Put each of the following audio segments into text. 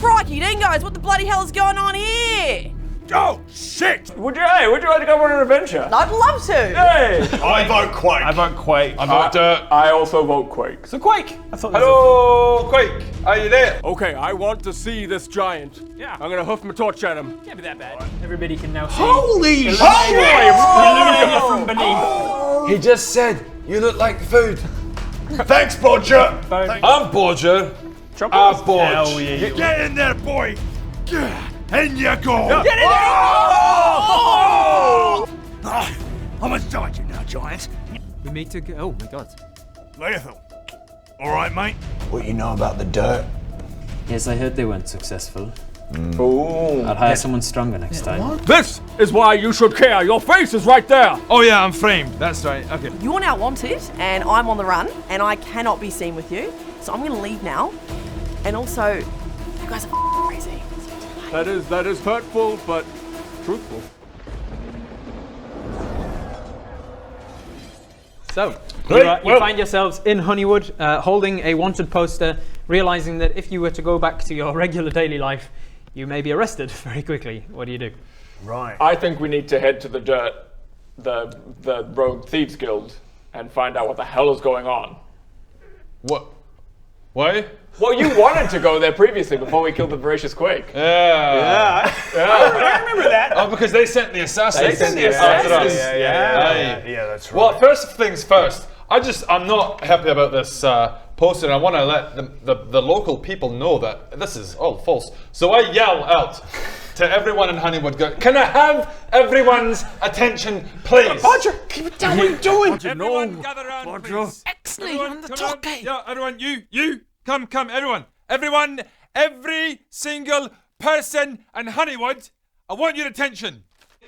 Crikey dingoes, what the bloody hell is going on here? Oh, shit! Would you like to go on an adventure? I'd love to. Hey! I vote Quake. I vote Quake. I vote Dirt. I also vote Quake. So Quake! I thought Hello, Quake. Are you there? Okay, I want to see this giant. Yeah. I'm gonna hoof my torch at him. Can't be that bad. Everybody can now see. Holy shit! Illuminated from beneath. He just said you look like food. Thanks, Bodger. I'm Bodger. I'm Bodge. Get in there, boy. In you go. Get in there! I'm a sergeant now, giant. We need to go. Oh my god. Lethal. All right, mate. What you know about the dirt? Yes, I heard they weren't successful. Ooh. I'll hire someone stronger next time. This is why you should care. Your face is right there. Oh yeah, I'm framed. That's right. Okay. You're now wanted, and I'm on the run, and I cannot be seen with you. So I'm gonna leave now. And also, you guys are crazy. That is hurtful, but truthful. So, Great. you find yourselves in Honeywood, holding a wanted poster, realizing that if you were to go back to your regular daily life, you may be arrested very quickly. What do you do? Right. I think we need to head to the dirt, the Rogue Thieves Guild, and find out what the hell is going on. What? Why? Well, you wanted to go there previously before we killed the voracious Quake. Yeah. I remember that. Oh, because they sent the assassins. They sent the after assassins. us. Yeah, that's right. Well, first things first. I'm not happy about this poster, and I want to let the local people know that this is all false. So I yell out to everyone in Honeywood, can I have everyone's attention, please? Bodger, keep it down. What are you doing? Everyone gather around, please. Excellent, on the top. Yeah, everyone, you, come, everyone, every single person in Honeywood, I want your attention.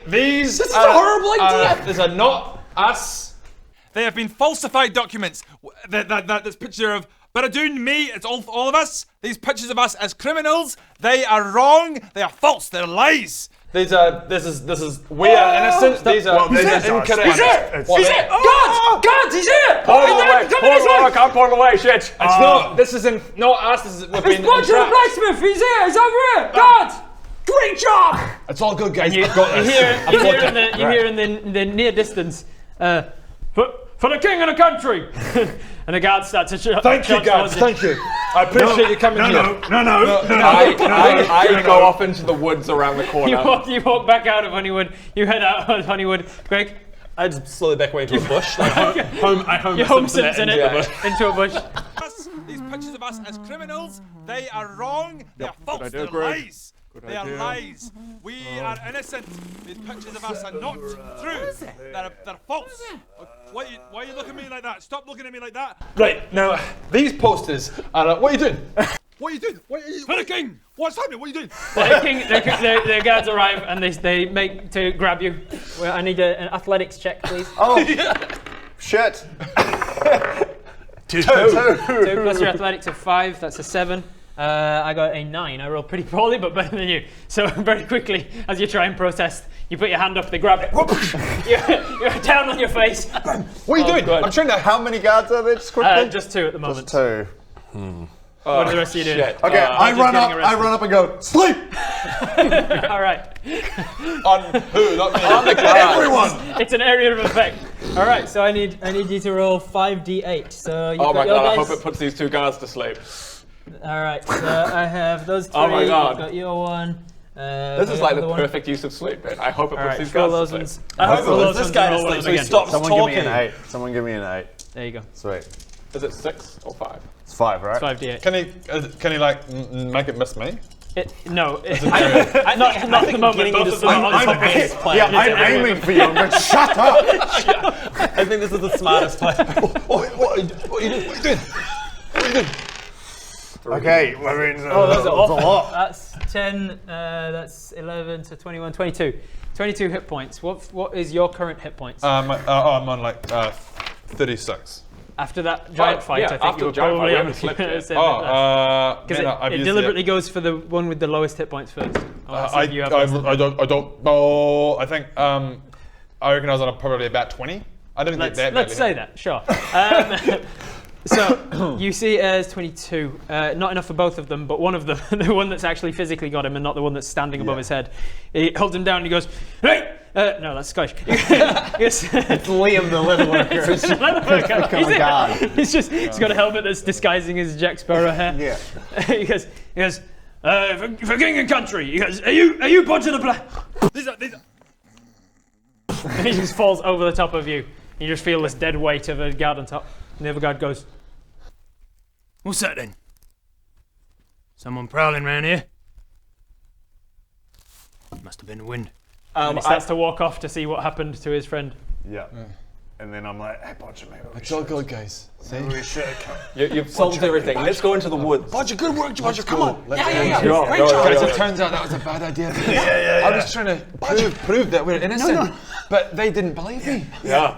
This is a horrible idea. These are not us. They have been falsified documents. This picture of Baradoon, me, it's all of us. These pictures of us as criminals, they are wrong. They are false. They're lies. This is we are innocent. These are incorrect. He's there. He's there. God, he's here! I can't pull away, shit. It's not. This isn't not us. This is we've been Bodger the entrapped. blacksmith, he's here, he's over here! God! Great job. It's all good, guys. You I've got this. hear in the near distance, for the king and the country! And the guards start to shout. Thank you, guys. Thank you. I appreciate you coming here. No. I go off into the woods around the corner. You walk back out of Honeywood, you head out of Honeywood. Greg? I just slowly back away into a bush. You home sits in it, into a bush. These pictures of us as criminals, they are wrong. They are false. idea, They're Greg. lies. They are lies. We are innocent. These pictures of us are not true. They're false. Why are you looking at me like that? Stop looking at me like that. Right, now, these posters are... what are you doing? What are you doing? For the king! What's happening? What are you doing? The guards arrive and they make to grab you. Well, I need an athletics check, please. Oh, shit. Two. 2 plus your athletics of 5, that's a 7. I got a 9. I rolled pretty poorly, but better than you. So very quickly, as you try and protest, you put your hand up, they grab it. You're down on your face. What are you doing? God. I'm trying to. How many guards are there? Just quickly. Just 2 at the moment. Just 2. What are the rest of you doing? Okay, I run up and go, sleep! All right. On who? Not me. On the Everyone. It's an area of effect. All right, so I need you to roll 5d8. So you Oh my got your god, I dice. hope it puts these 2 guards to sleep. All right, so I have those 3. Oh my God. I've got your one. This is like the perfect use of sleep, man. I hope it puts these roll guys those to ones. sleep. I hope roll those this ones guy and to roll sleep those so he again. stops Someone give me an 8. Someone give me an 8. There you go. Sweet. Is it 6 or 5? It's 5, right? 5d8. Can he like make it miss me? No, not at the moment. Both of them are on top of his plan. Yeah, I'm aiming for you. I'm going, shut up! I think this is the smartest plan. What are you doing? Okay, I mean, Those are a lot. That's 10, that's 11 to 21, 22. 22 hit points. What is your current hit points? I'm on like 36. After that giant fight, yeah, I think after you were the giant probably fight, we on haven't slipped yet. because it deliberately goes for the one with the lowest hit points first. I don't know. I think I reckon I was on probably about 20. I didn't get that badly. Let's say that, sure. So you see as 22. Not enough for both of them, but one of them, the one that's actually physically got him and not the one that's standing above his head, he holds him down and he goes, "Hey!" No, that's Scottish. It's Liam the leather worker. He's got a helmet that's disguising his Jack Sparrow hair. Yeah. he goes, for king and country. He goes, are you bunch of the black? These are. And he just falls over the top of you. You just feel this dead weight of a guard on top. And the other guard goes, What's that then? Someone prowling round here? Must have been the wind. and he starts to walk off to see what happened to his friend. Yeah. And then I'm like, hey, Bodger, maybe It's all good, guys. See? we should have come. You've solved everything. Let's go into the woods. Bodger, good work, Bodger. Come on. Great Guys, it turns out that was a bad idea. I was trying to prove that we're innocent, but they didn't believe me.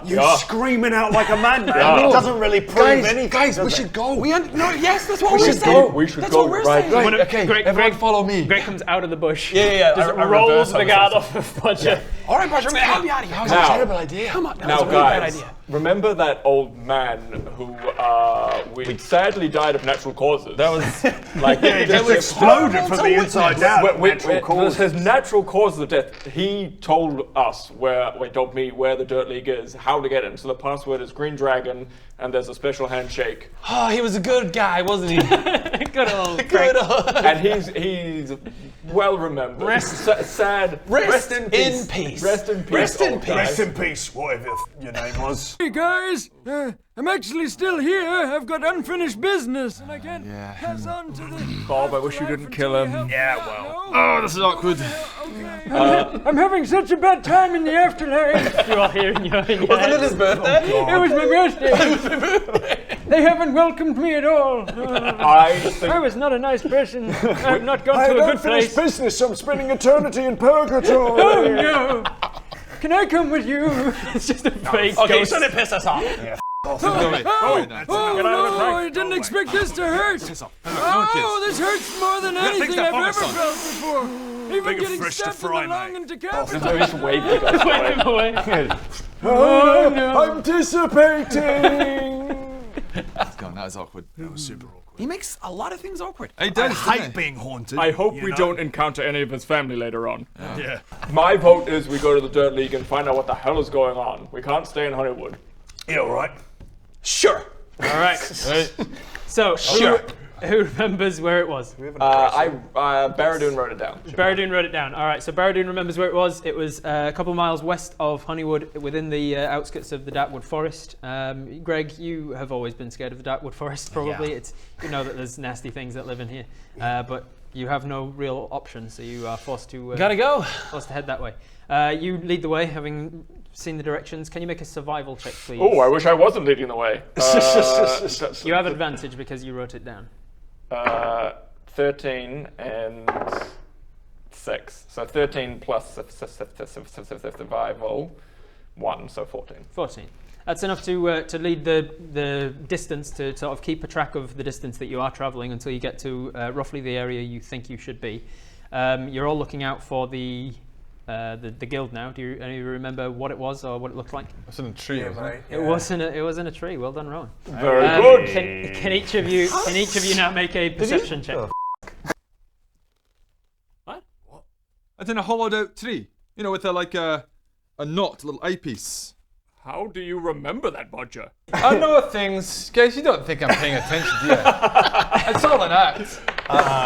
You screaming out like a madman. It doesn't really prove anything. Guys, we should go. Yes, that's what we're saying. Go. We should That's go what we're right saying. now. When Okay, Greg- everyone Greg- follow me. Greg comes out of the bush. Yeah. Just I rolls reverse the guard off of Bodger. All right, Bodger, man, I'll be out of here. That was a Now- terrible idea. Come on, Now, guys, remember that old man who we sadly died of natural causes? That was like Just exploded from the inside out. Natural causes. his natural causes of death. He told us where the Dirt League is, how to get in. So the password is Green Dragon, and there's a special handshake. Oh, he was a good guy, wasn't he? Good old Greg. And he's well remembered. Sad. Rest in peace. Rest in peace. Rest in old peace. guy. Rest in peace, whatever your name was. Hey guys, I'm actually still here. I've got unfinished business, and I can't pass on to the. Bob, I wish you didn't kill him. Yeah, well. Oh, this is awkward. I'm having such a bad time in the afterlife. You're all here in your Wasn't it his birthday? It was my birthday. They haven't welcomed me at all. I was not a nice person. I've not gone to a good place. business, so I'm spending eternity in purgatory. Oh no! Can I come with you? It's just a fake Okay, ghost. so they piss us off. Oh no! I didn't expect this to hurt. Oh, this hurts more than anything I've ever felt before. Even getting stabbed in the lung and decapitated. Just wave the ghost away. Wave him away. Oh no! I'm dissipating. That was awkward. That was super awkward. He makes a lot of things awkward. He I does, hate being haunted. I hope you we know? don't encounter any of his family later on. Yeah. My vote is we go to the Dirt League and find out what the hell is going on. We can't stay in Honeywood. Yeah, all right. Sure. All right. So, who remembers where it was? Barradoon wrote it down. Barradoon wrote it down. All right, so Barradoon remembers where it was. It was a couple miles west of Honeywood, within the outskirts of the Darkwood Forest. Greg, you have always been scared of the Darkwood Forest, probably. Yeah. You know that there's nasty things that live in here, but you have no real option, so you are forced to Gotta go. head that way. You lead the way, having seen the directions. Can you make a survival check, please? Oh, I wish I wasn't leading the way. You have advantage because you wrote it down. 13 and 6. So 13 plus survival, 1, so 14. 14. That's enough to lead the distance, to sort of keep a track of the distance that you are travelling until you get to roughly the area you think you should be. You're all looking out for the guild now. Do any of you remember what it was or what it looked like? It's in a tree, wasn't it? It was in a tree. Well done, Rowan. Very good. Can each of you now make a perception check? It's in a hollowed out tree. You know, with a knot, a little eyepiece. How do you remember that, Bodger? I know things. Guys, you don't think I'm paying attention, do you? It's all an act.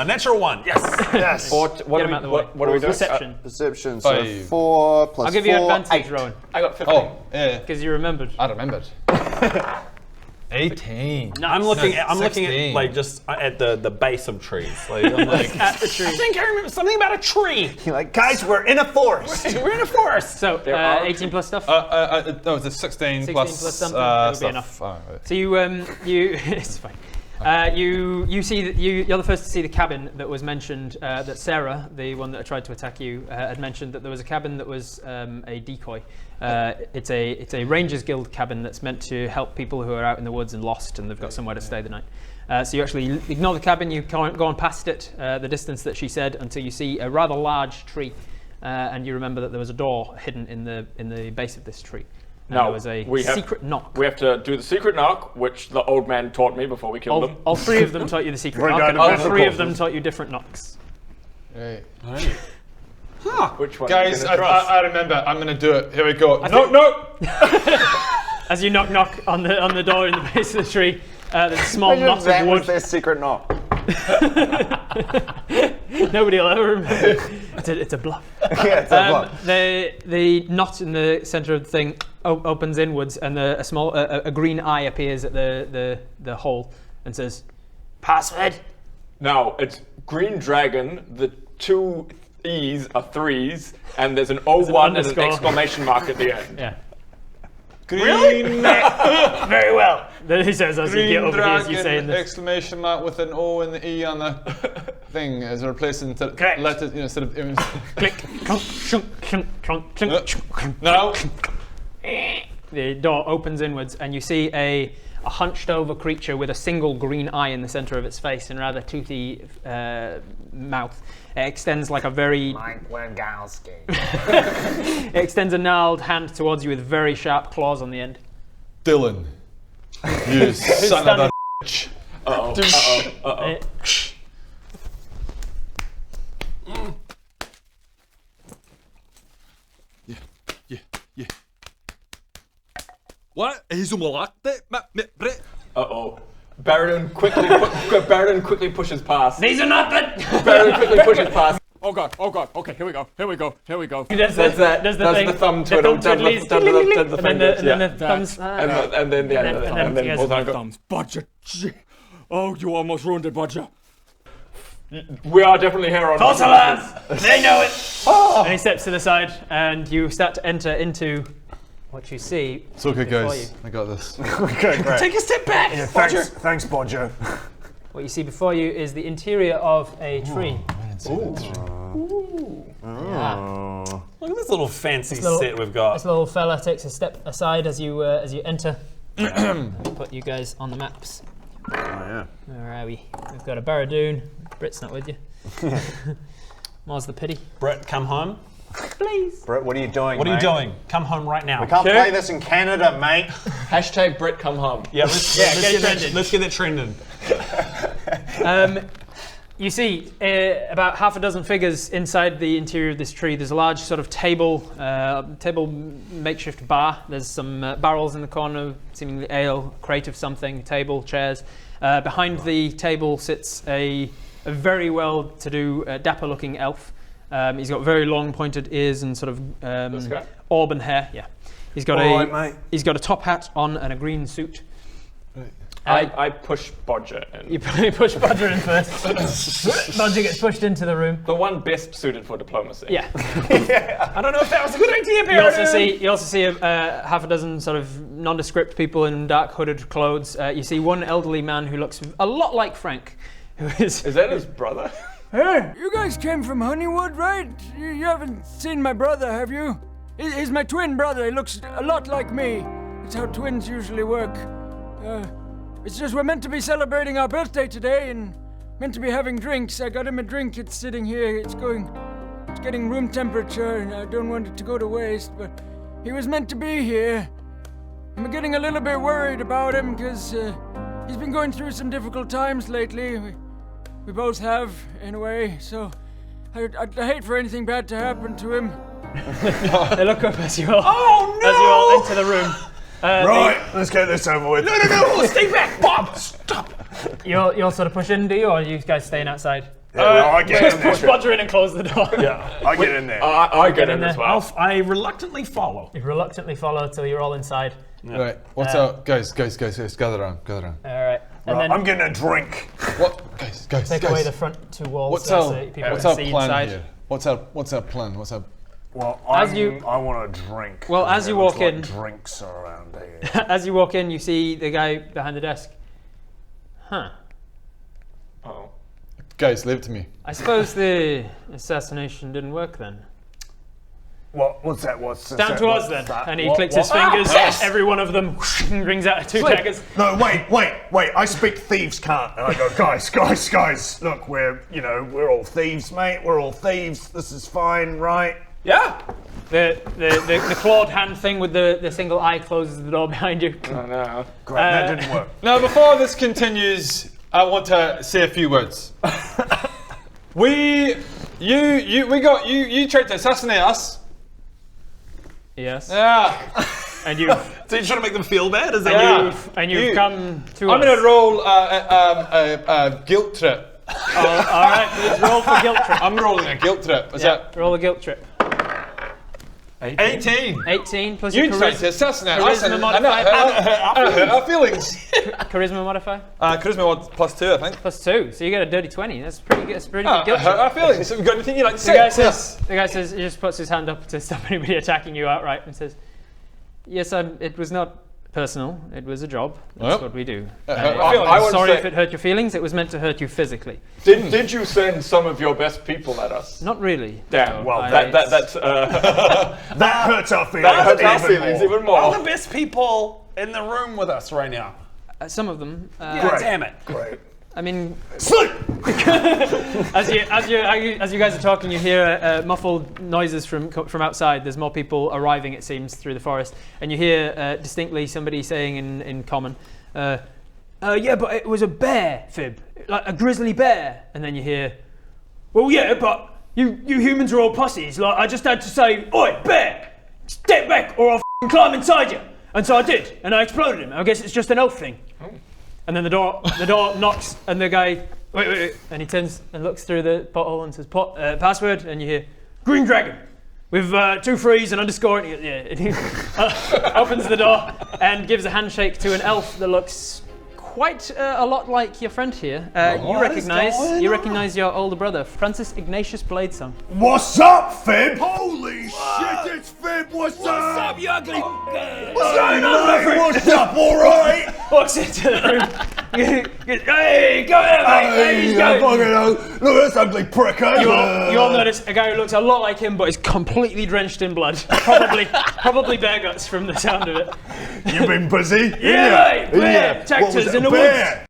Natural one. Yes. Yes. What Get him out of the way. are we doing? Perception. Perception, so 5. 4 plus I'll give you 4, advantage, 8. Rowan, I got 15. Oh, yeah. because you remembered. I remembered. 18. No, I'm looking at 16. like just at the base of trees. Like I'm like At the tree. I think I remember something about a tree. You're like, guys, we're in a forest. We're in a forest. So, There are- 18 plus stuff. No, it's a 16 16 plus plus something, it would be stuff. enough. Oh, right. So you it's fine. You see that you're the first to see the cabin that was mentioned. That Sarah, the one that tried to attack you, had mentioned that there was a cabin that was a decoy. It's a Rangers Guild cabin that's meant to help people who are out in the woods and lost, and they've got somewhere to stay the night. So you actually ignore the cabin. You can't go on past it, the distance that she said, until you see a rather large tree, and you remember that there was a door hidden in the base of this tree. And there was a secret knock. We have to do the secret knock, which the old man taught me before we killed him. All three of them taught you the secret knock, and all three of them taught you different knocks. Right. Which one? Guys, I remember. I'm gonna do it. Here we go. No. As you knock on the door in the base of the tree, there's a small knot of wood. Their secret knock. Nobody will ever remember. It's a bluff. Yeah, it's a bluff. The knot in the center of the thing opens inwards, and a green eye appears at the hole and says, "Password." Now it's green dragon. The 2 E's are 3s, and there's an O1 and an exclamation mark at the end. Yeah. Green. Very well. Then he says as you get over here, as you say Dragon in this. exclamation mark with an O and the E on the thing as a replacement to Correct. letters, instead of Click. Clunk, shunk, shunk, clunk, shunk. now. The door opens inwards, and you see a hunched over creature with a single green eye in the center of its face and rather toothy mouth. It extends like a very... Mike Wagowski. It extends a gnarled hand towards you with very sharp claws on the end. Dylan, you son of a bitch. Uh-oh. Yeah. What? Uh-oh. Baradun quickly pushes past. These are not the... Baradun quickly pushes past. Oh god. Okay, here we go. Does That's the thumb twiddle. And then the thumbs... And then both hands go. Bodger. Oh, you almost ruined it, Bodger. We are definitely here on False alarm! They know it! And he steps to the side, and you start to enter into what you see. It's okay, before guys. you. I got this. Okay, great. Take a step back, Bodger. Thanks, Bodger. What you see before you is the interior of a tree. Yeah. Look at this little fancy little- set we've got. This little fella takes a step aside as you enter. Put you guys on the maps. Oh, yeah. Where are we? We've got a Baradoon. Brit's not with you. More's the pity. Brett, come home. Please. Brett, what are you doing, What are you mate? doing? Come home right now. We can't play this in Canada, mate. Hashtag Brett come home. Yeah, let's get it trending. Let's get it trending. You see about half a dozen figures inside the interior of this tree. There's a large sort of table makeshift bar. There's some barrels in the corner, seemingly ale, crate of something, table, chairs. Behind the table sits a very well-to-do, dapper-looking elf. He's got very long pointed ears and sort of auburn hair. Yeah, he's got he's got a top hat on and a green suit. I push Bodger in. You push Bodger in first. Bodger gets pushed into the room. The one best suited for diplomacy. Yeah. I don't know if that was a good idea, You also see half a dozen sort of nondescript people in dark hooded clothes. You see one elderly man who looks a lot like Frank, who is... Is that his brother? Hey, you guys came from Honeywood, right? You haven't seen my brother, have you? He's my twin brother. He looks a lot like me. It's how twins usually work. It's just we're meant to be celebrating our birthday today and meant to be having drinks. I got him a drink. It's sitting here. It's getting room temperature, and I don't want it to go to waste, but he was meant to be here. I'm getting a little bit worried about him because he's been going through some difficult times lately. We both have, in a way, so I'd hate for anything bad to happen to him. They look up as you all enter the room. Right, let's get this over with. No, stay back, Bob. Stop. You'll sort of push in, do you, or are you guys staying outside? I get in Push there. Bodger in and close the door. Yeah, I get in there. I get in as well. I reluctantly follow. You reluctantly follow till you're all inside. Right, what's up? Guys, gather around. All right. And Right, then I'm getting a drink. What? Guys. take away the front two walls What's so our that people what's can our see plan inside. here? What's our plan? What's our Well, As I you- want a drink. Well, as you walk in- drinks are around here. As you walk in, you see the guy behind the desk. Huh. Oh. guys? Leave it to me. I suppose the assassination didn't work then. What's that? What's Down to us then. And he clicks his fingers. Every one of them brings out two daggers. No, wait. I speak thieves' cant. And I go, guys. Look, we're all thieves, mate. We're all thieves. This is fine, right? Yeah. The clawed hand thing with the single eye closes the door behind you. Oh, no. Great, that didn't work. Now, before this continues, I want to say a few words. You tried to assassinate us. Yes. Yeah. And you So you're trying to make them feel bad? Is that Yeah. and you've come to I'm us. going to roll a guilt trip. Oh, all right, please roll for guilt trip. I'm rolling a guilt trip. Is that Roll a guilt trip. 18? 18 plus You your tried to assassinate us. charisma and modifier. I hurt our feelings. Charisma modifier Charisma +2, I think. +2, so you get a dirty 20. That's pretty good. That's pretty good guilt Hurt trip. our feelings. Have you got anything you'd like to The say? guy says he just puts his hand up to stop anybody attacking you outright and says, "Yes, it was not personal. It was a job. That's Well, what we do. I would Sorry say- if it hurt your feelings. It was meant to hurt you physically. Did you send some of your best people at us? Not really. Damn. No, Well, That's That hurts our feelings. that hurts our even feelings more. even All more. the best people in the room with us right now. some of them. God damn it. Great. I mean, Sleep! as you guys are talking, you hear muffled noises from outside. There's more people arriving, it seems, through the forest, and you hear distinctly somebody saying in common, "Yeah, but it was a bear, Fib, like a grizzly bear." And then you hear, "Well, yeah, but you humans are all pussies. Like I just had to say, oi, bear, step back, or I'll f***ing climb inside you." And so I did, and I exploded him. I guess it's just an elf thing. And then the door knocks, and the guy, wait, and he turns and looks through the pothole and says, password, and you hear, "Green Dragon, with 2 threes and underscore," and he opens the door and gives a handshake to an elf that looks quite a lot like your friend here. You recognize your older brother, Francis Ignatius Bladesong. What's up, Fib? Holy shit, it's Fib. What's up? you ugly What's going on, mate? What's up, alright? Walks into the room. Hey, go ahead, mate. Hey, I fucking know. Look at this ugly prick, eh? You all notice a guy who looks a lot like him, but is completely drenched in blood. Probably bear guts from the sound of it. You been busy? Yeah, mate, bear detectors in the woods.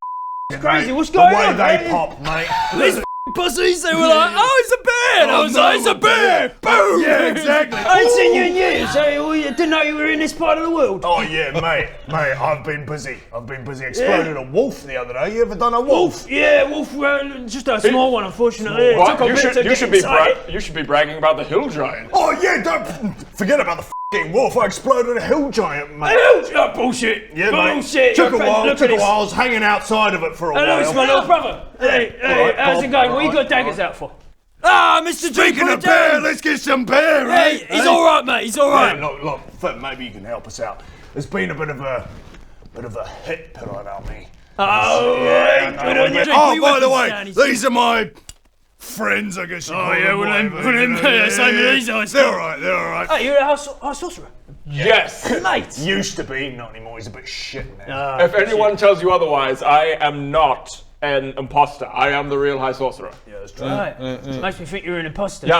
It's crazy. What's going on? The way they mate? pop, mate. These pussies, they were like, "Oh, it's a bear!" And I was like, "It's a bear!" Boom! Yeah, exactly. I ain't seen you in years. I didn't know you were in this part of the world. Oh yeah, mate, I've been busy. Exploded a wolf the other day. You ever done a wolf? Yeah, wolf. Just a small one, unfortunately. It took a bit to get inside. You should be bragging about the hill giant. Oh yeah, don't forget about the f***ing wolf. I exploded a hill giant, mate. Oh, bullshit. Yeah, bullshit. mate. Took a Your while. friend- Took a look at while. I was hanging outside of it for a this. Hello, it's my while. little brother. Hey, Alright, how's Bob, it going? What you alright, got daggers out for? Ah, Mr. G, Speaking put of it down. bear, let's get some bear, right? Hey, he's all right, mate. He's all Yeah, right. look, Fib, maybe you can help us out. There's been a bit of a hit put on me. Oh, Yeah, right. I Good know. on you. Oh, by the way, down, he's- these are my friends, I guess you call them. Whatever, same with these guys. They're alright. Hey, you're a house sorcerer. Yes. Mate. Used to be, not anymore. He's a bit shit now. If anyone tells you otherwise, I am not an imposter. I am the real high sorcerer. Yeah, that's true. Right. Makes me think you're an imposter. Yeah,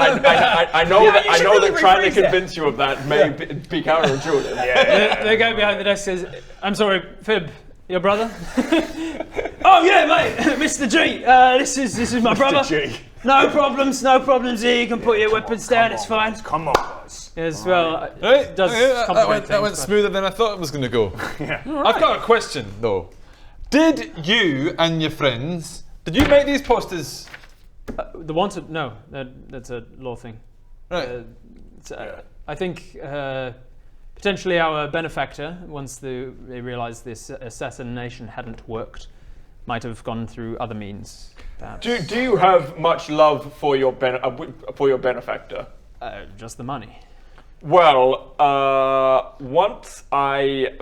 I know that. I should know really that trying to rephrase that. convince you of that may be counterintuitive. The guy behind the desk says, "I'm sorry, Fib, your brother?" Oh yeah, mate, Mr. G. This is my brother. G. No problems here. You can put your weapons down. It's fine. Come on, guys. As well, Right? it does that complicate went things, but- smoother than I thought it was going to go. I've got a question, though. Did you and your friends, did you make these posters? The wanted? No, that's a law thing. Right. I think potentially our benefactor, once they realised this assassination hadn't worked, might have gone through other means. Perhaps. Do you have much love for your benefactor? Just the money. Well, once I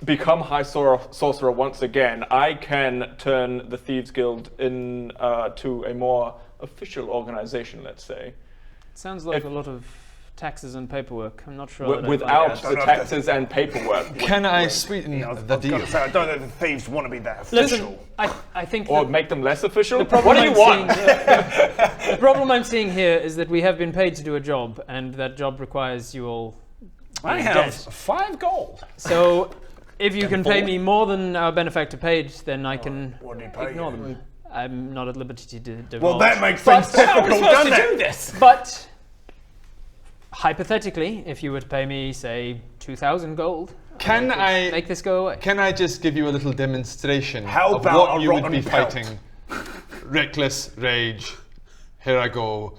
become high sorcerer once again, I can turn the Thieves Guild to a more official organization, let's say. Sounds like a lot of taxes and paperwork. I'm not sure. that I'd Without like the that. taxes and paperwork. Can I sweeten the deal? I don't know if the thieves want to be that Listen, official. I think Or that make them less official? the problem What do you I'm want? seeing- the problem I'm seeing here is that we have been paid to do a job, and that job requires you all. I being have dead. 5 gold. So, if you can pay me more than our benefactor paid, then I can What do you pay ignore you? them. I'm not at liberty to divulge. Well, that makes things difficult, How are we supposed doesn't to do it? this? But hypothetically, if you were to pay me, say, 2,000 gold, Can I make this go away. Can I just give you a little demonstration How of about what a you would rotten be pelt? fighting? Reckless rage. Here I go.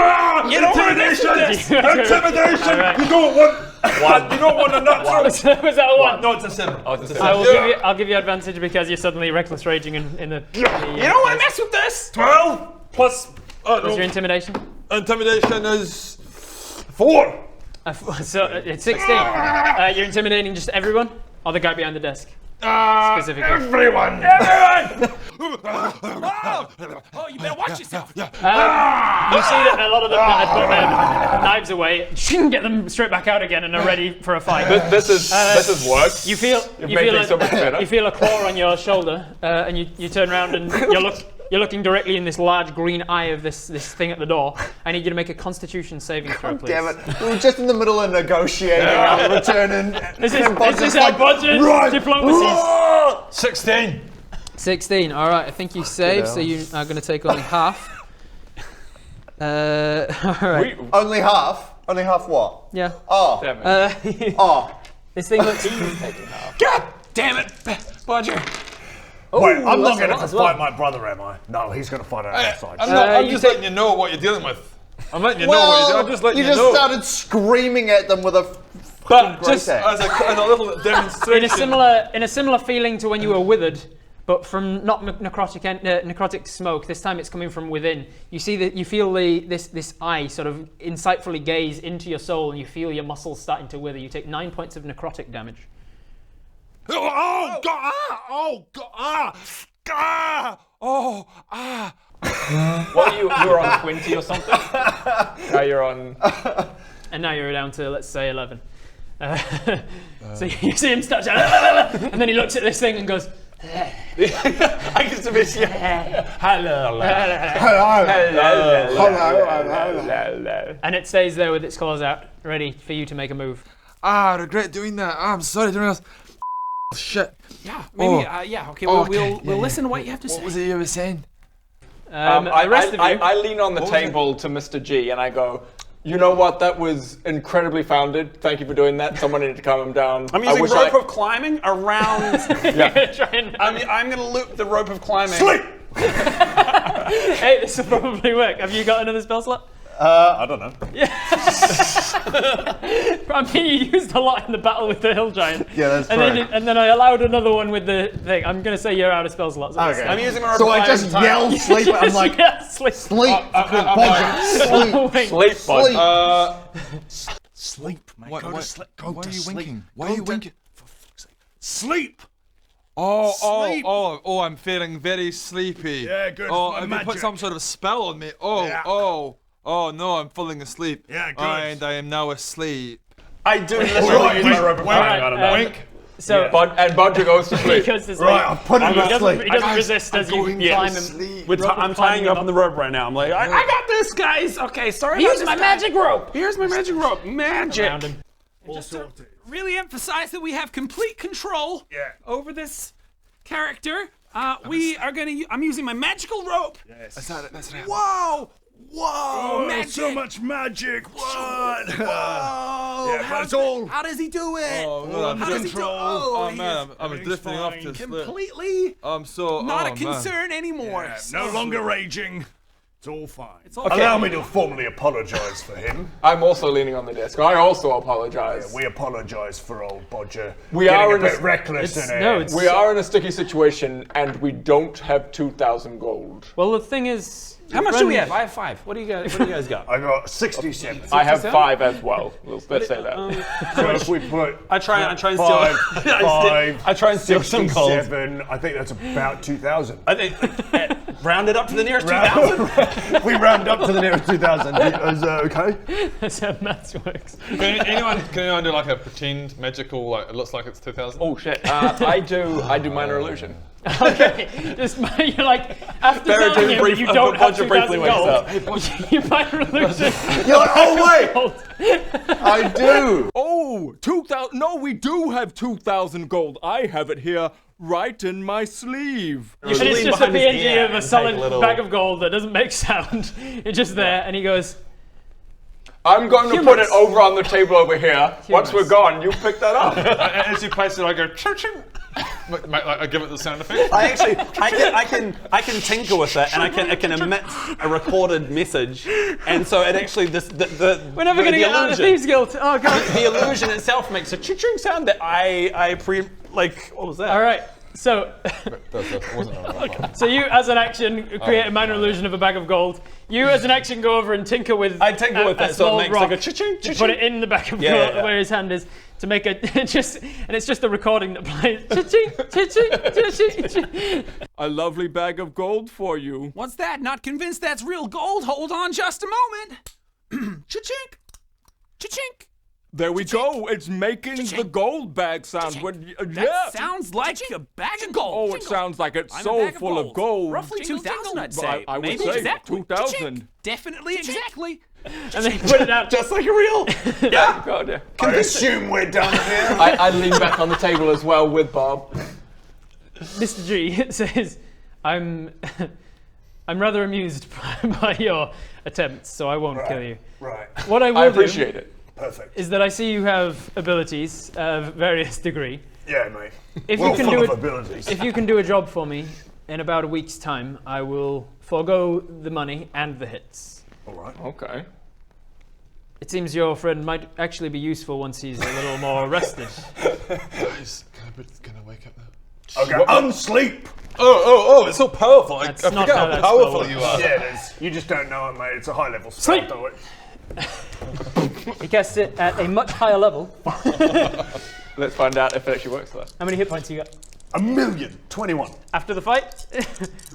Intimidation! Intimidation! Alright. You don't want a natural. Was that a 1? No, it's a 7. Oh, it's a I'll give you advantage because you're suddenly reckless raging in the You don't want to mess with this. 12 plus. What's your intimidation? Intimidation is 4. So it's 16. You're intimidating just everyone, or the guy behind the desk specifically. Everyone! Oh, you better watch yourself. You see that a lot of them had put their knives away, get them straight back out again, and are ready for a fight. This is work. You feel made things so much better. you feel a claw on your shoulder, and you turn around and you're looking directly in this large green eye of this thing at the door. I need you to make a Constitution saving throw, please. Damn it. We were just in the middle of negotiating our return and This is our budget diplomacy. 16. 16. All right, I think you save, so you are going to take only half. All right. only half? Only half what? Yeah. Oh. Oh. This thing looks. God damn it, Bodger. Wait, I'm not that's a going lot to as well. fight my brother, am I? No, he's going to fight on our side. I'm you just take- letting you know what you're dealing with. I'm letting you know what Well, you're doing. I'm just letting you you just know. started screaming at them with a But great just axe. as a little demonstration. in a similar feeling to when you were withered, but from not necrotic smoke. This time it's coming from within. You see that you feel this eye sort of insightfully gaze into your soul, and you feel your muscles starting to wither. You take 9 points of necrotic damage. Oh, God! Oh, God! What you were on 20 or something? Now you're on. And now you're down to, let's say, 11. So you see him start to, and then he looks at this thing and goes, I can submit you. Hello. and it stays there with its claws out, ready for you to make a move. I regret doing that. I'm sorry doing this. Shit. Yeah, maybe. Yeah. Okay. We'll Okay. listen to what you have to say. What was it you were saying? The rest of you. I lean on the table to Mr. G and I go, you know what? That was incredibly founded. Thank you for doing that. Someone needed to calm him down. I'm using rope of climbing around. Trying- I'm going to loop the rope of climbing. Sleep! Hey, this will probably work. Have you got another spell slot? I don't know. I mean, you used a lot in the battle with the hill giant. Yeah, that's and true. then I allowed another one with the thing. I'm going to say you're out of spell slots. Okay. I'm using my rope So of I climbing. just yell sleep. I'm like, yeah, sleep. sleep. Sleep. Sleep, bud. Sleep. Sleep, mate. What- Go to what- sleep. Go why to are you sleep. winking? Why Go are you to- winking? for fuck's sake. Sleep! Sleep. Oh, I'm feeling very sleepy. Yeah, good. Oh, My have you put magic. some sort of spell on me? Yeah. Oh, no, I'm falling asleep. Yeah, good. And I am now asleep. I do literally use my rope of climbing on him. Wink. So And Bodger goes to sleep. because it's Right, like, I'll put him he to doesn't, sleep. he doesn't resist as you climb him. I'm tying you up on the rope right now. I'm like, I got this, guys. Okay, sorry. Here's about my this, magic rope. Here's my magic rope. Magic. Around him. Just to really emphasize that we have complete control over this character. We are gonna. I'm using my magical rope. Yes. That's right. Whoa! Oh, magic! so much magic. What? Whoa! Yeah, but it's all How does he do it? Oh, no, I'm How does he do? control. Oh, Oh, he man, is I'm drifting off to sleep. completely I'm so. not oh, a concern anymore. Yeah, no longer raging. It's all fine. It's all Allow me to formally apologise for him. I'm also leaning on the desk. I also apologize. We apologise for old Bodger. We getting are a in a- bit reckless in no, here. it's- We are in a sticky situation and we don't have 2,000 gold. Well, the thing is, How much do we have? I have 5. What do you guys got? I got 67. I have 5 as well. Let's say that. So if we put I try and steal. 5, I try and steal some gold. 67, I think that's about 2,000. I think round it up to the nearest 2,000. We round up to the nearest 2,000. Is that okay? that's how maths works. Can anyone do like a pretend magical, like it looks like it's 2000? Oh shit. I do minor illusion. Okay, just you're like after Barrett telling just him brief- you don't have Bodger briefly 2,000 wakes gold, you might illusion. You're like, oh wait, gold. I do. Oh, 2,000. No, we do have 2,000 gold. I have it here right in my sleeve. And it's just a PNG of a solid bag of gold that doesn't make sound. It's just there, and he goes, I'm going to put it over on the table over here. Once we're gone, you pick that up. As you place it, I go ching. I give it the sound effect. I can tinker with it, and I can emit a recorded message, and so it actually we're never going to get out of the Thieves Guild. Oh god. The illusion itself makes a ching sound that what was that? All right. So, so you, as an action, create a minor illusion of a bag of gold. You, as an action, go over and tinker with. I tinker with it, so it makes like a cha-ching. You put it in the bag of gold where his hand is to make it and it's just the recording that plays. Cha-ching, cha-ching, cha-ching. A lovely bag of gold for you. What's that? Not convinced that's real gold? Hold on just a moment. Cha-chink, cha-chink. There we go. It's making the gold bag sound. That sounds like a bag of gold. Oh, it sounds like it's so full of gold. Roughly 2,000, I'd say. I would Maybe say exactly. 2,000. Definitely exactly. And then put it out just like a real. Yeah. God, yeah. I assume we're done here. I lean back on the table as well with Bob. Mr. G says, I'm rather amused by your attempts, so I won't kill you. Right. What I will I appreciate it. Perfect. Is that I see you have abilities of various degree. Yeah, mate. If well, you can full do of it, abilities. if you can do a job for me in about a week's time, I will forego the money and the hits. All right. Okay. It seems your friend might actually be useful once he's a little more rested. Guys, can I wake up now? Okay, unsleep! Oh, it's so powerful. I That's not forget how how that powerful spell you works. are. Yeah, it is. You just don't know it, mate. It's a high level spell. Sleep! Do it. He casts it at a much higher level. Let's find out if it actually works though. How many hit points you got? 1,021. After the fight?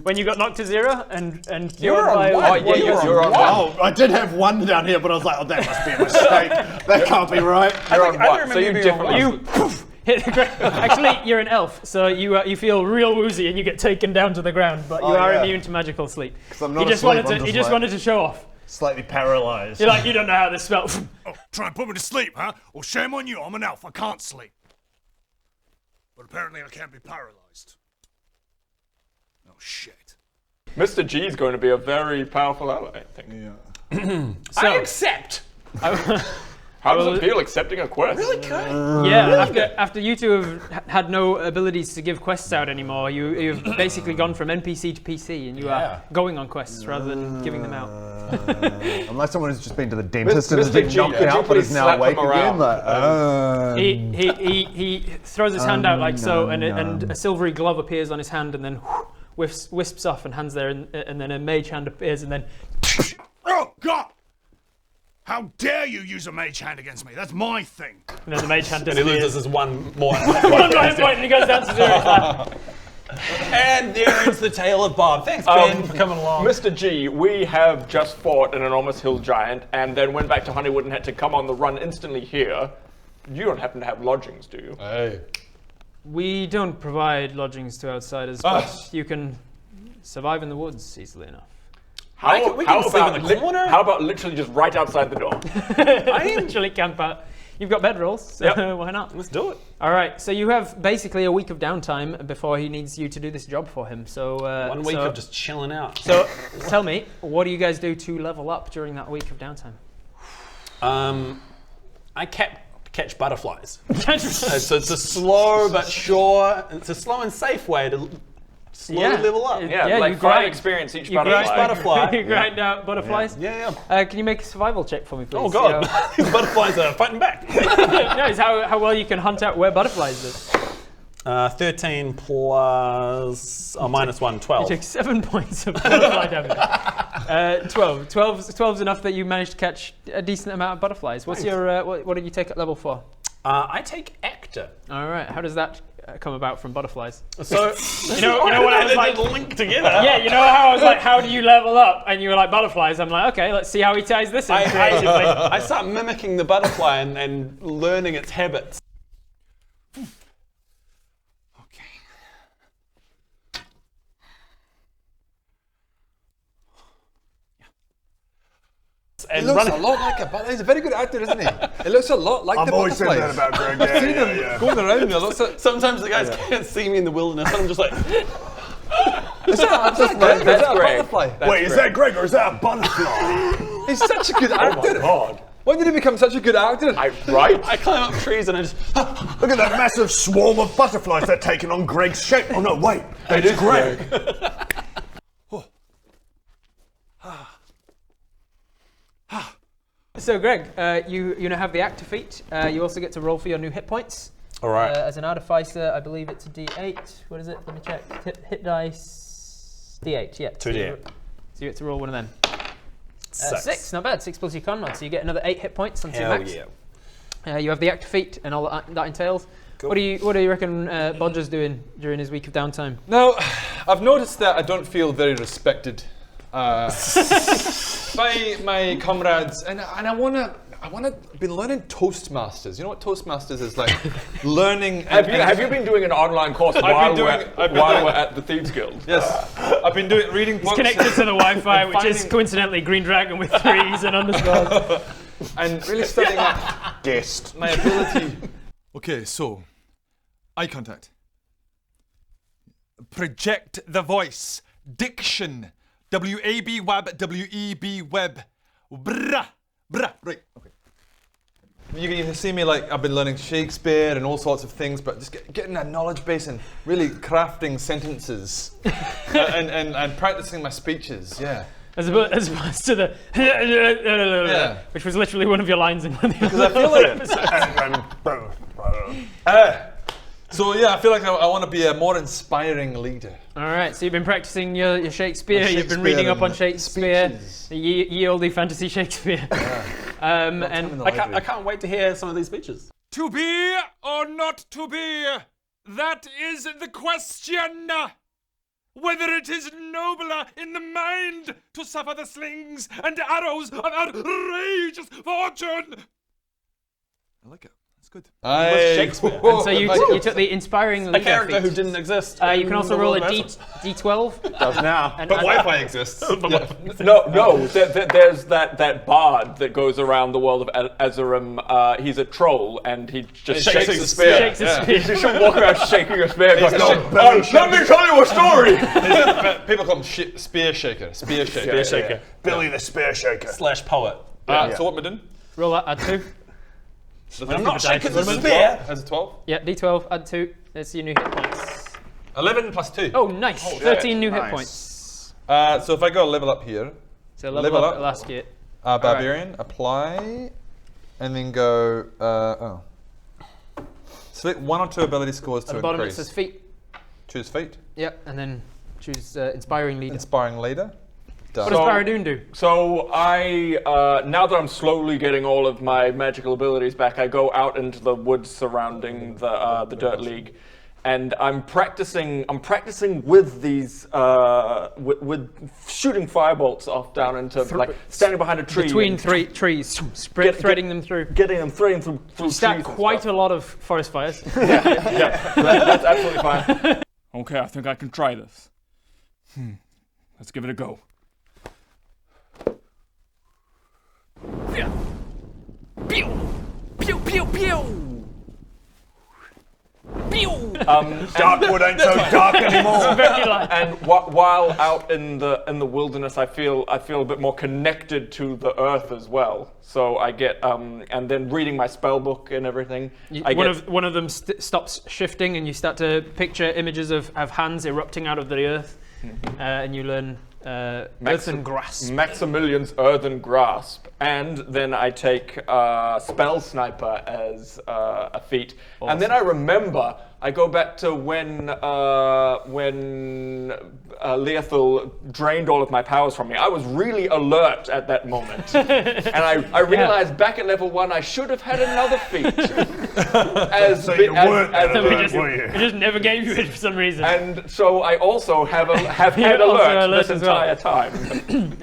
When you got knocked to 0 and You were on by one. Oh, yeah, you're on one. Oh, I did have one down here, but I was like, oh, that must be a mistake. That can't be right. You're on I one, so you remember definitely. You poof, hit the ground. Actually, you're an elf, so you feel real woozy and you get taken down to the ground, but you are immune to magical sleep. I'm not He just asleep, wanted I'm to. He just just like- wanted to show off. Slightly paralyzed. You're like, you don't know how this spells. Oh, try and put me to sleep, huh? Well, shame on you. I'm an elf. I can't sleep. But apparently I can't be paralyzed. Oh, shit. Mr. G is going to be a very powerful ally, I think. Yeah. I accept. How does it feel accepting a quest? Really good. Yeah, after you two have had no abilities to give quests out anymore, you've basically gone from NPC to PC, and you are going on quests rather than giving them out. Unless someone has just been to the dentist and has Mr. been G, knocked could you out but is please now slap awake him around? again. Like, He throws his hand out like so, and a silvery glove appears on his hand, and then wisps off and hands there, and then a mage hand appears, and then. Oh, God! How dare you use a mage hand against me? That's my thing. And then the mage hand And he disappears. loses his one more. One more hit point, and he goes down to 0. And there is the tale of Bob. Thanks, Ben, for coming along. Mr. G, we have just fought an enormous hill giant and then went back to Honeywood and had to come on the run instantly here. You don't happen to have lodgings, do you? Hey. We don't provide lodgings to outsiders, but you can survive in the woods easily enough. We can sleep in the corner. How about literally just right outside the door? I literally camp out. You've got bedrolls, so why not? Let's do it. All right, so you have basically a week of downtime before he needs you to do this job for him. So 1 week of just chilling out. So tell me, what do you guys do to level up during that week of downtime? I catch butterflies. So it's a slow but sure. It's a slow and safe way to slowly level up. Yeah, like you 5 experience each butterfly. Butterfly. You grind out butterflies. Yeah. Can you make a survival check for me, please? Oh god, these butterflies are fighting back. No, it's how well you can hunt out where butterflies live. 13 plus minus 1, 12. You take 7 points of butterfly damage. 12. 12's enough that you managed to catch a decent amount of butterflies. What's your what did you take at level 4? I take actor. All right. How does that come about from butterflies? So you know what I was like. Link together. Yeah, you know how I was like, how do you level up? And you were like butterflies. I'm like, okay, let's see how he ties this in creatively. I start mimicking the butterfly and learning its habits. and He looks run. a lot like a butterfly. He's a very good actor, isn't he? It looks a lot like I'm the always saying butterflies. that about Greg. I've Yeah, seen yeah, him yeah. going around there. Looks like, Sometimes the guys can't see me in the wilderness, and I'm just like, is that Greg? Is that a butterfly? Wait, is that Greg or is that a butterfly? He's such a good actor. God. When did he become such a good actor? Right? I climb up trees and I just. Look at that massive swarm of butterflies they're taking on Greg's shape. Oh no, wait, it's Greg. So Greg, you now have the actor feat. You also get to roll for your new hit points. All right. As an artificer, I believe it's a D8. What is it? Let me check. Hit dice. D8. Yeah. 2d8. So you get to roll one of them. 6. 6. Not bad. 6 plus your con mod, so you get another 8 hit points onto your Hell max. yeah. You have the actor feat and all that entails. Cool. What do you reckon Bodger's doing during his week of downtime? Now, I've noticed that I don't feel very respected by my comrades, and I wanna be learning Toastmasters. You know what Toastmasters is like? Learning. Have you been doing an online course while we're at the Thieves Guild? Yes, I've been reading books. Connected to the Wi-Fi, which is coincidentally Green Dragon with 3s and underscores. And really studying up Guest. my ability. Okay, so eye contact. Project the voice. Diction. W-A-B web. W-E-B web. Brah. Brah. Right. Okay. You can see me like I've been learning Shakespeare and all sorts of things, but just getting that knowledge base and really crafting sentences and practicing my speeches. Yeah. As opposed to the which was literally one of your lines in one of the Because I feel like so yeah, I feel like I want to be a more inspiring leader. All right, so you've been practicing your Shakespeare. You've been reading up on Shakespeare, the ye olde fantasy Shakespeare. And I can't wait to hear some of these speeches. To be or not to be, that is the question. Whether it is nobler in the mind to suffer the slings and arrows of outrageous fortune. I like it. That's good. Shakespeare. And so you took the inspiring leader A character feat. who didn't exist. You can also roll a D. D12. Does now. And Wi-Fi exists. No. There's that bard that goes around the world of Azerim. He's a troll and he just shakes his spear. Shakes his spear. You should walk around shaking a spear. Going, not let me tell you a story. People call him spear shaker. Spear shaker. Spear shaker. Billy the Spear Shaker. / poet. So what am I doing? Roll that, add 2. I'm not shaking the spear. Has a 12. Yeah, D12, add 2. That's your new hit points. 11 plus 2. Oh, nice. 13 new hit points. So if I go level up here, So level up last year. Barbarian, apply, and then go, select 1 or 2 ability scores At to the bottom it increase. says feet. Choose feat. Yep, and then choose inspiring leader. Inspiring leader. What does Paradoon do? So I, now that I'm slowly getting all of my magical abilities back, I go out into the woods surrounding the Dirt League, and I'm practicing with these, with shooting firebolts off down into like standing behind a tree. Between 3 trees, threading them through. Getting them through You start quite a lot of forest fires. Yeah, that's absolutely fine. Okay, I think I can try this. Let's give it a go. Pew! Pew, pew, pew! Pew! Darkwood ain't so dark anymore. Very light. And while out in the wilderness, I feel a bit more connected to the earth as well. So I get and then reading my spell book and everything. One of them stops shifting, and you start to picture images of hands erupting out of the earth, and you learn Earthen Grasp. Maximilian's Earthen Grasp. And then I take Spell Sniper as a feat. Awesome. And then I remember, I go back to when Leothil drained all of my powers from me. I was really alert at that moment. And I realized back at level 1 I should have had another feat. We just never gave you it for some reason. And so I also have had alert this entire time.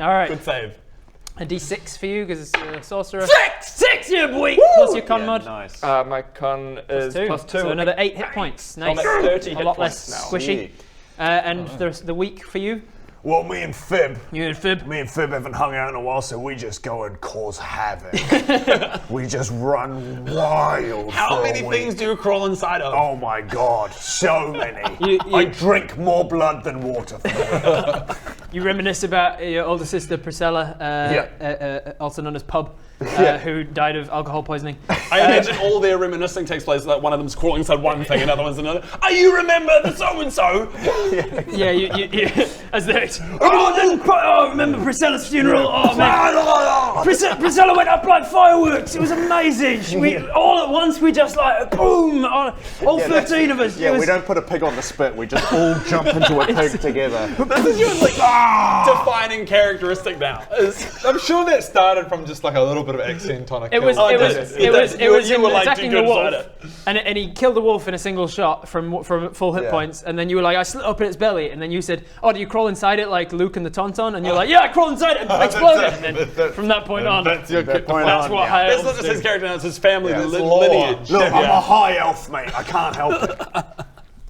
All right. Good save. A D6 for you because it's sorcerer. 6, yeah, boy! Plus your con mod. Nice. My con is plus 2. So another 8 hit points. Nice. I'm at 30 a hit lot points less now. squishy. And the week for you. Well, me and Fib haven't hung out in a while, so we just go and cause havoc. We just run wild. How many things do you crawl inside of? Oh my god, so many. I drink more blood than water. You reminisce about your older sister Priscilla, also known as Pub, who died of alcohol poisoning. I imagine all their reminiscing takes place like one of them's crawling inside one thing, another one's another. Oh, you remember the so-and-so? Yeah, you as they I remember Priscilla's funeral. Oh man, Priscilla went up like fireworks. It was amazing. We all at once we just like boom, all 13 of us. Yeah, we don't put a pig on the spit. We just all jump into a pig together. This is your defining characteristic now. I'm sure that started from just like a little bit of accent on a It was You were like, attacking "Do the good wolf, inside and he killed the wolf in a single shot from full hit points, and then you were like, I slit open its belly, and then you said, oh, do you crawl inside it like Luke and the Tauntaun? And you're like, yeah, I crawl inside it and explode it. And then from that point on, That's your that's what high That's elves not just do. his character, it's his family Look, lineage. I'm a high elf, mate. I can't help it.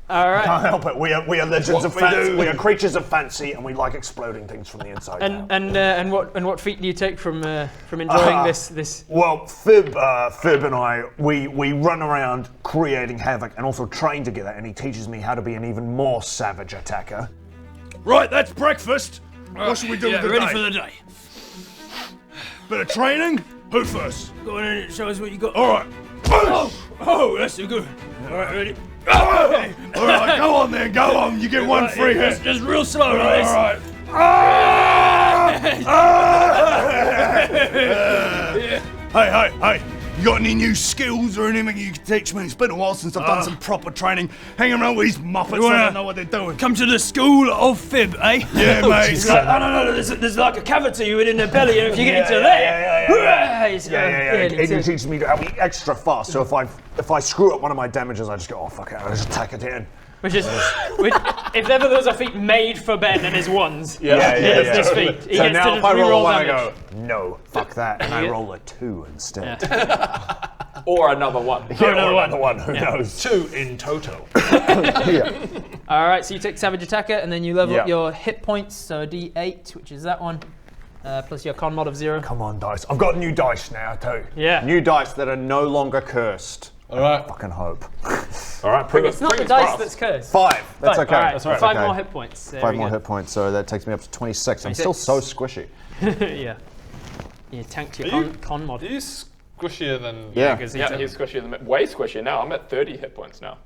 All right. Can't help it. We are legends of fancy. We are creatures of fancy, and we like exploding things from the inside out. And what feat do you take from enjoying this? Well, Fib and I, we run around creating havoc and also train together, and he teaches me how to be an even more savage attacker. Right, that's breakfast. What should we do with the ready day? for the day. Bit of training? Who first? Go on and show us what you got. All right. Oh, that's so good. All right, ready? All right, go on then, go on. You get one free hit. Just real slow, like this. All right. Hey. You got any new skills or anything you can teach me? It's been a while since I've done some proper training. Hanging around with these muppets, I don't know what they're doing. Come to the school of Fib, eh? Yeah, mate. He's like, no, there's like a cavity within the belly, and if you get into there, Yeah. He teaches me how to be extra fast. So if I screw up one of my damages, I just go, oh fuck it, I just tack it in. Which if ever there was a feat made for Ben and his ones, it's this feat. He So gets now to if I roll re-roll one, I damage. go, no, fuck that, and I roll a 2 instead. Or another one. Or another one. Who knows? 2 in total. All right, so you take Savage Attacker, and then you level up Yeah. your hit points, so a D8, which is that one, plus your con mod of 0. Come on, dice. I've got new dice now too. Yeah. New dice that are no longer cursed. All right. Fucking hope. All right, bring It's not the dice that's cursed. 5. That's Fine, okay. all right, That's right. 5 okay. more hit points. There 5 we more go. hit points, so that takes me up to 26. I'm still 26. so squishy. Yeah. You tanked your con mod. Are you squishier than? Yeah. Because Yeah, he's squishier way squishier now. I'm at 30 hit points now.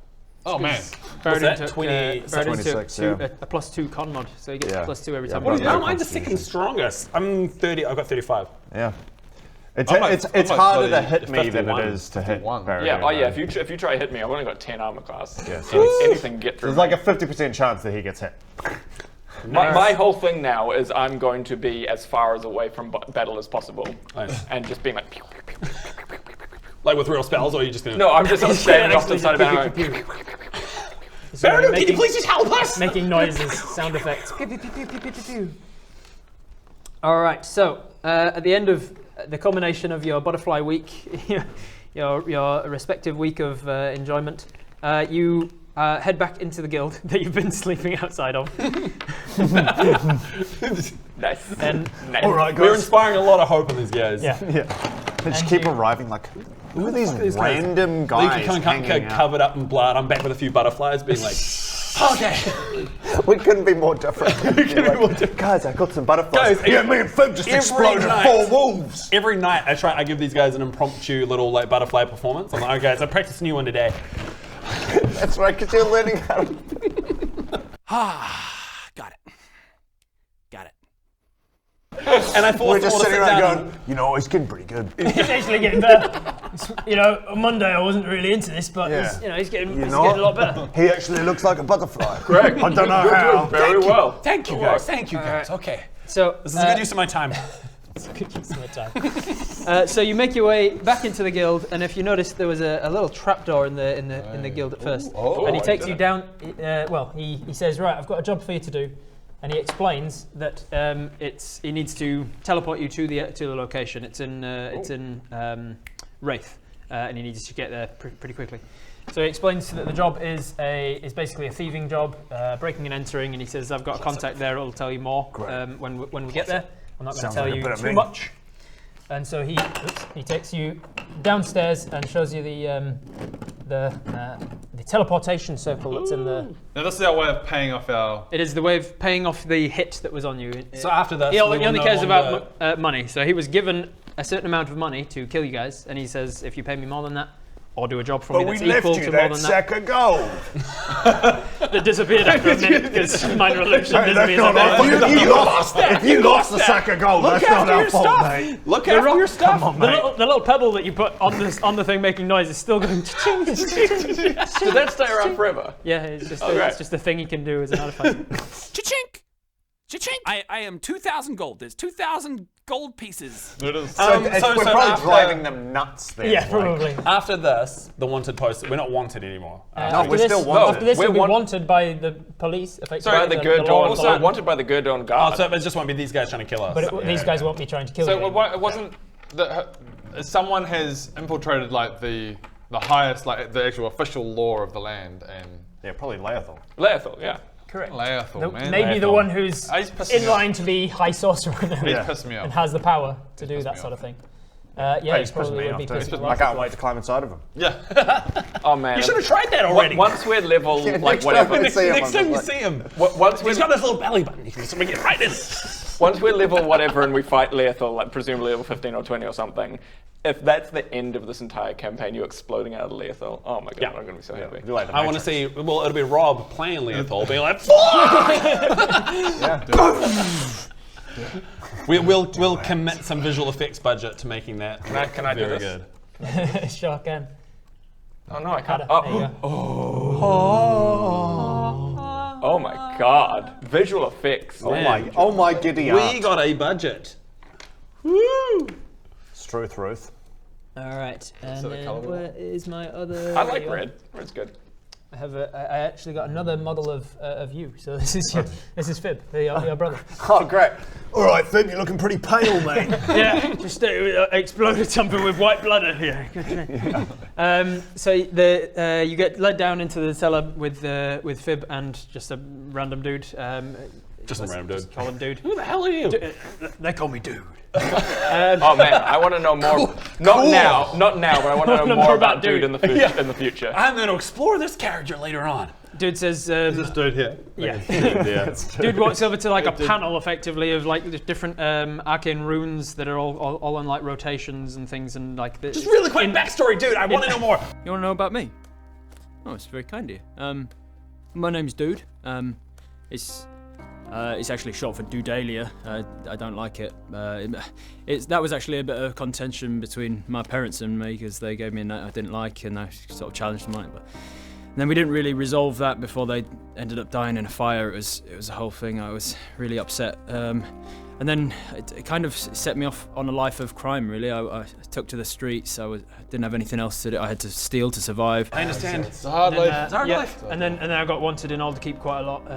Oh man. Bowden that? took, 26, took yeah. a +2 con mod, so you get Yeah. +2 every time. What do you No, mine's the second strongest. I'm 30. I've got 35. Yeah. It's I'm like harder to bloody hit me than 51. it is to hit Barry. Yeah, if you try to hit me, I've only got 10 armor class. Yeah, So anything can get through. There's like a 50% chance that he gets hit. My whole thing now is I'm going to be as far as away from battle as possible, Nice. and just being like. Pew, pew, pew, pew, pew, pew, pew, pew. Like with real spells, or are you just gonna? No, I'm just standing off to the side of battle. Baron, can you please just help us? Making noises, sound effects. Pew, pew, pew, pew, pew, pew, pew, pew. All right, so at the end of the culmination of your butterfly week, your respective week of enjoyment, you head back into the guild that you've been sleeping outside of. Nice. And All right, We're guys. inspiring a lot of hope in these guys. yeah, They just keep arriving like, who are these random Leave guys you hanging out? covered up in blood. I'm back with a few butterflies, being like, okay. We couldn't be more different. Guys, I got some butterflies. Guys, Yeah, me and Fib just Every exploded night. 4 wolves. Every night I give these guys an impromptu little like butterfly performance. I'm like, okay, guys, I practiced a new one today. That's right, because you're learning how to... Got it. And I We're forced them all just to sit sitting around down. going, you know, it's getting pretty good. it's actually getting better. You know, on Monday I wasn't really into this, but Yeah. he's getting You a know lot better. He actually looks like a butterfly. Correct. I don't know You're how. doing very well. Thank you guys. Thank you guys. Okay. So This is a good use of my time. good use of my time. So you make your way back into the guild, and if you notice, there was a little trapdoor in the guild at first, and he takes you down. He says, "Right, I've got a job for you to do," and he explains that he needs to teleport you to the location. It's in Wraith, and he needs you to get there pretty quickly. So he explains that the job is basically a thieving job, breaking and entering, and he says, "I've got a contact there. It'll tell you more when we get there. I'm not going to tell you too much." And so he takes you downstairs and shows you the teleportation circle that's in the. Now this is our way of paying off our. It is the way of paying off the hit that was on you. So after that, he only cares about money. So he was given a certain amount of money to kill you guys, and he says, "If you pay me more than that, or do a job for me that's equal to more than that." sack of gold. That disappeared after a minute because minor illusion disappeared. If you lost the sack of gold, that's not our fault, mate. Look after your stuff. Come on, mate. The little pebble that you put on the thing making noise is still going. Did that stay around forever? Yeah, it's just a thing you can do as an artifact. Cha-chink! Cha-chink! I am 2,000 gold. There's 2,000 gold pieces. It is. So we're probably driving them nuts there. Yeah, probably. After this, the wanted post. We're not wanted anymore. No, we're still wanted. After this, We're you'll be want- wanted by the police. Effectively, By the Gurdon. Also wanted by the Gurdon Oh, guard. so it just won't be these guys trying to kill us. But these guys won't be trying to kill you. So it wasn't that someone has infiltrated like the highest, like the actual official law of the land, and Yeah, probably Leothal. Leothal, yeah. Correct. Leothal, man. Maybe the Leothal. one who's He's pissing in me line to be high sorcerer now He's pissed me and off. has the power to do that sort of thing. Yeah, he's probably would be pissing you I off. can't wait to climb inside of him. Yeah. Oh man. You should have tried that already. Once we're level, like whatever. Next time you see him, Once we're he's got this little belly button. You can just get right in. Once we're level whatever and we fight Leothal, like presumably level 15 or 20 or something, if that's the end of this entire campaign, you exploding out of Leothal, oh my god, I'm going to be so happy. I want to see. Well, it'll be Rob playing Leothal, being like, We'll commit some visual effects budget to making that. Can I do very this? good. Sure can. Oh no, I can't. There you go. Oh my god. Visual effects. Oh my giddy We aunt. got a budget. It's truth, Ruth. All right, and the then colour where is my other? I like red. Red's good. I actually got another model of you. So this is Fib, your brother. Oh, great. All right, Fib, you're looking pretty pale, mate. Yeah, just exploded something with white blood in here. So you get led down into the cellar with Fib and just a random dude. Just a random dude. Call him dude. Who the hell are you? They call me dude. Oh man, I want to know more. Not now, but I want to know more about dude in the future. In the future. I'm going to explore this character later on. Dude says. This dude here. Yeah. Dude walks over to like a panel, effectively, of like the different arcane runes that are all on like rotations and things, and like. Just really quick backstory, dude. I want to know more. You want to know about me? Oh, it's very kind of you. My name's Dude. It's actually short for Dudalia. I don't like it. That was actually a bit of contention between my parents and me because they gave me a name I didn't like and I sort of challenged them on it. But then we didn't really resolve that before they ended up dying in a fire. It was a whole thing. I was really upset. And then it kind of set me off on a life of crime, really. I took to the streets. I didn't have anything else to do. I had to steal to survive. I understand. It's a hard life. It's a hard life. And then I got wanted in Alderkeep quite a lot.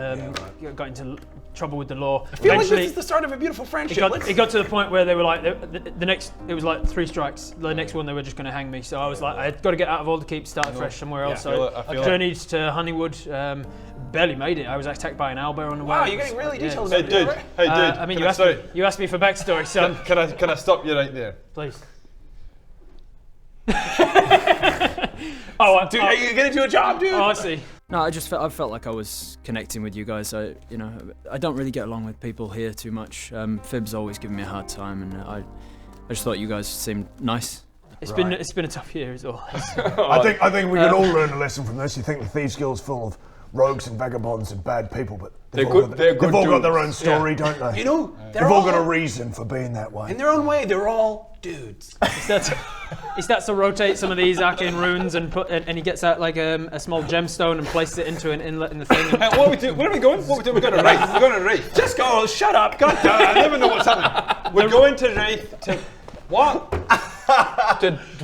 Got into trouble with the law. I feel like this is the start of a beautiful friendship. It got to the point where they were like, the next, it was like 3 strikes. The next one, they were just going to hang me. So I was like, I had got to get out of Alderkeep, start fresh somewhere else. So I journeyed to Honeywood. Barely made it. I was attacked by an owlbear on the way. Wow, you're getting really detailed. Hey dude, I mean, you asked me for backstory, so Can I stop you right there? please. Dude, are you gonna do a job, dude? Oh, I see. No, I felt like I was connecting with you guys. I don't really get along with people here too much. Fib's always giving me a hard time, and I just thought you guys seemed nice. It's been a tough year as always. I think we can all learn a lesson from this. You think the Thieves Guild's full of rogues and vagabonds and bad people, but they've all got their own story, don't they? You know, they've all got a reason for being that way. In their own way, they're all dudes. He starts to rotate some of these arcane runes and he gets out like a small gemstone and places it into an inlet in the thing. What are we doing? Where are we going? We're going to Wraith. We're going to Wraith. Just go, shut up. God damn it, I never know what's happening. We're going to Wraith to what?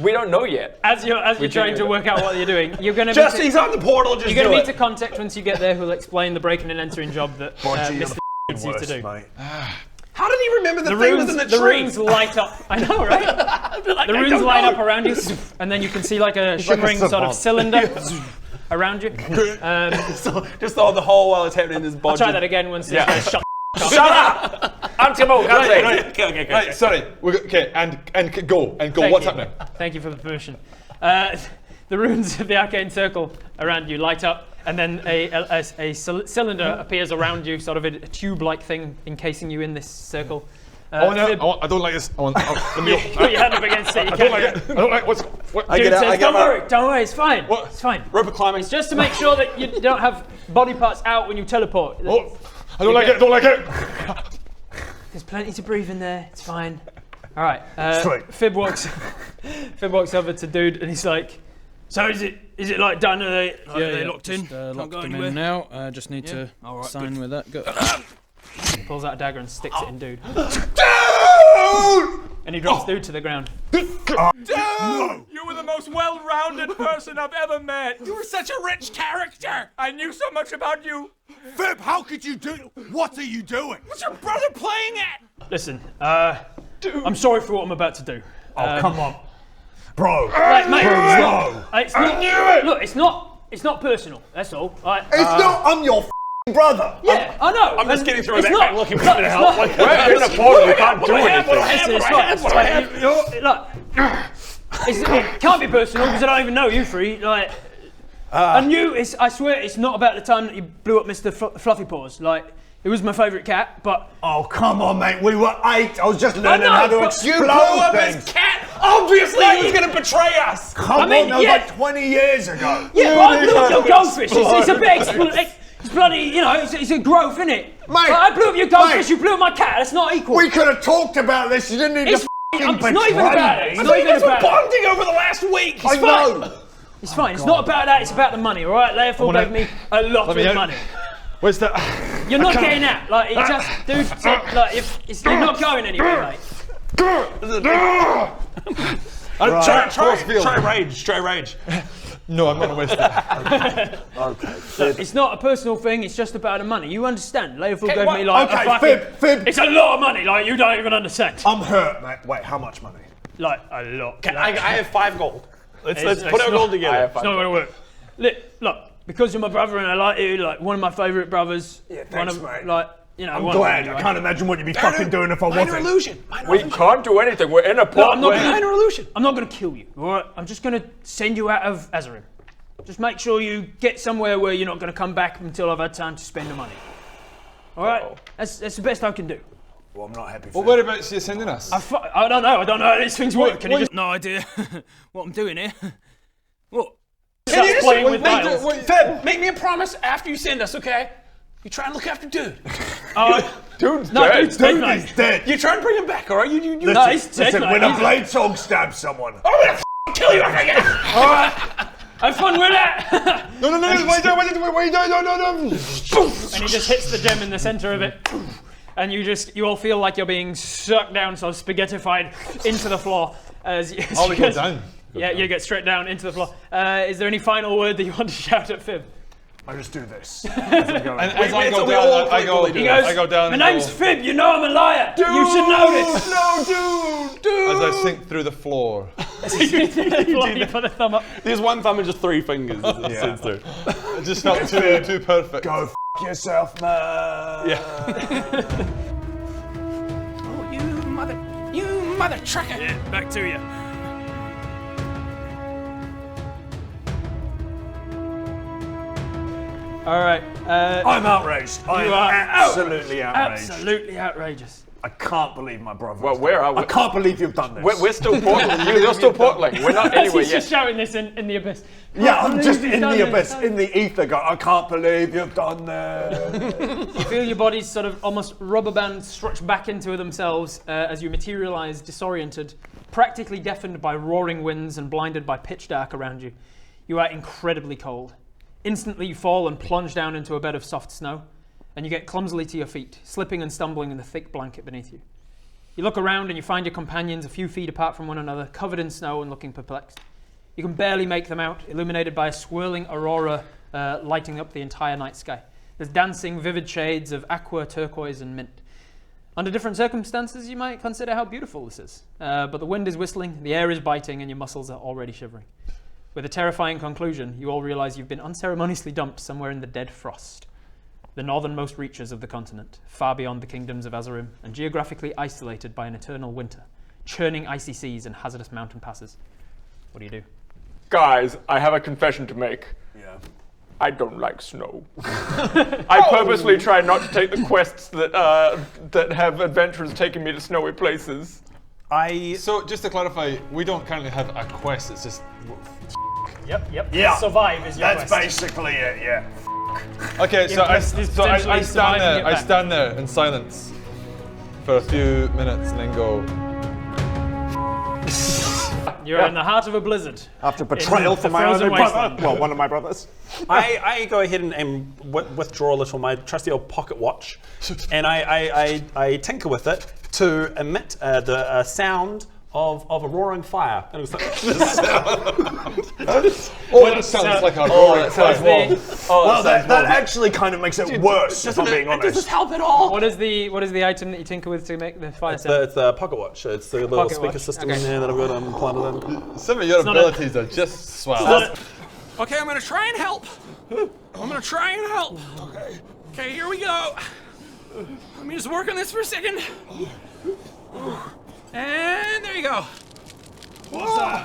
We don't know yet. As you're trying to work out what you're doing, you're going to He's on the portal. Just you're going to meet a contact once you get there who'll explain the breaking and entering job that Mr. used to do. Mate. How doesn't he remember the thing was in the tree? runes light up. I know, right? The runes light up around you, and then you can see like a shimmering sort of cylinder around you. Just on the whole while it's happening is bodging. I'll try that again once. Yeah. Shut up! Anti-mole, Right, sorry. Okay, and go. What's happening? Thank you for the permission. The runes of the arcane circle around you light up, and then a cylinder appears around you, sort of a tube-like thing encasing you in this circle. I don't like this. Let me Put your hand up against it. I don't like it. I don't like what. Dude says, don't worry, it's fine. What? It's fine. Rope climbing. It's just to make sure that you don't have body parts out when you teleport. Oh, I don't like it. Don't like it. There's plenty to breathe in there. It's fine. All right. Sweet. Fib walks over to Dude, and he's like, "So is it like done? Are they locked in? Locked them in now. Just need to sign with that. Go. He pulls out a dagger and sticks it in Dude. And he drops Dude to the ground. Dude! You were the most well-rounded person I've ever met. You were such a rich character. I knew so much about you. Fib, how could you do? What are you doing? What's your brother playing at? Listen, I'm sorry for what I'm about to do. Oh, come on. Bro. Right, mate. Bro. I knew it! Look, it's not personal, that's all. Right? It's not, I'm your brother. Yeah, I know. I'm just getting through a it's backpack not, looking for look, a bit of it's help. not- We're in a portal, we can't do anything. It can't be personal because I don't even know you three. Like, I knew. I swear, it's not about the time that you blew up Mr. Fluffy Paws. Like, it was my favourite cat, but Oh, come on, mate. We were 8. I was just learning know, how to but explode You blew up things. his cat. Obviously, he was going to betray us. Come I mean, on, that was yeah. like 20 years ago. yeah, but I blew up your goldfish. It's a bit it's bloody, you know, it's a growth, isn't it? Mate, I blew up your goldfish. mate. You blew up my cat. That's not equal. We could have talked about this. You didn't need It's to it's f***ing not even betray about it. me. It's not even We're about it. bonding over the last week. I know. It's fine. It's not about that. It's about the money. All right, Leopold gave me a lot of money. Where's the? You're not getting out. Like, it just, dude, like, you're not going anywhere, mate. Try rage. No, I'm not gonna waste it. Okay. It's not a personal thing. It's just about the money. You understand? Leopold gave me like a Okay, fucking. Fib. It's a lot of money. Like, you don't even understand. I'm hurt, mate. Wait, how much money? Like, a lot. I have 5 gold. Let's It's put our not- gold together. It's not gonna work. Look, because you're my brother and I like you, like one of my favourite brothers. Yeah, one thanks, of, mate. like, you know. I'm one of glad. them, I anyway. can't imagine what you'd be fucking doing if I Minor wasn't. illusion. We can't do anything. We're in a No, portal. I'm not gonna, Minor illusion. I'm not going to kill you, all right? I'm just going to send you out of Azerim. Just make sure you get somewhere where you're not going to come back until I've had time to spend the money. All right? That's the best I can do. Well, I'm not happy. Well, whereabouts are you sending us? I don't know. I don't know how these things work. Can you just No idea what I'm doing here. What? start playing with dials? Feb, make me a promise after you send us, okay? You try and look after Dude. Dude's No, dead. dude's dead, Dude mate. is dead. You try and bring him back, all right? You No, he's dead, Listen, mate. when a He's- blade song stabs someone. I'm gonna kill you if I get. All right. Have fun with that. No, wait, no. And he just hits the gem in the center of it. And you all feel like you're being sucked down, so spaghettified into the floor. As you Oh, we go down. Yeah, you get straight down into the floor. Is there any final word that you want to shout at Fib? I just do this. And as I go we down, all I go. equally He goes, I go down. my and name's go, Fib, you know I'm a liar. You should know this. No, dude. As I sink through the floor. You put the thumb up. There's one thumb and just 3 fingers. It sits through. It just felt too perfect. Go f yourself, man. Oh, you mother trucker. Yeah, back to you. All right. I'm outraged. I'm You are absolutely outraged. Absolutely outrageous. I can't believe my brother. Well, where are we? I can't believe you've done this. We're still portaling. You're still portaling. We're not anywhere He's just yet. shouting this in the abyss. Yeah, I'm just in done the it. abyss, in the ether. Go, I can't believe you've done this. You feel your bodies sort of almost rubber bands stretch back into themselves as you materialize disoriented, practically deafened by roaring winds and blinded by pitch dark around you. You are incredibly cold. Instantly you fall and plunge down into a bed of soft snow, and you get clumsily to your feet, slipping and stumbling in the thick blanket beneath you. You look around and you find your companions a few feet apart from one another, covered in snow and looking perplexed. You can barely make them out, illuminated by a swirling aurora lighting up the entire night sky. There's dancing, vivid shades of aqua, turquoise, and mint. Under different circumstances, you might consider how beautiful this is. But the wind is whistling, the air is biting, and your muscles are already shivering. With a terrifying conclusion, you all realize you've been unceremoniously dumped somewhere in the dead frost, the northernmost reaches of the continent, far beyond the kingdoms of Azerim, and geographically isolated by an eternal winter, churning icy seas and hazardous mountain passes. What do you do? Guys, I have a confession to make. Yeah. I don't like snow. I purposely try not to take the quests that have adventurers taking me to snowy places. So just to clarify, we don't currently have a quest. It's just. Yep. Yeah. Survive is your That's quest. basically it, yeah. Okay, so I stand there. I back. stand there in silence for a few minutes and then go. You're in the heart of a blizzard. After betrayal from my frozen other brother. wasteland. Well, one of my brothers. I go ahead and withdraw a little my trusty old pocket watch, and I tinker with it to emit the sound of a roaring fire. And it's like, That sounds like a roaring fire. Well, that actually kind of makes it worse, if I'm being honest. does this help at all? What is the item that you tinker with to make the fire It's sound? the pocket watch. It's the little Pocket speaker watch. system Okay. in there that I've got planted in. Some of your not a- abilities are just swell. Okay, I'm gonna try and help. Okay, here we go. Let me just work on this for a second. And there you go. Whoa.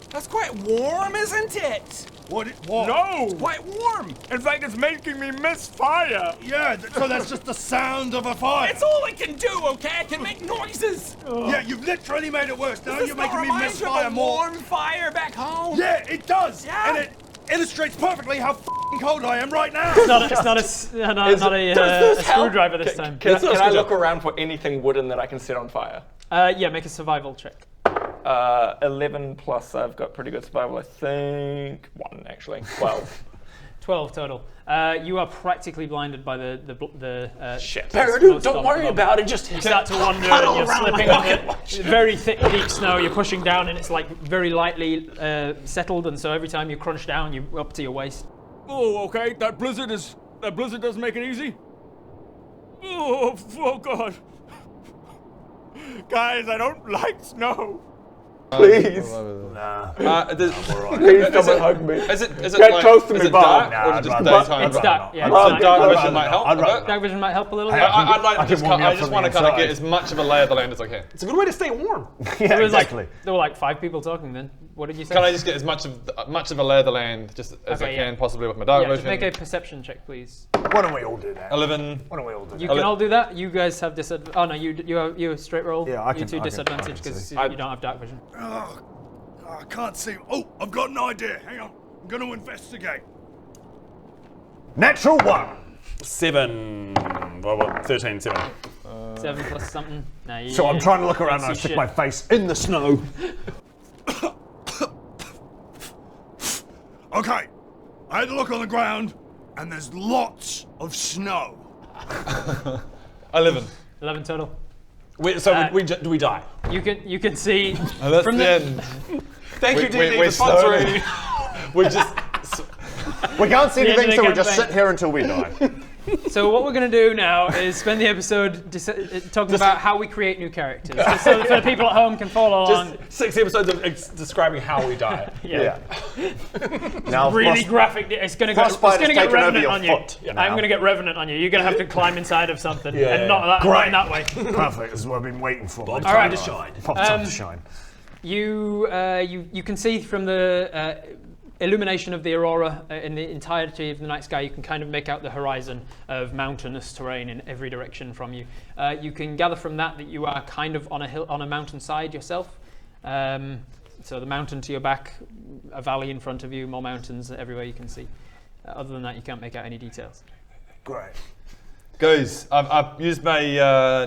That's quite warm, isn't it? What? No! Quite warm. In fact, it's making me miss fire. Yeah, so that's just the sound of a fire. It's all I can do, okay? I can make noises. Yeah, you've literally made it worse. Now Does you're this not making me remind miss you of fire a more. warm fire back home? Yeah, it does. Yeah. And it illustrates perfectly how f***ing cold I am right now. It's not a screwdriver this time. Can I look around for anything wooden that I can set on fire? Yeah, make a survival check. 11 plus, I've got pretty good survival, I think. 1, actually. 12. 12 total. You are practically blinded by the Shit. Paradu, don't worry about it. Just You start to wander and you're slipping on it. Very thick, deep snow. You're pushing down and it's like very lightly settled, and so every time you crunch down, you're up to your waist. Oh, okay. That blizzard doesn't make it easy. Oh God. Guys, I don't like snow. Please. Please don't hug me. Is it Get like, close to is me, it Bob. dark, or is it just I'd daytime? It's dark. Yeah, Well, it's dark dark. Vision might help a bit. Dark vision might help a little bit. I'd like I just can warm you I up just from want to the kind of get inside. as much of a lay of the land as I can. It's a good way to stay warm. Yeah, There was exactly. there were like 5 people talking then. What did you say? Can I just get as much of a lay of the land just as I Okay, can yeah. possibly with my dark Yeah, just vision? make a perception check, please. Why don't we all do that? 11. Why don't we all do You that? can all do that. You guys have disadvantage. Oh no, you have straight roll. Yeah, I You can- two I can- disadvantage I can because see. you don't have dark vision. I can't see. Oh, I've got an idea. Hang on. I'm going to investigate. Natural 1. 7. Well, 13, 7. 7 plus something. No, So I'm trying to look around and I see stick shit. my face in the snow. Okay. I had to look on the ground and there's lots of snow. 11. 11 total. Do we die? You can see And that's from the the end. Thank you, D&D, we're for sponsoring. We're just. We can't see The end of anything, the so we just campaign. sit here until we die. So what we're going to do now is spend the episode talking about how we create new characters, just so that the people at home can follow along. Just 6 episodes of describing how we die. Yeah. Now, Really graphic. It's going to Frostbite has get taken over Revenant your on you. foot I'm going to get Revenant on you. You're going to have to climb inside of something, and yeah. not in that way. Perfect. This is what I've been waiting for. Bob's All time right. to shine. Pop time to shine. You can see from the illumination of the aurora in the entirety of the night sky, you can kind of make out the horizon of mountainous terrain in every direction from you. You can gather from that you are kind of on a hill, on a mountainside yourself. So the mountain to your back, a valley in front of you, more mountains everywhere you can see. Other than that, you can't make out any details. Great. Guys, I've used my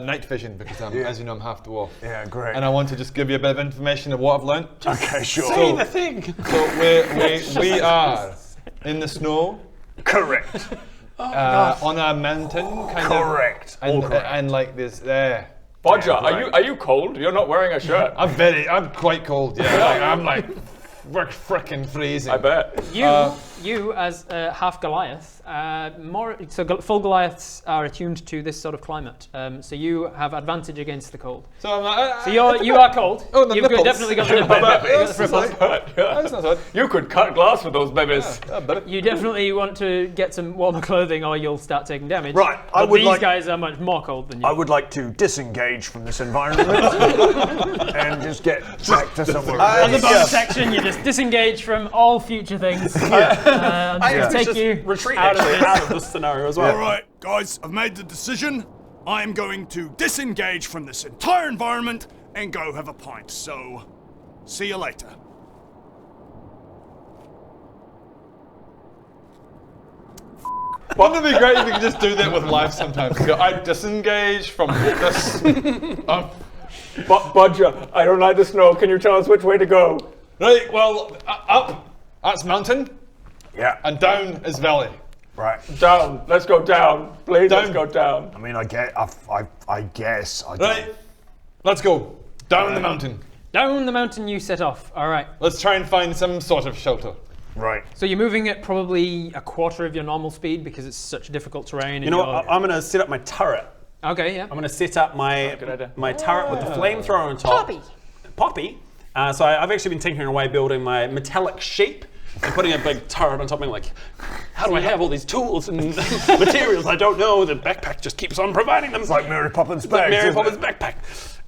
night vision because as you know, I'm half dwarf. Yeah, great. And I want to just give you a bit of information of what I've learned. Okay, sure. Say the thing. So we are in the snow. Correct. On a mountain, kind of. Correct. And like this there. Bodger, are you cold? You're not wearing a shirt. I'm quite cold. Yeah, I'm like, we're frickin' freezing. I bet. You you as half Goliath, full Goliaths are attuned to this sort of climate. So you have advantage against the cold. So I'm like, So you are cold. Oh, the You've nipples. definitely got the nipples. That's not bad. You could cut glass with those babies. You definitely want to get some warmer clothing, or you'll start taking damage. Right, But these guys are much more cold than you. I would like to disengage from this environment and just get back to somewhere. As a bonus action, you just disengage from all future things. And take you retreat out of this scenario as well. All right, guys, I've made the decision. I am going to disengage from this entire environment and go have a pint. So, see you later. Wouldn't it be great if you could just do that with life sometimes? Go, I disengage from this. Budger, I don't like the snow. Can you tell us which way to go? Right, well, up, that's mountain, Yeah. and down is valley. Right. Down. Let's go down. Please, let's Down. go down. I mean, I guess. I don't. Right, let's go. Down the mountain. Down the mountain you set off. All right. Let's try and find some sort of shelter. Right. So you're moving at probably a quarter of your normal speed because it's such difficult terrain. You know what? I'm going to set up my turret. Okay, yeah. I'm going to set up my turret with the flamethrower on top. Poppy. So I've actually been tinkering away building my metallic sheep and putting a big turret on top. I'm like, how do I have all these tools and materials? I don't know. The backpack just keeps on providing them. It's like Mary Poppins' It's like bags, Mary isn't Poppins' backpack.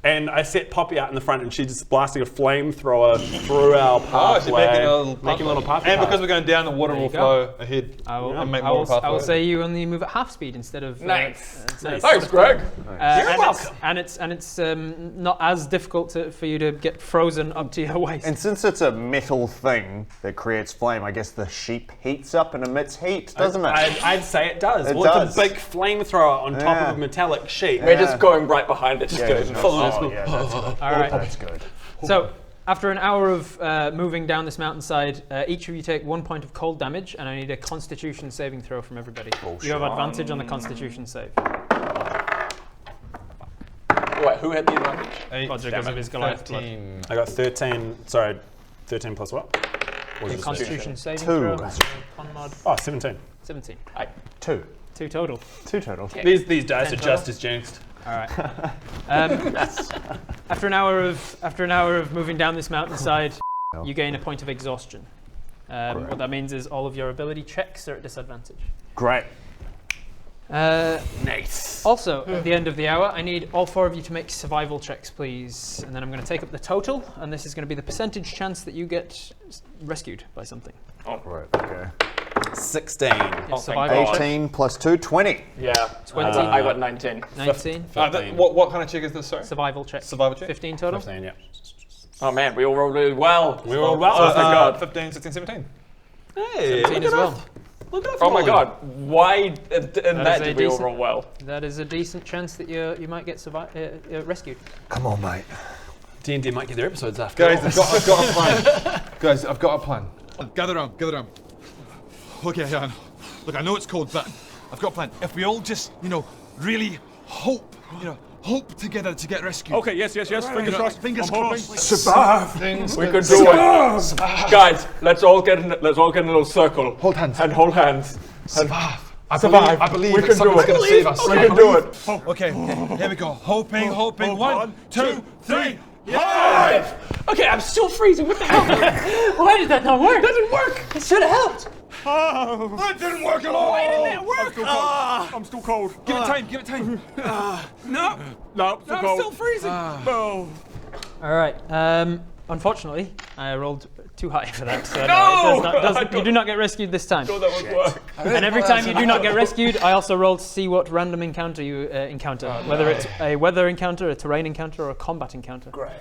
And I set Poppy out in the front, and she's just blasting a flamethrower through our pathway, making a little pathway. And because we're going down, the water will go. flow ahead and make more pathway. I will say you only move at half speed instead of. Nice. Nice. Thanks, Greg. You're welcome. And it's not as difficult for you to get frozen up to your waist. And since it's a metal thing that creates flame, I guess the sheep heats up and emits heat, doesn't it? I'd say it does. It Well, does. it's a big flamethrower on top of a metallic sheet. We're just going right behind it. Just doing That's good. All right. That's good. So, after an hour of moving down this mountainside, each of you take 1 point of cold damage, and I need a Constitution saving throw from everybody. You have advantage on the Constitution save. Wait, who had the advantage? Roger, because of his Goliath blood. I got 13. Sorry, 13 plus what? The Constitution saving 2. throw. Con mod Oh, 17. 17. 2. 2 total. 2 total. These dice are just as jinxed. All right. After an hour of moving down this mountainside, you gain a point of exhaustion. What that means is all of your ability checks are at disadvantage. Great. Nice. Also, at the end of the hour, I need all 4 of you to make survival checks, please. And then I'm going to take up the total, and this is going to be the percentage chance that you get rescued by something. Right, okay. 16. Survival check. 18 plus 2, 20. Yeah. 20. I got 19. 19. What kind of check is this, sorry? Survival check. Survival check? 15 total. 15, yeah. Oh man, we all rolled really well. We rolled well. Oh, thank God. 15, 16, 17. Hey, 17 as well. Look at that. Oh my God. Why in that is a did we all decent- roll well? That is a decent chance that you might get rescued. Come on, mate. D&D might get their episodes after. Guys, I've got a plan. Guys, I've got a plan. Gather around, gather around. Okay, yeah, look, I know it's cold, but I've got a plan. If we all just, really hope together to get rescued. Okay, yes. Fingers crossed. Fingers I'm hoping. crossed. Survive. We could do it. Guys, let's all get in a little circle. Hold hands. And hold hands. Survive. Survive. I believe We that can do someone's it. going to save us. We can do it. Okay, here we go. Hoping. 1, 2, 3. Okay, I'm still freezing. What the hell? Why did that not work? It doesn't work. It should have helped. That didn't work at all. Why didn't it work? I'm still cold. Give it time. No, No, still I'm cold. still freezing. Oh. All right. Unfortunately, I rolled too high for that. So no! You do not get rescued this time. That would work. And every time you do not get rescued, I also roll to see what random encounter you encounter. Whether it's a weather encounter, a terrain encounter, or a combat encounter. Great.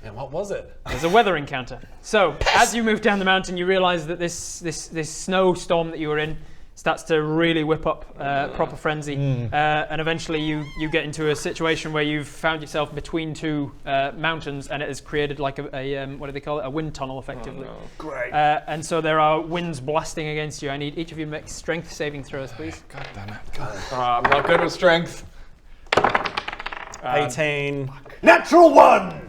And what was it? There's a weather encounter. So, as you move down the mountain, you realize that this snowstorm that you were in starts to really whip up proper frenzy. And eventually you get into a situation where you've found yourself between 2 mountains, and it has created like a what do they call it? A wind tunnel, effectively. Oh, no. Great. And so there are winds blasting against you. I need each of you to make strength saving throws, please. God damn it. I'm not good with strength. 18. Natural 1.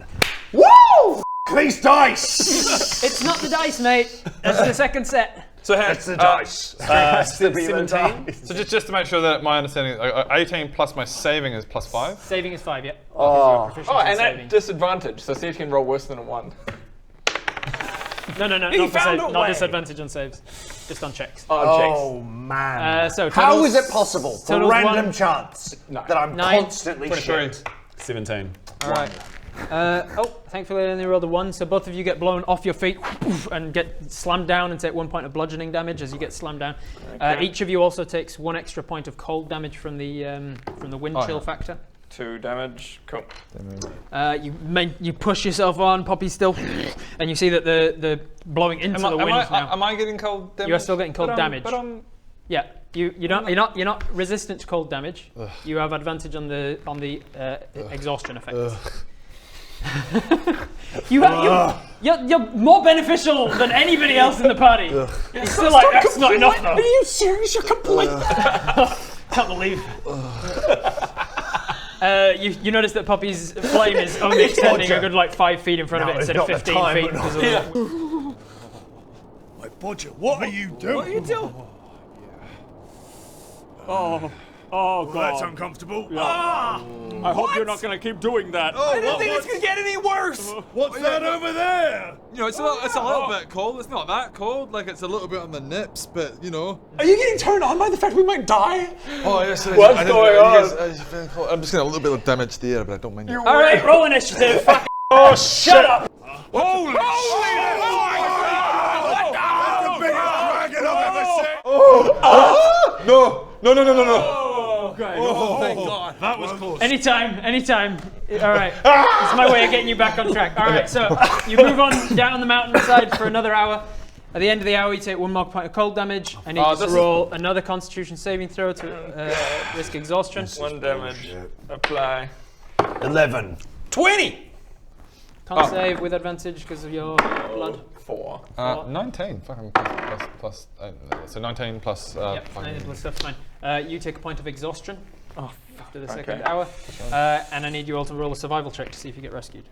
Woo! These dice. It's not the dice, mate. That's the second set. So That's the dice. 17. So just to make sure that my understanding is 18 plus my saving is plus 5. Saving is 5, yeah. Oh, Because and saving. at disadvantage. So see if you can roll worse than a 1. No, not disadvantage on saves, just on checks. Oh man. So How totals- is it possible for totals random one- chance that I'm 9, constantly 23. shit? 17. All right. Thankfully I only rolled a 1, so both of you get blown off your feet and get slammed down and take 1 point of bludgeoning damage as you get slammed down. Each of you also takes 1 extra point of cold damage from the wind chill factor. 2 damage. Cool. You push yourself on, Poppy's still, and you see that the blowing into the wind now. Am I getting cold damage? You are still getting cold damage. Yeah, you're not resistant to cold damage. You have advantage on the exhaustion effect. You're more beneficial than anybody else in the party. You're still like, that's not enough though. Are you serious? You're complete. Can't believe. You notice that Poppy's flame is only extending a good 5 feet in front of it instead of 15 feet. Because of Wait, Bodger, what are you doing? What are you doing? Oh Well, that's God. uncomfortable. I hope you're not going to keep doing that. I didn't think it's gonna get any worse. What's that over there? You know, it's a little bit cold. It's not that cold. Like it's a little bit on the nips, but you know. Are you getting turned on by the fact we might die? Oh yes. What's going on? I'm just getting a little bit of damage there, but I don't mind it. All right, roll initiative. Oh, shut up! Holy No. Oh, thank God. That was close. Anytime. All right, it's my way of getting you back on track. All right, so you move on down the mountainside for another hour. At the end of the hour, you take 1 more point of cold damage. I need you to roll another Constitution saving throw to risk exhaustion. 1 damage. Apply. 11. 20! Con save with advantage because of your blood. 4. 19. Fucking plus. So 19 plus. Yep, 19 plus stuff, fine. You take a point of exhaustion after the second okay. hour. And I need you all to roll a survival check to see if you get rescued.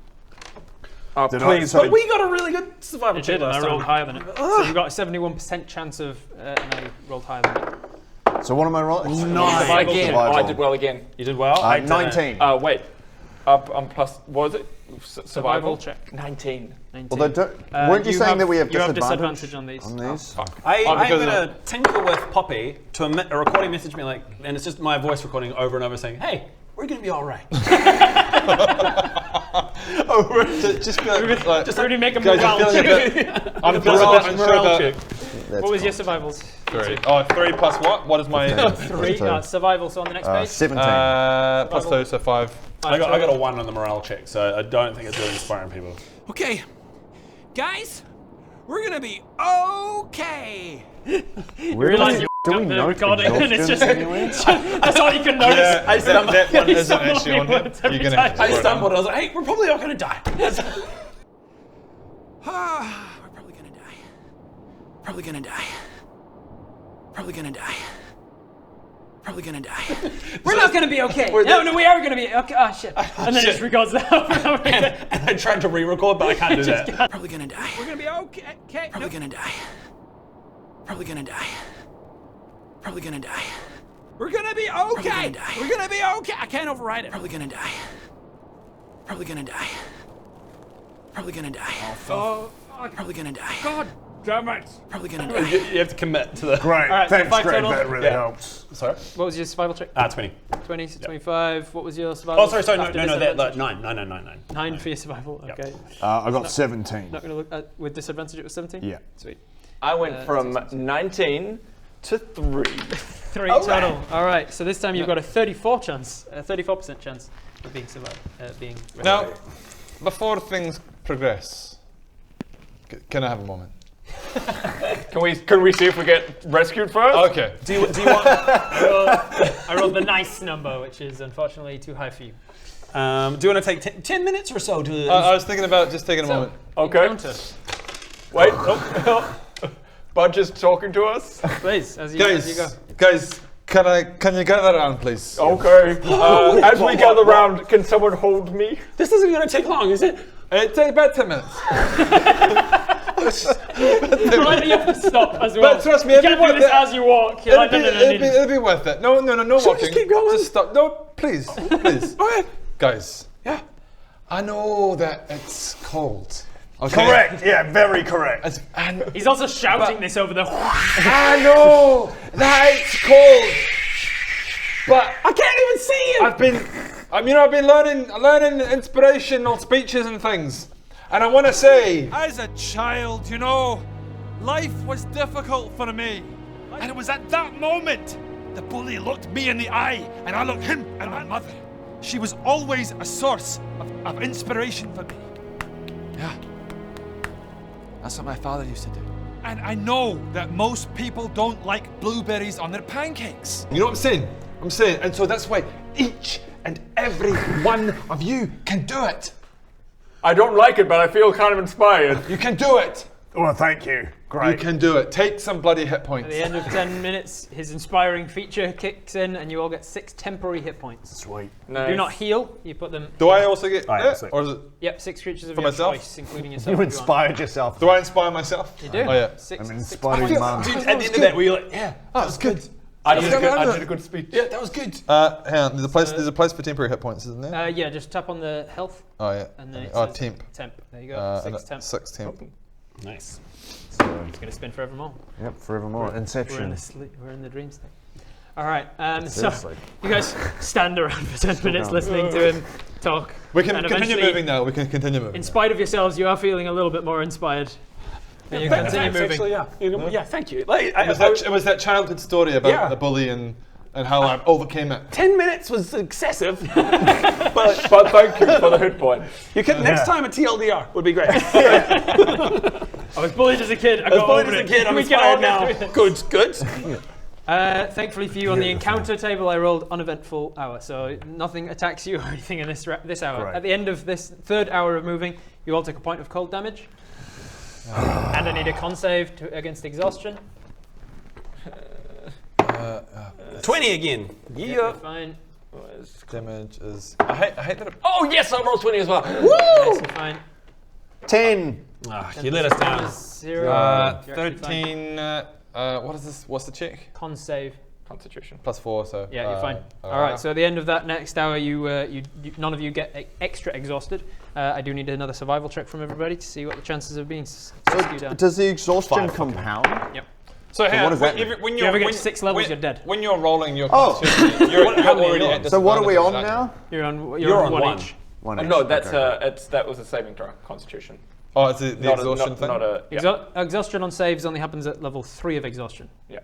Please. But we got a really good survival You check did, and I last rolled time. higher than it. So you've got a 71% chance of, and I rolled higher than it. So what am I rolling? Survival Again. check. Oh, I did well again. You did well. 19. Wait. Up plus. What was it? Survival check. 19. 19. Well, weren't you saying that we have you have disadvantage disadvantage on these. on these? I'm going to tinker with Poppy to emit a recording message me like, and it's just my voice recording over and over saying, hey, we're going to be all right. Just be like, Just already make a guys, morale you're feeling check. I'm feeling a bit unsure Morale about check. What was your survivals? 3. Oh, 3 plus what? What is my 3. Survival, so on the next page. 17. plus 2, so 5. I got a 1 on the morale check, so I don't think it's really inspiring people. Okay, guys, we're gonna be okay. You realise you Do we up the know recording and it's just, anyway? that's all you can notice. Yeah, I stumbled. that one You isn't stumble actually on on your it. words You're every gonna time. have to I sort it stumbled. out. I was like, hey, we're probably all going to die. We're probably gonna die. Probably gonna die. Probably gonna die. Probably gonna die. We're not going to be okay. No, we are going to be okay. Oh, shit. And then it just records that over and over again. And I tried to re-record, but I can't do that. Probably gonna die. We're gonna be okay. Probably gonna die. Probably gonna die. Probably gonna die. We're gonna be okay. gonna die. We're gonna be okay. I can't override it. Probably gonna die. Probably gonna die. Probably gonna die. Oh, Probably gonna die. God damn it. Probably gonna die. You have to commit to the... Great. right, so Thanks, 5 Greg. total. That really helps. Sorry? What was your survival check? 20. 20 to 25. What was your survival? Oh, sorry, no, after that, disadvantage? 9. 9 for your survival. Okay. I got 17. Not going to look at, with disadvantage, it was 17? Yeah. Sweet. I went from 19 to 3. 3 total. All right. So this time you've got a 34% chance of being being rescued. Now, before things progress, can I have a moment? Can we see if we get rescued first? Okay. Do you want... I rolled the nice number, which is unfortunately too high for you. do you want to take 10 minutes or so to... I was thinking about just taking a moment. Okay. Encounter. Wait. Budge is talking to us. Please, as you go. Guys, can you gather around, please? Okay. As we gather round, can someone hold me? This isn't going to take long, is it? It takes about 10 minutes. Right, you have to stop as well. But trust me, you it'd can't be do worth this it. as you walk. You're like, no. It'd be worth it. No walking. just keep going? Just stop. No, please. Guys. Yeah. I know that it's cold. Okay? Correct. Yeah, very correct. He's also shouting this over the. I know that it's cold, but I can't even see it. I've been learning inspirational speeches and things, and I want to say, As a child, you know, life was difficult for me. And it was at that moment the bully looked me in the eye, and I looked him and my mother. She was always a source of inspiration for me. Yeah. That's what my father used to do. And I know that most people don't like blueberries on their pancakes. you know what I'm saying, and so that's why each and every one of you can do it. I don't like it, but I feel kind of inspired. You can do it. Well, thank you. Great. You can do it. Take some bloody hit At points. the end of 10 minutes, his inspiring feature kicks in, and you all get 6 temporary hit points. Sweet. Nice. Do not heal. You put them. Do I also get yeah, it, or is it? Yep, 6 creatures of For your myself? choice, including yourself. You if want. inspired yourself. Do I inspire myself? You do. Oh yeah. Six, I'm six inspiring mum. Dude, at the end of that, were you like, yeah, Oh, that's good. I did a good speech. yeah, that was good. Hang on. There's a place for temporary hit points, isn't there? Yeah, just tap on the health, Oh yeah. and then it Oh, says temp. Temp. There you go. 6 temp. 6 temp. Nice. It's gonna spin forevermore. Yep, forevermore. We're in Inception. we're in the dream state. All right. So Seriously. you guys stand around for 10 minutes listening to him talk. We can and continue eventually, moving now. We can continue moving. In spite of yourselves, you are feeling a little bit more inspired. And you continue moving. Actually, yeah. Yeah, thank you. Like, It was that childhood story about Yeah. the bully and how I overcame it. 10 minutes was excessive. But thank you for the hit point. You can next time a TLDR would be great. I was bullied as a kid. I I was got bullied over as a it. kid. I'm We can all inspired get now. through this. Good. Thankfully for you, on the encounter table, I rolled uneventful hour, so nothing attacks you or anything in this hour. Right. At the end of this third hour of moving, you all take a point of cold damage, and I need a con save against exhaustion. 20 again. You're fine. Damage is. I hate that. Oh yes, I rolled 20 as well. Nice and fine. 10. You let us down. 0. You're actually fine. 13. What is this? What's the check? Con save. Constitution. +4, so. Yeah, you're fine. All right. So at the end of that next hour, you none of you get extra exhausted. I do need another survival check from everybody to see what the chances of being skewed down. Does the exhaustion compound? Yep. So what does that mean? when You ever when, get to 6 levels, when, you're dead. When you're rolling your Oh. constitution, you're already at So what are we on disadvantage, aren't you? now? You're on one one. each. One No, each, that's okay. that was a saving throw. Constitution. Oh, it's the Not exhaustion a, thing? not a. Yeah. Exhaustion on saves only happens at level 3 of exhaustion. Yeah.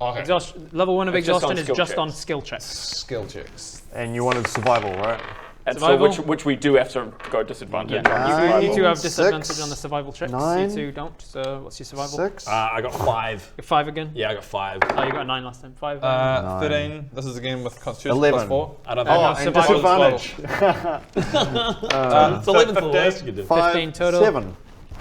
Okay. Level 1 of It's just exhaustion on is skill just checks. on skill checks. Skill checks. And you wanted survival, right? And Survival? so which we do have to go disadvantage. Yeah. on You survival. two have 6, disadvantage on the survival checks. 9, you two don't. So what's your survival? 6. I got 5. You're 5 again? Yeah, I got 5. Oh, you got a 9 last time. 5. 13. This is a game with constitution 11. +4. I don't Oh, know. and survival. disadvantage. It's 11 full. Yes, you could do. 15 total. 7.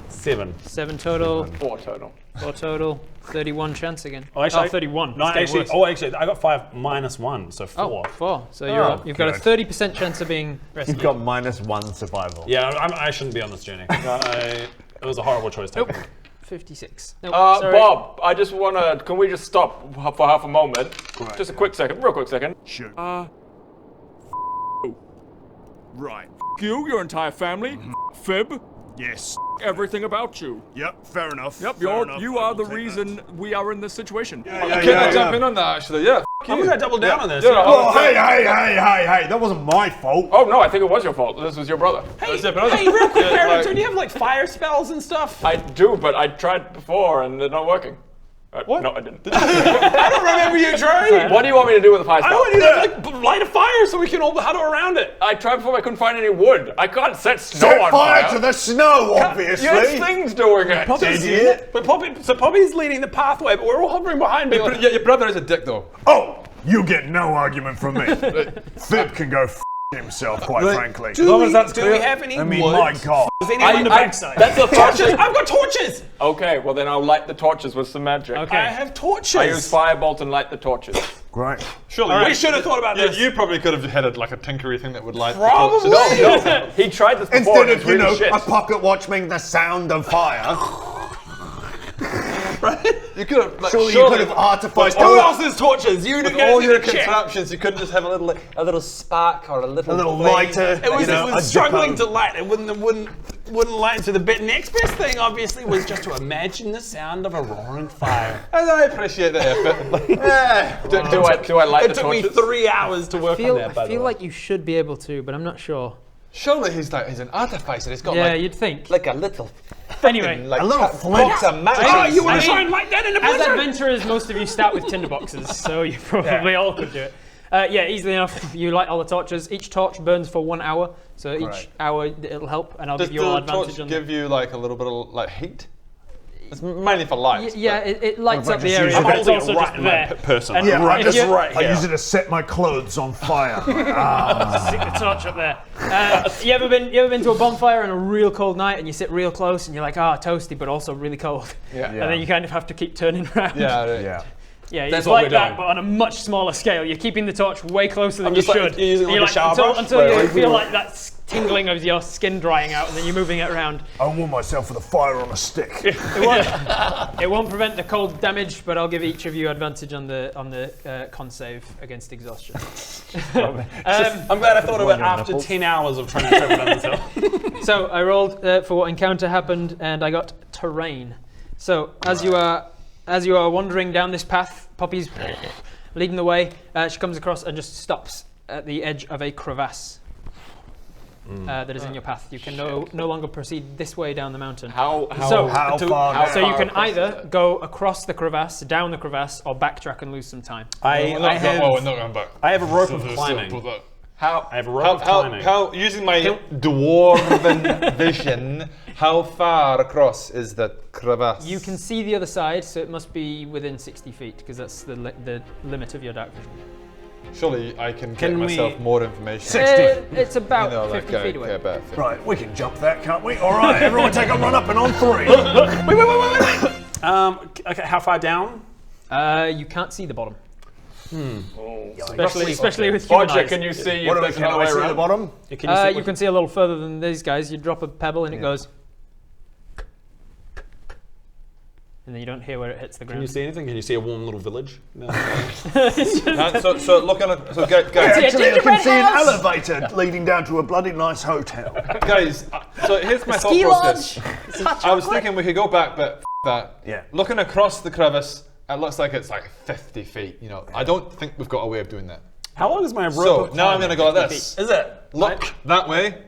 7. 7 total. 4 total. 4 total. 31 chance again. Oh, actually, 31. No, It's getting actually, worse. I got 5 minus 1, so 4. Oh, 4. So you've got a good. 30% chance of being rescued. You've got -1 survival. Yeah, I shouldn't be on this journey. It was a horrible choice taken. Nope. 56. Nope, sorry. Bob, I just wanna. Can we just stop for half a moment? Right. Just a quick second, real quick second. Shoot. Right. You, your entire family, Fib, Yes. everything about you. Yep, fair enough. Yep, fair enough. you I are will the take reason we are in this situation. that. Can I jump in on that actually? Yeah. I'm going to double down on this. Yeah, Oh, hey, that wasn't my fault. Oh no, I think it was your fault. This was your brother. Hey, That's it, but I was- hey, real quick, Yeah, Baron, like- do you have like fire spells and stuff? I do, but I tried before and they're not working. What? No, I didn't. I don't remember you trying. What do you want me to do with a fire I spell? want you to like light a fire so we can all huddle around it. I tried before, I couldn't find any wood. I can't set snow Set on fire fire. to the snow, obviously. Yes, things doing it. Idiot. But Poppy's leading the pathway, but we're all hovering behind me. Yeah, your brother is a dick though. Oh, you get no argument from me. Fib can go f himself, quite frankly. Do we clear. have any I mean, wood? my God. Is anyone on the backside? That's the first Torches! thing. I've got torches! Okay, well then I'll light the torches with some magic. Okay. I have torches. I use firebolt and light the torches. Great. Surely. We should have thought about this. You probably could have had like a tinkery thing that would light Probably. the torches. No, he tried this before Instead and it's of, really shit. a pocket watch being the sound of fire. You could have. Like, Surely you could have artificed. Who else's torches? You With all your contraptions, you couldn't just have a little spark or a little little flame. lighter. It was, you know, it was a struggling Zippo. to light. It wouldn't light. So the next best thing, obviously, was just to imagine the sound of a roaring fire. And I appreciate the effort. Do I light It the took me torches? 3 hours to work on that. I feel like you should be able to, but I'm not sure. Surely he's an artificer. He's got Yeah, like, you'd think. like a little. Anyway, Like A little box flint. of matches. Oh, you want I to mean, try and light that in a as blizzard? adventurers, most of you start with tinderboxes, so you probably all could do it. Yeah, easily enough. You light all the torches. Each torch burns for 1 hour, so each hour it'll help, and I'll Does give you all the advantage torch on give you like a little bit of like heat? It's mainly for lights. Yeah, it lights Well, up the just area, use but it. it's also right just in my there. person. And Yeah, if you- right I here. use it to set my clothes on fire. Stick the torch up there. You ever been to a bonfire on a real cold night and you sit real close and you're like, toasty, but also really cold. Yeah. And then you kind of have to keep turning around. Yeah. Yeah, That's it's what like we're that, doing. but on a much smaller scale. You're keeping the torch way closer than I'm you just like- should. you're using And like a shower brush? until you feel like that tingling of your skin drying out, and then you're moving it around. I warm myself with a fire on a stick. It won't prevent the cold damage, but I'll give each of you advantage on the con save against exhaustion. I'm glad I thought of it after 10 hours of trying to travel down this hill. So I rolled for what encounter happened, and I got terrain. So as you are wandering down this path, Poppy's leading the way. She comes across and just stops at the edge of a crevasse that is in your path. You can no longer proceed this way down the mountain. How far So you down? can either go across the crevasse, down the crevasse, or backtrack and lose some time. I we're not going back. I have a rope of climbing. How? I have a rope of climbing. How? Using my dwarven vision, how far across is that crevasse? You can see the other side, so it must be within 60 feet, because that's the limit of your dark vision. Surely I can Can get we- myself more information. 60. It's about You know, 50 like, feet away. okay, about 50. Right, we can jump that, can't we? All right, everyone take a run up and on 3. Wait. Okay, how far down? You can't see the bottom. Especially with human Bodger, eyes. can you see What if do we there's can another I way see at around? the bottom? Can you see You can see a little further than these guys. You drop a pebble and it goes, and then you don't hear where it hits the Can you ground. see anything? Can you see a warm little village? No. So looking at guys, Actually, I can see an house. elevator leading down to a bloody nice hotel. guys. So here's my thought Ski process. lodge. I was thinking we could go back, but that. Yeah. Looking across the crevice, it looks like it's like 50 feet. You know, I don't think we've got a way of doing that. How long is my rope? So of now I'm climbing? going to go like this. Is it? Look that way,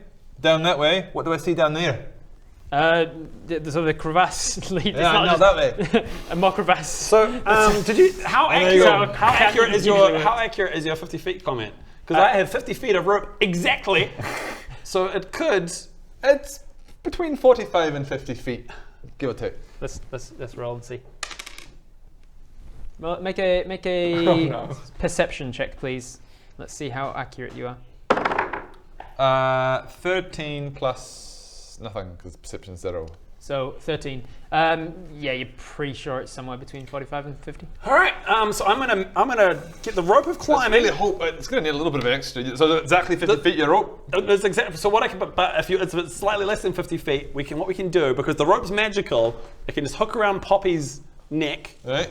down that way. What do I see down there? The crevasse lead. It's Yeah, not no, just that way. a more crevasse. So, did you? How there you accurate? go. How accurate is Usually your? works. How accurate is your 50 feet comment? Because I have 50 feet of rope exactly. So it could. It's between 45 and 50 feet, give or take. Let's roll and see. Well, make a Oh, no. perception check, please. Let's see how accurate you are. 13 plus nothing, because perception's 0. So 13. Yeah, you're pretty sure it's somewhere between 45 and 50. All right. So I'm gonna get the rope of climbing. It's going to need a little bit of extra. So exactly 50 feet your rope. That's exactly. So what I can, but if it's slightly less than 50 feet, what we can do, because the rope's magical, I can just hook around Poppy's neck, Right?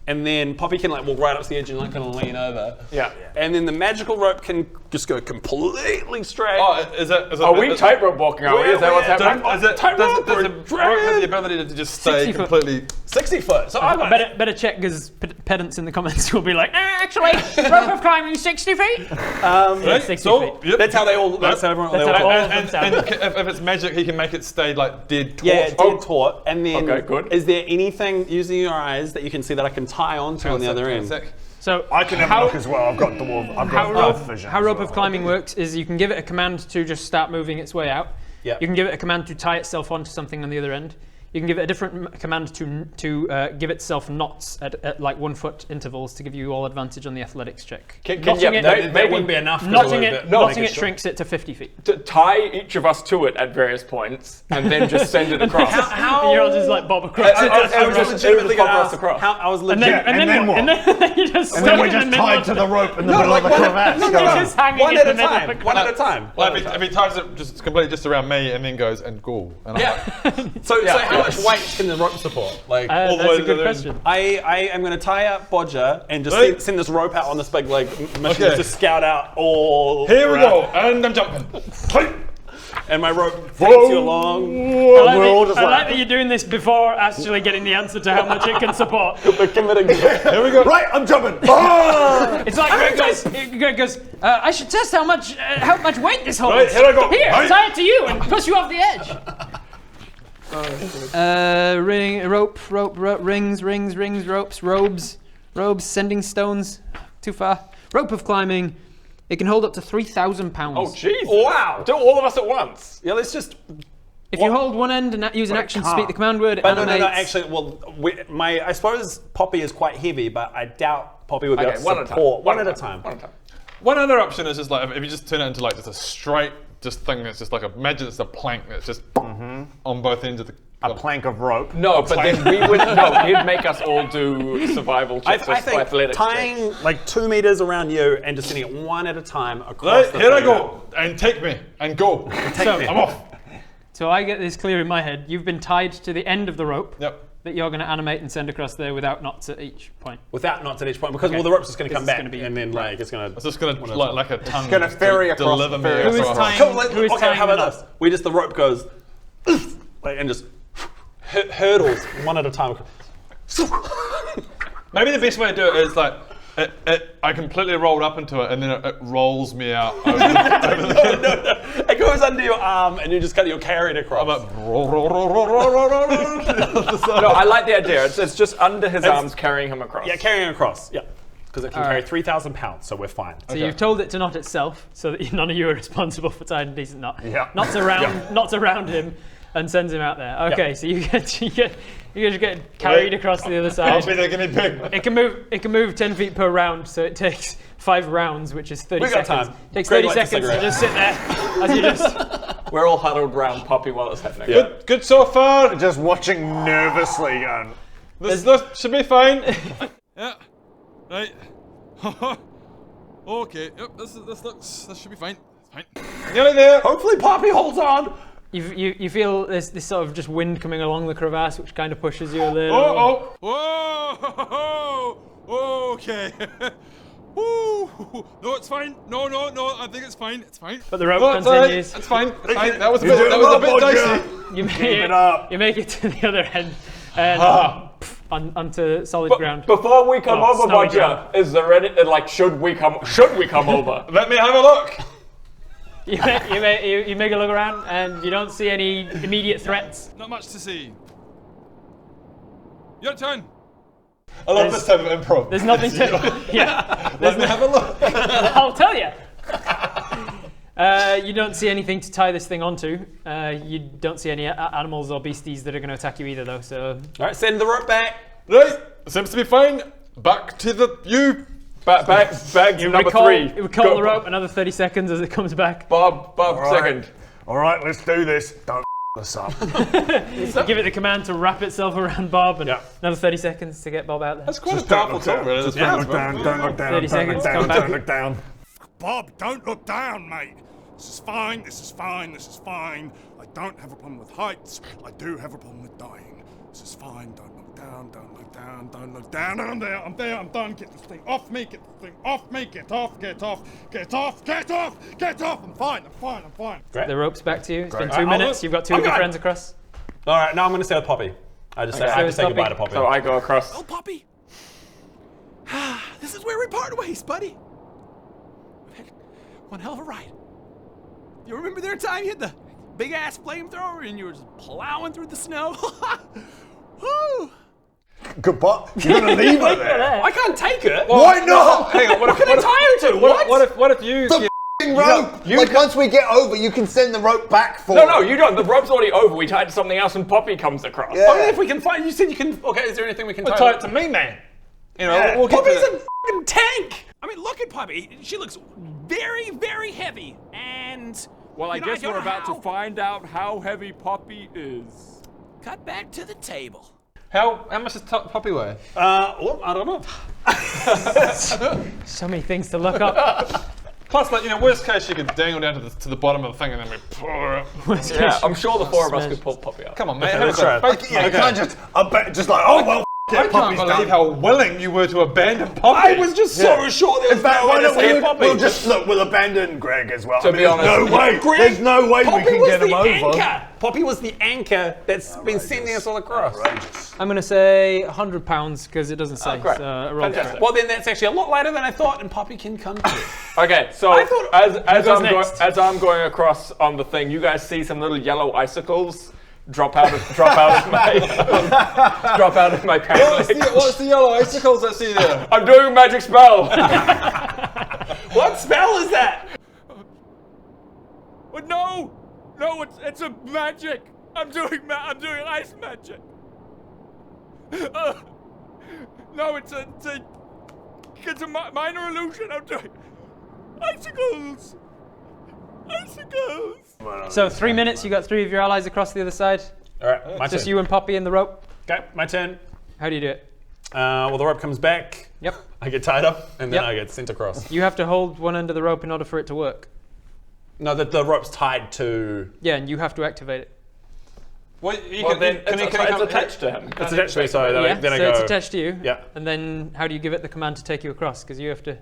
and then Poppy can like walk right up to the edge and like kind of lean over. Yeah. And then the magical rope can just go completely straight. Oh, is it? Are we tightrope walking? Are we? Is that what's happening? Does it Tightrope does or the rope dragon? have the ability to just stay 60 foot. completely? 60 foot. So I got Better check, because pedants in the comments will be like, actually, rope of climbing 60 feet. Right? 60 So feet. yep. That's how they all. That's how everyone. That's they how all all talk. of them And sound. if it's magic, he can make it stay like dead taut. Yeah, dead taut. And then, Okay, good. is there anything using your eyes that you can see that I can tie onto on the other end? So I can have a look as well. I've got dwarf. I've got earth vision. how as rope well. of climbing works is you can give it a command to just start moving its way out. Yeah. You can give it a command to tie itself onto something on the other end. You can give it a different command to give itself knots at like 1 foot intervals to give you all advantage on the athletics check. Knotting it, That wouldn't be enough. knotting it No, shrinks it to 50 feet. To tie each of us to it at various points and then just send it across. How? And you're all just like bob across. I was just legitimately going to Pop us ask. across. I was and legit. then, and, and then then what? what? And then you just And then we're stuck just in the middle tied of to the rope in the middle of the one crevasse. no, going. just hanging one in at the a middle of time. the One at a time. Well, if he ties it just completely just around me and then goes and go. And Yeah. So much weight can the rope support? Like all the That's way a to good the question. I am going to tie up Bodger and just Right. send this rope out on this big like mission Okay. to scout out all. Here we around. go, and I'm jumping. And my rope takes you along. I like that you're doing this before actually getting the answer to how much it can support. We're committing. Here we go. Right, I'm jumping. It's like Greg goes, I should test how much weight this holds. Right, here I go. Here, Right. tie it to you and push you off the edge. Rings, robes, sending stones. Too far. Rope of climbing. It can hold up to 3,000 pounds. Oh, jeez. Wow. Do all of us at once. Yeah, let's just. If you hold one end and use an action to speak the command word, But no, animates. actually, well, I suppose Poppy is quite heavy, but I doubt Poppy would be able to one at a time. support. One at a time. One other option is just like if you just turn it into like just a straight thing that's just like imagine it's a plank that's just on both ends of the. A plank of rope. No, but then we would. No, he'd make us all do survival checks I or think athletics. tying like 2 meters around you and just sending it one at a time across. Right, here I go, and take me, and go. I'm off. So I get this clear in my head. You've been tied to the end of the rope Yep. that you're going to animate and send across there without knots at each point. Without knots at each point, because Okay. well, the rope's just going to come It's back, gonna be- and then like it's going to. It's just gonna like a tongue. gonna ferry across deliver the me. ferry. Who is across. tying? Who is Okay, tying how the about knot? this? The rope goes like, and just hurdles one at a time. Maybe the best way to do it is like I completely rolled up into it, and then it rolls me out. Over the, It goes under your arm, and you just you're carried across. I'm like, roll, roll, roll, roll, roll, roll, roll, roll. No, I like the idea. It's just under his arms carrying him across. Yeah, carrying across. Yeah, because it can carry 3,000 pounds, so we're fine. So you've told it to knot itself, so that none of you are responsible for tying a decent knot. Yeah. Knots around him, and sends him out there. Okay, Yeah. so you just get carried across to the other side. I'll be the guinea pig. It can move 10 feet per round, so it takes 5 rounds, which is 30 We got seconds. time. Takes Greg 30 lights a seconds to cigarette. just sit there as you just. We're all huddled round Poppy while it's happening. Good so far. Just watching nervously going. This should be fine. Yeah. Right. Okay. Yep. This should be fine. It's fine. Nearly there. Hopefully, Poppy holds on. You feel this sort of just wind coming along the crevasse, which kind of pushes you a little. Whoa! Okay. Woo! No, it's fine. No. I think it's fine. It's fine. But the rope Oh, it's all right. continues. It's fine. It's fine. That was a You're bit, that doing was a well, bit Bodger. dicey. You make it to the other end and onto solid ground. Before we come over, snowy Bodger, ground. is there any should we come over? Let me have a look. You make a look around and you don't see any immediate threats. Not much to see. Your turn. I love this type of improv. There's nothing to. Yeah. Let me have a look. I'll tell you. You don't see anything to tie this thing onto. You don't see any animals or beasties that are going to attack you either, though. So. All right, send the rope back. Right. Seems to be fine. Back to the you. Bag number 3. We call the rope another 30 seconds as it comes back. Bob, right. second. All right, let's do this. Don't this up. Give it the command to wrap itself around Bob, and Yeah. another 30 seconds to get Bob out there. That's quite Just a don't powerful look tool, down. really. Just That's don't look down. Don't look down. 30 Don't look seconds, down. come back. Don't look down. Bob, don't look down, mate. This is fine. This is fine. I don't have a problem with heights. I do have a problem with dying. This is fine. Don't look down. Don't look down. Don't look down. I'm there. I'm done. Get this thing off me. Get off. Get off. I'm fine. The rope's back to you. It's been Great. 2 minutes. You've got 2 of your Okay. friends across. All right, now I'm going to stay with Poppy. I just Okay. say goodbye to Poppy. So I go across. Oh, Poppy. This is where we part ways, buddy. We've had one hell of a ride. You remember their time you had the big ass flamethrower and you were just plowing through the snow? Woo! Goodbye. You're gonna leave her there. I can't take it. Why not? Hang on. What can I tie her to? What if you? The rope. Once we get over, you can send the rope back for. No, you don't. The rope's already over. We tied to something else and Poppy comes across. Yeah. Oh, yeah, if we can find. You said you can. Okay, is there anything we can tie? Tie it to me, man. You know, Yeah. we'll get Poppy's to a that. fucking tank. I mean, look at Poppy. She looks very, very heavy. And. Well, I you know, guess don't we're know about how. to find out how heavy Poppy is. Cut back to the table. How much does Poppy weigh? I don't know. So many things to look up. Plus, like, worst case, you could dangle down to the bottom of the thing and then we pull her up. Yeah, I'm sure the four of us could pull Poppy up. Come on, mate. let's try it. You can't just like, oh well. I can't believe how willing you were to abandon Poppy. I was just so sure there was no way to save Poppy. We'll abandon Greg as well. To be honest, no way. There's no way we can get him over. Poppy was the anchor that's been sending us all across. I'm going to say £100 because it doesn't say. great. So a roll for it. Well, then that's actually a lot lighter than I thought, and Poppy can come too. Okay, so I thought- as I'm going across on the thing, you guys see some little yellow icicles drop out of my drop out of my pants. What's the yellow icicles I see there? I'm doing a magic spell. What spell is that? No, it's a magic. I'm doing ice magic. No, it's a minor illusion. I'm doing icicles. So 3 minutes, you got 3 of your allies across the other side. All right, my Just turn. you and Poppy in the rope. Okay, my turn. How do you do it? Well, the rope comes back. Yep. I get tied up, and then Yep. I get sent across. You have to hold one end of the rope in order for it to work. No, the rope's tied to. Yeah, and you have to activate it. Well, It's attached to him. It's attached to me, so then I so go. it's attached to you. Yeah. And then how do you give it the command to take you across? Because you have to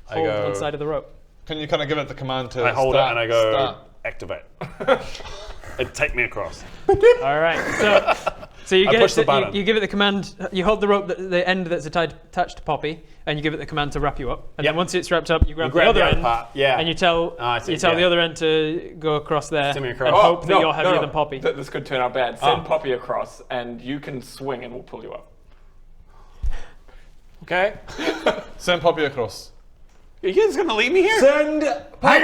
I hold go- one side of the rope. Can you kind of give it the command to I hold it and I go start? activate. It take me across. All right. So you I get push it the to, button. you give it the command. You hold the rope, the end that's attached to Poppy, and you give it the command to wrap you up. And Yep. then once it's wrapped up, you grab the grab other the other end, part, yeah. and you tell I see, the yeah. other end to go across there Send me and across. hope that you're heavier than Poppy. This could turn out bad. Send Poppy across, and you can swing, and we'll pull you up. Okay. Send Poppy across. Are you guys gonna leave me here? Hang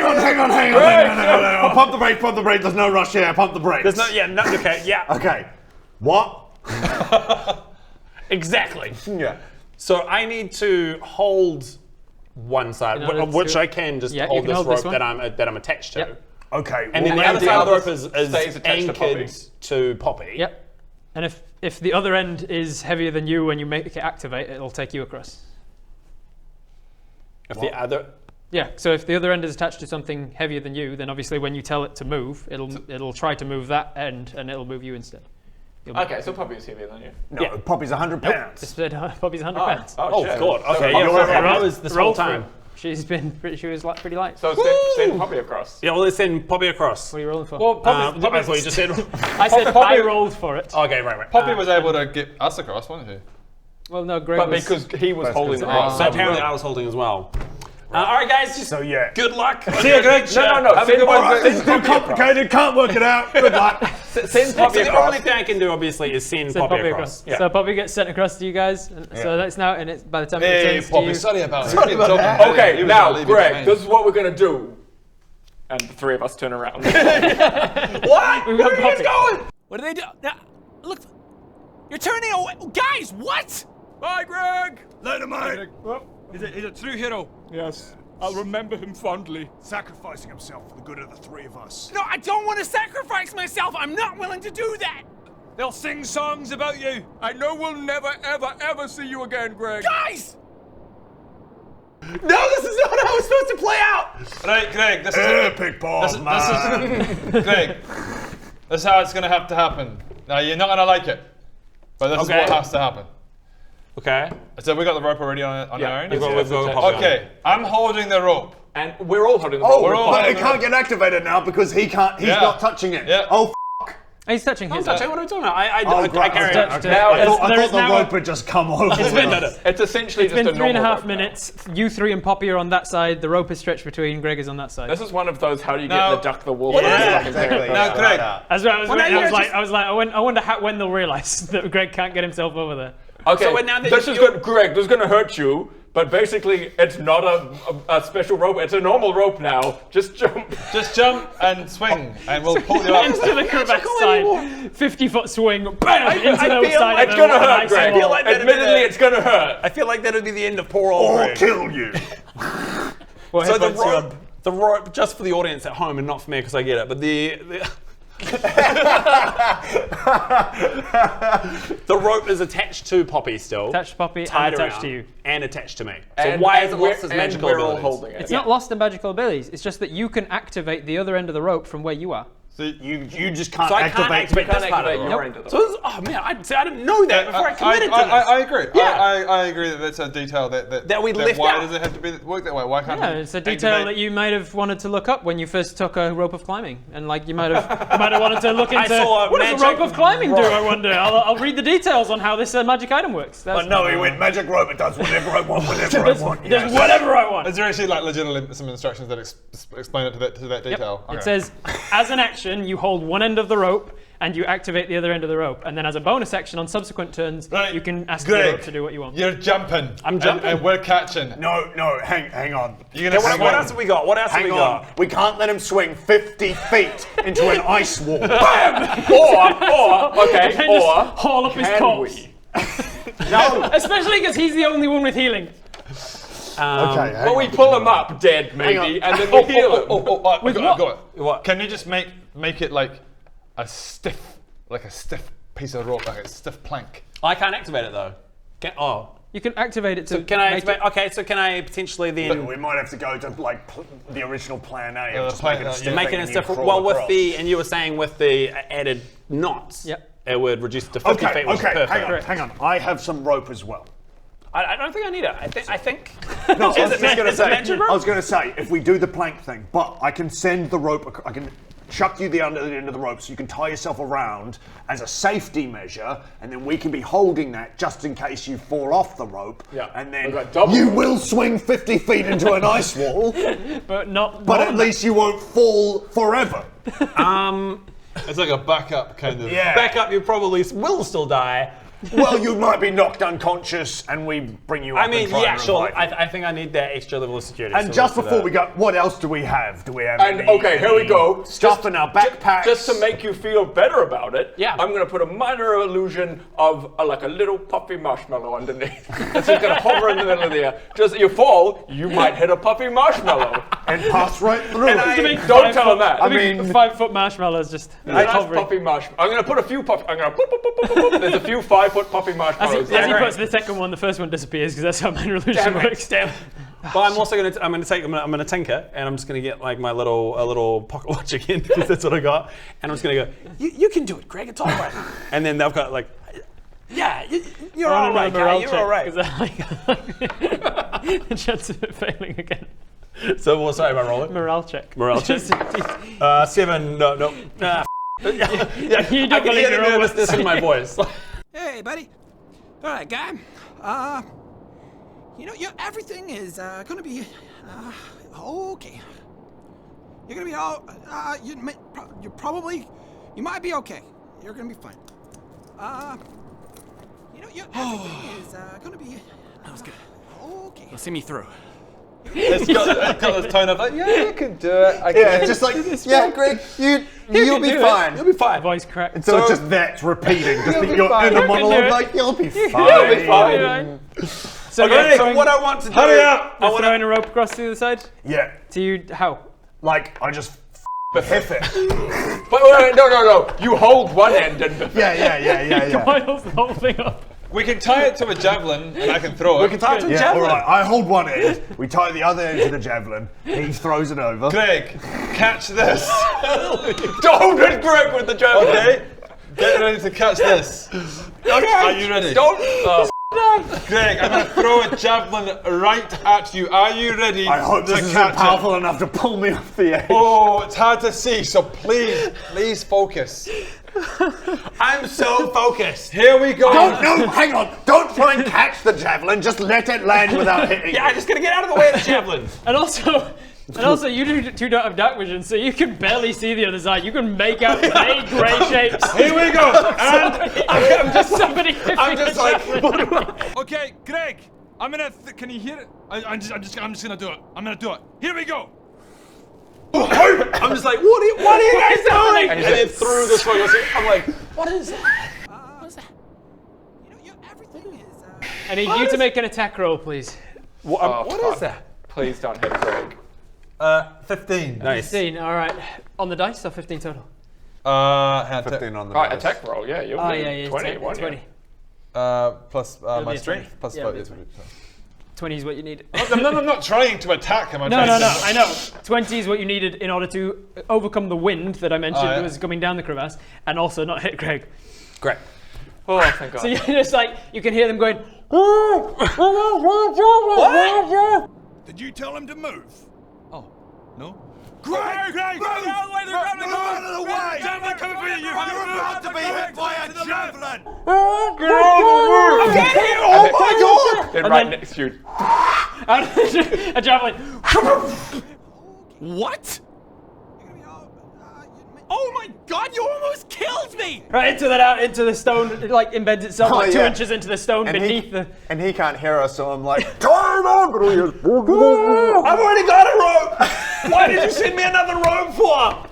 on. Pump the brake. There's no rush here. Pump the brakes. There's no. Yeah. No. Okay. Yeah. Okay. What? Exactly. Yeah. So I need to hold one side, In order which to- I can just Yeah, you hold can this hold rope this one. that I'm attached to. Yep. Okay. And then the and other the side of the other rope stays is attached to Poppy. anchored to Poppy. Yep. And if the other end is heavier than you when you make it activate, it'll take you across. If the other. Yeah. So if the other end is attached to something heavier than you, then obviously when you tell it to move, it'll try to move that end, and it'll move you instead. Okay, so Poppy is heavier than you. No, Poppy's 100 pounds. Just said Poppy's 100 pounds. Oh shit. God. Okay. So- You're right. I was this whole Roll time. through. She was pretty light. So send Poppy across. Yeah. Well, let's send Poppy across. What are you rolling for? Well, I thought you just said. I said Poppy- I rolled for it. Okay. Right. Poppy was able to get us across, wasn't he? Well, no, Greg But was... because he was holding the rope. So apparently I was holding as well. All right, guys. Just So yeah. good luck. See you, Greg. No. Have a good one. This is too complicated. Can't work it out. Good luck. Send So Poppy the across. only thing I can do, obviously, is send Send Poppy across. Yeah. So Poppy gets sent across to you guys. And So that's now, and it's by the time it Hey, returns to Poppy, you. sorry about it. Okay, now, Greg, this is what we're gonna do. And the three of us turn around. What? We've got Where are you guys Poppy. going? What do they do? Now, look, you're turning away, guys. What? Bye, Greg. Later, mate. He's a true hero. Yes. I'll remember him fondly. Sacrificing himself for the good of the three of us. No, I don't want to sacrifice myself. I'm not willing to do that. They'll sing songs about you. I know we'll never, ever see you again, Greg. Guys! No, this is not how it's supposed to play out. Right, Greg, this is Epic balls, man. Greg. This is how it's gonna have to happen. Now you're not gonna like it, but this is what has to happen. Okay. So we got the rope already on our own. We've got Poppy on. Okay, I'm holding the rope. And we're all holding the Oh, rope. We're all but holding it the can't get activated now because he's not touching it. Yeah. Oh, He's touching his. What are we talking about? I great. carry Okay. it. Okay. Now, I thought There's the now rope had just come over. It's essentially It's just been a 3.5 normal rope minutes. You three and Poppy are on that side. The rope is stretched between. Greg is on that side. This is one of those how do you Now- get the duck the wolf? Yeah, exactly. Now, Greg, As well, I was Well, waiting, now I was you're like, I wonder when they'll realise that Greg can't get himself over there. Okay, So now that this is you're- good, Greg. This is gonna hurt you, but basically, it's not a special rope. It's a normal rope now. Just jump. just jump and swing, and we'll pull you up. Into the crewback side, 50-foot swing, bam, into I the feel side. like It's gonna hurt, I Greg. feel like that'd be Admittedly, the- it's gonna hurt. I feel like that would be the end of poor old Or Greg. kill you. Well, So headbutts you up. the rope, just for the audience at home and not for me because I get it, but the The rope is attached to Poppy still. Attached to Poppy tied and attached around, to you. And attached to me. So And- why and has it we're- lost its and magical we're all abilities? holding it. It's not lost in magical abilities. It's just that you can activate the other end of the rope from where you are. So You just can't So I can't activate can't this part of activate it. your end of the So this, oh man, I didn't know that before I committed to this. I agree. Yeah. I agree that that's a detail that we left why out. does it have to be work that way? Why can't Yeah, we it's a detail activate- that you might have wanted to look up when you first took a rope of climbing, and like you might have wanted to look into saw a what does a magic rope of climbing do? I wonder. I'll read the details on how this magic item works. That's, But no, he went magic rope. It does whatever I want, whenever I want. does whatever I want. Is there actually like legitimate some instructions that explain it to that detail? It Okay. says, as an action, you hold one end of the rope and you activate the other end of the rope. And then as a bonus action on subsequent turns, Right. you can ask Greg, the rope to do what you want. You're jumping. I'm jumping. And we're catching. No, hang on. You're gonna What else have we got? What else have Hang we on. got? We can't let him swing 50 feet into an ice wall. Or, And okay, just or haul up his can corpse. we? No. Especially because he's the only one with healing. Okay. But we pull him up dead, maybe, and then we heal him. With got what? it. What? Can you just make it like a stiff piece of rope, like a stiff plank? I can't activate it though. You can activate it to Can I make activate? it- Okay, so can I potentially then We might have to go to like the original plan A the of just plan- making a yeah. stiff make it thing a and you different? crawl Well, with across. the and you were saying with the added knots, Yep. it would reduce it to 50 feet, which is Okay, perfect. hang on. I have some rope as well. I don't think I need it. I think. No, I was Is just it going to is it say. magic rope? I was going to say if we do the plank thing, but I can send the rope. I can chuck you the end of the rope so you can tie yourself around as a safety measure, and then we can be holding that just in case you fall off the rope. Yeah. And then We've got double you rope. will swing 50 feet into an ice wall, But not. but at least you won't fall forever. It's like a backup kind of. Yeah. Back up, you probably will still die. Well, you might be knocked unconscious, and we bring you up. I mean, and try yeah, and sure. revive you. I think I need that extra level of security. And so just let's do before that. we go, what else do we have? Do we have And any, okay, here we any go. Stuff in our backpacks. Just to make you feel better about it, Yeah. I'm going to put a minor illusion of like a little puffy marshmallow underneath. It's just going to hover in the middle of the air. Just you fall, you might hit a puffy marshmallow. and pass right through. And it. don't tell him that. I mean- 5 foot marshmallows just Nice hovering. puffy marshmallow. I'm going to put a few puffy. I'm going to boop, boop, boop, boop, boop, boop. There's a few 5-foot puffy marshmallows. As he puts the second one, the first one disappears because that's how minor illusion Damn it. works. Damn. But I'm also going to. I'm going to tinker, and I'm just going to get like a little pocket watch again because that's what I got, and I'm just going to go. You can do it, Greg. It's all right. And then they've got like, yeah, you're all right, guy. You're all right. The chance of it failing again. So what? Sorry, am I rolling? Morale check. Morale check. 7. No. Yeah, You don't I can believe hear the your own nervousness in my voice. Hey, buddy. All right, guy. Everything is gonna be okay. You're gonna be all. You might be okay. You're gonna be fine. Everything is gonna be. That was good. Okay. You'll see me through. It's got this tone of like, yeah, you can do it. Yeah, just like, yeah, Greg, you'll be fine. You'll be fine. Voice crack. So it's just that repeating. Just that you're in a do monologue it. like, you'll be fine. You'll be fine. So Okay, so what I want to do. Hurry up! I want throwing a rope across to the other side? Yeah, To you, how? like I just hiff it. But wait, no. You hold one end and Yeah. Coils the whole thing up. We can tie it to a javelin, and I can throw it. We can tie it to a Yeah, all javelin. right. I hold one end. We tie the other end to the javelin. He throws it over. Greg, catch this. don't hit Greg with the javelin. Okay, get ready to catch this. Are you ready? Don't. Greg, I'm going to throw a javelin right at you. Are you ready I hope this to isn't catch powerful it? enough to pull me off the edge. Oh, it's hard to see, so please focus. I'm so focused. Here we go. No, hang on. Don't try and catch the javelin. Just let it land without hitting. Yeah, I'm just gonna get out of the way of the javelin. And also, you two don't have dark vision, so you can barely see the other side. You can make out vague grey shapes. Here we go. And I'm just somebody. I'm just like, Okay, Greg. I'm gonna. Can you hear it? I'm just gonna do it. I'm gonna do it. Here we go. I'm just like, what are you guys doing? And then through this one, I'm like, what is that? Everything is. I need you to make an attack roll, please. What is that? Please don't hit Greg. 15. Nice. 15, all right. On the dice, or 15 total? Hand 15 on the Right, dice. attack roll. Yeah, you'll be 20. 20. plus It'll my be a strength 20. plus Yeah, five. it'll be 20 is what you need. I'm not trying to attack him. No, I know. 20 is what you needed in order to overcome the wind that I mentioned that was coming down the crevasse, and also not hit Greg. Great. Oh, thank God. So you're just like, you can hear them going, What? Did you tell him to move? Oh, no? Greg! Greg! Move out of the way! Javelin coming for you! You're about to be hit by a javelin! Oh my God! Then right next to you. a javelin. What? Oh my God! You almost killed me! Right into the stone. It like embeds itself like 2 inches into the stone beneath the. And he can't hear us, so I'm like, turn on! I've already got a rope! Why did you send me another rope for?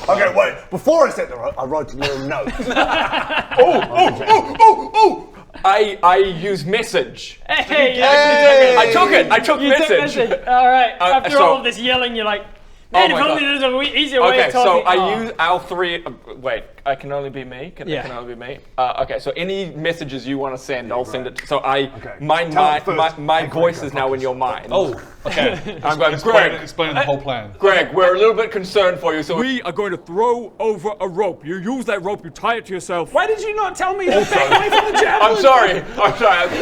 Okay, wait. Before I set the rope, I wrote a little note. I use message. Hey! I took it. I took You message. took message. All right. After so- all of this yelling, you're like, man, if my only God. there's an easier way Okay, of talking. so I use our three. Wait, I can only be me. It Yeah. can only be me. Okay, so any messages you want to send, I'll send it. So my voice is now in your mind. Oh, okay. I'm going, Greg. Explain the whole plan. Greg, we're a little bit concerned for you. So We are going to throw over a rope. You use that rope, you tie it to yourself. Why did you not tell me to back away from the javelin? I'm sorry.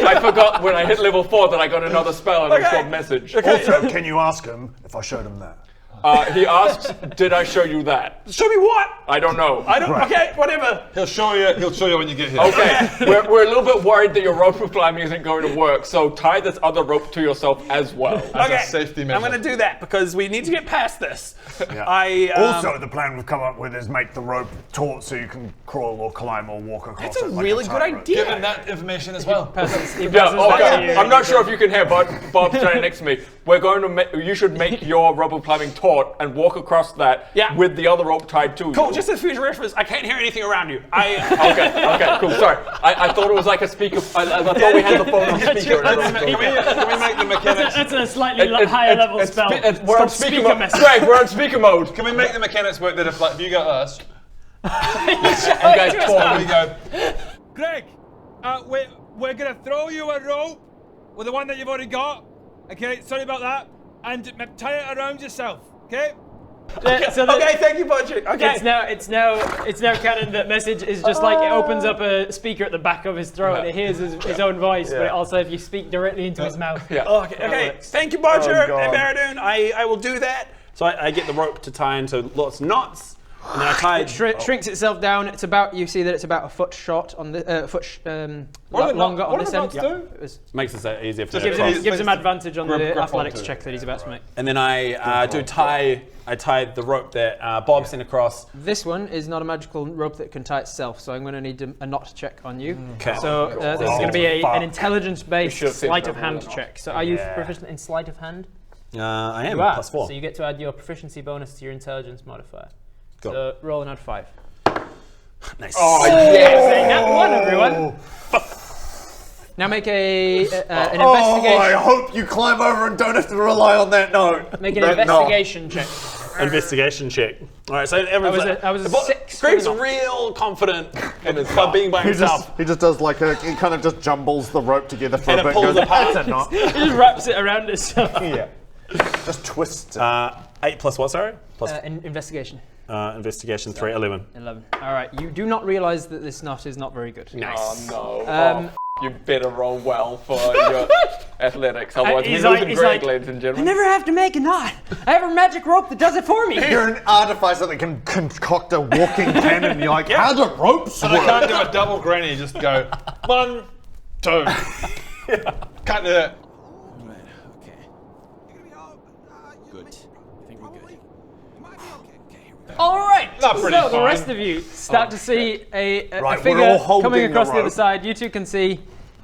I forgot when I hit level 4 that I got another spell and it's called message. Also, can you ask him if I showed him that? He asks, "Did I show you that?" Show me what? I don't know. I don't. Okay, whatever. He'll show you when you get here. Okay, we're a little bit worried that your rope climbing isn't going to work, so tie this other rope to yourself as well. As a safety measure. I'm going to do that because we need to get past this. Yeah. Also, the plan we've come up with is make the rope taut so you can crawl or climb or walk across That's it. a like really good tightrope. idea. Give him that information as well. I'm not sure if you can hear, but Bob's standing next to me. We're going to you should make your rope climbing taut and walk across that with the other rope tied to you. Cool, just as future reference, I can't hear anything around you. Okay, cool, sorry. I thought it was like a speaker. I thought we had the phone on speaker. Can we make the mechanics? That's a slightly higher level spell. We're on speaker mode. Greg, we're on speaker mode. Can we make the mechanics work that if you go us, you guys talk. we go. Greg, we're gonna throw you a rope with the one that you've already got. Okay, sorry about that. And tie it around yourself. Okay. Okay, thank you, Budget. Okay. It's now canon that message is just like it opens up a speaker at the back of his throat and it hears his own voice, but also if you speak directly into his mouth. Yeah. Okay. Thank you, Budget and Baradoon. I will do that. So I get the rope to tie into lots of knots, and then I tie it. Shrinks itself down. It's about, you see that it's about a foot short on the longer on this end. Makes it easier for Gives him advantage on the athletics check that he's about to make. And then I tie the rope that Bob sent across. This one is not a magical rope that can tie itself, so I'm going to need a knot check on you. Okay. So this is going to be an intelligence-based sleight of hand check. So are you proficient in sleight of hand? I am, You are. +4. So you get to add your proficiency bonus to your intelligence modifier. Cool. So roll and add 5. Nice. Oh, yes. Nat 1, everyone. Now make an investigation. I hope you climb over and don't have to rely on that note. Make an investigation check. Investigation check. All right, so everyone's I was a 6. Greg's real confident in being by himself. He just does like he kind of just jumbles the rope together for And a it bit. pulls apart. That's a knot. He just wraps it around himself. Yeah. Just twists it. 8 plus what, sorry? Plus Investigation. investigation 3, 11. 11. All right. You do not realize that this knot is not very good. Nice. Oh no. You better roll well for your athletics, otherwise He's we're like- losing he's Greg, like, ladies and I gentlemen. never have to make a knot. I have a magic rope that does it for me. You're an artificer that can concoct a walking cannon. You're like, how do ropes And work? I can't do a double granny. Just go 1, 2. Can't do it. All right. Not pretty so the fine. rest of you start to see a Right, we're figure all holding coming the across the other rope. side. You two can see.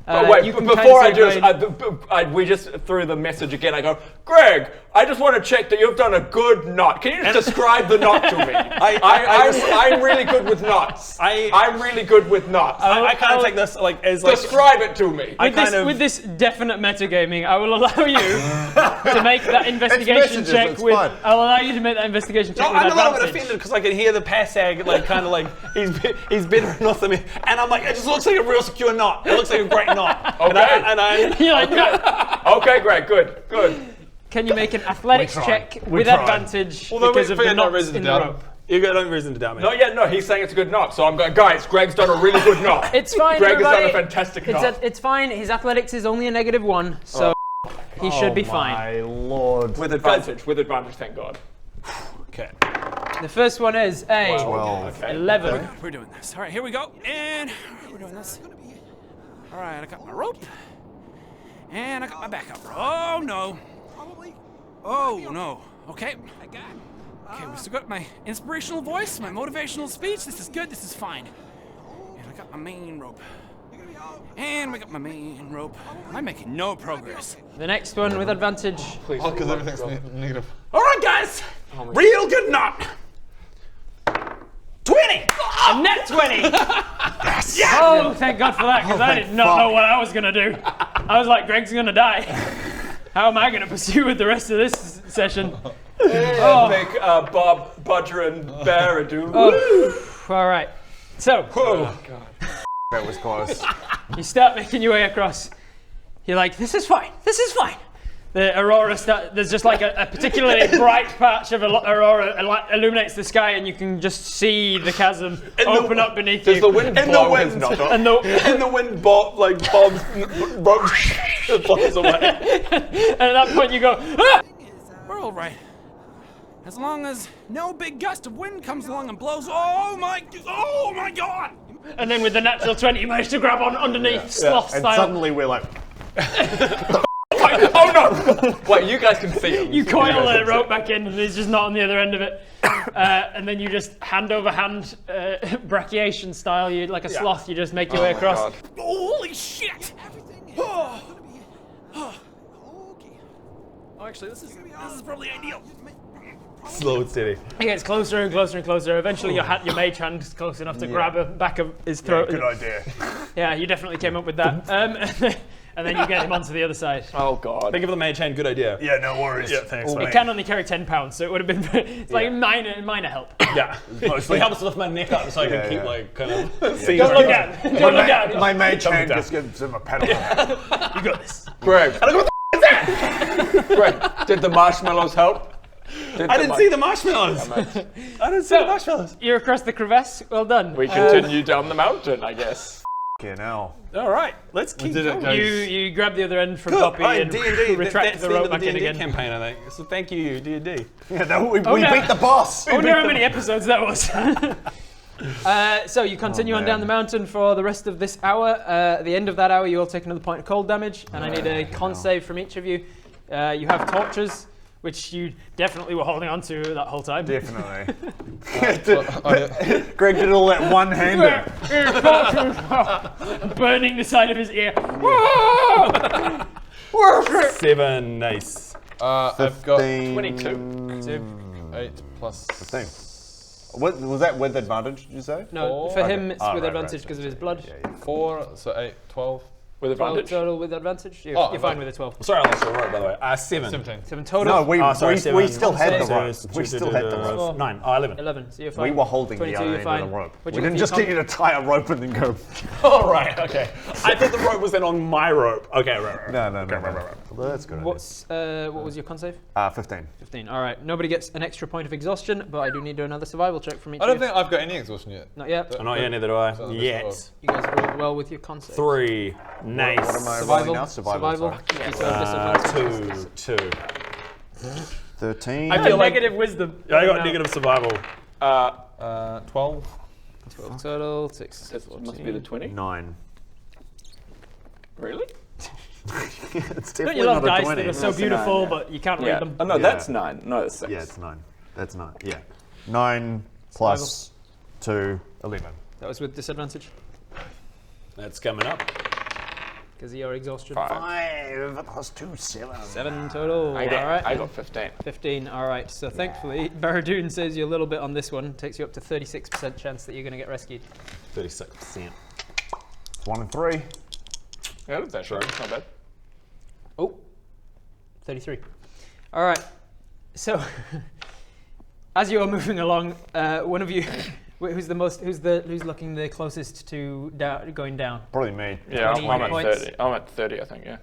But wait, you can before kind of we just threw the message again, I go, Greg, I just want to check that you've done a good knot. Can you just describe the knot to me? I'm really good with knots. I'm really good with knots. I kind of take this as describe it to me. With this definite metagaming, I will allow you to make that investigation check with. I'll allow you to make that investigation check with I'm a little bit advantage. offended because I can hear the passag he's better enough than me, and I'm like, it just looks like a real secure knot. It looks like a great knot. Okay. You're like, no. Okay, great, good. Can you make an athletics check with advantage because of the knots in the rope? You got no reason to doubt me. Not yet, no, he's saying it's a good knot. So I'm going, guys, Greg's done a really good knot. It's fine, Greg has done a everybody. fantastic knot. It's fine. His athletics is only a -1, so he should be fine. My lord. With advantage, thank God. Okay. The first one is a 12. 11. We're doing this. All right, here we go. And we're doing this. All right, I got my rope. And I got my backup. Oh, no. Oh, no. Okay. Okay, we still got my inspirational voice, my motivational speech. This is good. This is fine. And I got my main rope. And we got my main rope. I'm making no progress. The next one with advantage. Please. Oh, because everything's negative. All right, guys. Real good knot. 20. A net 20. Yes. Oh, thank God for that, because I did not know what I was gonna do. I was like, Greg's gonna die. How am I gonna pursue with the rest of this session? Make Bob, Budger, and Bear do. All right. So. Oh God. That was close. You start making your way across. You're like, this is fine. This is fine. The aurora there's just like a particularly bright patch of aurora illuminates the sky, and you can just see the chasm open up beneath you. Does the wind blow his knot up? And the wind Bob's rope blows away. And at that point you go, ah! We're all right. As long as no big gust of wind comes along and blows. Oh my God! And then with the natural 20, you manage to grab on underneath, sloth And style. suddenly we're like, Oh no! Wait, you guys can see him. You coil the rope back in, and he's just not on the other end of it. And then you just hand over hand, brachiation style. You like a sloth. You just make your way across. God. Holy shit! Oh, actually, this is probably ideal. Slow and steady. It gets closer and closer and closer. Eventually, your mage hand is close enough to grab the back of his throat. Good idea. Yeah, you definitely came up with that. And then you get him onto the other side. Oh God. Think of the mage hand. Good idea. Yeah, no worries. Yeah, thanks. It can only carry 10 pounds, so it would have been. It's like minor help. Yeah. It helps lift my neck up so I can keep kind of. Don't look down. Don't look down. My mage hand just gives him a pedal. You got this. Greg. Greg, did the marshmallows help? I didn't see the marshmallows. I didn't see the marshmallows. You're across the crevasse. Well done. We continue down the mountain, I guess. okay, now. All right, let's keep going. You grab the other end from Good. Poppy and D&D. retract the rope back in D&D again. campaign, I think. So thank you, D&D. Yeah, we no. beat the boss. I wonder how many episodes that was. So you continue on down the mountain for the rest of this hour. At the end of that hour, you will take another point of cold damage, and I need a con save from each of you. You have torches, which you definitely were holding on to that whole time. Definitely. Greg did all that one-handed. Burning the side of his ear. 7, nice. I've got 22. 8 plus 15. What, was that with advantage, did you say? No, for him it's with advantage because of his blood. 4, so 8, 12. With advantage? Total with advantage? You're fine with a 12. Sorry, I lost the rope, by the way. 7. 7 total? No, we still had the rope. So We still had the rope. 9. Oh, 11. 11, so you're fine. We were holding the 22, other you're end fine. of the rope. What'd We you didn't get just for get you to tie a rope and then go. Oh, right, okay. I thought the rope was then on my rope. Okay, right. No. Well, that's good. What was your con save? 15. 15. All right. Nobody gets an extra point of exhaustion, but I do need another survival check from each I of don't you. think I've got any exhaustion yet. Not yet. Not yet, neither do I. Yet. You guys rolled well with your con save. 3. Nice. What am I rolling Survival. now? Survival. Sorry. You still have disadvantage. 2. 13. I feel like negative wisdom. I got negative survival. 12. 12 total. 6. That must be the 20. 9. Really? It's Don't definitely you love not a dice 20. that are so That's a beautiful, 9, yeah. but you can't Yeah. read them? Oh no, that's 9. No, that's 6. Yeah, it's 9. That's 9. Yeah. 9 plus 2, 11. That was with disadvantage. That's coming up. because of your exhaustion. 5 plus 2, 7. 7 total. I Alright. got 15. 15, alright. So thankfully, Baradoon saves you a little bit on this one. Takes you up to 36% chance that you're going to get rescued. 36%. 1 and 3. Yeah, that's right. Not bad. Oh, 33. Alright. So, as you're moving along, one of you... Who's looking the closest to going down? Probably me. Yeah, I'm at points? 30. I'm at 30, I think. Yeah.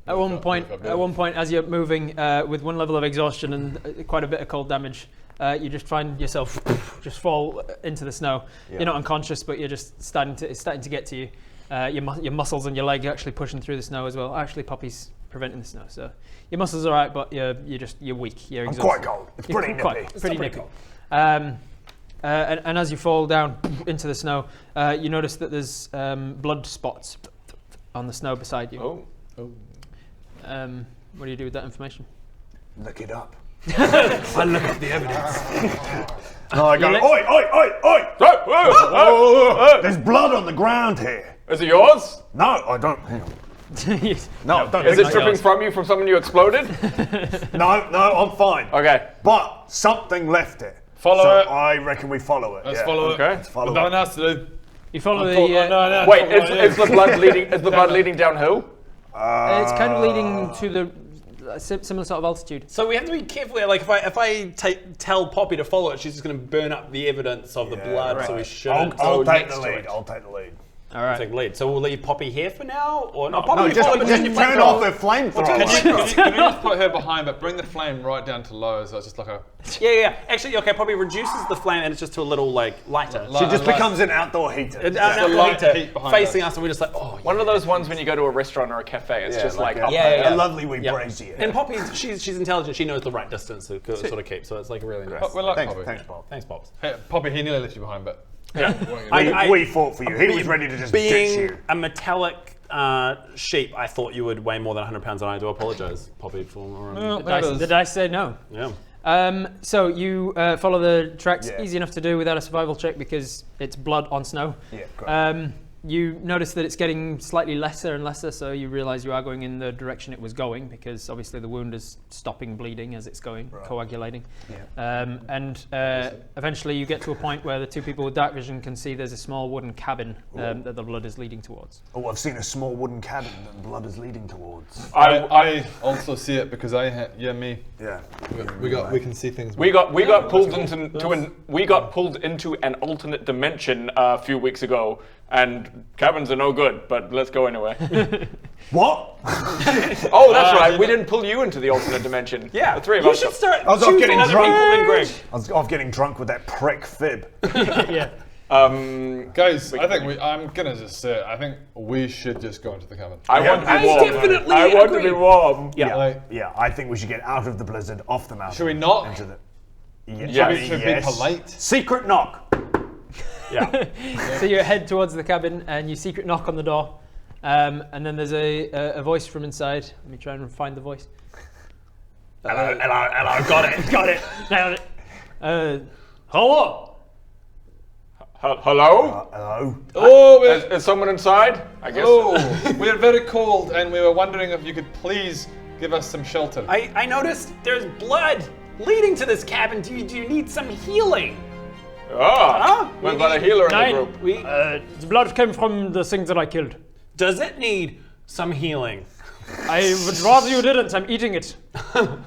At one point, as you're moving with one level of exhaustion and quite a bit of cold damage, you just find yourself just fall into the snow. Yeah. You're not unconscious, but you're just it's starting to get to you. Your muscles and your leg are actually pushing through the snow as well. Actually, Poppy's preventing the snow, so your muscles are alright, but you're weak. You're exhausted. I'm quite cold. It's pretty nippy. Pretty nippy. And as you fall down into the snow, you notice that there's blood spots on the snow beside you. Oh. What do you do with that information? Look it up. I look up the evidence. No, I go, oi! There's blood on the ground here. Is it yours? No, I don't. Hang on. No, don't. Is it dripping from you from someone you exploded? No, I'm fine. Okay. But something left it. Follow it. I reckon we follow it. Let's follow it. Okay. Let's follow Nothing it. else to do. You follow the. No. Wait, is the blood leading? Is the blood leading downhill? It's kind of leading to the similar sort of altitude. So we have to be careful. Like if I tell Poppy to follow it, she's just going to burn up the evidence of the blood. Right. So we shouldn't. I'll take the lead. I'll take the lead. All right. Take the lead. So we'll leave Poppy here for now, or no? No, Poppy, just follow, turn off the flamethrower. Can you just put her behind, but bring the flame right down to low, so it's just like a... Yeah. Actually, okay, Poppy reduces the flame and it's just to a little, like, lighter. She just becomes an outdoor heater. An outdoor heater facing us, and we're just like, oh, One of those ones when you go to a restaurant or a cafe, it's just like... A lovely wee brazier. And Poppy, she's intelligent. She knows the right distance to sort of keep, so it's like really nice. Well, Thanks, Poppy. Thanks, Bob. Thanks, Pops. Hey, Poppy, he nearly left you behind, but... We fought for you. He was ready to just ditch Being you. a metallic sheep, I thought you would weigh more than 100 pounds, and I do apologise, Poppy, for... The dice said no. Yeah. So you follow the tracks, easy enough to do without a survival check because it's blood on snow. Yeah, great. You notice that it's getting slightly lesser and lesser, so you realise you are going in the direction it was going because obviously the wound is stopping bleeding as it's going, coagulating. Yeah. And eventually you get to a point where the two people with dark vision can see there's a small wooden cabin that the blood is leading towards. Oh, I've seen a small wooden cabin that blood is leading towards. I also see it because me. Yeah. We can see things. We got pulled into an alternate dimension a few weeks ago, and cabins are no good. But let's go anyway. What? Oh, that's right. We didn't pull you into the alternate dimension. Yeah. The three of you us. should start I was off getting choosing other drunk. people than Greg. I was off getting drunk with that prick fib. Yeah. Guys, I'm gonna just say it. I think we should just go into the cabin. I want to be warm. definitely I want to agree. be warm. Yeah, I think we should get out of the blizzard, off the mountain. Should we knock? Into the... Should we be polite? Secret knock. Yeah. So you head towards the cabin and you secret knock on the door, and then there's a voice from inside. Let me try and find the voice. Hello. Got it. Nailed it. Hello. Hello? Hello. Oh, Is someone inside? I guess. oh, we're very cold, and we were wondering if you could please give us some shelter. I noticed there's blood leading to this cabin. Do you need some healing? We've got a healer in the group. The blood came from the things that I killed. Does it need some healing? I would rather you didn't. I'm eating it. Then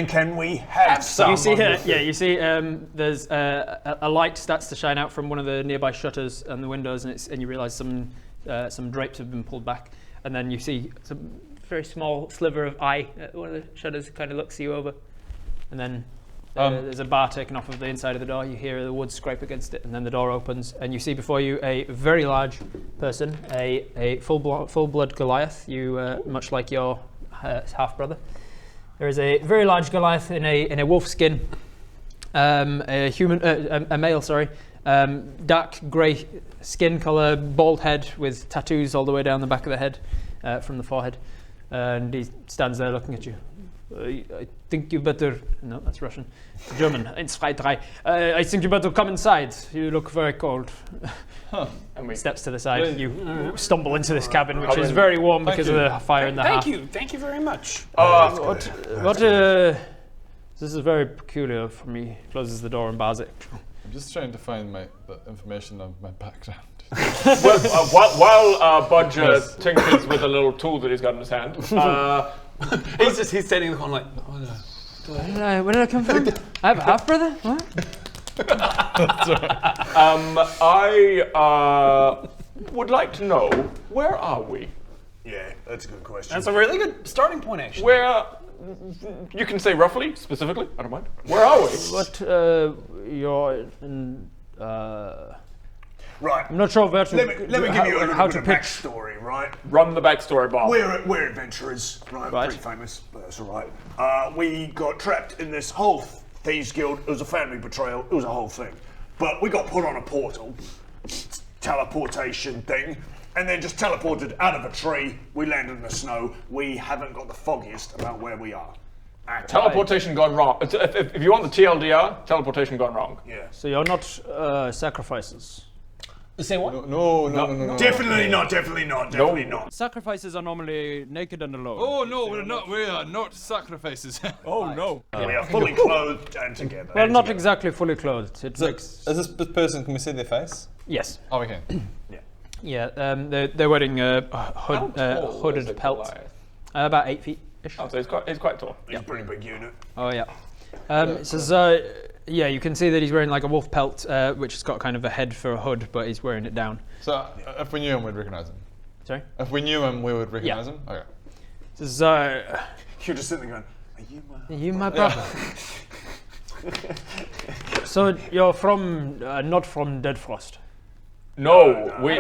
can we have some? You see here, you see there's a light starts to shine out from one of the nearby shutters and the windows, and you realise some drapes have been pulled back, and then you see some very small sliver of eye. One of the shutters kind of looks you over, and then there's a bar taken off of the inside of the door. You hear the wood scrape against it, and then the door opens, and you see before you a very large person, a full-blood Goliath. You much like your half brother. There is a very large Goliath in a wolf skin, a male, sorry, dark grey skin color, bald head with tattoos all the way down the back of the head, from the forehead, and he stands there looking at you. I think you better. No, that's Russian. German. 1, 2, 3. I think you better come inside. You look very cold. And we Steps to the side. You stumble into this cabin, which is very warm because of the fire in the hearth. Thank you very much. This is very peculiar for me. Closes the door and bars it. I'm just trying to find the information of my background. while Budge tinkers with a little tool that he's got in his hand, he's standing in the corner like, oh no. Where did I come from? I have a half brother. What? I would like to know, where are we? Yeah, that's a good question. That's a really good starting point, actually. Where? You can say roughly, specifically. I don't mind. Where are we? What? You're in. Right. I'm not sure where to. Let me give you a little how bit to of pitch. backstory, right? Run the backstory, Bob. We're adventurers, right? Pretty famous, but that's all right. We got trapped in this whole thieves guild. It was a family betrayal. It was a whole thing. But we got put on a portal, teleportation thing, and then just teleported out of a tree. We landed in the snow. We haven't got the foggiest about where we are. Teleportation gone wrong. If you want the TLDR, teleportation gone wrong. Yeah. So you're not sacrifices. Say what? No. Definitely not. Sacrifices are normally naked and alone. Oh no, we're not. We are not sacrifices. Oh no. We are fully clothed and together. Well, not exactly fully clothed. It So, makes. is this person? Can we see their face? Yes. Oh, we can. Yeah. They're wearing a hooded pelt. About 8 feet. Oh, so he's quite tall. He's a pretty big unit. Oh yeah. Yeah, you can see that he's wearing like a wolf pelt, which has got kind of a head for a hood, but he's wearing it down. So, if we knew him, we'd recognize him. Sorry? If we knew him, we would recognize him? Okay. You're just sitting there going, are you my brother? So you're from, not from Dead Frost? No, we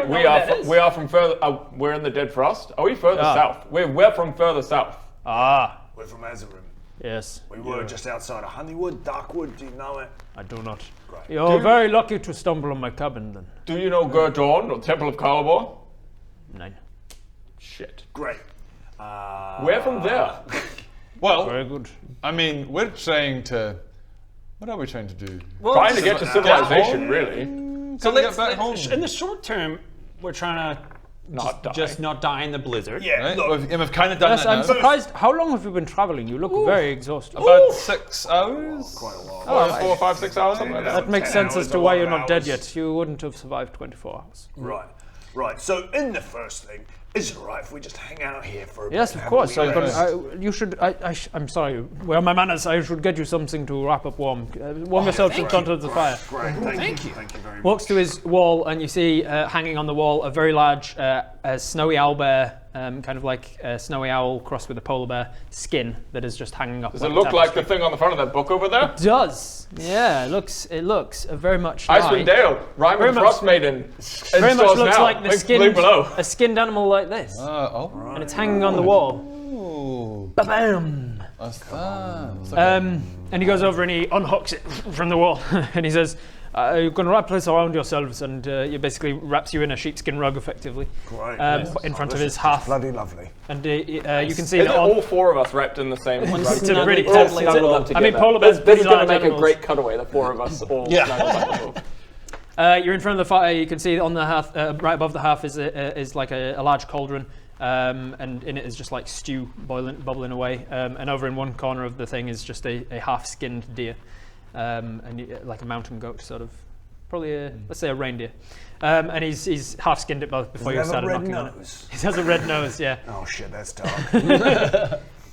are from further. We're in the Dead Frost. Are we further south? We're from further south. Ah. We're from Azerim. Yes. We were just outside of Honeywood, Darkwood. Do you know it? I do not. Right. You're very lucky to stumble on my cabin then. Do you know Gurdorn or Temple of Calibor? 9. Shit. Great. We're from there. Well, very good. I mean, we're trying to. What are we trying to do? Well, trying to get to civilization, really. So get back home. In the short term, we're trying to just not die in the blizzard. Yeah, Right? look, We've kind of done Yes, that I'm now. surprised. How long have you been traveling? You look very exhausted. About 6 hours. quite a while. 4, 5, 6 hours, something like that. That makes 10 sense as hours, to a why lot you're of not dead hours. yet. You wouldn't have survived 24 hours. Right. So in the first thing, is it alright if we just hang out here for a bit? Yes, and of have a course. wee But rest? you should. I'm sorry. Where are my manners? I should get you something to wrap up warm. Warm yourself in front of the fire. Great, thank you very much. Walks to his wall, and you see hanging on the wall a very large snowy owl bear, kind of like a snowy owl crossed with a polar bear skin that is just hanging up. Does it look like the thing on the front of that book over there? It does. Yeah, it looks very much Icewind like. Dale, Ryman Frost Maiden. Very much looks now. like Link below. a skinned animal like this, and it's hanging on the wall. Ba-bam! What's that? And he goes over and he unhooks it from the wall, and he says, "You're going to wrap this around yourselves," and he basically wraps you in a sheepskin rug, effectively, in front of his hearth. Bloody lovely. And you can see Is that it all 4 of us wrapped in the same rug? it's a pretty We're all totally. snuggled up together. I mean, polar bears This is going to large make animals. a great cutaway, the 4 of us all snuggled up. You're in front of the fire. You can see on the hearth, right above the hearth, is like a large cauldron, and in it is just like stew bubbling away. And over in one corner of the thing is just a half-skinned deer, like a mountain goat, sort of, probably let's say a reindeer. And he's half-skinned it both before you started knocking on it. He has a red nose, yeah. Oh shit, that's dark.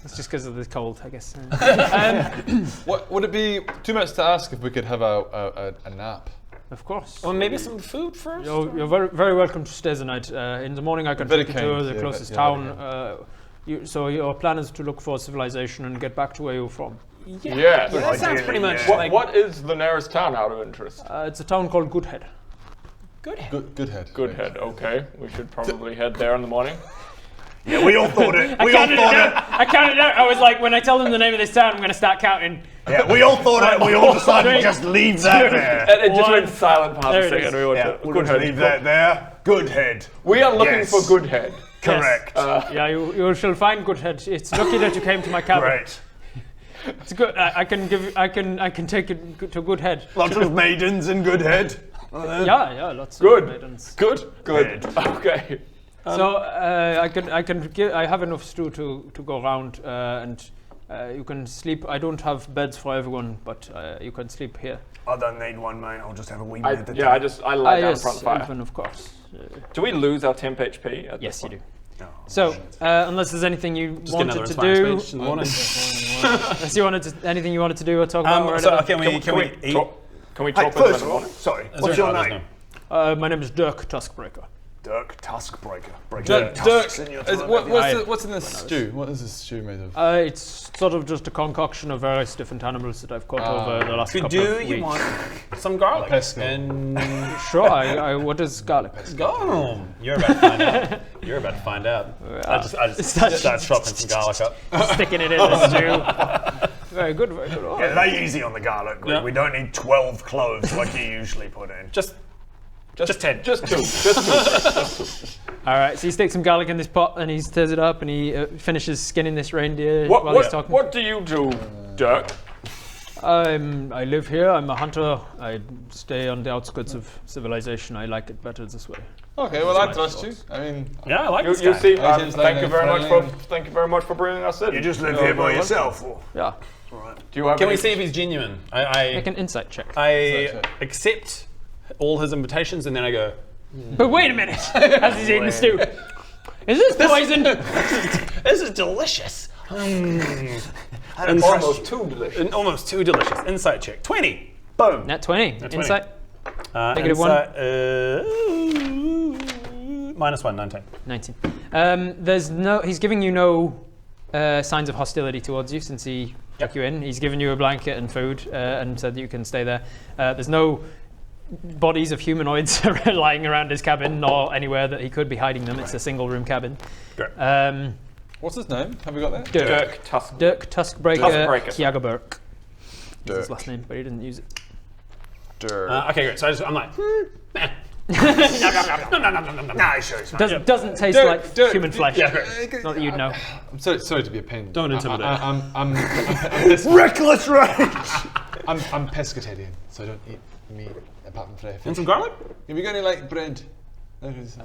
It's just because of the cold, I guess. What would it be too much to ask if we could have a nap? Of course. Or maybe some food first? You're very, very welcome to stay the night. In the morning I can take you to the closest town. So your plan is to look for civilization and get back to where you're from. Yes. That sounds pretty much What is the nearest town out of interest? It's a town called Goodhead. Goodhead. Goodhead, okay. We should probably head there in the morning. Yeah, we all thought it. I counted it out. I was like, when I tell them the name of this town, I'm going to start counting. Yeah, we all thought it. We all decided to just leave that there. And it just went silent for half There a it second. is. We went Yeah, to we'll just leave that there. Goodhead. We are looking Yes. for Goodhead. Correct. Yeah, you shall find Goodhead. It's lucky that you came to my cabin. Great. It's good. I can give. I can take it to good head. Lots of maidens in good head. Yeah, lots Good. of maidens. Good. Okay. So I can give. I have enough stew to go around, and you can sleep. I don't have beds for everyone, but you can sleep here. I don't need one, mate. I'll just have a wee I bed. lie down yes, front fire. Elven, of course. Do we lose our temp HP? Yes, you do. So, unless there's anything you wanted to do, speech in the morning. unless you wanted to, anything you wanted to do or talk about, So can we eat? Can we Hey, talk first of about all, sorry, Is what's there- your oh, there's name? my name is Dirk Tuskbreaker. Dirk Tuskbreaker. Dirk, tusks in your what's in this stew? What is this stew made of? It's sort of just a concoction of various different animals that I've caught over the last couple Do of weeks. you want some garlic? Pesco. And Sure. What is garlic? go. You're about to find out. You're about to find out. I just start chopping some garlic up. Sticking it in the stew. Very good. Very good. All Yeah, right. lay easy on the garlic. Yeah. We don't need 12 cloves like you usually put in. Just 10. Just two. All right. So you stick some garlic in this pot, and he stirs it up, and he finishes skinning this reindeer What, while he's talking. what do you do, Dirk? I live here. I'm a hunter. I stay on the outskirts of civilization. I like it better this way. Okay, well I trust you. I mean, Yeah, I like You this guy. see, seems like thank you a very much friendly- thank you very much for bringing us in. You just live here by yourself? Or? Yeah. Do you have Can any- we see if he's genuine? Make an insight check. I accept all his invitations and then I go, But wait a minute, as he's eating the stew. Is this poison? this is delicious. almost too delicious? And almost too delicious. Insight check. 20. Boom. Nat 20. 20. Insight. Negative insight, -1, 19. 19. He's giving you no signs of hostility towards you since he took you in. He's given you a blanket and food and said that you can stay there. There's no bodies of humanoids lying around his cabin or anywhere that he could be hiding them. It's a single room cabin. Great. what's his name? Have we got that? Dirk Tusk. Dirk Tuskbreaker Tuskbreaker. Kjagerberg. That's his Dirk. last name, but he didn't use it. Dirk. Okay, great. So I'm like, nah. Nah, sure, it's fine. Doesn't taste Dirk, like Dirk, human flesh. Yeah, great. Not that you'd know. I'm sorry to be a pain. Don't intimidate. I'm Reckless rage! I'm pescatarian, so I don't eat meat apart from fish. And some garlic? Have you got any like bread? It's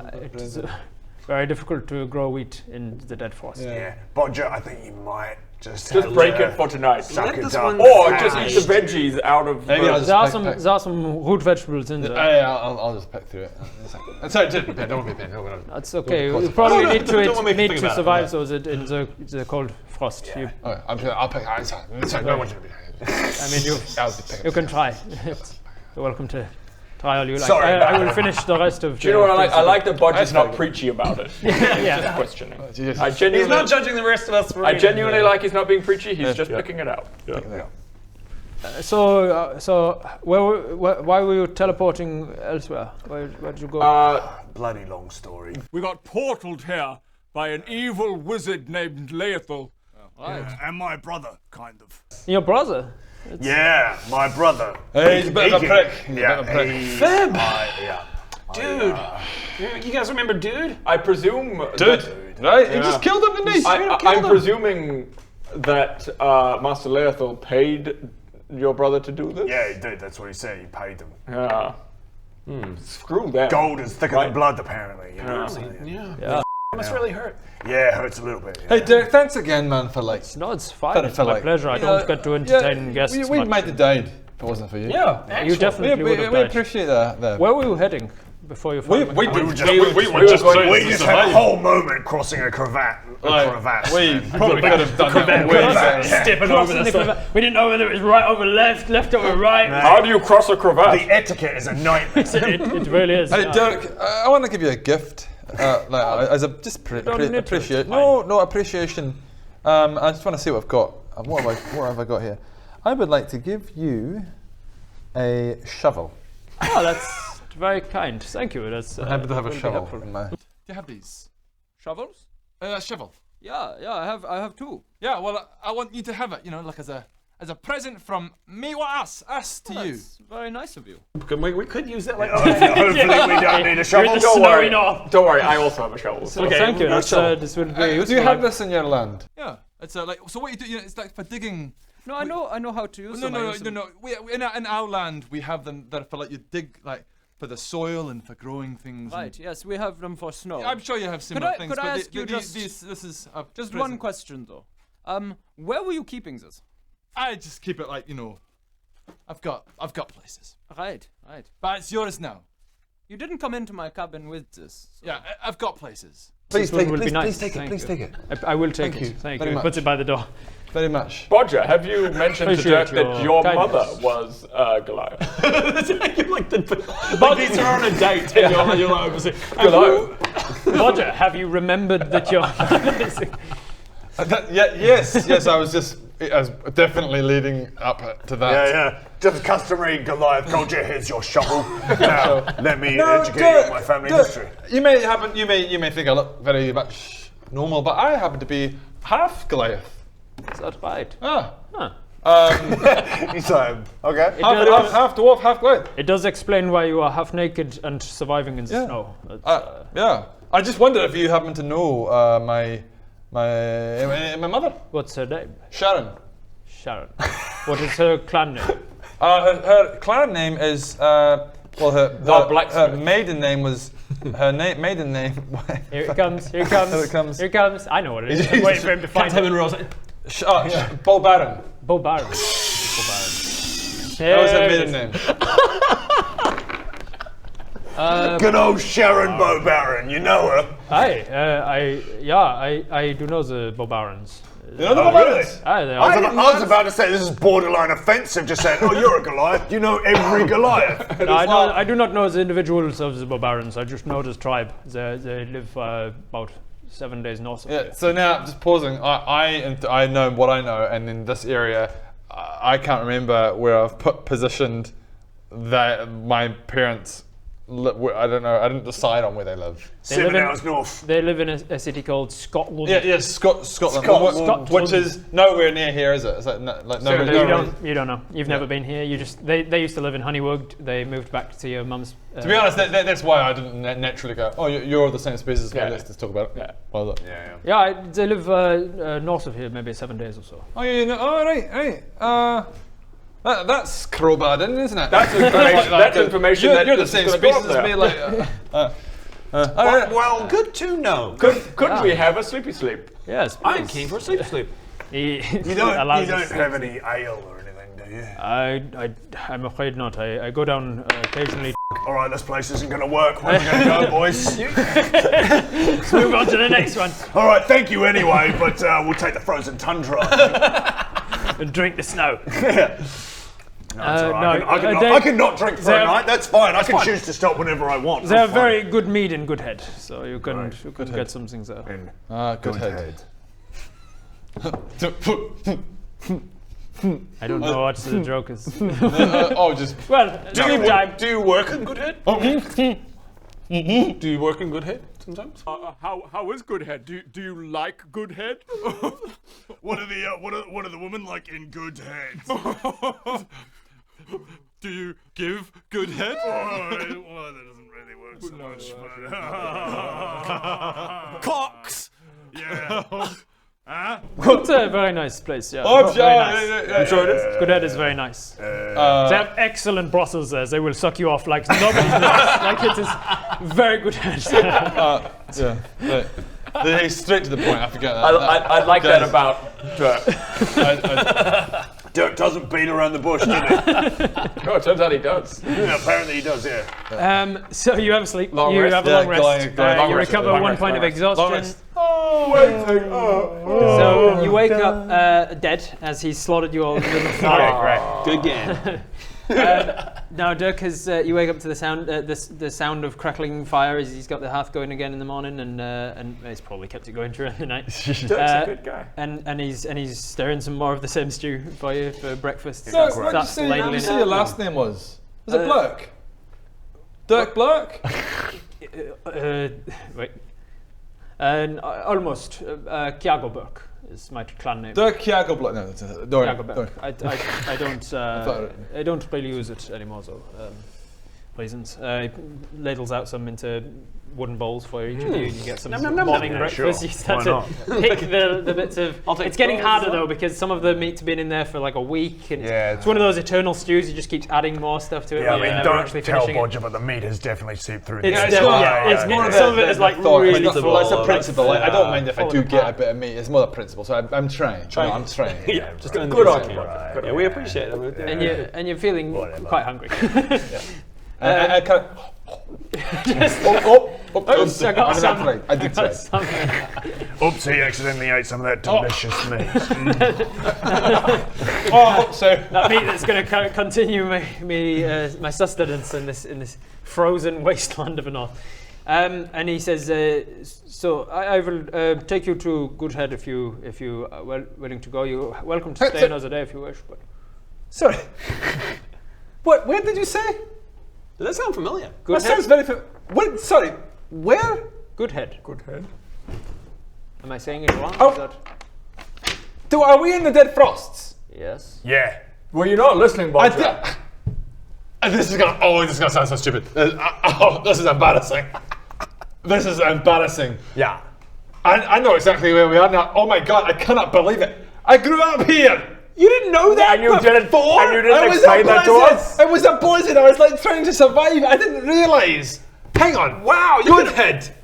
very difficult to grow wheat in the dead forest. Yeah, Bodger, I think you might just break it for tonight. Suck it this up. one Or just eat the veggies out of Maybe I'll just There pick- are some root vegetables in there. I'll just pick through it. Sorry, don't be a pain. No, That's okay. Don't You probably no, need don't to want me to need think to about it. survive those in the cold frost. Yeah. I'll pick. Sorry, no one should be. I mean, you can try. You're welcome to try all you like. Sorry, I will finish the rest of. Do you know what I like? I like that Bodger's not preachy about it. Yeah. Just questioning. Jesus. I He's genuinely, not judging the rest of us for I eating. genuinely like he's not being preachy. He's just picking it out. So why were you teleporting elsewhere? Where did you go? Bloody long story. We got portaled here by an evil wizard named Laethal. And my brother, kind of. Your brother. Yeah, my brother. Hey, he's a bit of a prick. Yeah, Fib! yeah. Dude! You guys remember Dude? I presume. Dude, right? You just killed him, didn't he? I'm presuming that Master Laethal paid your brother to do this. Yeah, he did. That's what he said. He paid them. Yeah. Screw them. Gold is thicker Right. than blood, apparently. You know? Yeah. It must really hurt. Yeah, it hurts a little bit. Hey, Dirk, thanks again, man, for like. No, it's fine. It's for, my like, pleasure. I don't get to entertain guests We much. might have died if it wasn't for you. Yeah, You definitely would have we died. appreciate that. Were we heading before you found me? We just had a whole moment crossing a crevasse. We probably could have done that way better. Stepping over the stuff. We didn't know whether it was right over left over right. How do you cross a crevasse? The etiquette is a nightmare. It really is. Hey, Dirk, I want to give you a gift. As a just appreciate. No appreciation. I just want to see what I've got. What have I got here? I would like to give you a shovel. Oh, that's very kind. Thank you. That's I happen to have a will be shovel. helpful. In my... Do you have these? Shovels? Shovel. Yeah, I have two. Yeah, well, I want you to have it, like as a present from me or us to you. That's very nice of you. We could use that like Hopefully we don't need a shovel. Don't worry, I also have a shovel. So thank you. This would be useful. Do you have this in your land? Yeah, it's so what you do, it's like for digging No, I know how to use them. No. In our land, we have them that for like you dig like for the soil and for growing things. Right. Yes, we have them for snow. Yeah, I'm sure you have similar things. Could I but ask you this is just one question though? Where were you keeping this? I just keep it like I've got places. Right. But it's yours now. You didn't come into my cabin with this. So. Yeah, I've got places. Please take it. Please take it. Please take it. I will take it. Thank you. Puts it by the door. Very much. Bodger, have you mentioned to Dirk that your kindness. mother was Goliath? You're like the buddies are on a date and you're like obviously Goliath. Roger, have you remembered that you're... Yes, I was definitely leading up to that. Yeah. Just customary Goliath culture. Here's your shovel. Now, let me educate you on my family history. You may think I look very much normal, but I happen to be half Goliath. Is that right? Ah. You say, okay. Half dwarf, half Goliath. It does explain why you are half naked and surviving in the snow. Yeah. I just wondered if you happen to know my mother. What's her name? Sharon. What is her clan name? Her clan name is her maiden name was maiden name. Here it comes. Here it comes. I know what it is. I'm waiting for him to find it. Bo Baron. Bo Baron. That was her maiden name. Good old Sharon Bo Baron, you know her. I do know the Bo Barons. You know the Bo Barons? I was about to say this is borderline offensive. Just saying, oh, you're a Goliath. You know every Goliath. No, I do not know the individuals of the Bo Barons. I just know this tribe. They live about 7 days north of here. So now, just pausing. I know what I know, and in this area, I can't remember where I've positioned that my parents. I don't know. I didn't decide on where they live. 7 hours north. They live in a city called Scotland. Yes, Scotland. Which is nowhere near here, is it? Is that you don't know. You've never been here. You just they used to live in Honeywood. They moved back to your mum's. To be honest, that's why I didn't naturally go. Oh, you're the same species as me. Let's talk about it. Yeah. They live north of here, maybe 7 days or so. Oh, yeah. Oh, right. That's crowbarred, isn't it? That's information. That's information. You're the same species as me. Well, good to know. Could we have a sleepy sleep? Yes, I'm keen for a sleep. You don't have any ale or anything, do you? I'm afraid not. I go down occasionally. All right, this place isn't going to work. Where are we going to go, boys? Let's move on to the next one. All right, thank you anyway, but we'll take the frozen tundra. And drink the snow. I can not drink for a night. That's fine. I can choose to stop whenever I want. They have very good mead in Good Head, so you can get some things there. Good Head. I don't know what the joke is. Do you work in Good Head? Do you work in Good Head sometimes? How is Good Head? Do you like Good Head? What are the women like in Good Head? Do you give good head? Well, that doesn't really work so much. Cocks! Yeah. Huh? It's a very nice place, yeah. I'm sure it is. Good Head is very nice. They have excellent brothels there. They will suck you off like nobody's business. Like it is very Good Head. They're straight to the point. I forget that. I like that about Dirk. Dirk doesn't beat around the bush, does he? Oh, it turns out he does. Yeah, apparently he does, yeah. So you have a sleep. Long you rest. have a long rest. You recover 1 point of exhaustion. So you wake up dead as he slaughtered you all in the fire. Good game. Now Dirk has. You wake up to the sound of crackling fire as he's got the hearth going again in the morning, and he's probably kept it going through the night. Dirk's a good guy. And he's stirring some more of the same stew for you for breakfast. What did you say your last name was? Was it Blurk? Dirk Blurk? Wait. Almost. Kiago Burke is my clan name. Dirk Kiago Blurk. No, Kiago Burke. I don't really use it anymore, so. Poisons. He ladles out some into wooden bowls for each of you, and you get some Nom, nom, nom, morning nom. breakfast. Sure. You start Why to pick the bits of. take It's getting those harder as well. though because some of the meat's been in there for like a week, and Yeah. it's one of those eternal stews. You just keep adding more stuff to it. Yeah, I while you're mean, never don't actually tell finishing it. Bodger, but the meat has definitely seeped through. It's the definitely- inside. it's more of some of it is like thought, really it's full. a principle. Like, I don't mind if I falling do get a apart. bit of meat. It's more the principle. So I'm trying. No, I'm trying. Yeah, just doing Good the on best you. I can. Yeah, we appreciate it. And you're feeling quite hungry. I kind of. Oops, I got some. I did try. Oops, he accidentally ate some of that delicious meat. That meat that's going to continue my sustenance in this frozen wasteland of the north. And he says, so I will take you to Goodhead if you are willing to go. You're welcome to stay another day if you wish. But Sorry. What? Where did you say? Does that sound familiar? That sounds very. What? Sorry. Where? Goodhead. Goodhead. Am I saying it wrong? Oh. Is that- Are we in the Dead Frosts? Yes. Yeah. Well, you're not listening, Bodger. This is gonna sound so stupid. This is embarrassing. This is embarrassing. Yeah. I know exactly where we are now. Oh my god, I cannot believe it. I grew up here. You didn't know that And you didn't- before? and you didn't It was explain a that to blizzard. us? It was a blizzard. I was like trying to survive. I didn't realise. Hang on. Wow, Goodhead.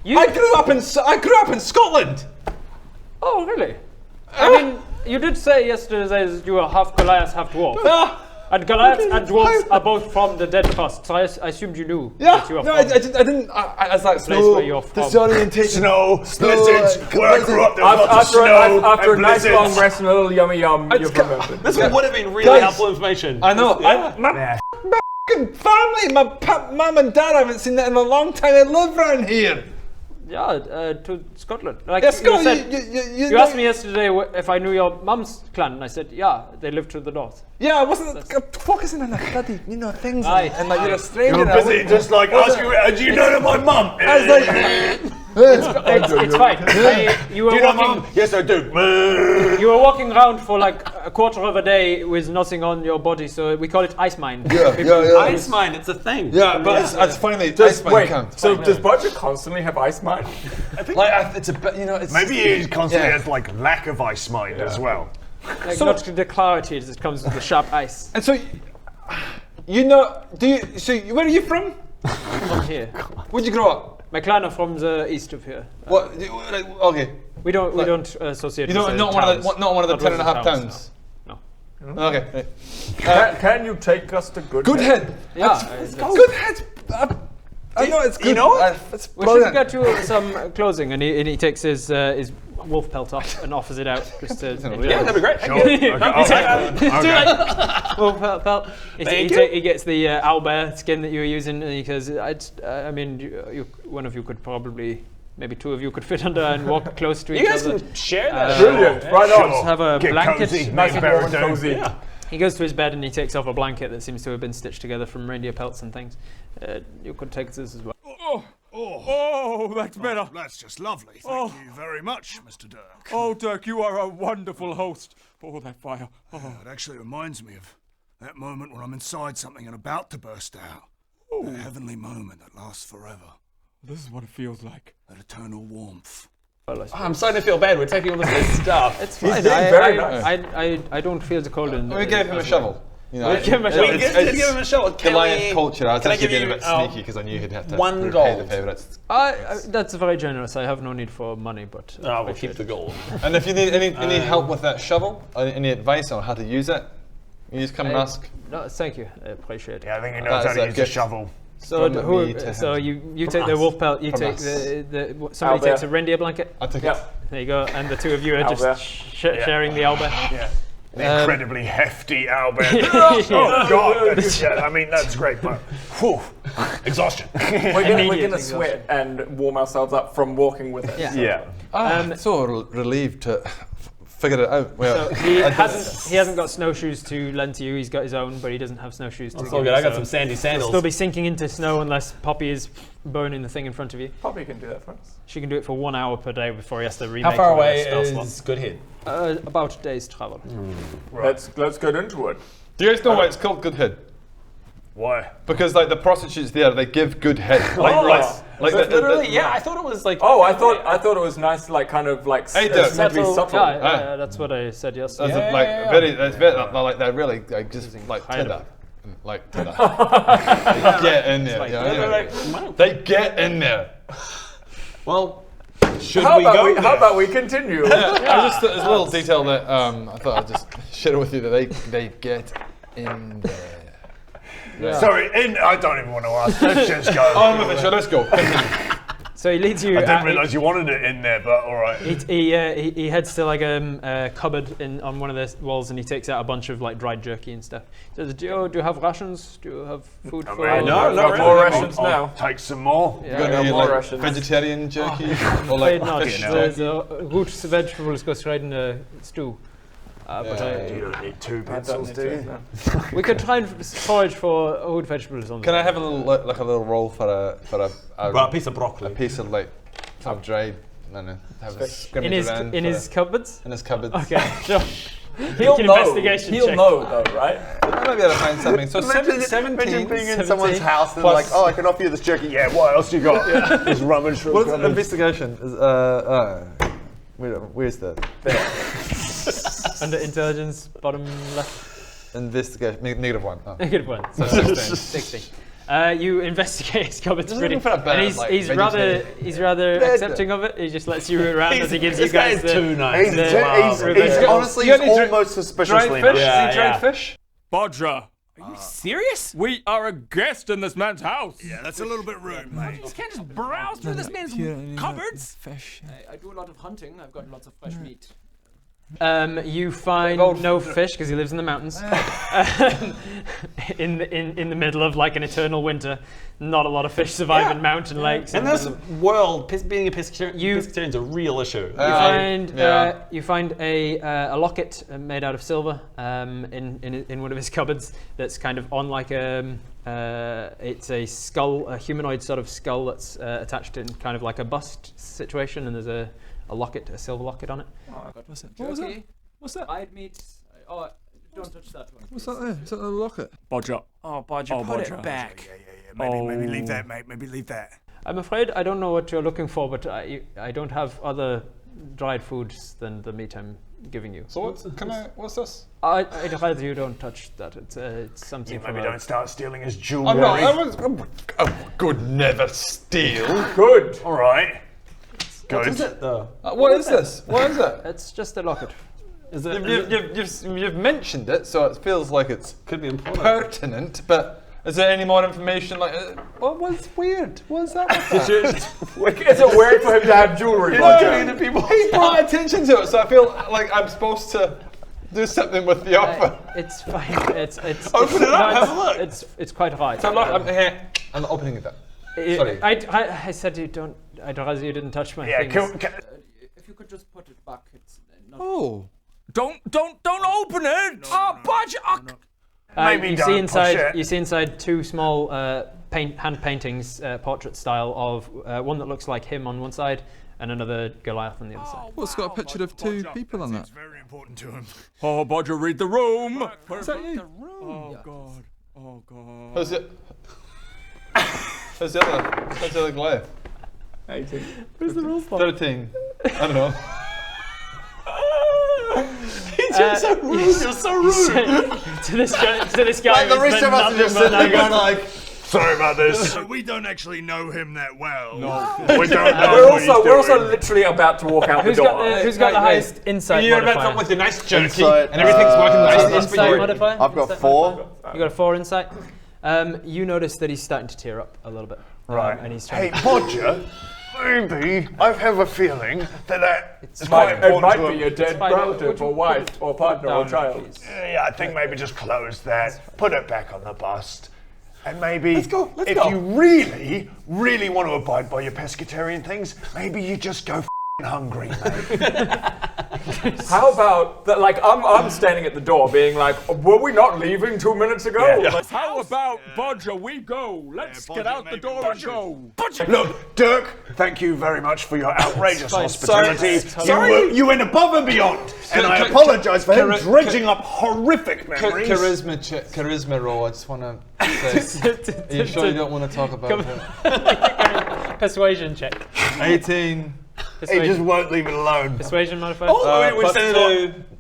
I grew up in Scotland. Oh, really? I mean, you did say yesterday that you were half Goliath, half dwarf. And Goliaths and dwarves are both from the Dead Frost, so I assumed you knew that you were No, from I didn't. I was like, the place where you're from. disorientation. Snow, blizzards. Where I grew up, there was lots of After, snow after a and nice long blizzards. rest and a little yummy yum, you've remembered. This would have been really Guys, helpful information. I know. Yeah. My f***ing family, my mum and dad, I haven't seen that in a long time. They live around here. Yeah, to Scotland. Like Yeah, you Scotland. said, You you asked me yesterday if I knew your mum's clan, and I said, yeah, they live to the north. Yeah, I wasn't focusing on the bloody, things. Aye. And like, you're a stranger. You're I busy wasn't- just like asking, do you know my mum? I was like, It's fine. You were Do you know walking. mum? Yes, I do. You were walking around for like a quarter of a day with nothing on your body, so we call it ice mine. Ice mine, it's a thing. Yeah, but it's finally Wait, so does Bodger constantly have ice mine? like it's a bit, it's Maybe he constantly has like lack of ice mind as well. Like not the clarity that comes with the sharp ice. And so, where are you from? From here. Where'd you grow up? My clan are from the east of here. What? Okay. We don't associate. You with don't the not one of the towns. not one of the Not 10.5 towns, towns. No. Okay. Can you take us to Goodhead? Goodhead. Yeah. Goodhead. I know it's good. You know it? It's We should brilliant. get you some clothing, and he takes his wolf pelt off and offers it out. Just to Yeah, that'd be great. Sure. Okay. wolf pelt. Thank you. He gets the owlbear skin that you were using, and he says, I mean, one of you could probably, maybe two of you could fit under and walk close to each You guys other. can share that. Brilliant. Right on. Just have a Get blanket. cozy, Nice and warm and Baritone. cozy. Yeah. He goes to his bed and he takes off a blanket that seems to have been stitched together from reindeer pelts and things. You could take this as well. Oh, that's better. That's just lovely. Thank you very much, Mr. Dirk. Oh, Dirk, you are a wonderful host. Oh, that fire. Oh. It actually reminds me of that moment when I'm inside something and about to burst out. That heavenly moment that lasts forever. This is what it feels like. That eternal warmth. I'm starting to feel bad. We're taking all this stuff. It's fine. very nice. I don't feel the cold in. We gave him a shovel. We give him a shovel. We did give him a shovel. Can Goliath we- culture. I was can I actually give being a you, bit sneaky because I knew he'd have to $1 repay gold? the favourites. That's very generous. I have no need for money, but Oh, we'll keep the gold. And if you need any help with that shovel, or any advice on how to use it, you just come and ask. No, thank you. I appreciate it. Yeah, I think he knows how That's to a use a gift. shovel. So From me to so him. you take the wolf pelt. You From take us. somebody Owlbear. takes a reindeer blanket. I took Yeah. There you go, and the two of you are Owlbear. just sharing the owlbear. Yeah. The incredibly hefty owlbear. Oh God! I mean, that's great, but whew, exhaustion. We're gonna sweat and warm ourselves up from walking with it. Yeah. Yeah. So relieved to figure it out. Well, So he hasn't got snowshoes to lend to you. He's got his own, but he doesn't have snowshoes to That's give all good. you, I got so some sandy You'll sandals. still be sinking into snow unless Poppy is burning the thing in front of you. Poppy can do that for us. She can do it for 1 hour per day before he has to remake. How far one of away their spell slots. is Goodhead? About a day's travel. Let's get into it. do you guys know why it's called Goodhead? Why? Because like the prostitutes there, they give good head. Like literally, yeah. I thought it was like. Oh, I thought it was nice, like kind of like Hey, it's meant to be subtle. Yeah, that's what I said yesterday. That's very, like they're really like just like tither. Like tither. They get in there. They get in there. Well, should How we go? How about we continue? There's a little detail that I thought I'd just share with you that they get in there. Yeah. Sorry, I don't even want to ask. Let's just go. Oh, I'm with it. Let's go. So he leads you. I didn't realise you wanted it in there, but all right. He heads to like a cupboard on one of the walls, and he takes out a bunch of like dried jerky and stuff. He says, "Do you have rations? Do you have food for?" No, not more rations now. Take some more. You got any like vegetarian jerky or like fish? The roots, vegetables go straight in the stew. But you don't need 2 pencils, do you? We could try and forage for root vegetables on. Can I have a little roll for a piece of broccoli? A piece of like some dried. No. Have a scrimmage around in his cupboards. In his cupboards. Okay, sure. He'll know. He'll know though, right? I might be able to find something. So 17 being in someone's house and like, oh, I can offer you this jerky. Yeah, what else you got? Just rummage through. What's investigation? Where's the? Under intelligence, bottom left. Investigation, -1. Oh. -1. So 16. 16. You investigate his cupboards pretty, and he's rather accepting of it. He just lets you around as he gives you guys the. Too nice. He's honestly almost suspiciously nice. Is he dried fish? Bodra. Are you serious? We are a guest in this man's house. Yeah, that's a little bit rude, mate. You can't just browse through this man's cupboards. Fish. I do a lot of hunting. I've got lots of fresh meat. You find no fish because he lives in the mountains. In the middle of like an eternal winter, not a lot of fish survive in mountain lakes. In this world, being a pescatarian is a real issue. You find a locket made out of silver in one of his cupboards that's kind of on like it's a skull, a humanoid sort of skull that's attached in kind of like a bust situation, and there's a locket, a silver locket on it. Oh, God. What's that? What was that? What's that? I'd meet. Oh, don't touch that one. What's that there? Is that a locket? Bodger. Oh, Bodger, put it back. Maybe leave that, mate. Maybe leave that. I'm afraid I don't know what you're looking for, but I don't have other dried foods than the meat I'm giving you. So what's this? I'd rather you don't touch that. It's something. You maybe don't start stealing his jewelry. I could never steal. Good. All right. What is it though? What is this? What is it? It's just a locket. Is it? You've mentioned it, so it feels like it's could be important. Pertinent, but is there any more information? Like, what's weird? What's that? Is it weird for him to have jewelry? He brought attention to it, so I feel like I'm supposed to do something with the offer. It's fine. It's open it up. Have a look. It's quite high. So I'm opening it up. Sorry. I said you don't. I'd rather you didn't touch my things. If you could just put it back, it's not. Oh, don't open it! Oh, Bodger! Maybe you see inside. You see inside 2 small hand paintings, portrait style of one that looks like him on one side and another Goliath on the other side. What's got a picture of 2 people on that? It's very important to him. Oh, Bodger, read the room. Is that you? Oh God! Oh God! How's it? How's the other Goliath? 18. Where's the rules for? 13. I don't know. You're so rude. You're so rude. to this guy. Like the rest of us are just sitting there going like, sorry about this. So we don't actually know him that well. No. We don't know We're also literally about to walk out the door. Who's got the highest insight You're modifier? about to come with your nice jerky, and everything's working nicely. Insight modifier? I've got 4. You got a 4 insight. You notice that he's starting to tear up a little bit. Right. And he's hey, Bodger. Maybe I have a feeling that it's quite important. It might be a dead relative or wife or partner or child. Yeah, I think maybe just close that, put it back on the bust, and maybe let's go. If you really, really want to abide by your pescatarian things, maybe you just go hungry, mate. How about that? Like I'm standing at the door, being like, "Were we not leaving 2 minutes ago?" Yeah. Like, How about Bodger? We go. Let's get out the door and go. Look, Dirk, thank you very much for your outrageous hospitality. Sorry. You went above and beyond, and I apologise for him dredging up horrific memories. Charisma roll. I just want to. sake. Are you sure you don't want to talk about it? Persuasion check. 18. He just won't leave it alone. Persuasion modifier.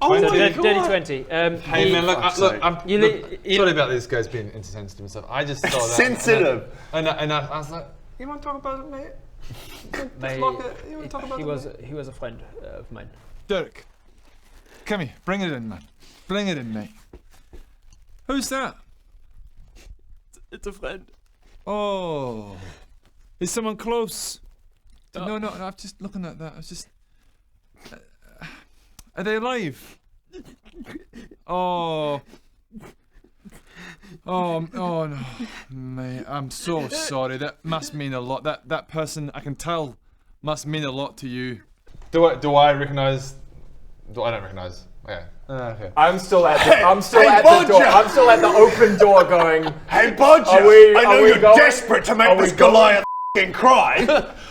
Dirty 20. Hey man, look, I'm sorry about these guys being insensitive and stuff. I just saw that. Sensitive. And I was like, you want to talk about it, mate? He was a friend of mine. Dirk, come here. Bring it in, man. Bring it in, mate. Who's that? It's a friend. Oh. Is someone close? No, I'm just looking at that. I was just... are they alive? Oh. Oh no, mate. I'm so sorry. That must mean a lot. That person, I can tell, must mean a lot to you. Do I recognise? I don't recognise. Okay. Okay. I'm still at the door. I'm still at the open door going, Hey, Bodger, I know you're desperate to make this Goliath cry,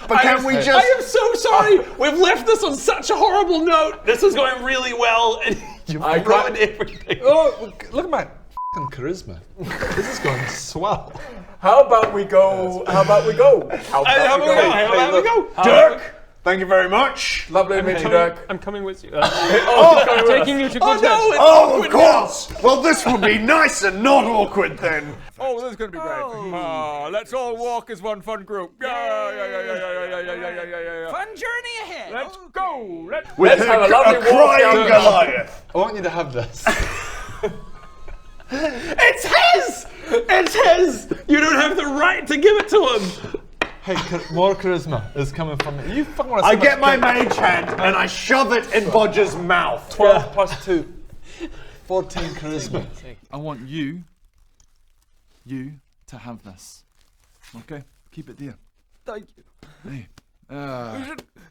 but can we just... I am so sorry. We've left this on such a horrible note. This is going really well, and you've ruined everything. Oh, look at my charisma. This is going swell. How about we go? Dirk, thank you very much. Lovely to meet you, Dirk. I'm coming with you. I'm taking you to good head. Oh, of course. Well, this will be nice and not awkward then. Oh, this is going to be great. Oh, let's all walk as one fun group. Yeah. Fun journey ahead. Let's go. Let's have a lovely walk crying down Goliath. I want you to have this. It's his! It's his! You don't have the right to give it to him! Hey, more charisma is coming from me. You fucking want to I get my mage hand and I shove it in Bodger's mouth. 12 plus 2. 14 charisma. I want you to have this. Okay, keep it dear. Thank you. Hey.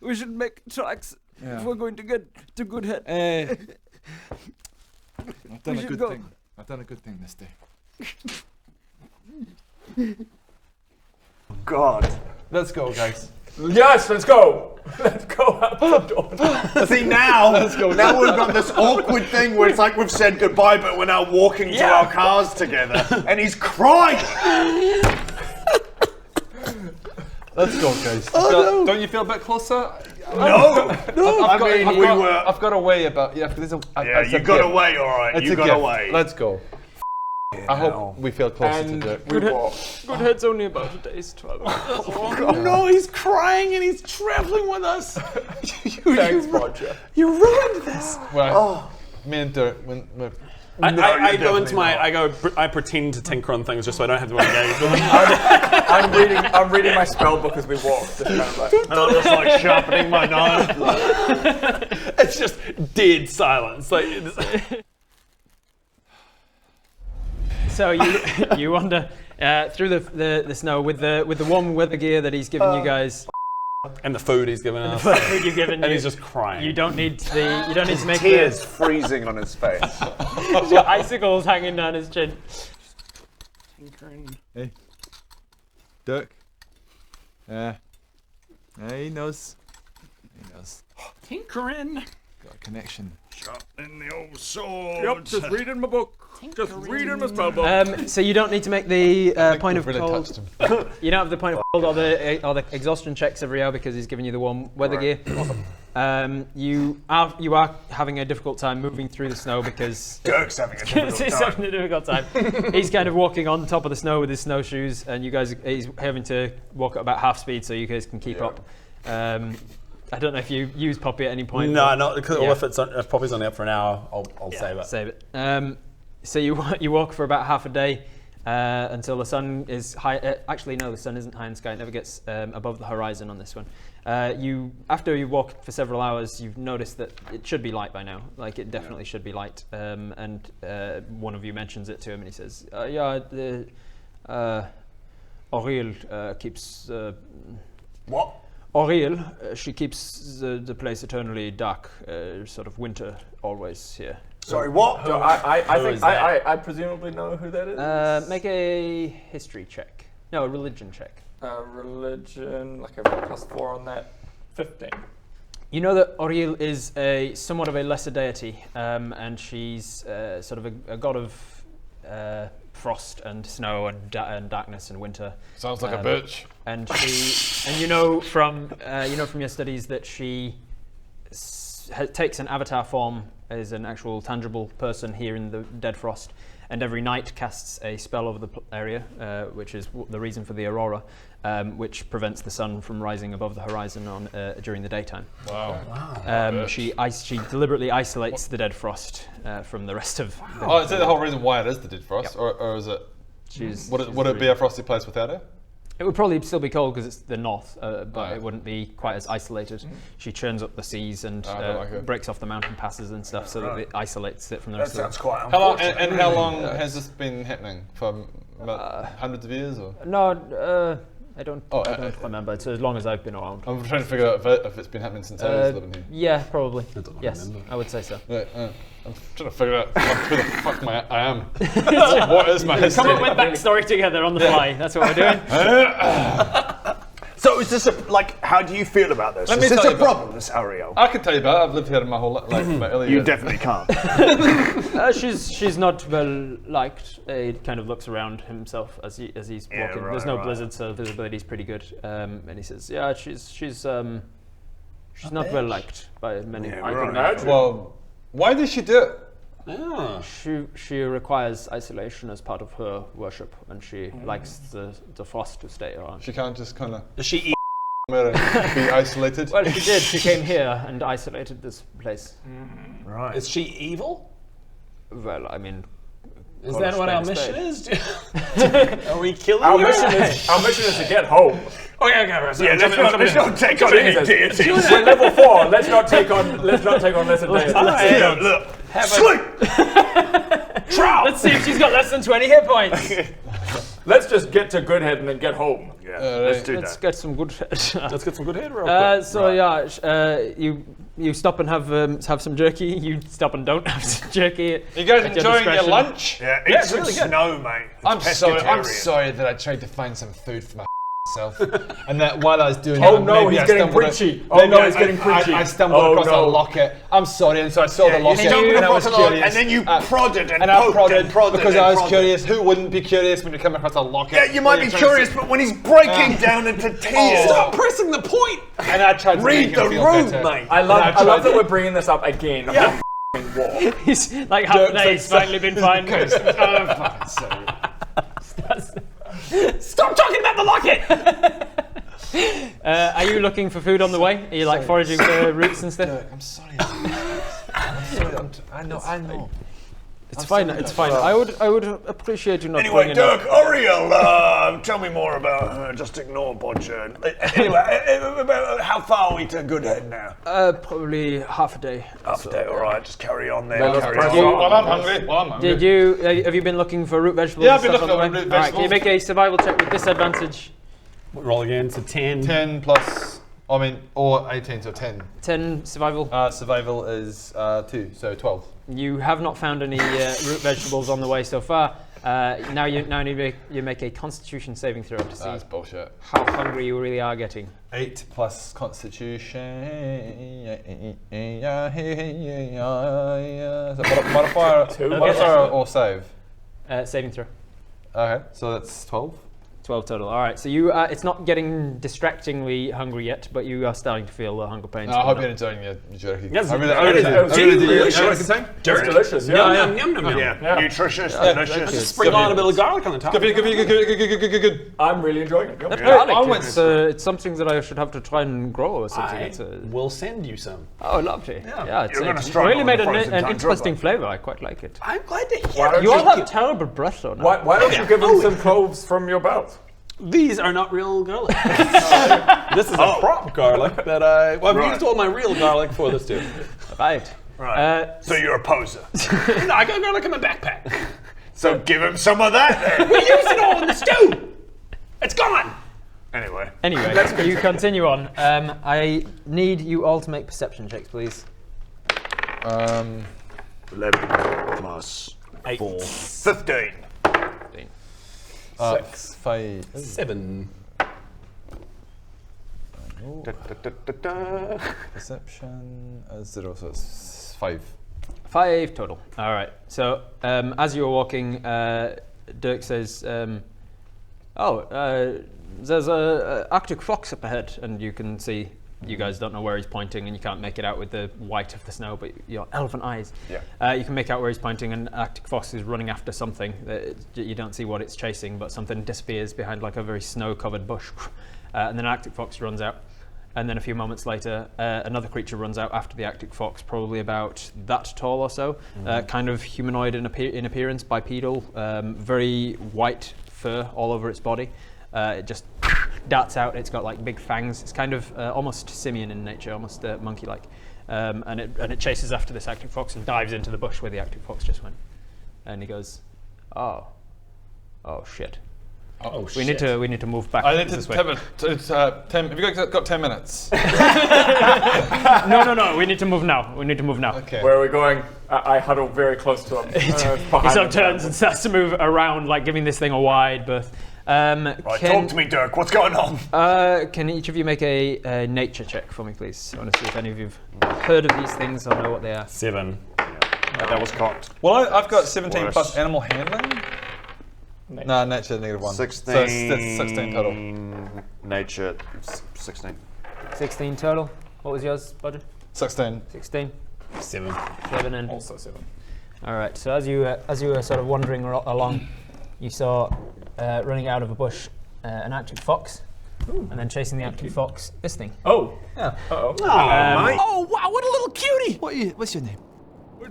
We should make tracks if we're going to get to good head. I've done a good thing. I've done a good thing this day. God. Let's go, guys. Yes, let's go. Let's go out the door. See now, now we've got this awkward thing where it's like we've said goodbye, but we're now walking to our cars together, and he's crying. Let's go, guys. Oh, no. Don't you feel a bit closer? No. I've got a way about. Yeah, you got away, all right. You got away. Let's go. I hope we feel closer to Dirk. Good head's only about a day's travel. Oh no, he's crying and he's traveling with us. Thanks, Roger. You ruined this. Well, me and Dirk, I pretend to tinker on things just so I don't have to engage with them. I'm reading my spell book as we walk. Just kind of like, and I'm just like sharpening my knife. It's just dead silence. Like. So you wander through the snow with the warm weather gear that he's given you guys, and the food he's given us, and he's just crying. You don't need to make tears freezing on his face. Your icicles hanging down his chin. Hey, Dirk. He knows. Tinkering. Got a connection. Sharpening the old sword. Yep, just reading my book. Just reading my spell book. So you don't need to make the point of really cold. You don't have the point of cold or the exhaustion checks every hour because he's giving you the warm weather gear. You are having a difficult time moving through the snow because Dirk's having a difficult time. He's kind of walking on top of the snow with his snowshoes, and he's having to walk at about half speed so you guys can keep up. I don't know if you use Poppy at any point. No, not because if Poppy's only up for an hour, I'll save it. Save it. So you walk for about half a day until the sun is high. Actually, no, the sun isn't high in the sky. It never gets above the horizon on this one. After you walk for several hours, you've noticed that it should be light by now. Like it definitely should be light. And one of you mentions it to him, and he says, Auriel keeps. What? Auriel, she keeps the place eternally dark. Sort of winter always here. Sorry, what? So I presumably know who that is. Make a history check. No, a religion check. Religion, like a +4 on that. 15. You know that Auriel is somewhat of a lesser deity, and she's sort of a god of frost and snow and darkness and winter. Sounds like a bitch. And you know from your studies that she takes an avatar form as an actual tangible person here in the Dead Frost, and every night casts a spell over the area, which is the reason for the aurora, which prevents the sun from rising above the horizon during the daytime. Wow. She deliberately isolates the Dead Frost from the rest of. Is that the whole reason why it is the Dead Frost, or is it? Would it be a frosty place without her? It would probably still be cold because it's the north, but it wouldn't be quite as isolated. She churns up the seas and breaks off the mountain passes and stuff, so that it isolates it from the rest of the. That sounds quite unfortunate. How long has this been happening? For hundreds of years, or? No, I don't remember. It's as long as I've been around. I'm trying to figure out if it's been happening since I was living here. Yeah, probably. Yes, I would say so. I'm trying to figure out who the fuck I am. What is my history? Come up with backstory together on the fly. That's what we're doing. So is this how do you feel about this? Is this a problem, this Ariel? I can tell you about it. I've lived here my whole life. My early You years. definitely can't. She's not well liked. He kind of looks around himself as he's walking. There's no blizzard, so visibility's pretty good. And he says, "Yeah, she's not well liked by many." I can imagine. Well, why did she do it? Yeah. She requires isolation as part of her worship, and she likes the frost to stay around. She can't just kind of. Does she eat and be isolated? Well, she did. She came here and isolated this place. Right. Is she evil? Well, I mean. Is that what our mission is? Are we killing our you? Our mission is to get home. Okay. Let's not take on any deities. We're level 4. Let's not take on lesser deities. Look. Sleep. Trout. Let's see if she's got less than 20 hit points. Let's just get to Goodhead and then get home. Yeah, let's do Let's that. get some good. Let's get some good head real quick. You stop and have some jerky. You stop and don't have some jerky. You guys enjoying your lunch? Yeah, it's really good. Snow, mate. I'm sorry that I tried to find some food for my self, and that while I was doing he's getting preachy. He's getting preachy. I stumbled across a locket. I'm sorry, and so I saw the locket, and I was curious. And then you prodded and I prodded because I was curious. Who wouldn't be curious when you come across a locket? Yeah, you might be curious, but when he's breaking down into tears. Stop pressing the point. And I tried to read the room, mate. I love that we're bringing this up again. Yeah. War. He's like half a day. He's finally been fine. Stop talking about the locket. Are you looking for food on the way? Are you like foraging for roots and stuff? I'm sorry. I know. It's fine. It's fine. I would appreciate you not. Anyway, Dirk, Oriel, tell me more about. Just ignore Bodger. Anyway, how far are we to Goodhead now? Probably half a day. Half a day. All right, just carry on there. Well, I'm hungry. Did you? Have you been looking for root vegetables? Yeah, I've been and stuff looking on the for root way? All right, can you vegetables. make a survival check with disadvantage? Roll again. So 10. 10 plus. Or 18, so 10. 10 survival. Survival is 2, so 12. You have not found any root vegetables on the way so far. Now you make a Constitution saving throw to see That's bullshit. how hungry you really are getting. 8 plus Constitution. Is it modifier or save? Saving throw. Okay, so that's 12. 12 total. All right. So you, it's not getting distractingly hungry yet, but you are starting to feel the hunger pains. I hope you're enjoying your jerky. Yes, I really do. It's delicious. Yum. Nutritious, delicious. Just sprinkle on a bit of garlic on the top. Good. I'm really enjoying it. That's garlic. It's something that I should have to try and grow or something. We'll send you some. Oh, lovely. Yeah, it's struggle really made on the frozen an tundra, interesting flavour. I quite like it. I'm glad to hear. You all have terrible breath, though. Now. Why don't you give him some cloves from your belt? These are not real garlic. This is a prop garlic that I've used all my real garlic for this too. Right. So you're a poser. No, I got garlic in my backpack. So give him some of that then. We used it all in the stew. It's gone. Anyway, you continue on. I need you all to make perception checks, please. 11 plus 8. 4. 15. 6. 5. 7. Perception 0, so it's 5. 5 total. All right. So as you were walking, Dirk says, there's a Arctic fox up ahead, and you can see. You guys don't know where he's pointing, and you can't make it out with the white of the snow, but your elephant eyes. Yeah. You can make out where he's pointing, and Arctic fox is running after something. You don't see what it's chasing, but something disappears behind like a very snow-covered bush, and then Arctic fox runs out. And then a few moments later, another creature runs out after the Arctic fox, probably about that tall or so, kind of humanoid in appearance, bipedal, very white fur all over its body. It just darts out. It's got like big fangs. It's kind of almost simian in nature, almost monkey-like, and it chases after this Arctic fox and dives into the bush where the Arctic fox just went. And he goes, "Oh shit! Oh we need to move back." I need to pivot. It's 10. Have you guys got 10 minutes? No. We need to move now. Okay. Where are we going? I huddle very close to him. He sort of turns and starts to move around, like giving this thing a wide berth. Talk to me, Dirk. What's going on? Can each of you make a nature check for me, please? I want to see if any of you've heard of these things or know what they are. 7. That was cocked. Well, I've got 17 plus animal handling. No, nature -1. 16. So it's 16 total. Nature 16. 16 total. What was yours, Budget? 16. 16. 7. 7 and also 7. All right. So as you were sort of wandering along, you saw running out of a bush an Arctic fox, and then chasing the Arctic fox, this thing. Oh. Yeah. Uh-oh. Oh, wow, what a little cutie! What's your name?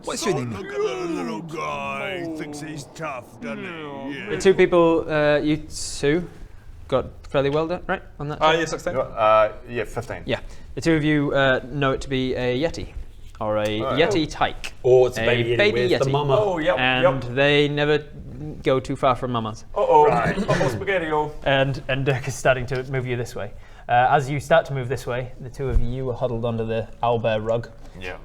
What's your name? Look at that little guy. He thinks he's tough, doesn't he? Yeah. The two people, you two, got fairly well done, right, on that? Yeah, 16. Yeah, 15. Yeah. The two of you know it to be a yeti, or a yeti tyke. Or it's a baby yeti. Where's yeti. the mama? Oh, yep. And they never go too far from mamas. Spaghetti-o. And Dirk is starting to move you this way. As you start to move this way, the two of you are huddled under the owlbear rug. Yeah.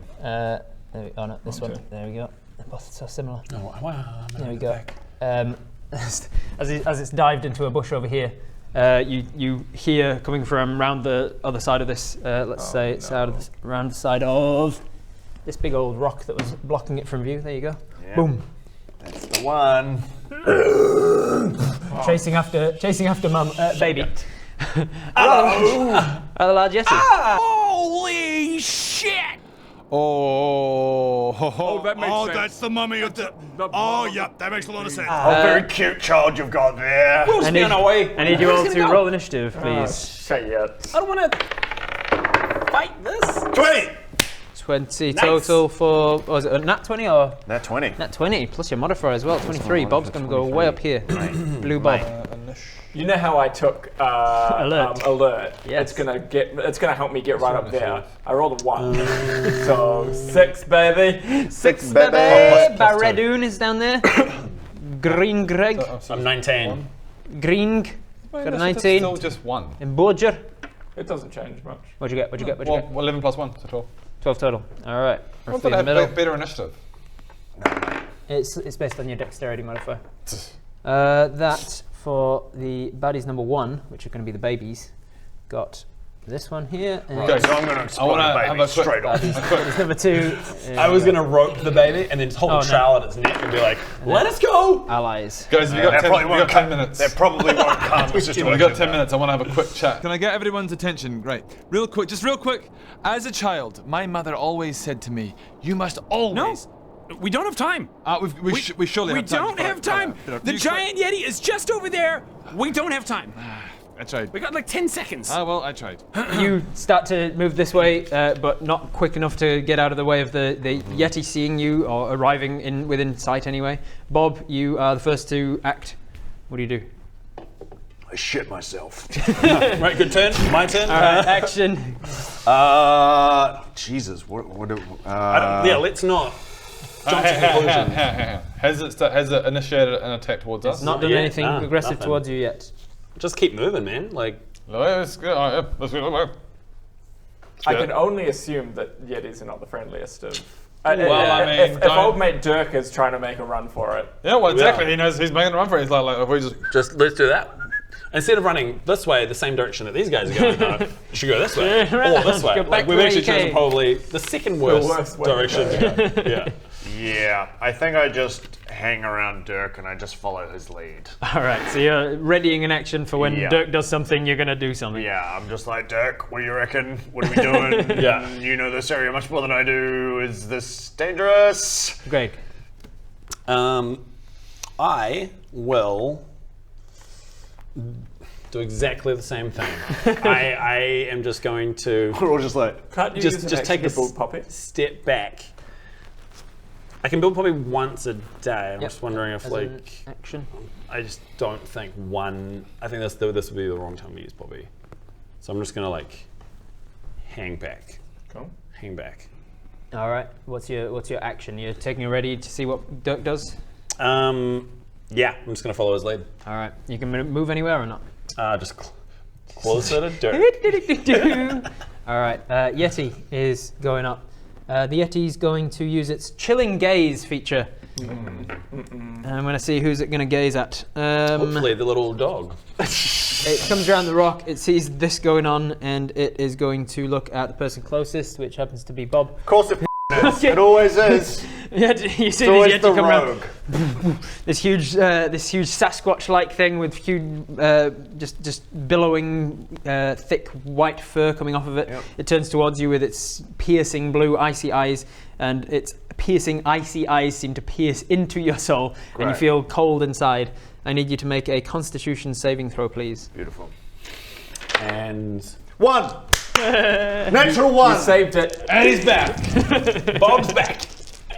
No, this one. There we go. They're both so similar. Oh, wow. There we go. As it's dived into a bush over here, you hear coming from around the other side of this. Let's say it's around the side of this big old rock that was blocking it from view. There you go. Yeah. Boom. That's the one. Chasing after mum, baby. Hello, large yeti. Holy shit! That makes sense. That's the mummy of the. Oh, yep, that makes a lot of sense. Very cute child you've got there. We'll be on our way. I need you all to roll initiative, please. Shit yet. I don't want to fight this. 20. 20 total for, was it a nat 20 or? Nat 20. Nat 20 plus your modifier as well, 23. Bob's going to go way up here. Blue Bob. You know how I took alert? Yes. It's gonna help me get right up there. I rolled a 1. So 6, baby. 6, baby. Baradoon is down there. Green Greg. I'm 19. Green. Got a 19. Still just 1. And Borger. It doesn't change much. What'd you get? 11 plus 1, so 12. 12 total. All right. I thought I had better initiative. It's based on your dexterity modifier. That for the baddies number 1, which are going to be the babies, got this one here. Okay, so I'm going to explode the baby straight off. Baddies number 2. I was going to rope the baby and then just hold the trowel at its neck and be like, let us go! Allies. Guys, we got 10 minutes. They probably won't come. We've got 10 minutes. I want to have a quick chat. Can I get everyone's attention? Right. Real quick. As a child, my mother always said to me, you must always... We don't have time. We surely have time. We don't have time. The giant yeti is just over there. We don't have time. I tried. We got like 10 seconds. Well, I tried. You start to move this way, but not quick enough to get out of the way of the yeti seeing you or arriving within sight anyway. Bob, you are the first to act. What do you do? I shit myself. Right, good turn. My turn. All right, action. Jesus, what do... yeah, let's not jump to conclusions. Has it initiated an attack towards us? It's not done anything aggressive towards you yet. Just keep moving, man. Like, let's go. I can only assume that Yetis are not the friendliest of. If old mate Dirk is trying to make a run for it. Yeah, well, exactly. Yeah. He knows he's making a run for it. He's like if we just let's do that. Instead of running this way, the same direction that these guys are going, you should go this way or this way. Like, we've actually chosen probably the second worst direction. Yeah. Yeah, I think I just hang around Dirk and I just follow his lead. All right, so you're readying an action for when Dirk does something, you're going to do something. Yeah, I'm just like, Dirk, what do you reckon? What are we doing? Yeah. You know this area much more than I do. Is this dangerous? Greg. I will do exactly the same thing. I am just going to. We're all just like, can't you just use an take action to build Poppy? Step back. I can build Poppy once a day. I'm just wondering if action. I just don't think one. I think this would be the wrong time to use Poppy. So I'm just gonna hang back. Cool. Hang back. All right. What's your action? You're taking it ready to see what Dirk does. Yeah, I'm just gonna follow his lead. All right. You can move anywhere or not? Just closer to Dirk. All right. Yeti is going up. The Yeti's going to use its chilling gaze feature. And I'm going to see who's it going to gaze at. Hopefully the little dog. It comes around the rock, it sees this going on, and it is going to look at the person closest, which happens to be Bob. Of course it is. It always is. You see this Yeti come around. This huge Sasquatch-like thing with huge, just billowing, thick white fur coming off of it. Yep. It turns towards you with its piercing blue, icy eyes, and its piercing, icy eyes seem to pierce into your soul, and you feel cold inside. I need you to make a Constitution saving throw, please. Beautiful. And 1. Natural 1. You saved it. And he's back. Bob's back.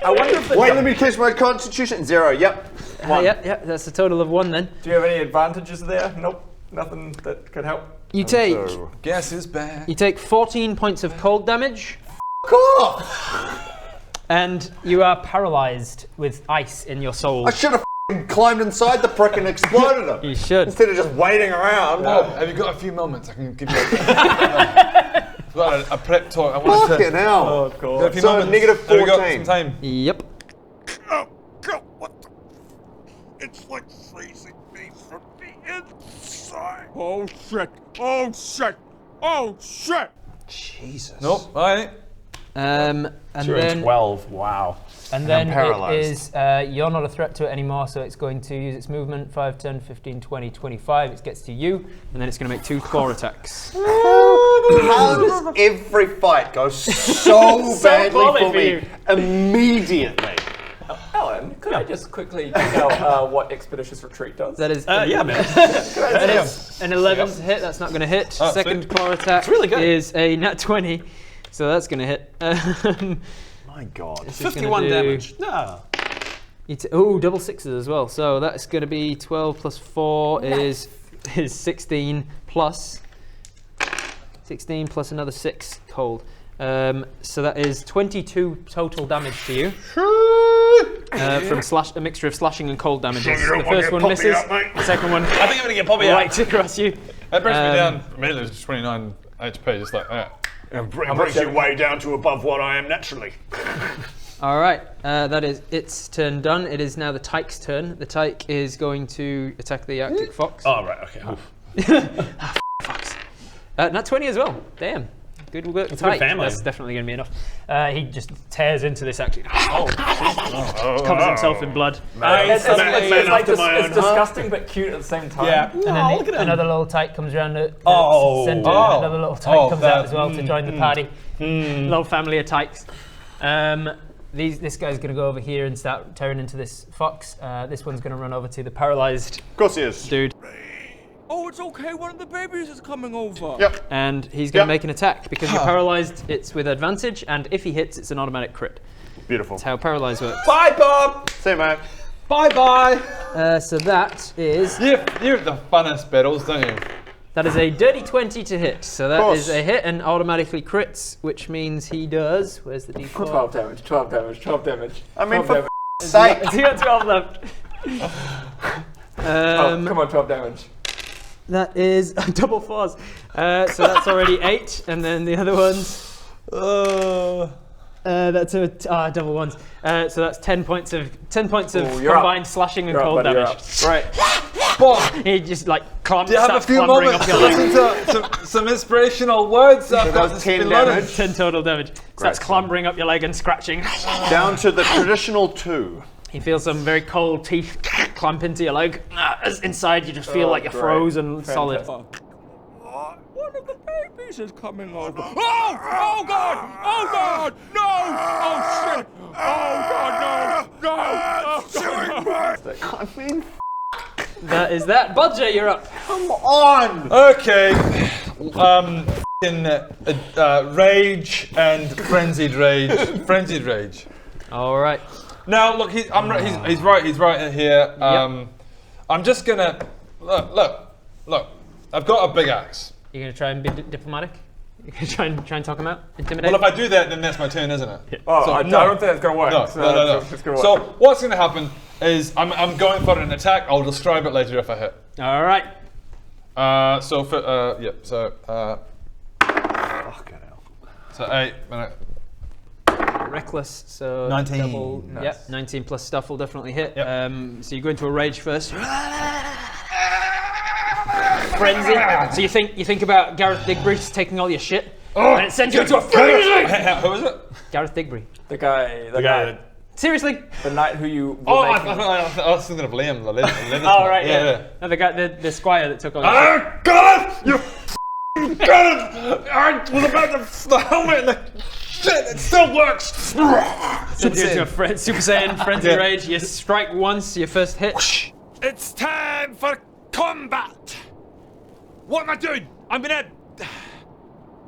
I wonder if Wait, let me catch my Constitution. 0. Yep. 1. Yeah, that's a total of 1 then. Do you have any advantages there? Nope. Nothing that could help. You take. Guess who's back? You take 14 points of cold damage. F off! And you are paralyzed with ice in your soul. I should have climbed inside the prick and exploded him. You should. Instead of just waiting around. Bob, have you got a few moments? I can give you I've got a prep talk. I want Fucking hell. Oh, God. So negative 14. Have we got some time? Yep. Oh, God, what the? It's like freezing me from the inside. Oh, shit. Oh, shit. Oh, shit. Jesus. Nope. All right. And You're then 12. Wow. And then it is, you're not a threat to it anymore, so it's going to use its movement, 5, 10, 15, 20, 25. It gets to you, and then it's going to make 2 claw attacks. How does every fight go so badly for me immediately? Alan, could I just quickly check out what Expeditious Retreat does? That is yeah, man. that is an 11 to hit. That's not going to hit. Oh, Second claw attack really good. is a nat 20, so that's going to hit. My God. 51 damage. No. Oh, double sixes as well. So that's going to be 12 plus 4 is 16 plus 16 plus another 6 cold. So that is 22 total damage to you. From a mixture of slashing and cold damages. The first one misses. The second one, I think I'm gonna get Poppy out. right across you. That brings me down. Mainly to 29 HP, just like that. It brings you way down to above what I am naturally. All right, that is its turn done. It is now the Tyke's turn. The Tyke is going to attack the Arctic Fox. Oh, right, okay. Fox. Nat 20 as well. Damn. Good work, Tyke. That's definitely going to be enough. He just tears into this Arctic. Covers himself in blood. It's disgusting but cute at the same time. Yeah. And then another little Tyke comes around the center. Another little Tyke comes out as well to join the party. Little family of Tykes. This guy's going to go over here and start tearing into this fox. This one's going to run over to the paralyzed Of course he is. dude. Oh, it's okay. One of the babies is coming over. Yep. And he's going to make an attack. Because you're paralyzed, it's with advantage. And if he hits, it's an automatic crit. Beautiful. That's how paralyzed works. Bye, Bob. See you, mate. Bye-bye. So that is... You have the funnest battles, don't you? That is a dirty 20 to hit. So that is a hit and automatically crits, which means he does... Where's the D4? 12 damage, 12 damage, 12 damage. I mean, for sake. He got 12 left. Come on, 12 damage. That is double 4s. So that's already 8, and then the other ones. That's a double 1s. So that's 10 points of combined slashing and cold damage. Right. Bob, he just like do you have a few moments to listen to some inspirational words? So that's 10 damage. 10 total damage. Starts clambering up your leg and scratching. Down to the traditional 2. You feel some very cold teeth clamp into your leg. As inside, you just feel like you're frozen solid. One of the babies is coming over. Oh! Oh God! Oh God! No! Oh shit! Oh God! No! I mean, That is that. Budger, you're up. come on! Okay. Rage and frenzied rage. Frenzied rage. All right. Now look, he's right here. I'm just gonna look. I've got a big axe. You're gonna try and be diplomatic. You're gonna try and talk him out, intimidate. Well, if I do that, then that's my turn, isn't it? Oh, I don't think that's gonna work. No. So what's gonna happen is I'm going for an attack. I'll describe it later if I hit. All right. So for Fucking hell. So 8. Reckless, so 19. double. Nice. Yep, 19 plus stuff will definitely hit. Yep. So you go into a rage first. Frenzy. So you think about Gareth Digbreeze taking all your shit, and it sends you into a frenzy. Who is it? Gareth Digby. The guy. Seriously? The knight who you. I was thinking of Liam. The Oh right, yeah. No, the guy, the squire that took all your shit. Oh God! You got it! I was about to the helmet and the shit. It still works. Sends you into a Super Saiyan frenzy rage. You strike once, your first hit. It's time for combat. What am I doing? I'm gonna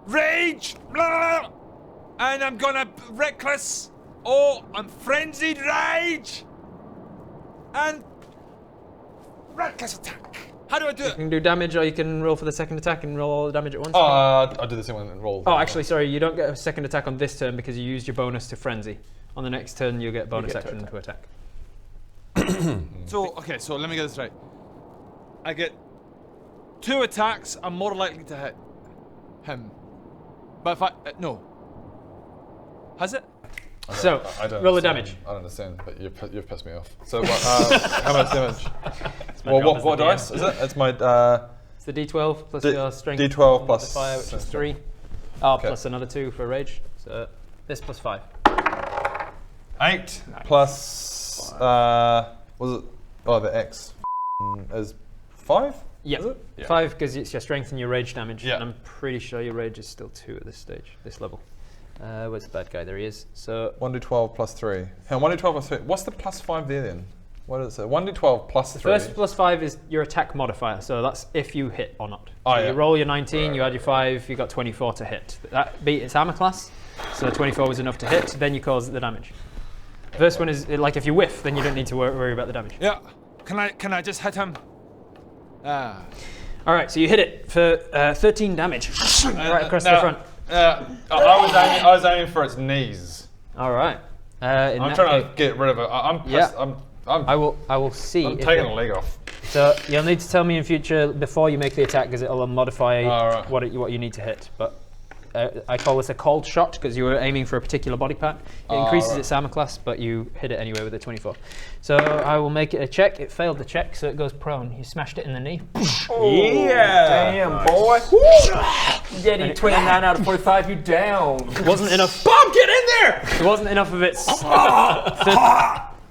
rage, blah, and I'm gonna reckless. Oh, I'm frenzied rage and reckless attack. How do I do You it? can do damage, or you can roll for the second attack and roll all the damage at once. I'll do the same one and roll. Oh, actually, sorry, you don't get a second attack on this turn because you used your bonus to frenzy. On the next turn, you'll get bonus action to attack. So let me get this right. I get 2 attacks. I'm more likely to hit him. But if I no, has it? So I don't roll the understand. damage. I don't understand, but you've pissed me off. So how much damage? Well, what dice is it? It's my. It's the D12 plus your strength. D12 plus fire, which is 3. Plus another 2 for rage. So this plus 5. 8 plus. Was it? Oh, the X is 5. Yeah. Is it? Yeah. 5 because it's your strength and your rage damage. Yeah. And I'm pretty sure your rage is still 2 at this stage, this level. Where's the bad guy? There he is. So 1d12 plus 3. Hang on, 1d12 plus 3. What's the plus 5 there then? What is it? 1d12 plus 3. First plus 5 is your attack modifier, so that's if you hit or not. Oh, So yeah. you roll your 19, you add your 5, you got 24 to hit. That beat its armor class, so 24 was enough to hit, then you cause the damage. The first one is, like, if you whiff, then you don't need to worry about the damage. Yeah. Can I just hit him? Alright, so you hit it for 13 damage. Right across the front. I was aiming for its knees. Alright. I'm trying to get rid of it. I'm pissed. I will see. I'm taking a leg off. So you'll need to tell me in future before you make the attack because it'll modify what you need to hit. But I call this a cold shot because you were aiming for a particular body part. It increases its armor class, but you hit it anyway with a 24. So I will make it a check. It failed the check, so it goes prone. You smashed it in the knee. Yeah! Damn, boy! Yeti, 29 out of 45, you down. It wasn't enough. Bob, get in there! It wasn't enough of its.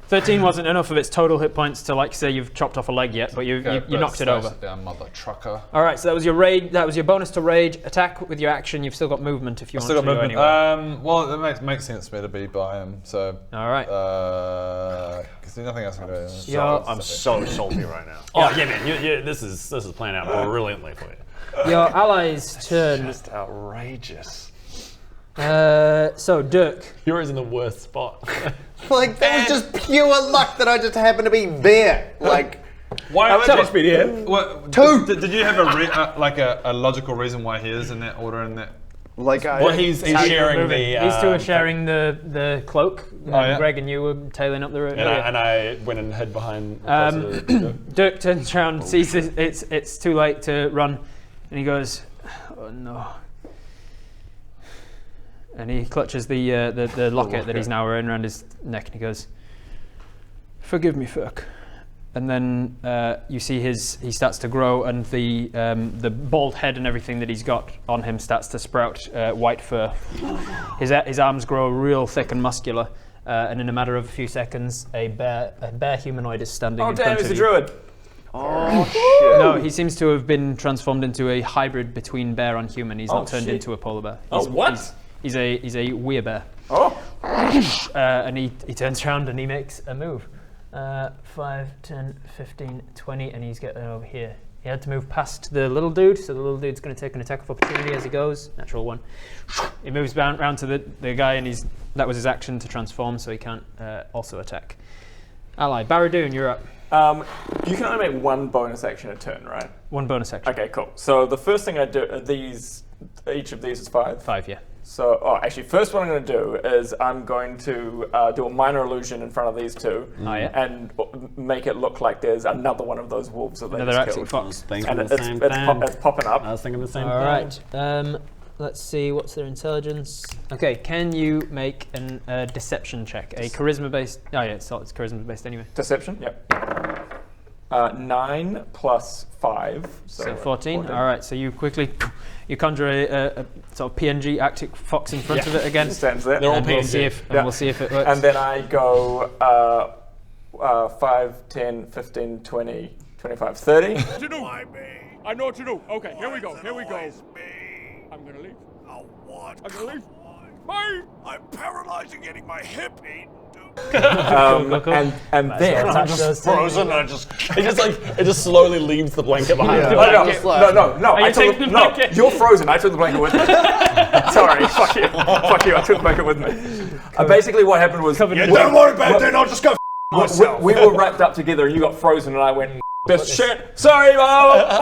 13 wasn't enough of its total hit points to, like, say you've chopped off a leg yet, but you knocked it over. Down, mother trucker. All right, so that was your rage. That was your bonus to rage. Attack with your action. You've still got movement if you want to go anywhere. Well, it makes sense for me to be by him. So. All right. Because there's nothing else I can do. I'm so salty right now. Oh yeah, man. This is playing out brilliantly for you. Your allies turn. Just outrageous. So Dirk, Yours in the worst spot. Like, that was just pure luck that I just happened to be there. Like, why would must be there? Two. Did you have a logical reason why he is in that order in that? Like, he's sharing the. These two are sharing the cloak. yeah. Greg and you were tailing up the road. And I went and hid behind. Dirk turns around, sees it's too late to run, and he goes, "Oh no." And he clutches the locket that he's now wearing around his neck, and he goes, "Forgive me, Ferk." And then you see he starts to grow, and the bald head and everything that he's got on him starts to sprout white fur. His arms grow real thick and muscular, and in a matter of a few seconds, a bear humanoid is standing in front damn, of he's a you. druid. Oh shit. No, he seems to have been transformed into a hybrid between bear and human. He's not turned into a polar bear. He's a werebear. Oh. And he turns around and he makes a move. 5, 10, 15, 20, and he's getting over here. He had to move past the little dude, so the little dude's going to take an attack of opportunity as he goes. Natural one. He moves round to the guy, and that was his action to transform, so he can't also attack. Ally, Baradoon, you're up. You can only make one bonus action a turn, right? One bonus action. Okay, cool. So the first thing I do, each of these is 5? 5, yeah. So, actually, first what I'm going to do is I'm going to do a minor illusion in front of these two, and make it look like there's another one of those wolves that they Another just Arctic killed. fox. And it's popping up. I was thinking the same All thing. right. Let's see, what's their intelligence? Okay, can you make a deception check? A charisma-based... Oh, yeah, it's charisma-based anyway. Deception, yep. 9 plus 5. So 14. All right, so you quickly... You conjure a sort of PNG Arctic fox in front of it again. Stands there. They're all PNG. We'll see if it works. And then I go 5, 10, 15, 20, 25, 30. What to do? I know what to do. Okay, here we go. I'm gonna leave. Oh, what? I'm gonna leave. Bye. I'm paralyzing getting my hip eaten. And then I'm just frozen. And it just slowly leaves the blanket behind. No. You're frozen. I took the blanket with me. Sorry, fuck you. I took the blanket with me. Basically, what happened was, don't worry about it. Then I'll just go myself. We were wrapped up together, and you got frozen, and I went, this shit. Sorry, Mom.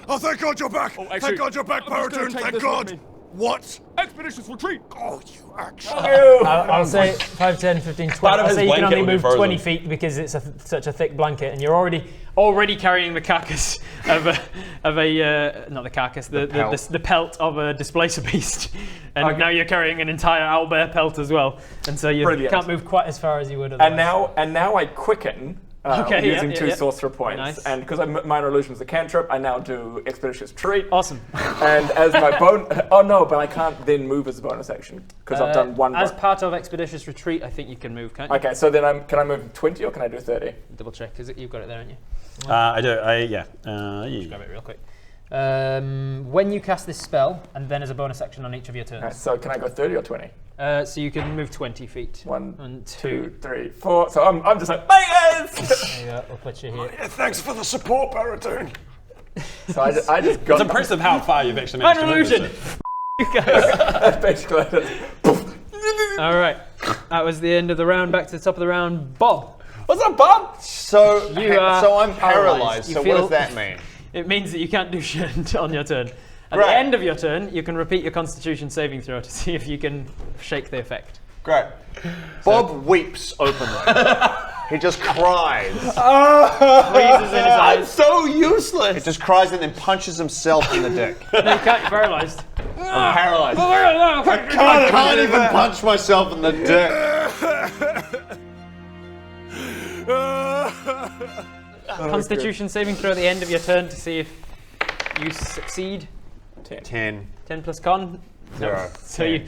Oh, thank God you're back. Thank God you're back, Baradoon. Thank God. What? Expeditious retreat. Oh, you actually. I'll say 5, 10, 15, 20. I'll say you can only move 20 feet because it's such a thick blanket, and you're already carrying the carcass of a not the carcass, the pelt of a displacer beast, and now you're carrying an entire owlbear pelt as well, and so you can't move quite as far as you would otherwise. And now I quicken. Using 2 sorcerer points, nice. And because minor illusion was a cantrip, I now do expeditious retreat. Awesome. And as my but I can't then move as a bonus action because I've done one. As part of expeditious retreat, I think you can move, can't you? Okay, so then can I move 20 or can I do 30? Double check. You've got it there, haven't you? I do. Just grab it real quick. When you cast this spell, and then as a bonus action on each of your turns. Right, so can I go 30 or 20? So you can move 20 feet. 1, 2, 3, 4. So I'm just like, bangers! There you go. We'll put you here. Yeah, thanks for the support, Baradoon. So I just got. It's impressive how far you've actually managed to move. Illusion. You guys. That's basically it. All right. That was the end of the round. Back to the top of the round. Bob. What's up, Bob? So So I'm paralyzed. So what does that mean? It means that you can't do shit on your turn. At the end of your turn, you can repeat your Constitution saving throw to see if you can shake the effect. Great. Bob weeps openly. He just cries. Freezes in his eyes. I'm so useless. He just cries and then punches himself in the dick. No, you can't. You're paralyzed. I'm paralyzed. I can't even punch myself in the dick. Constitution saving throw at the end of your turn to see if you succeed. 10. 10 plus con. 0. So you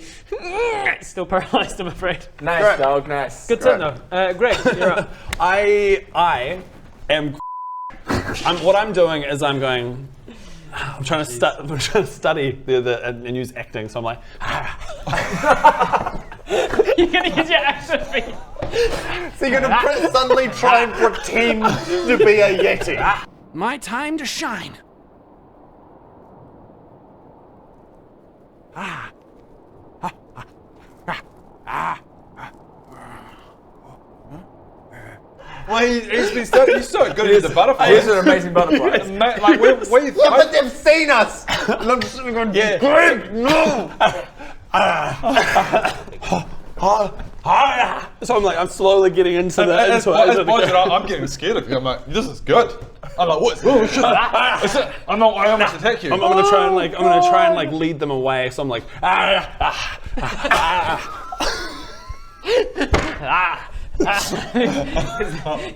still paralyzed, I'm afraid. Nice, dog. Nice. Good turn though. Greg, you're up. I am. What I'm doing is I'm trying to study and use acting. So I'm like. You're gonna use your action feet. So you're gonna suddenly try and pretend to be a Yeti. My time to shine. Well, he's so good at the butterfly. He's an amazing butterfly. But they've seen us. And I'm just going, Greg, no. So I'm slowly getting into the. I'm getting scared of you. I'm like, this is good. I'm like, what? Oh shit! I almost attack you. I'm gonna try and lead them away. So I'm like,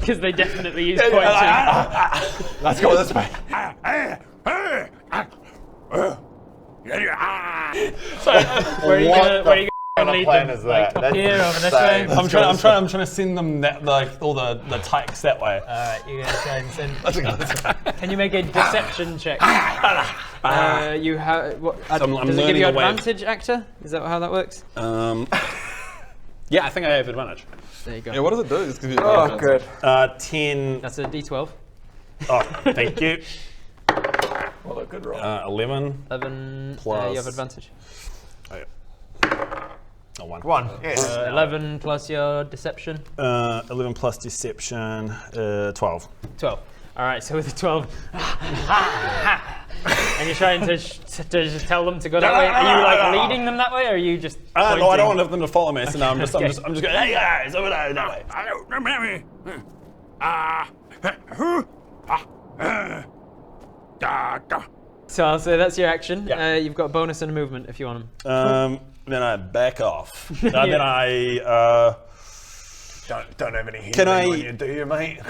because they definitely use points. Let's go this way. So, where are you going to lead plan them? is that? Like up here, over this way? I'm trying to send them that, like all the tykes that way. Alright, you're gonna try and send. Can you make a deception check? You have. Does it give you advantage, actor? Is that how that works? Yeah, I think I have advantage. There you go. Yeah, what does it do? Just give you Oh, good. 10. That's a D12. Oh, thank you. Well, a good roll. 11. 11 plus. you have advantage. Oh, yeah. Oh, 1. 1. Yes. 11 plus your deception. 11 plus deception. 12. 12. All right, so with the 12, and you're trying to just tell them to go that way. Are you like leading them that way, or are you just? No, I don't want them to follow me. So now I'm just going. Hey guys, over there that way. I don't remember. So I'll say that's your action. You've got a bonus and a movement if you want them. Then I back off. Then I Don't have any healing Can I- on you, do you, mate?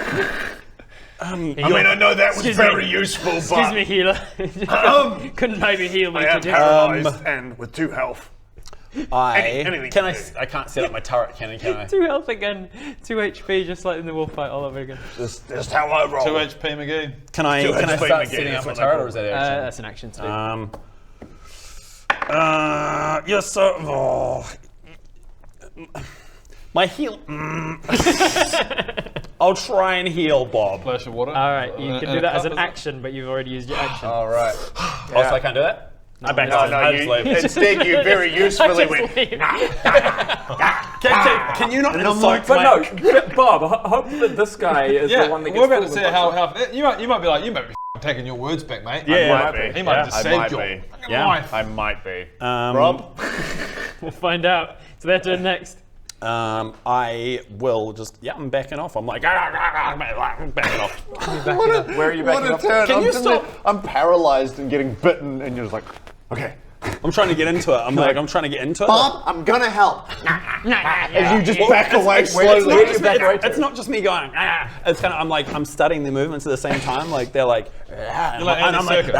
I I know that was very useful, Excuse but me, healer. Couldn't maybe heal me. I am could you? paralyzed and with 2 health. I can't set up my turret cannon, can I? 2 health again, 2 HP, just like in the wolf fight all over again. Just how I roll. 2 HP McGee. Can I HP start McGee, setting up that's my what I turret, call or is that action? That's an action too. Yes, sir. Oh. My heal. I'll try and heal Bob. Flash of water. All right, you can do that as an action, but you've already used your action. All right. Oh, so I can't do that? I back off. I just leave. Instead, you very usefully went. Can you not insult But my... no, Bob, hope that this guy is Yeah, the one that we're gets about to see how you might be like, you might be taking your words back, mate. Yeah, He might just I saved might your be. fucking life. I might be. Rob? We'll find out. It's their turn next. I will just, I'm backing off. I'm like, I'm backing off. Where are you backing up? Can you stop? I'm paralyzed and getting bitten, and you're just like, okay. I'm trying to get into it. I'm trying to get into it. Bob, I'm gonna help. As you just back away slowly. It's not just me going, It's kind of, I'm studying the movements at the same time. Like, they're like, You're like Andy Serkis.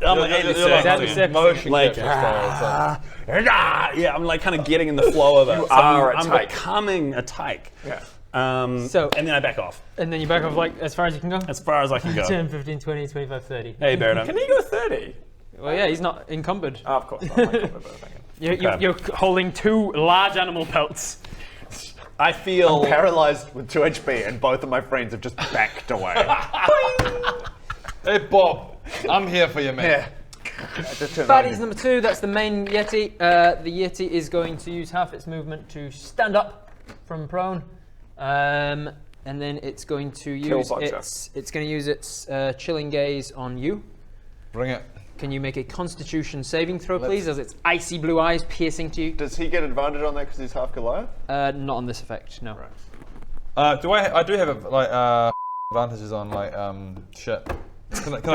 I'm like, Andy Serkis. Motion Like, capture style. yeah, I'm like kind of getting in the flow of it. You are a I'm tyke. becoming a tyke. Yeah. And then I back off. And then you back off like as far as you can go? As far as I can go. 10, 15, 20, 25, 30. Hey, Baron. Can he go 30? Well, yeah, he's not encumbered. Oh, of course not. Encumbered, but thank you. You're holding 2 large animal pelts. I feel... I'm paralyzed with 2 HP, and both of my friends have just backed away. Hey, Bob, I'm here for you, mate. Yeah. Baddies number 2, that's the main Yeti. The Yeti is going to use half its movement to stand up from prone. And then it's going to use its chilling gaze on you. Bring it. Can you make a Constitution saving throw, please, as its icy blue eyes piercing to you? Does he get advantage on that because he's half Goliath? Not on this effect, no. Right. I do have advantages on shit. Can I do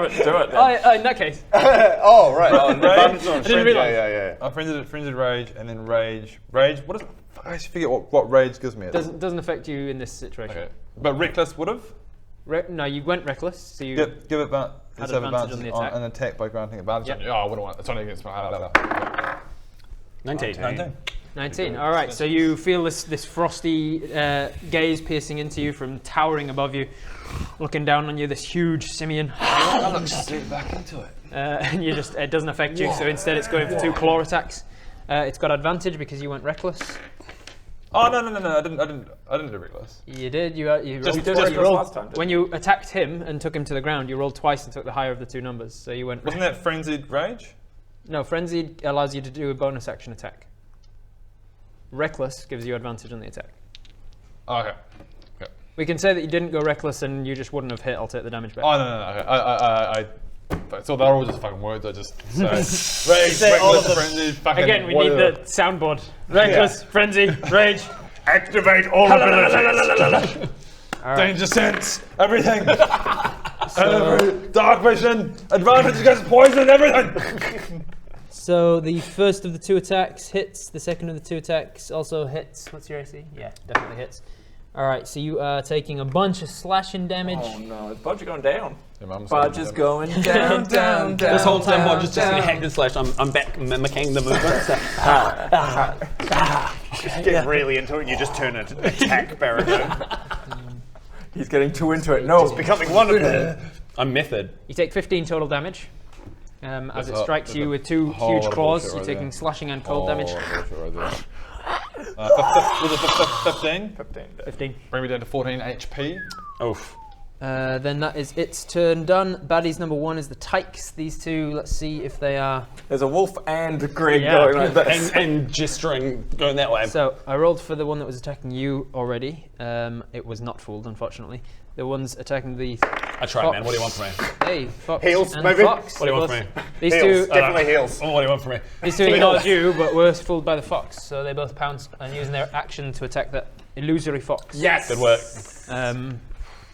it then. In that case. Oh, right. Rage. I didn't realize. Yeah. Frenzied rage, and then rage. Rage, what is it? I actually forget what rage gives me. Doesn't affect you in this situation. Okay. But reckless would have? No, you went reckless, so you Give it back. had advantage on the attack. An attack by granting advantage. Yep. Oh, I wouldn't want it. It's only against my 19. All right, so you feel this frosty gaze piercing into you from towering above you, looking down on you, this huge simian. I look straight back into it. And it doesn't affect you, so instead it's going for 2 claw attacks. It's got advantage because you went reckless. Oh no! I didn't do reckless. You did. You rolled last time. When you attacked him and took him to the ground, you rolled twice and took the higher of the 2 numbers. So you went. Wasn't that frenzied rage? No, frenzied allows you to do a bonus action attack. Reckless gives you advantage on the attack. Oh, okay. We can say that you didn't go reckless and you just wouldn't have hit. I'll take the damage back. Oh no! Okay. So they're all just fucking words. I just say rage, Say all reckless, of them. frenzied, fucking. Again, we whatever. need the soundboard. Reckless, frenzy, rage. Activate all abilities. Danger sense, everything. Dark vision, advantage against poison, everything. So the first of the 2 attacks hits. The second of the 2 attacks also hits. What's your AC? Yeah, definitely hits. All right, so you are taking a bunch of slashing damage. Oh no, the budget going down. Budget's Just going down, down, down. This whole time, down, I'm just getting hacked and slashed. I'm back mimicking the movements. Get really into it and you just turn it into attack Baron. He's getting too into it. No. He's becoming one of them. I'm method. You take 15 total damage. As it strikes you with two whole huge lot of claws, bullshit you're right taking there. slashing and cold damage. Was it 15? 15. Bring me down to 14 HP. Oof. Then that is its turn done. Baddies number 1 is the Tykes. These two, let's see if they are... There's a wolf and Greg going like this. And gesturing, going that way. So, I rolled for the one that was attacking you already. It was not fooled, unfortunately. The one's attacking the... I tried, man. What do you want from me? Hey, Fox Heals, and maybe? Fox. What do you want from me? These Heals, two... definitely heals. What do you want from me? These two ignored you, but were fooled by the fox. So they both pounce and using their action to attack that illusory fox. Yes! Good work.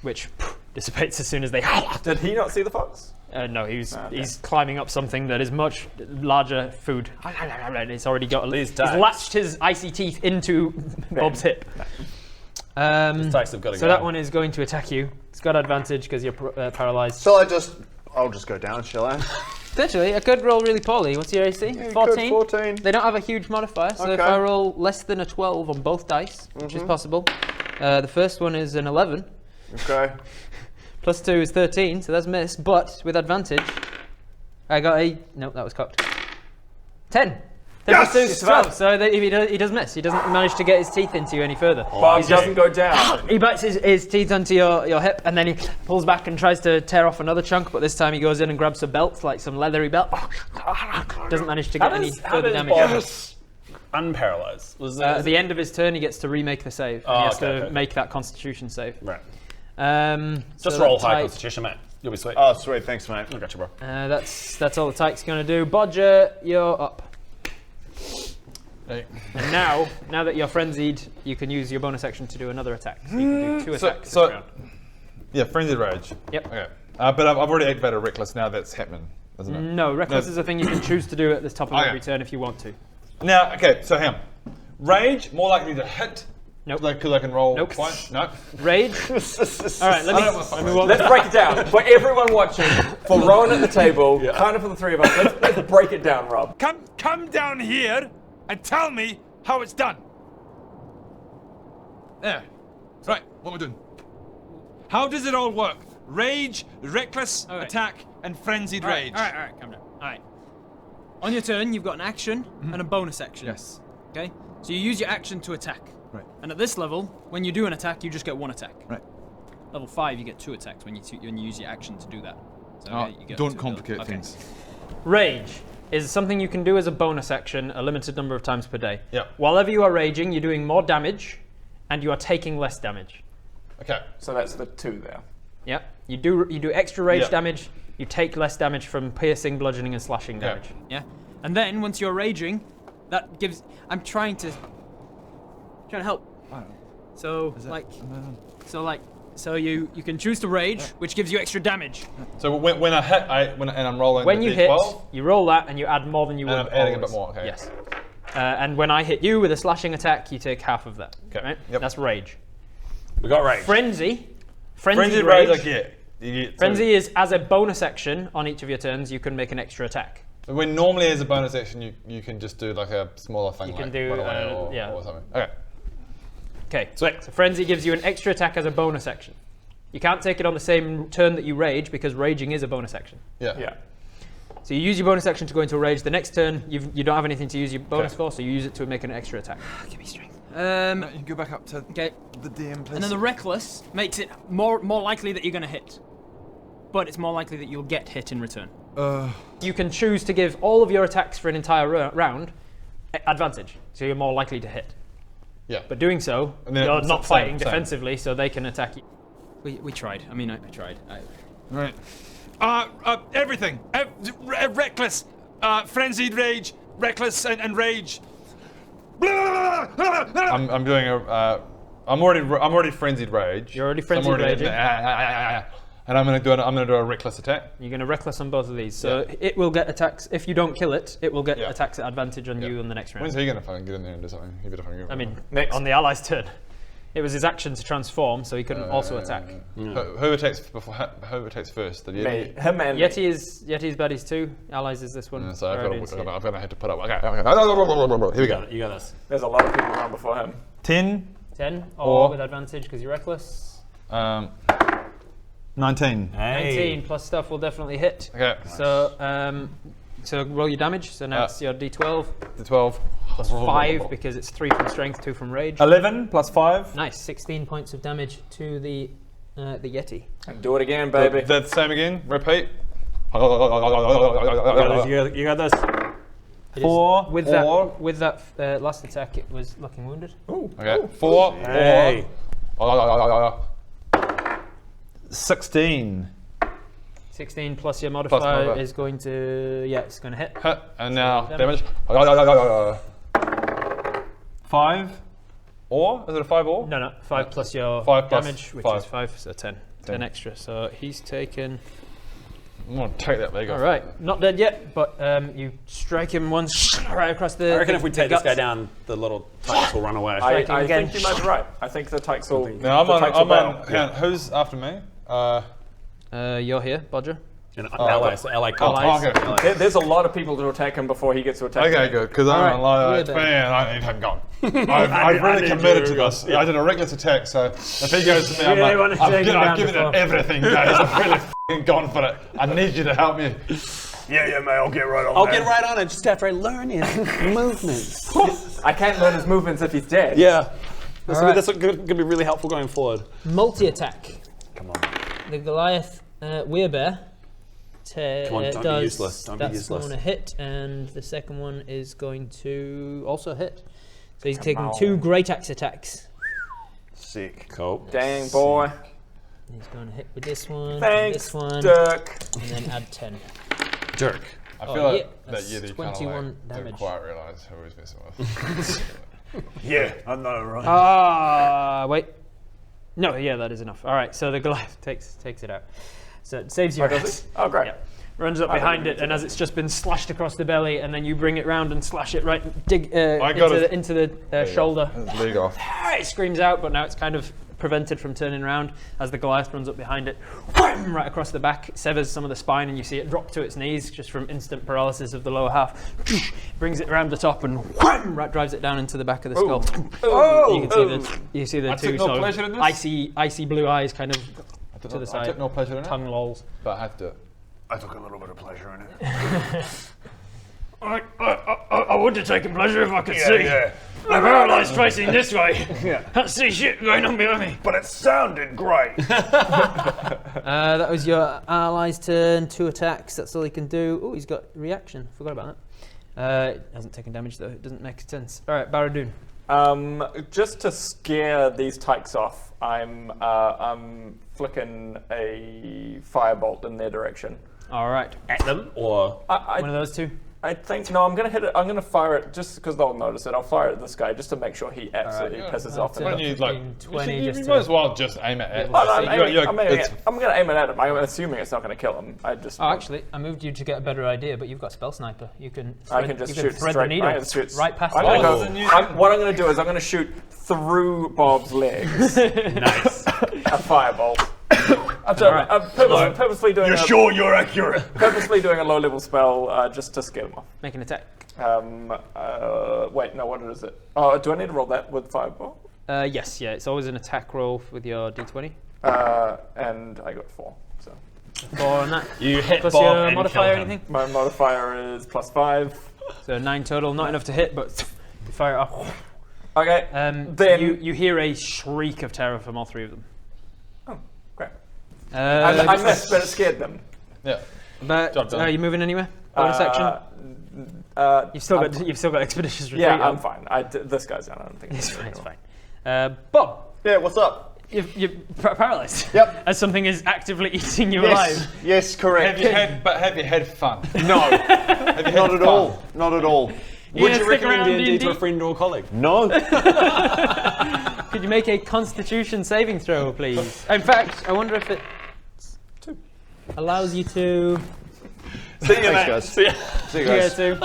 Which dissipates as soon as they... Did he not see the fox? No, he's climbing up something that is much larger food. And it's already got... He's latched his icy teeth into Bob's hip. These Tykes have got to So go. that one is going to attack you. It's got advantage because you're paralyzed. So I'll just go down, shall I? Potentially, I could roll really poorly. What's your AC? Yeah, 14? 14. They don't have a huge modifier, so if Okay. I roll less than a 12 on both dice, which is possible, the first one is an 11. Okay. Plus 2 is 13, so that's missed, but with advantage, I got a... Nope, that was cocked. 10. 10 plus 2 is 12, so he does miss. He doesn't manage to get his teeth into you any further. But he doesn't go down. He bites his teeth onto your hip, and then he pulls back and tries to tear off another chunk, but this time he goes in and grabs a belt, like some leathery belt. Doesn't manage to get any further damage. Unparalyzed. Was At the end of his turn, he gets to remake the save. Oh, he has okay, to okay. make that Constitution save. Right. So Just roll that high type- Constitution, mate. You'll be sweet. Oh, sweet. Thanks, mate. I got you, bro. That's all the Tyke's going to do. Bodger, you're up. Hey. And now that you're frenzied, you can use your bonus action to do another attack. So you can do 2 attacks this round. Yeah, Frenzied Rage. Yep. Okay. But I've already activated Reckless now. That's happening, isn't it? No, Reckless is a thing you can choose to do at the top of Okay. every turn if you want to. Now, okay, so hang on. Rage, more likely to hit. Nope. Because I can roll Nope. twice. No. Rage. All right, let me walk. Let's break it down. For everyone watching, for Rowan at the table, kind of for the three of us, let's break it down, Rob. Come down here and tell me how it's done. There. Right, what we're doing. How does it all work? Rage, reckless, attack, and frenzied rage. All right, calm down. All right. On your turn, you've got an action and a bonus action. Yes. Okay? So you use your action to attack. Right. And at this level, when you do an attack, you just get 1 attack. Right. Level 5, you get 2 attacks when you use your action to do that. So you get Don't 2 complicate ability. things. Rage is something you can do as a bonus action a limited number of times per day. Yep. Whilever you are raging, you're doing more damage, and you are taking less damage. Okay. So that's the 2 there. Yeah. You do extra rage Yep. damage. You take less damage from piercing, bludgeoning, and slashing damage. Yeah. And then once you're raging, that gives. I'm trying to help. So you can choose to rage, which gives you extra damage. So when I hit, and I'm rolling When the you hit, D12, you roll that and you add more than you would. and I'm adding a always. bit more. Okay. Yes. And when I hit you with a slashing attack, you take half of that. Okay. Right? Yep. That's rage. We got rage. Frenzy. Frenzied Rage, I get. You get Frenzy is as a bonus action on each of your turns. You can make an extra attack. When normally as a bonus action, you can just do like a smaller thing. You like can do, run away or yeah. something. Okay. Okay. So Frenzy gives you an extra attack as a bonus action. You can't take it on the same turn that you rage because raging is a bonus action. Yeah. Yeah. So you use your bonus action to go into a rage. The next turn, you don't have anything to use your bonus for, so you use it to make an extra attack. Give me strength. You can go back up to Okay. the DM, please. And then the reckless makes it more likely that you're going to hit. But it's more likely that you'll get hit in return. You can choose to give all of your attacks for an entire round advantage, so you're more likely to hit. Yeah. But doing so, And then you're not fighting same. defensively, so they can attack you. We tried. I mean, I tried. Right. Everything. Reckless, frenzied rage, reckless and rage. I'm doing a. I'm already Frenzied Rage. You're already So I'm frenzied raging. And I'm gonna do a reckless attack. You're going to reckless on both of these, so it will get attacks. If you don't kill it, it will get attacks at advantage on you on the next round. When's he gonna fucking get in there and do something? He better fucking go. I mean, on the allies' turn. It was his action to transform, so he couldn't also attack. Who attacks before? Who attacks first? The Yeti? Me. Him and Yeti's buddies too. Allies is this one. So I'm gonna have to put up. Okay. Here we go. You got this. there's a lot of people around before him. 10. 10 or with advantage because you're reckless. 19. Hey. 19 plus stuff will definitely hit. Okay. So roll your damage. So now it's your D12. The 12. Plus 5 because it's 3 from strength, 2 from rage. 11 plus 5. Nice. 16 points of damage to the Yeti. And do it again, baby. The same again. Repeat. You got this. 4 With that last attack, it was looking wounded. Ooh. Okay. 4 Hey. or 16. 16 plus your modifier is going to it's going to hit. Hit. And now damage. 5 or is it a 5 or? No, 5 plus your 5 plus damage, which 5. is 5, so 10. 10 extra. So he's taken. I'm gonna take that leg off. All right, not dead yet, but you strike him once right across the. I reckon if we take this guts. guy down, the little tykes will run away. I think you might be right. I think the tykes will. Now I'm on. Who's after me? You're here, Bodger. LA cop. Okay. There's a lot of people to attack him before he gets to attack. Okay, good. Because I'm like, man, I need him gone. I've really committed to this. I did a reckless attack, so if he goes to me, I'm like, I've given it everything, guys. I've really f***ing gone for it. I need you to help me. Yeah, mate, I'll get right on I'll that. get right on it just after I learn his movements. I can't learn his movements if he's dead. Yeah. That's going to be really helpful going forward. Multi-attack. Come on. The Goliath Werebear Come on, don't be useless. Don't be that's useless. going to hit, and the second one is going to also hit. So he's taking 2 great axe attacks. Sick. Cool. Dang, boy. He's going to hit with this one, Thanks, this one, Dirk. and then add 10. Dirk. I feel like that that's Yeti 21 kind of damage. didn't quite realise who he was messing with. Yeah, I know, right? Wait. No, yeah, that is enough. All right, so the Goliath takes it out. So it saves your axe. Oh, great. Yeah. Runs up behind it, and as it's just been slashed across the belly, and then you bring it round and slash it right, dig into the shoulder. Leg off. It screams out, but now it's kind of prevented from turning around as the Goliath runs up behind it, wham, right across the back, severs some of the spine, and you see it drop to its knees just from instant paralysis of the lower half. Brings it around the top and wham, right, drives it down into the back of the skull. You see the two sort of icy blue eyes kind of to the side. I took no pleasure in it. Tongue lolls. But I had to. I took a little bit of pleasure in it. I would have taken pleasure if I could see. Yeah. I'm paralysed facing this way. Can't see shit going on behind me. But it sounded great. That was your ally's turn. 2 attacks. That's all he can do. Oh, he's got reaction. Forgot about that. Hasn't taken damage though. It doesn't make sense. All right, Baradoon. Just to scare these tykes off, I'm flicking a firebolt in their direction. All right. At them or one of those two? I think no. I'm gonna hit it. I'm gonna fire it just because they'll notice it. I'll fire it at this guy just to make sure he absolutely pisses off. When you like, 20 you just might as well just aim it at. I'm gonna aim it at him. I'm assuming it's not gonna kill him. Actually, I moved you to get a better idea, but you've got spell sniper. You can. I can just shoot thread straight. the needle right past. What I'm gonna do is I'm gonna shoot through Bob's legs. Nice. A firebolt. I'm purposely doing. You're sure you're accurate? Purposely doing a low-level spell just to scare them off. Make an attack. Wait, no. What is it? Oh, do I need to roll that with firebolt? Yes, yeah. It's always an attack roll with your d20. And I got 4. So 4 on that. You hit plus Bob your and modifier or kill him. anything? My modifier is +5. So 9 total. Not enough to hit, but you fire it off. Okay. Then you hear a shriek of terror from all 3 of them. Oh, great. I missed, but it scared them. Yeah. But are you moving anywhere? Bonus action. You've still got expeditious retreat. Yeah, I'm fine. This guy's down. I don't think it's fine. It's fine. Bob. Yeah, what's up? You're paralyzed. Yep. As something is actively eating you alive. Yes, correct. Have you had fun? No. Not at all. Not at all. Would you recommend D&D to a friend or colleague? No. Could you make a Constitution saving throw, please? In fact, I wonder if it allows you to. See you, guys. See you guys. It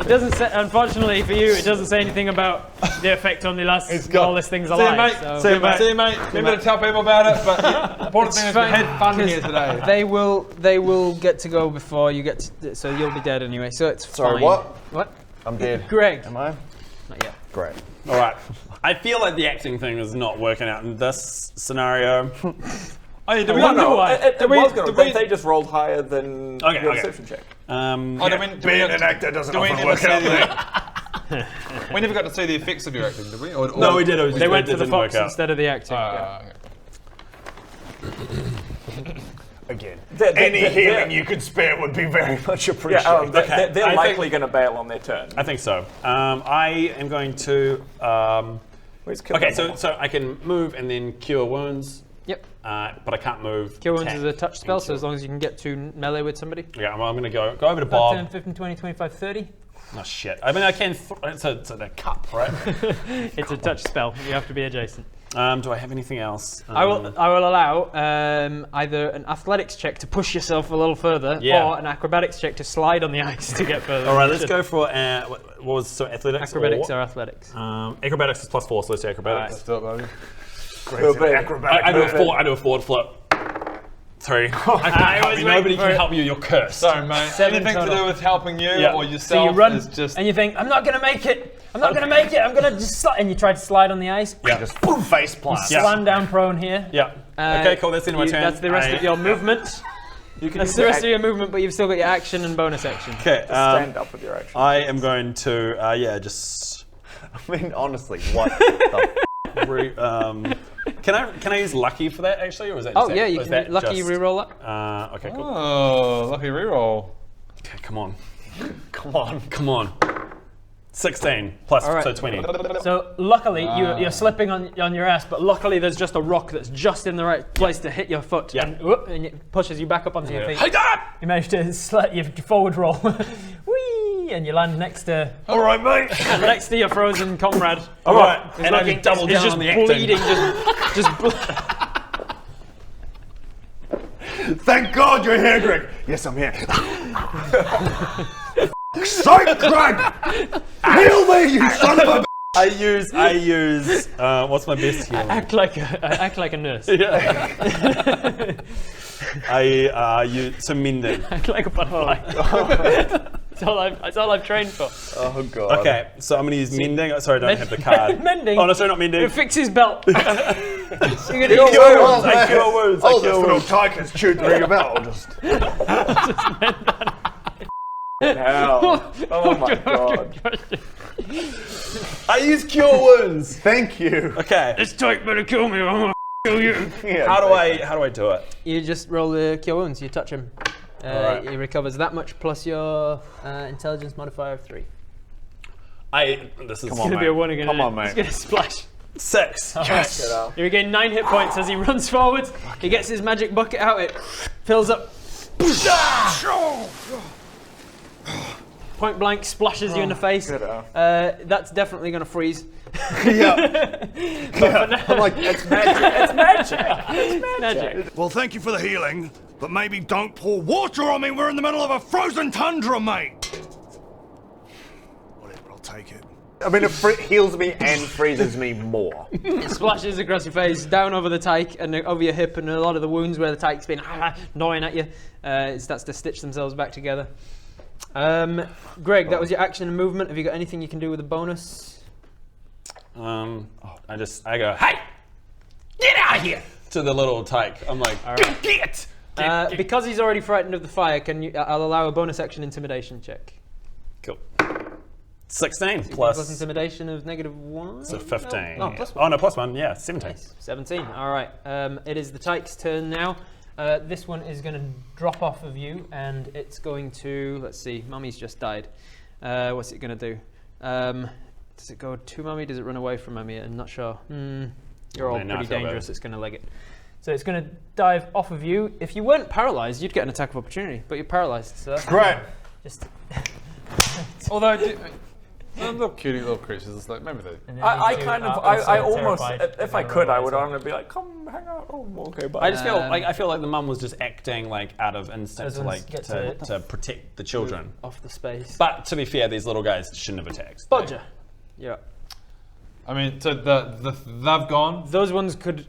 doesn't say, unfortunately for you, it doesn't say anything about the effect only lasts It's got- while this thing's See you, alive. mate. So. See you, mate. Remember to tell people about it, but the important thing is we had fun here today. They will get to go before you get to, so you'll be dead anyway, so it's Sorry, fine. what? What? I'm dead. Greg. Am I? Not yet. Great. All right. I feel like the acting thing is not working out in this scenario. Oh, yeah, They just rolled higher than the perception check. Being an actor doesn't often work out there. We never got to see the effects of your acting, did we? No, we did. They went for the fox instead of the acting. Again, any healing you could spare would be very much appreciated. They're likely going to bail on their turn. I think so. I am going to. Okay, so I can move and then cure wounds. Yep. But I can't move. Cure wounds is a touch spell, so as long as you can get to melee with somebody. Yeah, well, I'm going to go over to Bob. 10, 15, 20, 25, 30. Oh shit! I mean, I can. It's a cup, right? It's a touch spell. You have to be adjacent. Do I have anything else? I will allow either an athletics check to push yourself a little further, or an acrobatics check to slide on the ice to get further. All right, let's go for what was so athletics? Acrobatics or athletics? Acrobatics is +4, so let's do acrobatics. Let's do it, baby. I do a forward flip. 3. I can't help you. Nobody can help you. You're cursed. Sorry, mate. 7 Anything total. to do with helping you or yourself so you run is just... and you think, I'm not going to make it. I'm not going to make it. I'm going to just slide. And you try to slide on the ice. Yeah. Just boom, face plant. You slam down prone here. Yeah. Okay, cool. That's the end of my turn. That's the rest of your movement. That's the rest of your movement, but you've still got your action and bonus action. Okay. Stand up with your action. I am going to, just... I mean, honestly, what the Can I use lucky for that actually, or is that? Just yeah, you can lucky reroll that. Okay, cool. Oh, lucky reroll. Okay, come on. 16 plus so 20. So luckily you're slipping on your ass, but luckily there's just a rock that's just in the right place to hit your foot, and it pushes you back up onto your feet. You manage to you forward roll, whee, and you land next to. All right, mate. Next to your frozen comrade. All right, and I can double down on the acting. Bleeding, Thank God you're here, Greg. Yes, I'm here. Psych, Greg! Heal me, you son of a... I use. What's my best healing? Act like a nurse. Yeah. I use some mending. Act like a butterfly. That's all I've trained for. Oh god. Okay, so I'm gonna use mending. Sorry, I don't have the card. Mending. Oh no, sorry, not mending. Fix his belt. I cure wounds. Oh, this little tiger's chewed through your belt. I'll just... Hell. Oh my god. I use cure wounds. Thank you. Okay. This tyke better kill me or I'm gonna kill you. Yeah, How do I do it? You just roll the cure wounds. You touch him. Alright. He recovers that much plus your intelligence modifier of 3. This is gonna be a 1 again. Come on, It's mate. gonna splash. 6. Yes. You regain 9 hit points as he runs forward. He gets his magic bucket out. It fills up. Point blank splashes you in the face. That's definitely gonna freeze. Yeah. I'm like, it's magic. It's Magic. Well, thank you for the healing, but maybe don't pour water on me. We're in the middle of a frozen tundra, mate. Whatever, I'll take it. I mean, it heals me and freezes me more. It splashes across your face, down over the tyke and over your hip, and a lot of the wounds where the tyke's been gnawing at you. It starts to stitch themselves back together. Greg, that was your action and movement. Have you got anything you can do with a bonus? I go, hey, get out of here to the little tyke. I'm like, get. Because he's already frightened of the fire, I'll allow a bonus action intimidation check. Cool. 16 Plus intimidation of -1. So 15. No, +1. Oh no, +1. Yeah, 17. Nice. 17. All right. It is the tyke's turn now. This one is going to drop off of you, and it's going to. Let's see. Mummy's just died. What's it going to do? Does it go to Mummy? Does it run away from Mummy? I'm not sure. You're all pretty dangerous. It's going to leg it. So it's going to dive off of you. If you weren't paralyzed, you'd get an attack of opportunity, but you're paralyzed. So that's Great. Just. Although, little cutie little creatures, it's like, maybe they... I almost, if I could, I would only be like, come hang out. Oh, okay, bye. I just feel like the mum was just acting like out of instinct to protect the children off the space. But to be fair, these little guys shouldn't have attacked. Bodger. Yeah. I mean, so they've gone. Those ones could.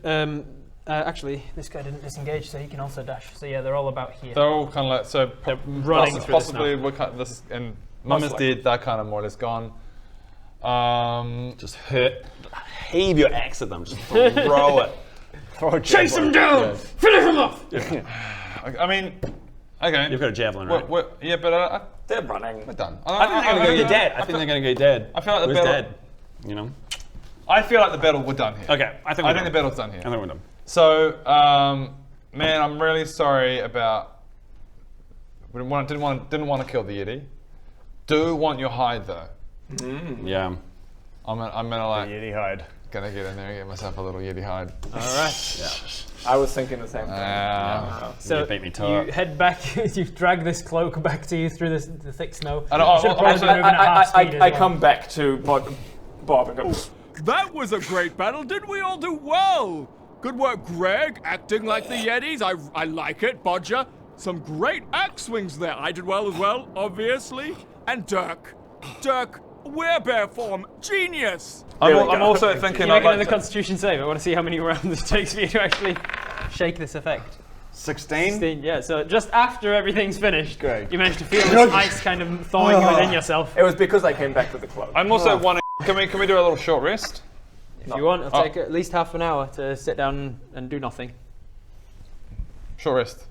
Actually, this guy didn't disengage, so he can also dash. So yeah, they're all about here. They're all kind of like so. They're running through possibly we're kind of this, and Mum is dead. They're kind of more or less gone. Just heave your axe at them. Just throw it. Chase him down. Finish him off. I mean, okay. You've got a javelin, right? Yeah, but they're running. We're done. I think they're gonna go get Dad. I think they're gonna go get Dad. I feel like the Where's battle. Dad? You know. I feel like the battle we're done here. Okay, I think the battle's done here. I think we're done. So, man, I'm really sorry about. Didn't want to kill the Yeti. Do want your hide though. Yeah. I'm gonna like Yeti hide. Gonna get in there and get myself a little Yeti hide. All right. Yeah. I was thinking the same thing. So you beat me to you it. head back. You drag this cloak back to you through the thick snow. I come back to Bob and go. That was a great battle. Didn't we all do well? Good work, Greg, acting like the Yetis. I like it. Bodger, some great axe swings there. I did well as well, obviously. And Dirk, werebear form, genius. I'm also thinking. You make another Constitution save. I want to see how many rounds it takes for you to actually shake this effect. 16? Yeah, so just after everything's finished, you managed to feel this ice kind of thawing within yourself. It was because I came back with the cloak. I'm also wondering, can we do a little short rest? If you want, it'll take at least half an hour to sit down and do nothing. Short rest.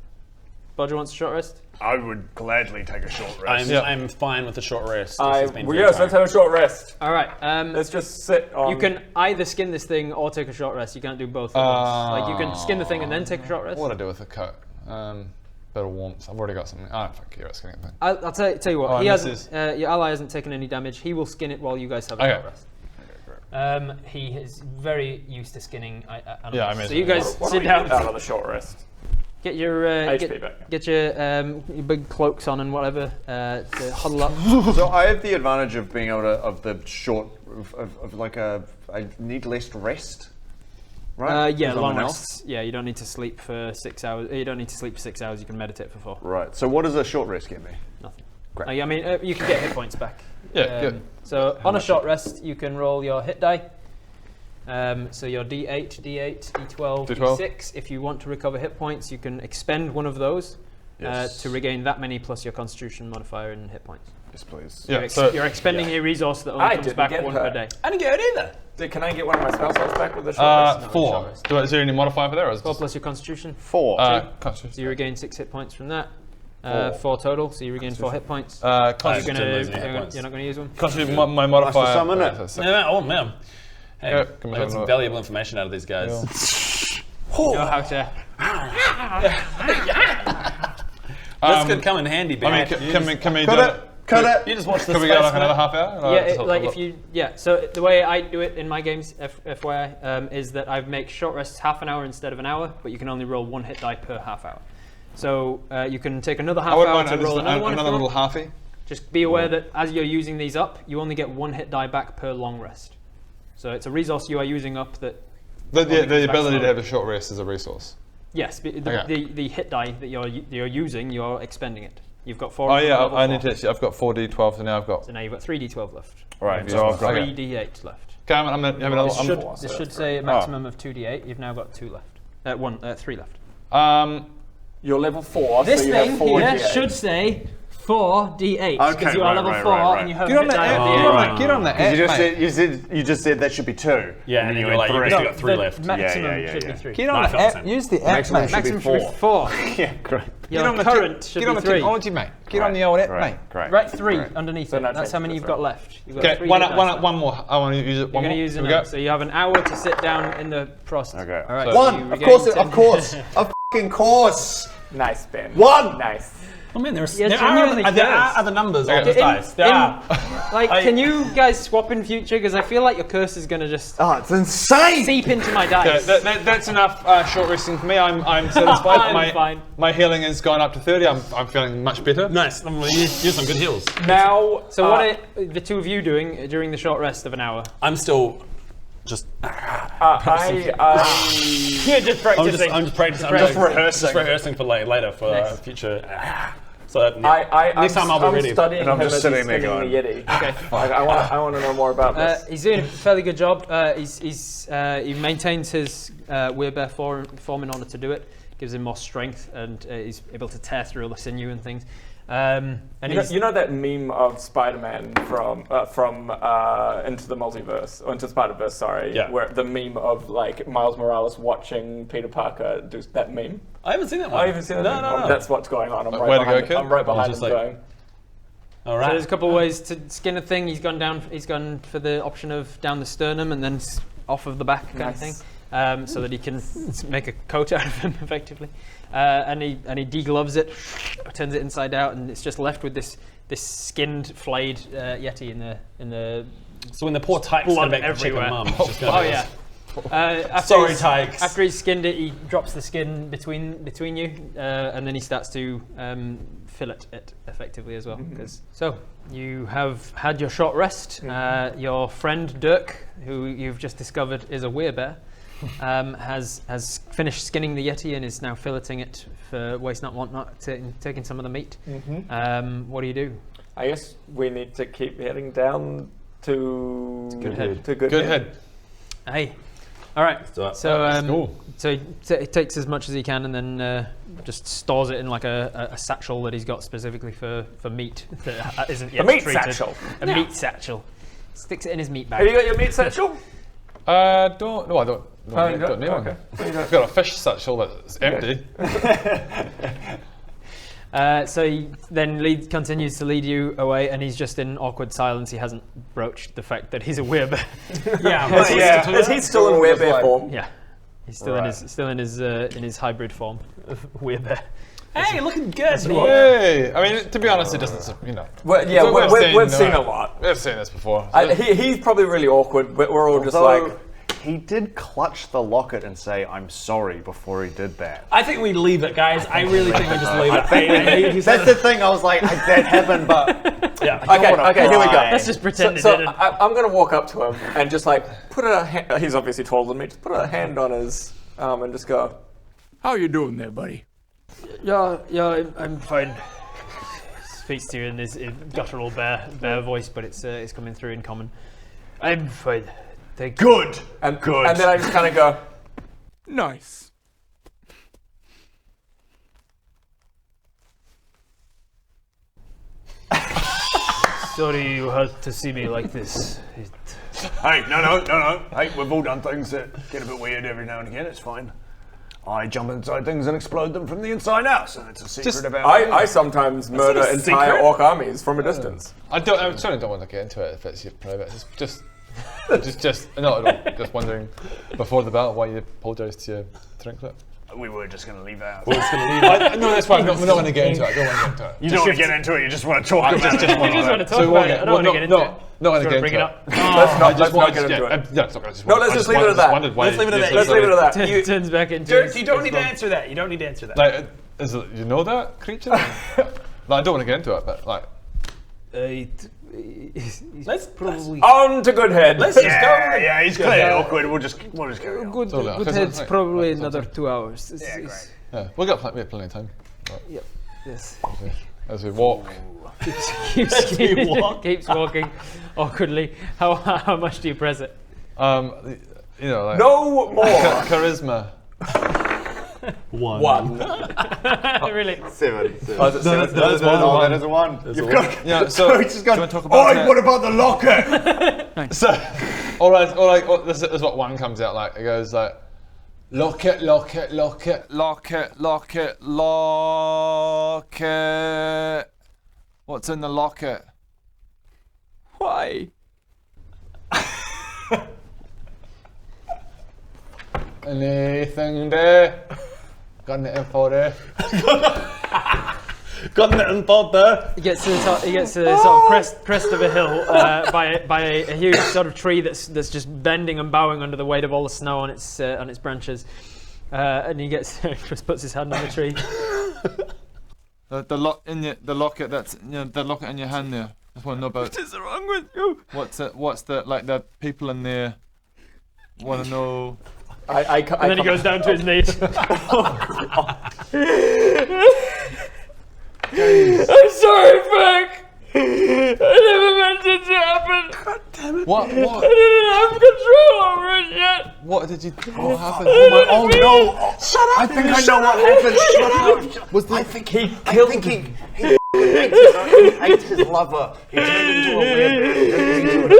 Bodger wants a short rest? I would gladly take a short rest. I'm fine with a short rest. Yes, let's have a short rest. All right. Let's just sit on... You can either skin this thing or take a short rest. You can't do both at once. Like, you can skin the thing and then take a short rest. What do I do with the coat? Bit of warmth. I've already got something. I don't fucking care about skinning it. I'll tell you what. He hasn't. Your ally hasn't taken any damage. He will skin it while you guys have a short rest. He is very used to skinning animals. Yeah, I mean. So you guys sit down. Out of the short rest. Get your get your big cloaks on and whatever to huddle up. So I have the advantage of being able to I need less rest, right? Yeah, long rests. Yeah, you don't need to sleep for 6 hours. You don't need to sleep for 6 hours. You can meditate for 4. Right. So what does a short rest get me? Nothing. Great. I mean, you can get hit points back. Yeah, good. So on a short rest, you can roll your hit die. So your D8, D12, D6. If you want to recover hit points, you can expend one of those to regain that many plus your Constitution modifier and hit points. Yes, please. Yeah, you're expending a resource that only comes back one per day. I didn't get it either. Can I get one of my spell slots back with the short rest? 4. Is there any modifier for there? Or is 4 plus your Constitution. 4. Constitution. So you regain 6 hit points from that. 4 total, so you regain 4 hit points. You're not going to use one? Constitution, my modifier. Must summon it. Oh man. Hey, I got some valuable information out of these guys. You know how to. This could come in handy. I mean, can we do it? Cut it. You just watch this. Can we go like another half hour? So the way I do it in my games, FYI, is that I make short rests half an hour instead of an hour, but you can only roll 1 hit die per half hour. So you can take another half hour to roll another one. Another little halfie. Just be aware that as you're using these up, you only get 1 hit die back per long rest. So it's a resource you are using up that. The ability to have a short rest is a resource. Yes, the hit die that you're using, you're expending it. You've got 4. Oh yeah, I've got 4d12, so now I've got. So now you've got 3d12 left. Right, so I've got 3d8 left. Okay, this should say a maximum of 2d8. You've now got 2 left. 3 left. You're level 4. This so you thing have 4 here D8. should say 4d8 because you are level 4 and you have Get on the app. Get on the app. You just said that should be 2. Yeah, and then you were like, you got 3 left. Maximum should be 3. Get on the app. Use the app, mate. Maximum should be 4. Yeah, great. Your current should be 3. Technology, mate. Get on the old app, mate. Great. Write 3 underneath it. That's how many you've got left. Okay, one more. I want to use it. You're going to use it. So you have an hour to sit down in the frost. Okay. All right. One. Of course. Of course. Nice, Ben. 1. Nice. Oh man, there are genuinely other numbers on this dice. Can you guys swap in future? Because I feel like your curse is going to just it's insane. seep into my dice. That's enough short resting for me. I'm satisfied. My healing has gone up to 30. I'm feeling much better. Nice. Use some good heals. Now, so what are the two of you doing during the short rest of an hour? I'm still just. You're just practicing. I'm just practicing. I'm just rehearsing for later for future. So next time I'll be ready. Studying And I'm him just as sitting he's there skinning going, the Yeti. Okay. I want to know more about this. He's doing a fairly good job. He maintains his werebear form in order to do it. Gives him more strength, and he's able to tear through all the sinew and things. And you know that meme of Spider-Man from Into the Multiverse, or Into Spider-Verse, sorry, where the meme of like Miles Morales watching Peter Parker do that meme. I haven't seen that one. I haven't seen that meme. No. That's what's going on. I'm right behind him going. All right. So there's a couple of ways to skin a thing. He's gone for the option of down the sternum and then off of the back kind of thing, so that he can make a coat out of him effectively. And he degloves it, turns it inside out, and it's just left with this skinned, flayed Yeti in the. So when the poor Tyke's blood back to check everywhere. her mum, it's just Oh yeah. Sorry, Tykes. After he's skinned it, he drops the skin between you, and then he starts to fillet it effectively as well. So you have had your short rest. Your friend Dirk, who you've just discovered is a werebear, has finished skinning the Yeti and is now filleting it for waste not want not, taking some of the meat. What do you do? I guess we need to keep heading down to Good head. Hey. All right. So he takes as much as he can and then just stores it in like a satchel that he's got specifically for meat that isn't yet treated. Satchel. A meat satchel. Sticks it in his meat bag. Have you got your meat satchel? I don't need one. Okay. I've got a fish satchel that's empty. So he then continues to lead you away, and he's just in awkward silence. He hasn't broached the fact that he's a werebear. Is he still in werebear form? Yeah, he's still in his hybrid form of werebear. Hey, looking good. Hey, I mean, to be honest, it doesn't. Well, yeah, we've seen a lot. We've seen this before. He's probably really awkward, but we're all just like. He did clutch the locket and say, "I'm sorry," before he did that. I think we leave it, guys. I really think we just leave it. That's the thing. I was like, that happened, but yeah. Okay, here we go. Let's just pretend it didn't. I'm gonna walk up to him and just like put a hand. He's obviously taller than me. Just put a hand on his arm and just go. How you doing there, buddy? Yeah, I'm fine. Speaks to you in his guttural bear voice, but it's coming through in common. I'm fine. Good. And then I just kind of go, nice. Sorry you had to see me like this. Hey, no. Hey, we've all done things that get a bit weird every now and again. It's fine. I jump inside things and explode them from the inside out, so it's a secret about me. I sometimes murder entire orc armies from a distance. I certainly don't want to get into it if it's your private. Just wondering before the battle why you apologised to your Trinklet. We were just going to leave that. We're just going to leave it. No, that's fine. We're not going to get into it. I don't want to get into it. You don't want to get into it. You just want to talk about it. You just want to talk about it. I don't want to get into it. Not going to get into bring it up. Let's not get into it. No, let's just leave it at that. Let's leave it at that. Turns back into. Dirk, you don't need to answer that. Like, you know that creature? I don't want to get into it, but like. Let's probably on to Goodhead. Let's just go. Yeah, he's clearly awkward. We'll just carry on. Goodhead's probably another 2 hours. Yeah, great. Yeah, we have plenty of time. Yep. Yes. As we walk. Keeps walking awkwardly. How much do you press it? Like no more charisma. One. Really? 7. Oh, is it 7? That is a 1. You've got. Yeah. So he's just gone. What about the locket? So, all right. This is what 1 comes out like. It goes like, locket. What's in the locket? Why? Anything there? Got the info there? Got the info there? He gets to the top. He gets to the sort of crest of a hill by a huge sort of tree that's just bending and bowing under the weight of all the snow on its branches. And he just puts his hand on the tree. The locket that's the locket in your hand there. I just want to know about. What is wrong with you? What's the people in there? Want to know? And then he goes down to his knees. I'm sorry, Frank. I never meant it to happen. God damn it. What? I didn't have control over it yet. What did you? What happened? Oh no! Shut up! I think I know what happened. Shut up! I think he killed him. He ate his lover. He turned into a weird.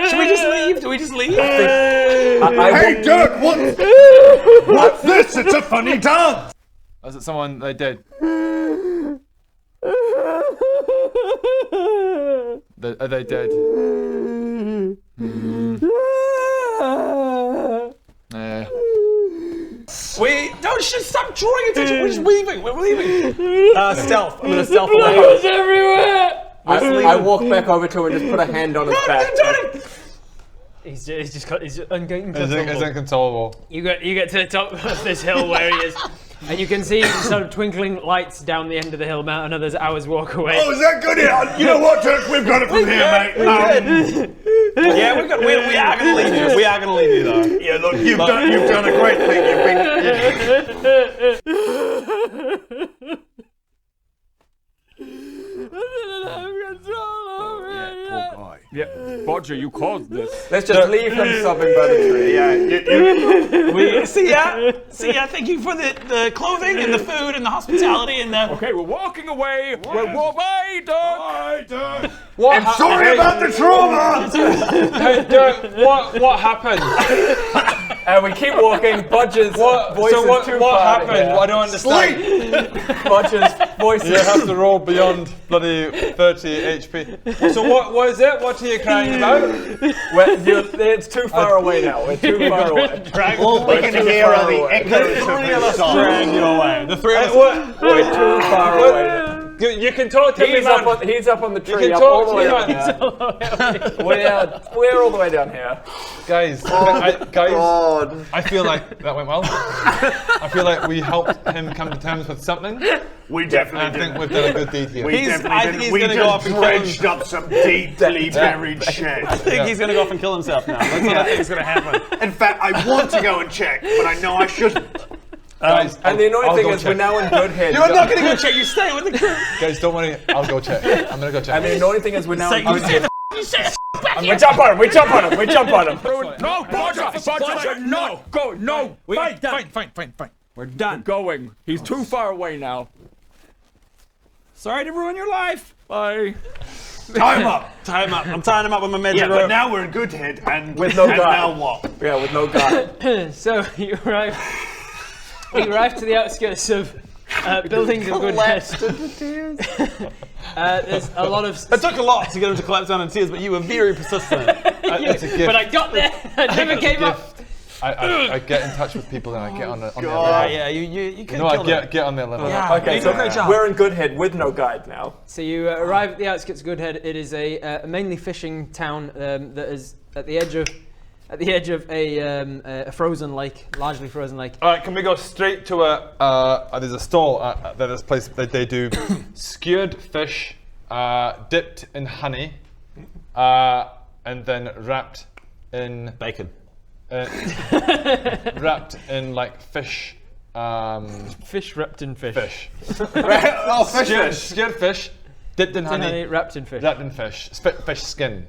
Should we just leave? Do we just leave? Hey, Dirk! What's this? It's a funny dance. Was it someone they did? Are they dead? Stop drawing attention. We're just leaving. We're leaving. Stealth. I'm gonna stealth away. It's everywhere. I walk back over to him and just put a hand on his back. He's It's inconsolable. inconsolable. You get to the top of this hill where he is, and you can see sort of twinkling lights down the end of the hill. About another hour's walk away. Oh, is that good? You know what, Dirk? We've got it from here, mate. Yeah, we are gonna leave you. We are gonna leave you though. Yeah, look, you've done a great thing. Yeah, Bodger, you caused this. Let's just leave him sobbing by the tree. Yeah, We see ya. See ya. Thank you for the clothing and the food and the hospitality and the. Okay, we're walking away. Bye, Doug. I'm sorry about the trauma. Hey, Dirk, what happened? And we keep walking. Bodger's voice is too What far happened? here. I don't understand. Bodger's voice You is have to roll beyond bloody 30 HP. So what is it? What are you crying about? It's too far away now. We're too far away. All we can hear are the echoes of his song. Drag you away. The three of us. We're too far away now. You can talk to me, man. He's up on the tree. can Up talk all the to way me, down man. here. We're all the way down here. Guys, I feel like that went well. I feel like we helped him come to terms with something. We definitely I think we've done a good deed here. We just dredged up some deeply buried shit. I think he's gonna go off and kill himself now. That's what I think is gonna happen. In fact, I want to go and check, but I know I shouldn't. Guys, And the annoying I'll thing go is check. we're now in good head. You're not gonna go check. You stay with the crew. Guys, don't worry. I'll go check. I'm gonna go check. And the annoying thing is we're now in good head. You say We jump on him. We jump on him. We jump on him. No, Bodger, no, go, no. Fine. We're done. Going. He's too far away now. Sorry to ruin your life. Bye. Time up. Time up. I'm tying him up with my magic Yeah, rope. but now we're in good head and With no and guy. now what? Yeah, with no guy. So you arrive. We arrive to the outskirts of buildings of good head. There's a lot of. It took a lot to get him to collapse down in tears, but you were very persistent. It's a gift. But I got there. I never came up. I get in touch with people and I get on their level. Yeah, you could No, kill I them. get on their level. Yeah, Okay, you so did a great job. we're in good head with no guide now. So you arrive at the outskirts of Goodhead. It is a mainly fishing town that is at the edge of a frozen lake, largely frozen lake. All right, can we go straight to there's a stall at this place that they do skewered fish, dipped in honey, and then wrapped in Bacon. wrapped in like fish. Fish wrapped in fish. Skewered fish, dipped in honey, wrapped in fish. wrapped in fish. Fish skin.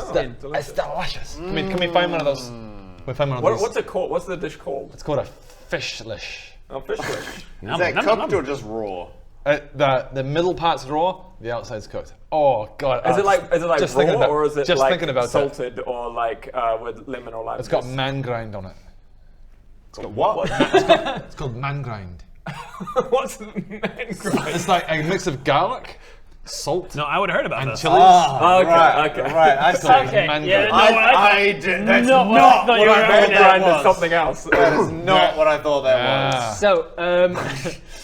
Skin. It's delicious. Can we find one of those? Can we find one of those? What's it called? What's the dish called? It's called a fishlish. Oh, fish dish. Is that cooked or just raw? The middle part's raw, the outside's cooked. Oh god! Is it like just thinking raw about- or is it just like thinking about salted or like with lemon or lime? It's got man grind on it. It's got what? It's called man grind. What's man grind? It's like a mix of garlic, salt, No, I would have heard about and this. chilies. Oh, okay. Right. I It's called Okay, man yeah, grind. I did. That's Not what I thought you were Man going grind was. is something else. That is not what I thought that was. So,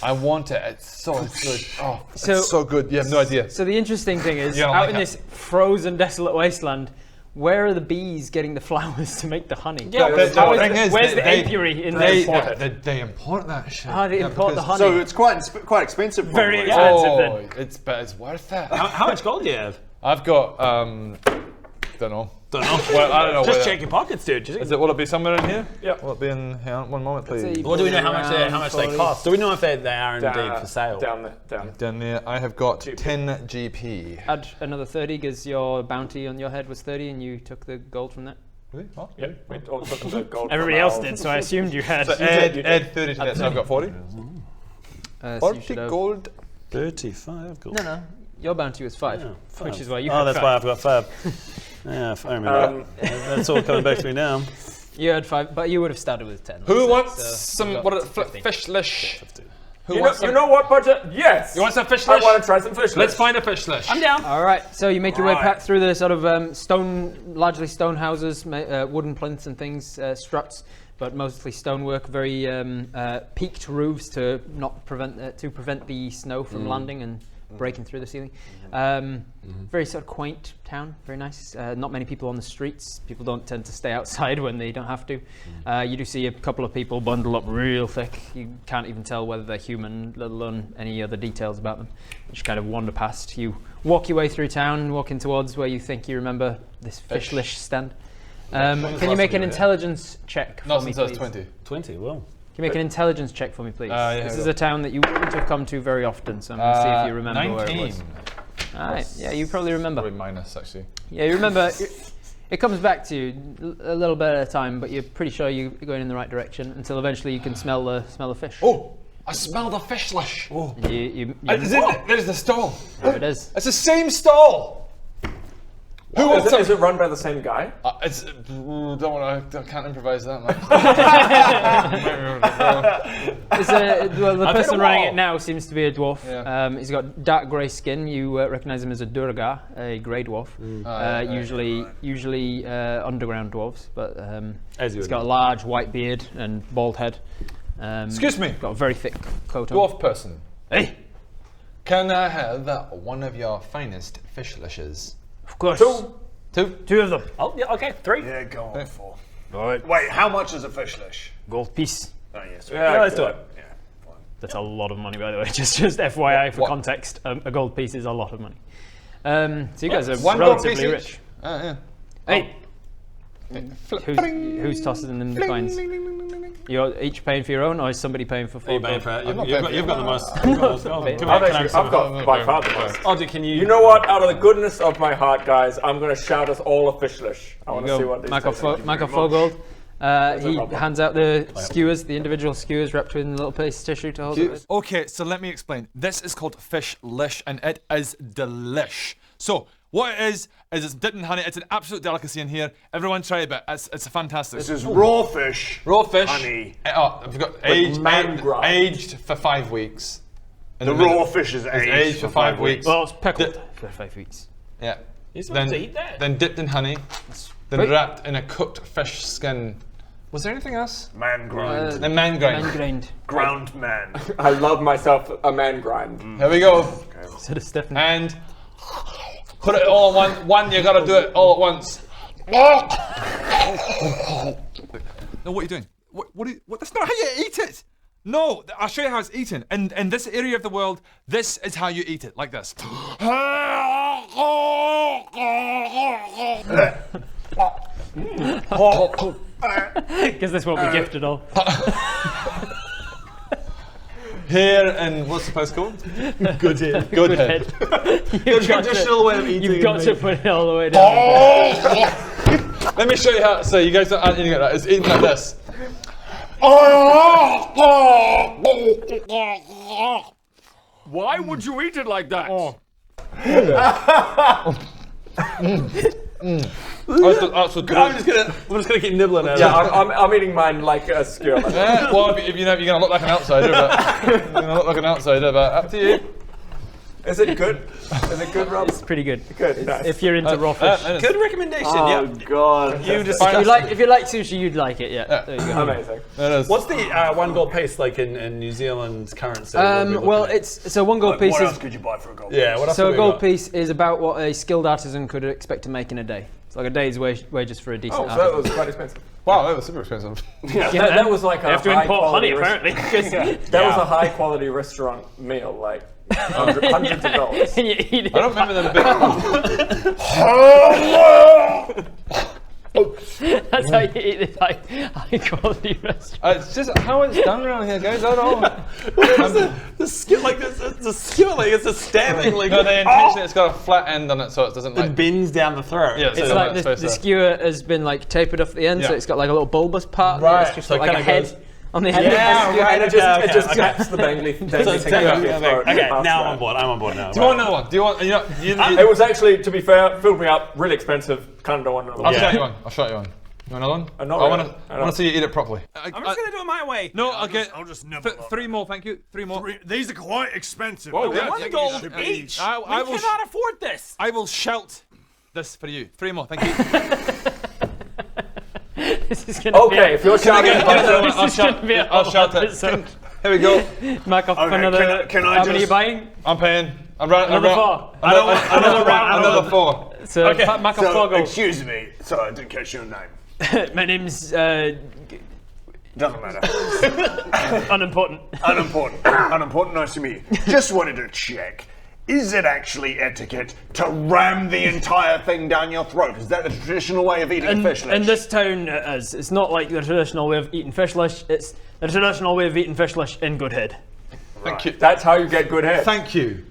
I want it. It's so good. Oh, So- it's so good. You have no idea. so the interesting thing is, You don't out like in it? this frozen, desolate wasteland, where are the bees getting the flowers to make the honey? Yeah, The thing is, where's the they- apiary in They there? they import that shit. How they Yeah, import the because- honey? So it's quite expensive. Very probably. expensive. Oh, but it's worth it. How much gold do you have? I've got don't know. Don't know. Well, I don't know. Just check your pockets, dude. Will it be somewhere in here? Yeah. Will it be in? Hang on, one moment, please. What do we know how much they cost? Do we know if they are indeed for sale? Down there. Down there, I have got 10 GP. Add another 30 because your bounty on your head was 30 and you took the gold from that. Really? What? Yeah, we all took the gold. Everybody else did, so I assumed you had. So add 30 to that, so I've got 40. So 40 gold. 35 gold. No. Your bounty was 5, which is why you. Oh, that's why I've got 5. Yeah, I remember. That's all coming back to me now. You had 5, but you would have started with 10. Who wants some? What is it? Fishlish. You know what, Budget? Yes. You want some fish I lish? want to try some fish lish. Let's find a fish lish. I'm down. All right. So you make your way back through the sort of largely stone houses, wooden plinths and things, struts, but mostly stonework. Very peaked roofs to prevent the snow from landing and breaking through the ceiling. Very sort of quaint town. Very nice. Not many people on the streets. People don't tend to stay outside when they don't have to. You do see a couple of people bundled up real thick. You can't even tell whether they're human, let alone any other details about them. You just kind of wander past. You walk your way through town, walking towards where you think you remember this fishlish stand. Can you make an intelligence check for me, please? 20. 20, well. Can you make an intelligence check for me, please? Yeah, this is a town that you wouldn't have come to very often, so I'm going to see if you remember 19. where it was. All right, yeah, you probably remember. Probably minus, actually. Yeah, you remember. It comes back to you a little bit at a time, but you're pretty sure you're going in the right direction until eventually you can smell the fish. Oh, I smell the fishlish. Oh, There's the stall. There it is. It's the same stall. Who wants Is it run by the same guy? I can't improvise that much. The person running it now seems to be a dwarf. Yeah. He's got dark grey skin. You recognise him as a Durga, a grey dwarf. Usually underground dwarves, but he's got a large white beard and bald head. Excuse me. Got a very thick coat on. Dwarf person. Hey. Can I have one of your finest fishlishes? Of course. Two of them. Oh, yeah, okay, 3. Yeah, go on 4. All right. Wait, how much is a fish lish? Gold piece. Oh, yes. Yeah, let's do it. Yeah, fine. That's a lot of money, by the way. Just FYI for context, a gold piece is a lot of money. So you guys are relatively rich. Yeah. Hey. Who's tossing them the coins? You're each paying for your own, or is somebody paying for 4 gold? You've got the most. I've got by far the most. Oh, can you? You know what? Out of the goodness of my heart, guys, I'm going to shout us all a fishlish. I want to see what these Michael 4 gold. He hands out the skewers, the individual skewers wrapped in a little piece of tissue to hold it with. Okay, so let me explain. This is called fish lish, and it is delish. So what it is it's dipped in honey. It's an absolute delicacy in here. Everyone try a bit. It's a fantastic. This is raw fish. Raw fish. Honey. I've got aged for 5 weeks. The raw fish is aged for 5 weeks. Well, it's pickled for 5 weeks. Yeah. You're supposed to eat that. Then dipped in honey. Then wrapped in a cooked fish skin. Was there anything else? Man grind. Man grind. Man grind. Ground man. I love myself a man grind. Here we go. Sort of stiff. And put it all in one. You gotta do it all at once. No, what are you doing? What? That's not how you eat it. No, I'll show you how it's eaten. In this area of the world, this is how you eat it, like this. Because this won't be gifted all. Here and what's the place called? Good head. Good head. The traditional way of eating. You've got to put it all the way down. Let me show you how. So you guys aren't eating it right. It's eaten like this. Why would you eat it like that? I'm just gonna keep nibbling at it. Yeah, I'm eating mine like a skewer. Well, if you know, you're gonna look like an outsider, but up to you. Is it good? Is it good, Rob? It's pretty good. Good. Nice. If you're into raw fish. Good recommendation. Oh God! If you like sushi, you'd like it. Yeah. There you go. Amazing. What's the 1 gold piece like in New Zealand's currency? Well, it's so 1 gold piece. What else could you buy for a gold piece? Yeah. What else? So a gold piece is about what a skilled artisan could expect to make in a day. It's like a day's wages for a decent Oh, so artisan. that was quite expensive. Wow, that was super expensive. Yeah, that was like a have to high import quality honey, apparently. That was a high quality restaurant meal, like hundreds of dollars. And you eat it. I don't remember them a bit. That's how you eat this high quality restaurant. It's just how it's done around here, guys. I don't know. The skill, like the skill, like it's a stabbing, like no, the intention. It's got a flat end on it, so it doesn't like it bends down the throat. Yeah, it's like the skewer has been like tapered off the end, so it's got like a little bulbous part. Right. It's just So like it a kinda head goes- on the head. Yeah, right. And it just taps the dangly thing. Okay, now I'm on board. I'm on board now. Do you want another one? Do you want? It was actually, to be fair, filled me up. Really expensive. Kind of don't want another one. I'll show you one. I'll show you one. You want another one? Not I really. want to see you eat it properly. I'm just gonna do it my way. No, I'll get I'll just nibble. three more, thank you. Three more. These are quite expensive. Whoa, I yeah, don't yeah, think gold you should be- Each. I We will cannot afford this. I will shout this for you. Three more, thank you. This is gonna be If you're shouting, I'll shout it. Here we go. Mark off another. can I how many are you just- buying? I'm paying. Another four. Another four. So Mark off four gold. excuse me. Sorry, I didn't catch your name. My name's Doesn't matter. unimportant. Unimportant. Nice to meet you. Just wanted to check. Is it actually etiquette to ram the entire thing down your throat? Is that the traditional way of eating fish lish? In this town, it is. It's not like the traditional way of eating fish lish. It's the traditional way of eating fish lish in Goodhead. Thank you. That's how you get good head. Thank you.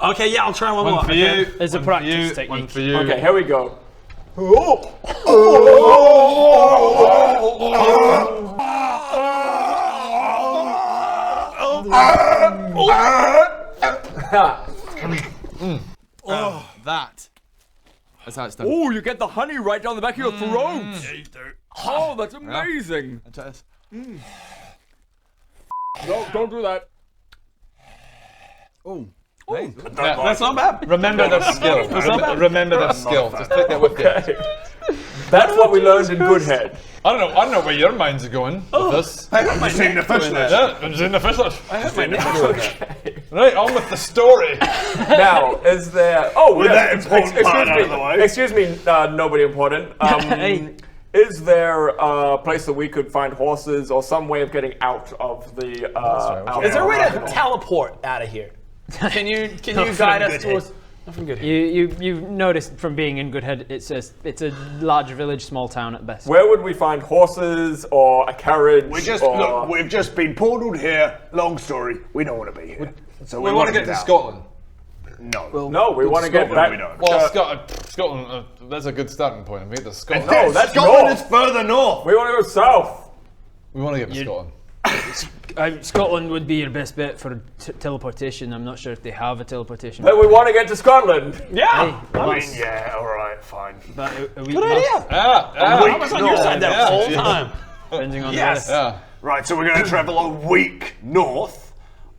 Okay, yeah, I'll try one more. One for you. It's a practice technique. One for you. Okay, here we go. That. That's how it's done. Oh, you get the honey right down the back of your throat. Yeah, you do. Oh, that's amazing. No, don't do that. Oh. Yeah, That's not bad. remember the skill. Remember the skill. Just take that with you. That's what we learned in Goodhead. I don't know where your mind's are going with this. I'm just eating the fish lish. Yeah, I'm just in the fish lish. Right, on with the story. Now, is there? Oh, With yes, that important part out of the way. Excuse me, nobody important. Hey. Is there a place that we could find horses or some way of getting out of the? Is there a way to teleport out of here? Can you guide us towards? Nothing good. You've noticed from being in Goodhead, it's a large village, small town at best. Where would we find horses or a carriage? We've just been portaled here. Long story. We don't want to be here. So We want to get to Scotland. No. No, we want to get back. we don't. Well, Scotland, that's a good starting point. We get to Scotland. No, that's Scotland north. is further north. We want to go south. We want to get to Scotland. Scotland would be your best bet for teleportation. I'm not sure if they have a teleportation. But we want to get to Scotland. Yeah. I mean, yeah, all right, fine. But Good idea. I was on your side that whole time. Depending on Yes. Yeah. Right, so we're going to travel a week north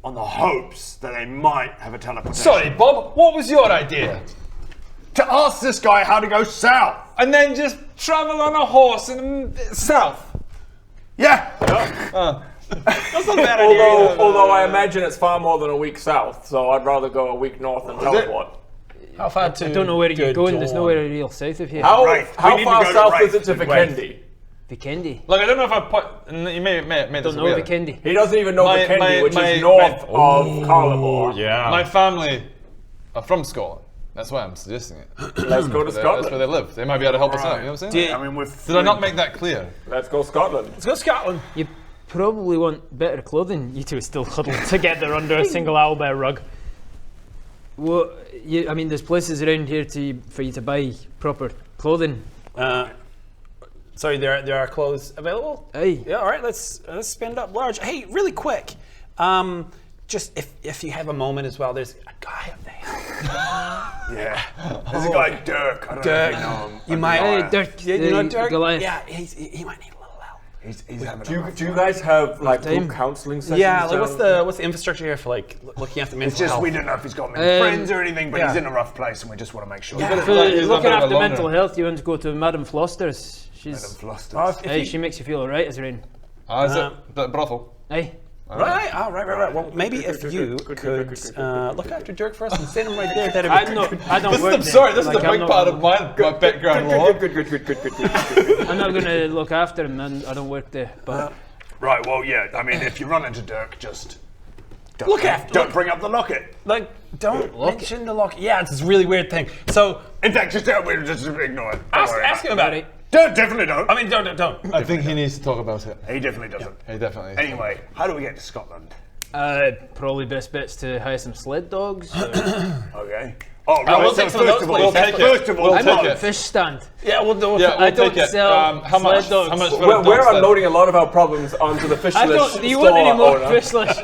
on the hopes that they might have a teleportation. Sorry, Bob, what was your idea? To ask this guy how to go south. And then just travel on a horse in south. Yeah. That's not a bad idea. Although I imagine it's far more than a week south, so I'd rather go a week north and teleport. How far to? I don't know where you're going. There's nowhere real south of here. How We need to far go to south Wraith. is it to Vikendi? Vikendi. Look, I don't know if I put. You may made this Don't know weird. Vikendi. He doesn't even know Vikendi, which is north of Carlibor. Yeah. My family are from Scotland. That's why I'm suggesting it. Let's go to That's where Scotland. they live. They might be able to help us out. You know what I'm saying? I mean, Did I not make that clear? Let's go Scotland. Let's go Scotland. You probably want better clothing. You two are still huddled together under a single owlbear rug. Well, I mean, there's places around here for you to buy proper clothing. Sorry, there are clothes available. Aye. Yeah. All right. Let's spend up large. Hey, really quick. Just if you have a moment as well, there's a guy up there. Yeah. There's a guy, Dirk. I don't know if you know him. You might. Hey, Dirk. You know Dirk? Goliath. Yeah, he might need a little help. He's having Do you guys have like time. group counseling sessions? Yeah, like down? what's the infrastructure here for like looking after mental It's just health? we don't know if he's got many friends or anything, but he's in a rough place, and we just want to make sure. Yeah. For looking after mental health, you want to go to Madame Floster's. Madam She's. Flusters. Hey, she makes you feel alright, Azerim. Is it the brothel? Hey. Right. Oh, right. Well, maybe if you could look after Dirk for us and send him right there, that'd be I don't work there. Sorry, this is Like, the I'm big not- part of my background. I'm not going to look after him, and I don't work there. But Right, well, yeah, I mean, if you run into Dirk, just don't, Look after- don't bring up the locket. like don't mention the lock. Yeah, it's this really weird thing. So In fact, just ignore it. Don't worry ask him about it. Definitely don't. I mean, don't. I think he needs to talk about it. He definitely doesn't. He definitely. Anyway, how do we get to Scotland? Probably best bet's to hire some sled dogs. Okay. Oh, right. We'll take some of those, please. We'll take it. First of all, I'm on a fish stand. Yeah, we'll do it. Yeah, I we'll don't take it. sell How much? sled dogs. How much for a We're dog unloading a lot of our problems onto the fishless Do you want any more fishless?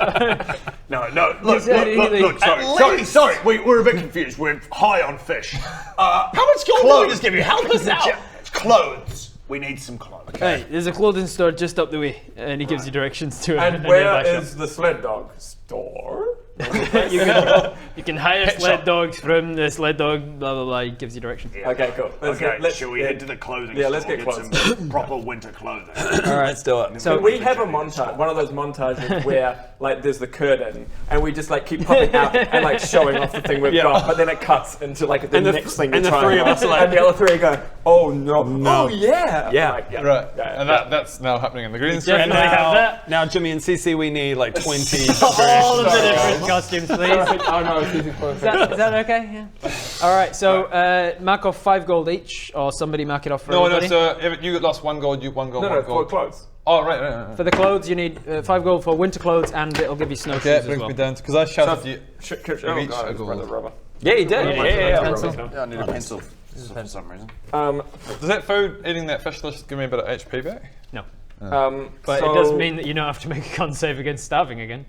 No, look. Sorry. We're a bit confused. We're high on fish. How much gold did we just give you? Help us out. Clothes. We need some clothes. Hey, there's a clothing store just up the way, and he gives you directions to it. And where is the sled dog store? You can hire sled dogs from the sled dog, blah, blah, blah. He gives you directions. Yeah. Okay, cool. Shall we head to the clothing store? Yeah, let's get clothes. Some proper winter clothing. All right, let's do it. So we have a montage, one of those montages where like there's the curtain, and we just like keep popping out and like showing off the thing we've got, but then it cuts into like the next thing. And the three of us are like, and the other three go, oh no, oh yeah, yeah, right. And that's now happening in the green screen. And now Jimmy and Cece, we need like 20. All of the different costumes, please. Oh no, it's easy for Is that okay? Yeah. All right. So mark off 5 gold each, or somebody mark it off for everybody. So if you lost 1 gold, you 1 gold. No, for clothes. Oh right. For the clothes, you need 5 gold for winter clothes, and it'll give you snowshoes as brings well. me down because I shouted you. Oh god, it's brother rubber. Yeah, he did. Yeah, I need a pencil for some reason. Does that food eating that fish list give me a bit of HP back? No. But it does mean that you don't have to make a con save against starving again.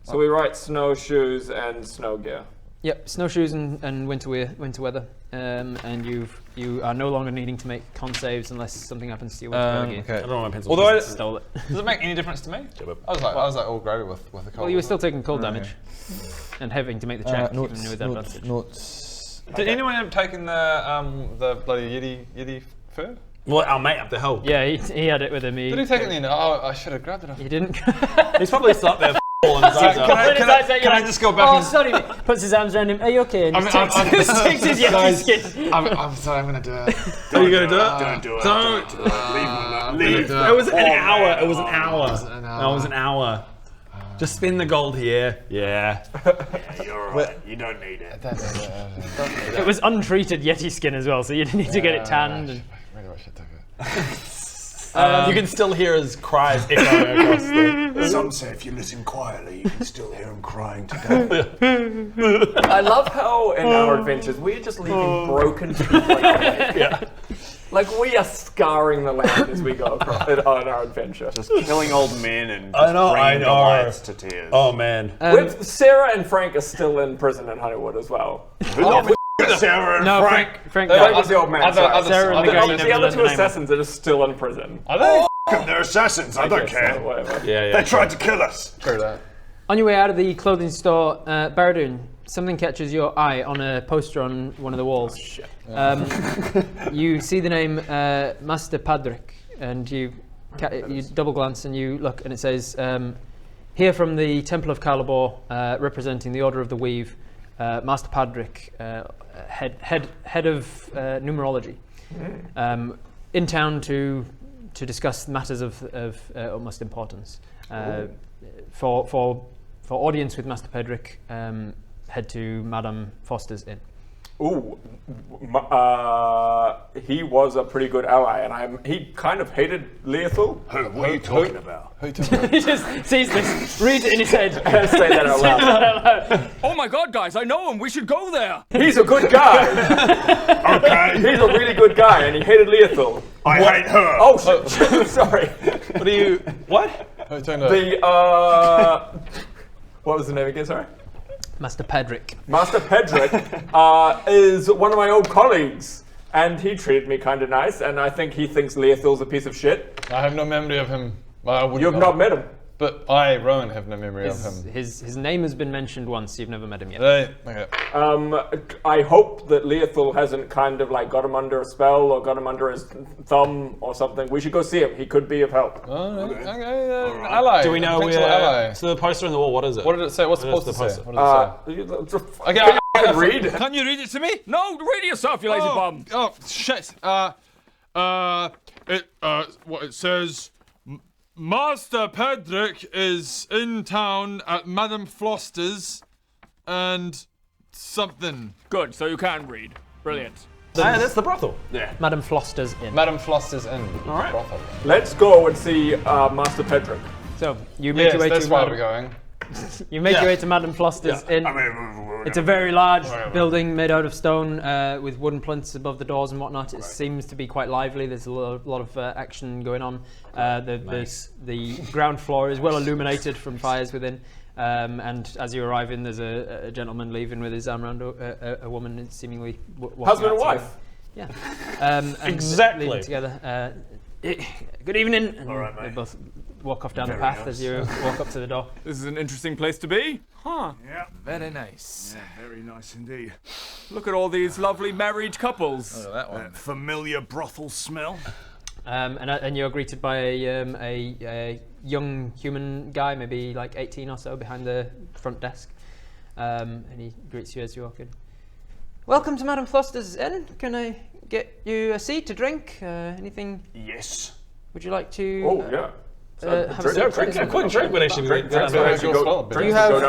So we write snowshoes and snow gear. Yep, snowshoes and winter weather, and you are no longer needing to make con saves unless something happens to your winter weather gear. Okay. I don't know my pencil. Although stole it. Does it make any difference to me? I was like all gravy with the cold. Well, you were still taking cold damage and having to make the check even with advantage. Notes. Did anyone end up taking the bloody Yeti fur? Well, our mate up the hill. Yeah, he had it with him. Did he take it in the end? Oh, I should have grabbed it. He didn't. He's probably still up there. Can I just go back? Oh, sorry. Puts his arms around him. Are you okay? And takes his Yeti skin. I'm sorry. I'm gonna do it. Are you gonna do it? Don't do it. Don't. Leave. It was an hour. It was an hour. That was an hour. Just spend the gold here. Yeah. You're alright. You don't need it. It was untreated Yeti skin as well, so you didn't need to get it tanned. Maybe I should take it. You can still hear his cries echoing across the... Some say if you listen quietly, you can still hear him crying to death. I love how in our adventures we're just leaving broken people like Yeah. Like we are scarring the land as we go across on our adventure. Just killing old men and I know. bringing Goliaths to tears. Oh man. With Sarah and Frank are still in prison in Honeywood as well. Sarah and No, Frank. Frank. Frank was the old man. sorry. Sarah and the guy you never The other learned two the name of. assassins are just still in prison. Are they? They're assassins. I don't guess care. so, whatever. Yeah. They tried to kill us. Screw that. On your way out of the clothing store, Baradun, something catches your eye on a poster on one of the walls. Oh, shit. You see the name Master Padrick, and you double glance and you look, and it says, here from the Temple of Calibor, representing the Order of the Weave, Master Padrick, head of numerology, in town to discuss matters of utmost importance. For audience with Master Pedrick, head to Madame Foster's Inn. Ooh, he was a pretty good ally, and he kind of hated Leothul. What are you talking about? Who took it? He just sees this, reads it in his head. Say that out loud. Oh my god, guys, I know him. We should go there. He's a good guy. Okay. He's a really good guy, and he hated Leothul. I hate her. Oh, shit. Sorry. What are you? What? Who took it? What was the name again? Sorry. Master Pedrick. Master Pedrick is one of my old colleagues, and he treated me kind of nice, and I think he thinks Leothul's a piece of shit. I have no memory of him. You've not met him. But I, Rowan, have no memory of him. His name has been mentioned once. You've never met him yet. Right. Okay. I hope that Leothul hasn't kind of like got him under a spell or got him under his thumb or something. We should go see him. He could be of help. Okay. Ally. Do we know Potential where? ally. So the poster on the wall. What is it? What did it say? What's What supposed is to the say? poster? What did it say? Okay, I can read. Can you read it to me? No, read it yourself, you lazy bum. Oh shit. It says Master Pedrick is in town at Madame Foster's and something. Good, so you can read. Brilliant. That's the brothel. Yeah. Madame Floster's Inn. Madame Floster's Inn. All right. Brothel. Let's go and see Master Pedrick. So you make your way that's to why Madame. we're going. You make your way to Madame Floster's Inn. It's a very large building made out of stone with wooden plinths above the doors and whatnot. It seems to be quite lively. There's a lot of action going on. The ground floor is well illuminated from fires within. And as you arrive in, there's a gentleman leaving with his arm around a woman seemingly walking Husband and out wife. together. Yeah. And Exactly. leaving together. Good evening. And All right, they mate. both walk off down the Very path nice. as you walk up to the door. This is an interesting place to be. Huh. Yeah. Very nice. Yeah, very nice indeed. Look at all these lovely married couples. Oh, that one. That familiar brothel smell. And you're greeted by a young human guy, maybe like 18 or so, behind the front desk. And he greets you as you walk in. Welcome to Madame Floster's Inn. Can I get you a seat, a drink, anything? Yes. Would you like to? Oh, yeah. Have a seat? A quick drink would actually be Go down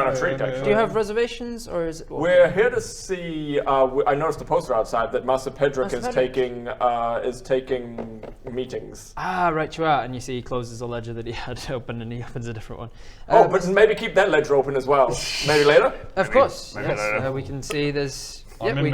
a treat, actually. Do you have reservations, or is it? We're here to see. I noticed a poster outside that Master Pedrick is taking meetings. Ah, right, you are. And you see he closes a ledger that he had open, and he opens a different one. But maybe keep that ledger open as well. Maybe later. Of course. maybe yes. later. We can see there's. I'm in I mean,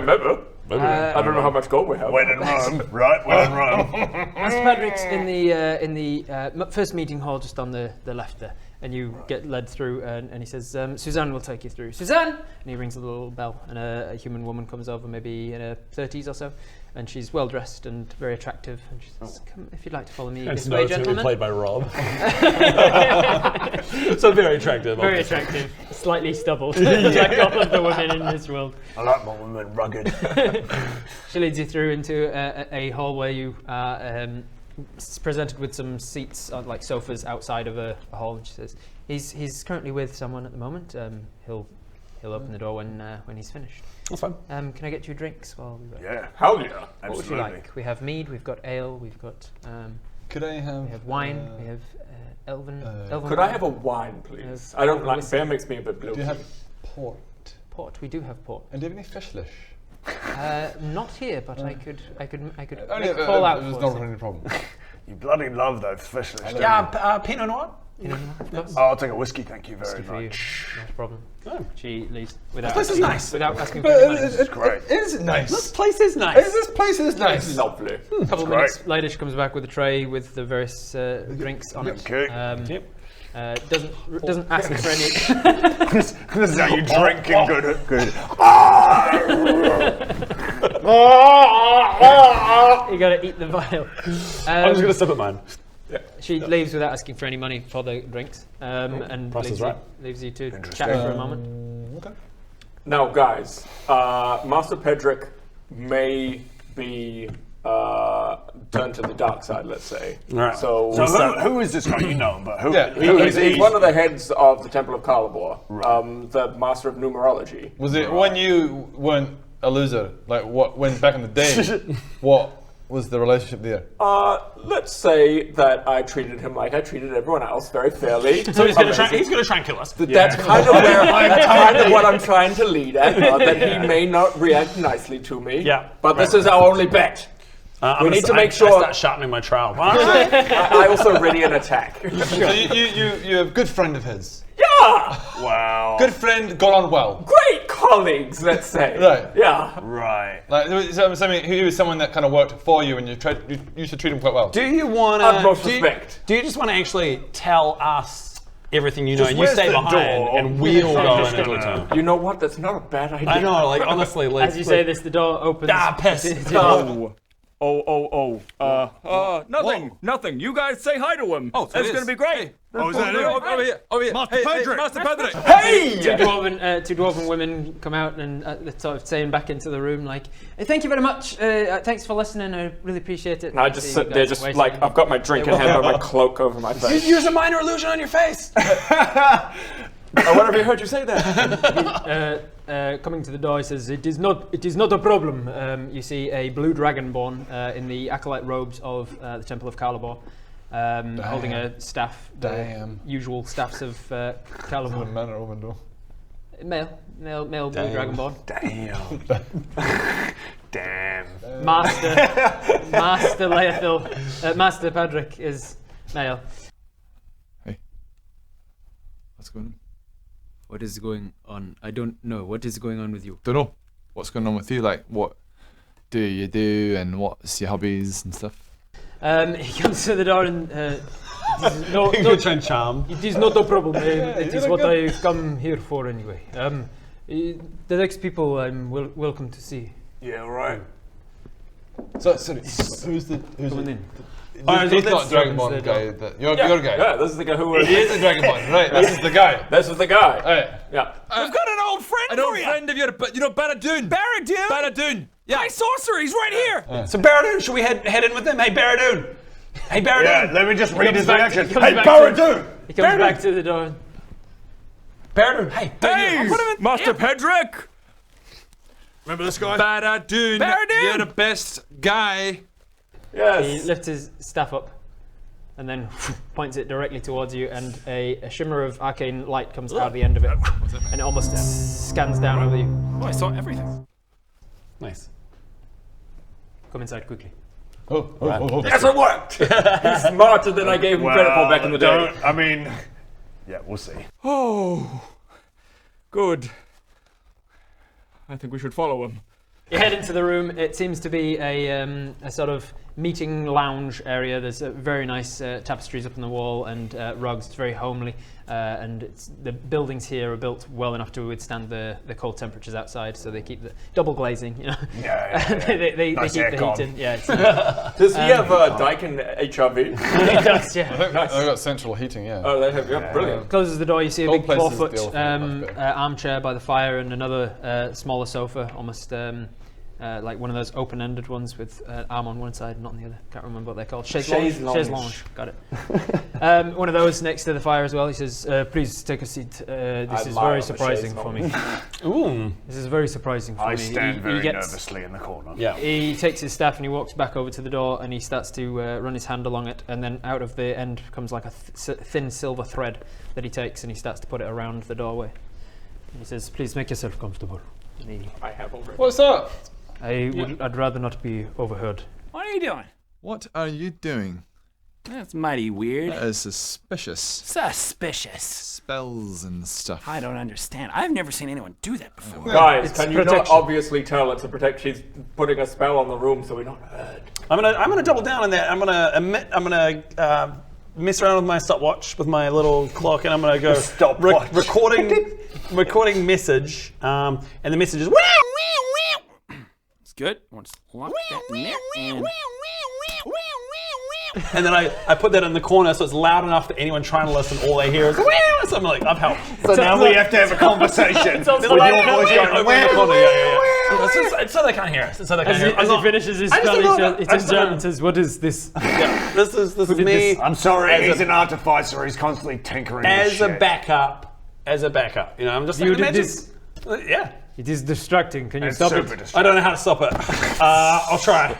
maybe. I don't know how much gold we have. When in Rome, right? When in Rome. Master Pedrick's in the first meeting hall, just on the left there, and you get led through, and he says, "Suzanne will take you through." Suzanne, and he rings a little bell, and a human woman comes over, maybe in her 30s or so, and she's well dressed and very attractive, and she says, "Come, if you'd like to follow me this way, gentlemen." Played by Rob. So very attractive. Very obviously. attractive, slightly stubbled, like all of the women in this world. I like my women rugged. She leads you through into a hall where you are presented with some seats, like sofas, outside of a hall. And she says, "He's currently with someone at the moment. He'll open the door when he's finished." That's fine. Can I get you drinks while we wait? Yeah. Hell yeah. What would you like? We have mead. We've got ale. We've got. Could I have? We have wine. We have elven. Could I have a wine, please? I don't like beer. Makes me a bit blue. Do you have port? Port. We do have port. And do you have any fishlish? Not here, but I could Only make a call out. There's for not us. any problem. You bloody love those fish lips. Yeah, Pinot Noir. Oh, I'll take a whiskey, thank you very For you. much. Not a problem. Oh. She leaves without. This place is nice. Without asking for any money. It's great. Is it nice? This place is nice. This place is nice. Lovely. A couple of minutes later, she comes back with a tray with the various drinks on it. Okay. Doesn't ask for any. This is how you drink in good. You gotta eat the vial. I'm just gonna sip at mine. She leaves without asking for any money for the drinks, and Price is right. leaves you to chat for a moment. Okay. Now, guys, Master Pedrick may be turned to the dark side, let's say. Right. So who is this guy? You know him, but who? Yeah. who is he's he? one of the heads of the Temple of Calibor, the Master of Numerology. Was it when you weren't a loser? Like when back in the day? What was the relationship there? Let's say that I treated him like I treated everyone else, very fairly. So he's gonna try and kill us. That's kind of that's kind of what I'm trying to lead at. That he may not react nicely to me. Yeah. But this is our only bet. We need to make I sure- start sharpening my trowel. I also ready an attack. So you're a good friend of his. Yeah. Wow. Good friend, got on well. Great colleagues, let's say. Right. Yeah. Right. Like he was someone that kind of worked for you, and you used to treat him quite well. Do you want to? Utmost respect. Do you just want to actually tell us everything you know, Just and you where's stay the behind, door? and we'll go Just into a gonna- town? You know what? That's not a bad idea. I know, like honestly, like As you say this, the door opens. piss. Nothing. You guys say hi to him. Oh, so it's it going is. to be great. Oh, is that Over it? here. Master Pedrick. Master Pedrick. Hey! Two dwarven women come out and sort of saying back into the room like, "Hey, thank you very much. Thanks for listening. I really appreciate it." And I just sit there, just like I've got my drink and have my cloak over my face. Use a minor illusion on your face. What have you heard you say that? Coming to the door, he says, "It is not a problem." You see a blue dragonborn in the acolyte robes of the Temple of Calibor, holding a staff. Damn. Usual staffs of Calibor. Manor open door. Male blue dragonborn. Damn. Damn. Master Leothil, Master Padrick is male. What's going on? What is going on? I don't know. What is going on with you? Don't know. What's going on with you? Like, what do you do and what's your hobbies and stuff? He comes to the door and try and charm. It is not a problem. It is what I've come here for anyway. The next people I'm welcome to see. Yeah, right. So, sorry, who's coming in? He's not Dragonborn guy. You're guy. Yeah, this is the guy who. He is a Dragonborn, right? This is the guy. This is the guy. Right. Yeah. We've got an old friend An for old you. friend of yours, but you know Barad-dûn. Barad-dûn. Barad-dûn. Yeah. High sorcerer. He's right here. So Barad-dûn, should we head in with him? Hey Barad-dûn. Hey Barad-dûn. Yeah, let me just read his reaction. Hey, Barad-dûn. He comes back to the door. Barad-dûn. Hey. Hey, Master Pedrick. Remember this guy? Barad-dûn. Barad-dûn. You're the best guy. Yes. He lifts his staff up and then points it directly towards you, and a shimmer of arcane light comes out of the end of it, and it almost scans down over you. Oh, I saw everything. Nice. Come inside quickly. Yes, it worked. He's smarter than I gave him credit for back in the day. I mean, yeah, we'll see. Oh, good. I think we should follow him. You head into the room. It seems to be a sort of meeting lounge area. There's very nice tapestries up on the wall and rugs. It's very homely, and the buildings here are built well enough to withstand the cold temperatures outside. So they keep the double glazing. You know, they Nice keep the aircon. heat in. Yeah. Does he have Daikin HRV? He does. Yeah. I got central heating. Yeah. Oh, they have. Yeah, brilliant. Closes the door. You see a All big places 4-foot deal with that, armchair by the fire and another smaller sofa, almost. Like one of those open-ended ones with arm on one side, not on the other. Can't remember what they're called. Chaise lounge. Got it. One of those next to the fire as well. He says, "Please take a seat. This is very surprising for me." Ooh. This is very surprising for me. I stand very nervously in the corner. Yeah. He takes his staff and he walks back over to the door and he starts to run his hand along it, and then out of the end comes like a thin silver thread that he takes and he starts to put it around the doorway. And he says, "Please make yourself comfortable." And I have already. What's that? I'd rather not be overheard. What are you doing? What are you doing? That's mighty weird. That is suspicious. Suspicious. Spells and stuff. I don't understand. I've never seen anyone do that before. Guys, can you not obviously tell it's a protect? She's putting a spell on the room so we're not heard. I'm gonna double down on that. I'm gonna mess around with my stopwatch with my little clock, and I'm gonna go recording message, and the message is It's good. Let's lock that in there. and then I put that in the corner so it's loud enough that anyone trying to listen, all they hear is so I'm like, I've helped. So now we have to have a conversation with your voice going, so they can't hear us. So they can't hear us. As he finishes his spell, he turns around and says, "What is this?" This is me. I'm sorry, he's an artificer. He's constantly tinkering. As a backup. You know, I'm just. You did this. Yeah. It is distracting. Can you stop it? I don't know how to stop it. I'll try.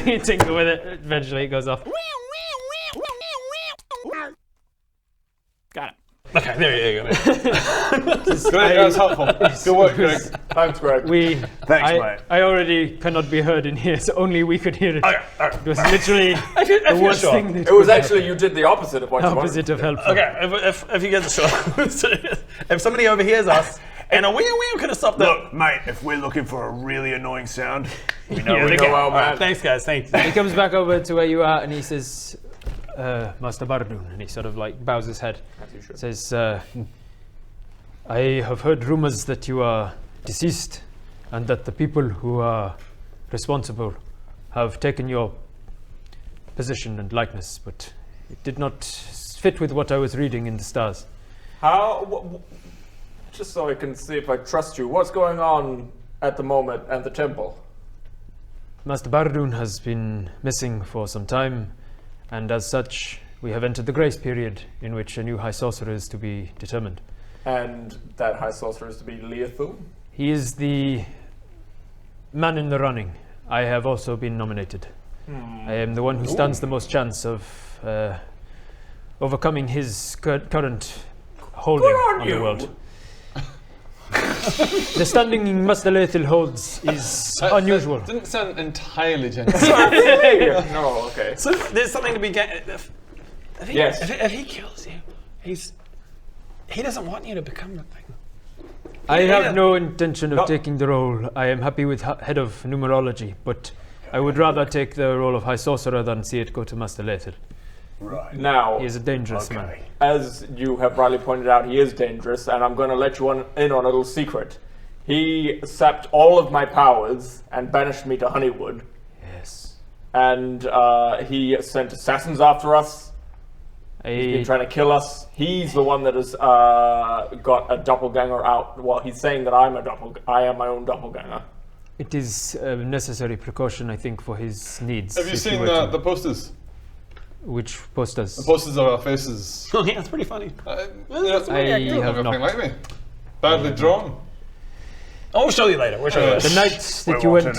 You tinker with it. Eventually, it goes off. Got it. Okay, there you go. Great, that was helpful. Good work, Greg. Thanks, Greg. Thanks, mate. I already cannot be heard in here, so only we could hear it. It was literally the worst thing. It was actually you did the opposite of what you wanted. Opposite of helpful. Okay, if you guys are sure. If somebody overhears us and a wee could have stopped that. Look, mate, if we're looking for a really annoying sound, we know Yeah, we they go get- well, man. Thanks, guys. Thank you. He comes back over to where you are and he says, Master Barad-dûn, and he sort of like bows his head. Says, I have heard rumors that you are deceased and that the people who are responsible have taken your position and likeness, but it did not fit with what I was reading in the stars. How? Just so I can see if I trust you. What's going on at the moment at the temple? Master Barad-dûn has been missing for some time, and as such, we have entered the grace period in which a new High Sorcerer is to be determined. And that High Sorcerer is to be Leothul? He is the man in the running. I have also been nominated. I am the one who stands the most chance of overcoming his current holding on the world. The standing Master Lethal holds is unusual. Didn't sound entirely genuine. No, okay. So there's something to be gained. Yes. If he kills you, he doesn't want you to become the thing. I have no intention of taking the role. I am happy with head of numerology, but I would rather take the role of High Sorcerer than see it go to Master Lethal. Right. Now, He is a dangerous man. as you have rightly pointed out, he is dangerous, and I'm going to let you in on a little secret. He sapped all of my powers and banished me to Honeywood. Yes. And he sent assassins after us. He's been trying to kill us. He's the one that has got a doppelganger out. Well, he's saying that I am my own doppelganger. It is a necessary precaution, I think, for his needs. Have you if seen were the to- posters? Which posters? The posters of our faces. Oh yeah, it's pretty funny. I have not. Like me. Badly drawn. Oh, we'll show you later. We'll show you later. The night that you went,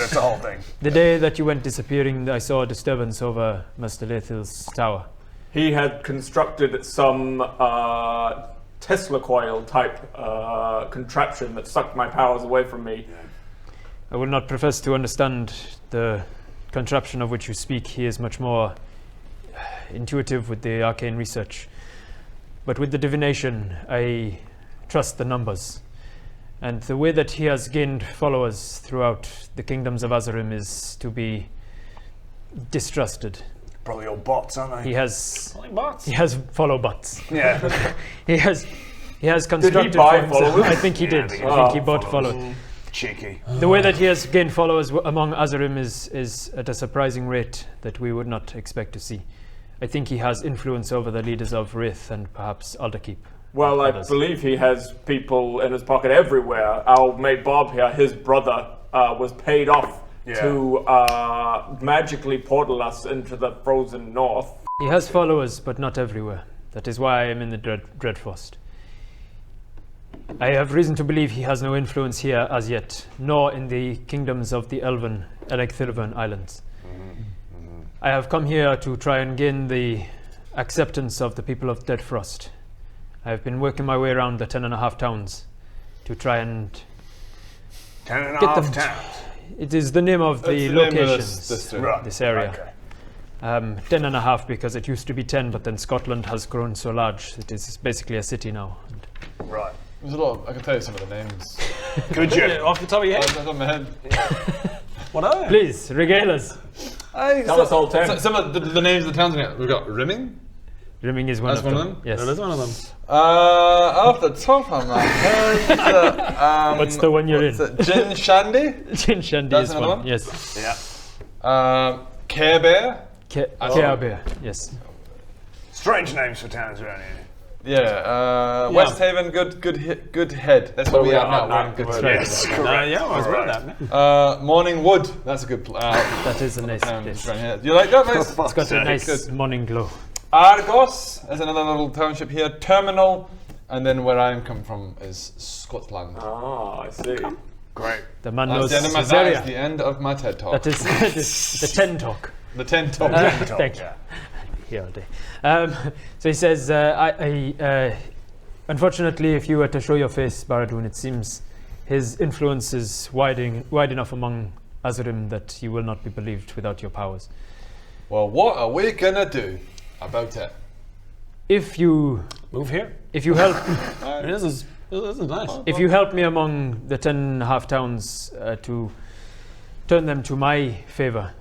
the day that you went disappearing, I saw a disturbance over Master Lethal's tower. He had constructed some Tesla coil type contraption that sucked my powers away from me. I will not profess to understand the contraption of which you speak. He is much more intuitive with the arcane research. But with the divination, I trust the numbers. And the way that he has gained followers throughout the kingdoms of Azerim is to be distrusted. Probably all bots, aren't they? He has bots. He has follow bots. Yeah. he has constructed buy for himself- followers? I think he did. I think he bought followers. Cheeky. The way that he has gained followers among Azerim is at a surprising rate that we would not expect to see. I think he has influence over the leaders of Wraith and perhaps Alderkeep. Well, I believe he has people in his pocket everywhere. Our mate Bob here, his brother, was paid off to magically portal us into the frozen north. He has followers, but not everywhere. That is why I am in the Dreadfrost. I have reason to believe he has no influence here as yet, nor in the kingdoms of the Elven Electhirvan Islands. I have come here to try and gain the acceptance of the people of Dreadfrost. I have been working my way around the 10.5 towns to try and 10.5 towns. It is the name of the That's the name of locations, this area. Okay. 10.5 because it used to be 10, but then Scotland has grown so large it is basically a city now. Right. There's a lot of, I can tell you some of the names. Could you? Off the top of your head? Off the top of my head. What are they? Please, regale us. Tell us all 10. Some of the names of the towns in it. We've got Rimming. Rimming is one That's of one them. of them? Yes. That is one of them. Off the top of my head. What's the one you're in? Gin Shandy. Gin Shandy That's is another one. Yes. Yeah. Care Bear. Care Bear. Yes. Strange names for towns around here. Yeah. West Haven. Good head. That's where we are now. We're in good Well, yes, correct. Yeah, I was right that. Morning Wood. That's a good. That is a nice town place. right here. Do you like that? Nice? It's got a nice morning glow. Argos is another little township here. Terminal, and then where I'm coming from is Scotland. Ah, I see. Great. The man That's knows the end of my, his that area. is the end of my TED talk. That is the 10 talk. The 10 talk. Thank you. Here all day. So he says, unfortunately, if you were to show your face, Baradoon, it seems his influence is wide enough among Azerim that you will not be believed without your powers. Well, what are we gonna do about it? If you move here, if you help, this is nice. If you help me among the 10.5 towns to turn them to my favor,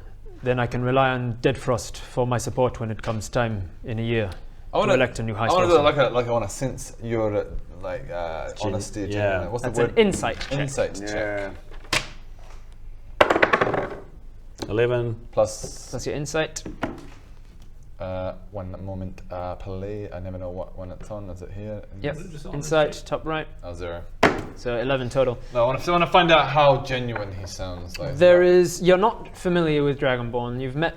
then I can rely on Deadfrost for my support when it comes time in a year to elect a new high I want to sorcerer. do like I want to sense your honesty. yeah. What's That's the word? an insight check. Insight check. 11 plus your insight. One moment. Play. I never know what when it's on. Is it here? Yep. Insight, top right. 0. So 11 total. No, I want to find out how genuine he sounds. Like You're not familiar with Dragonborn. You've met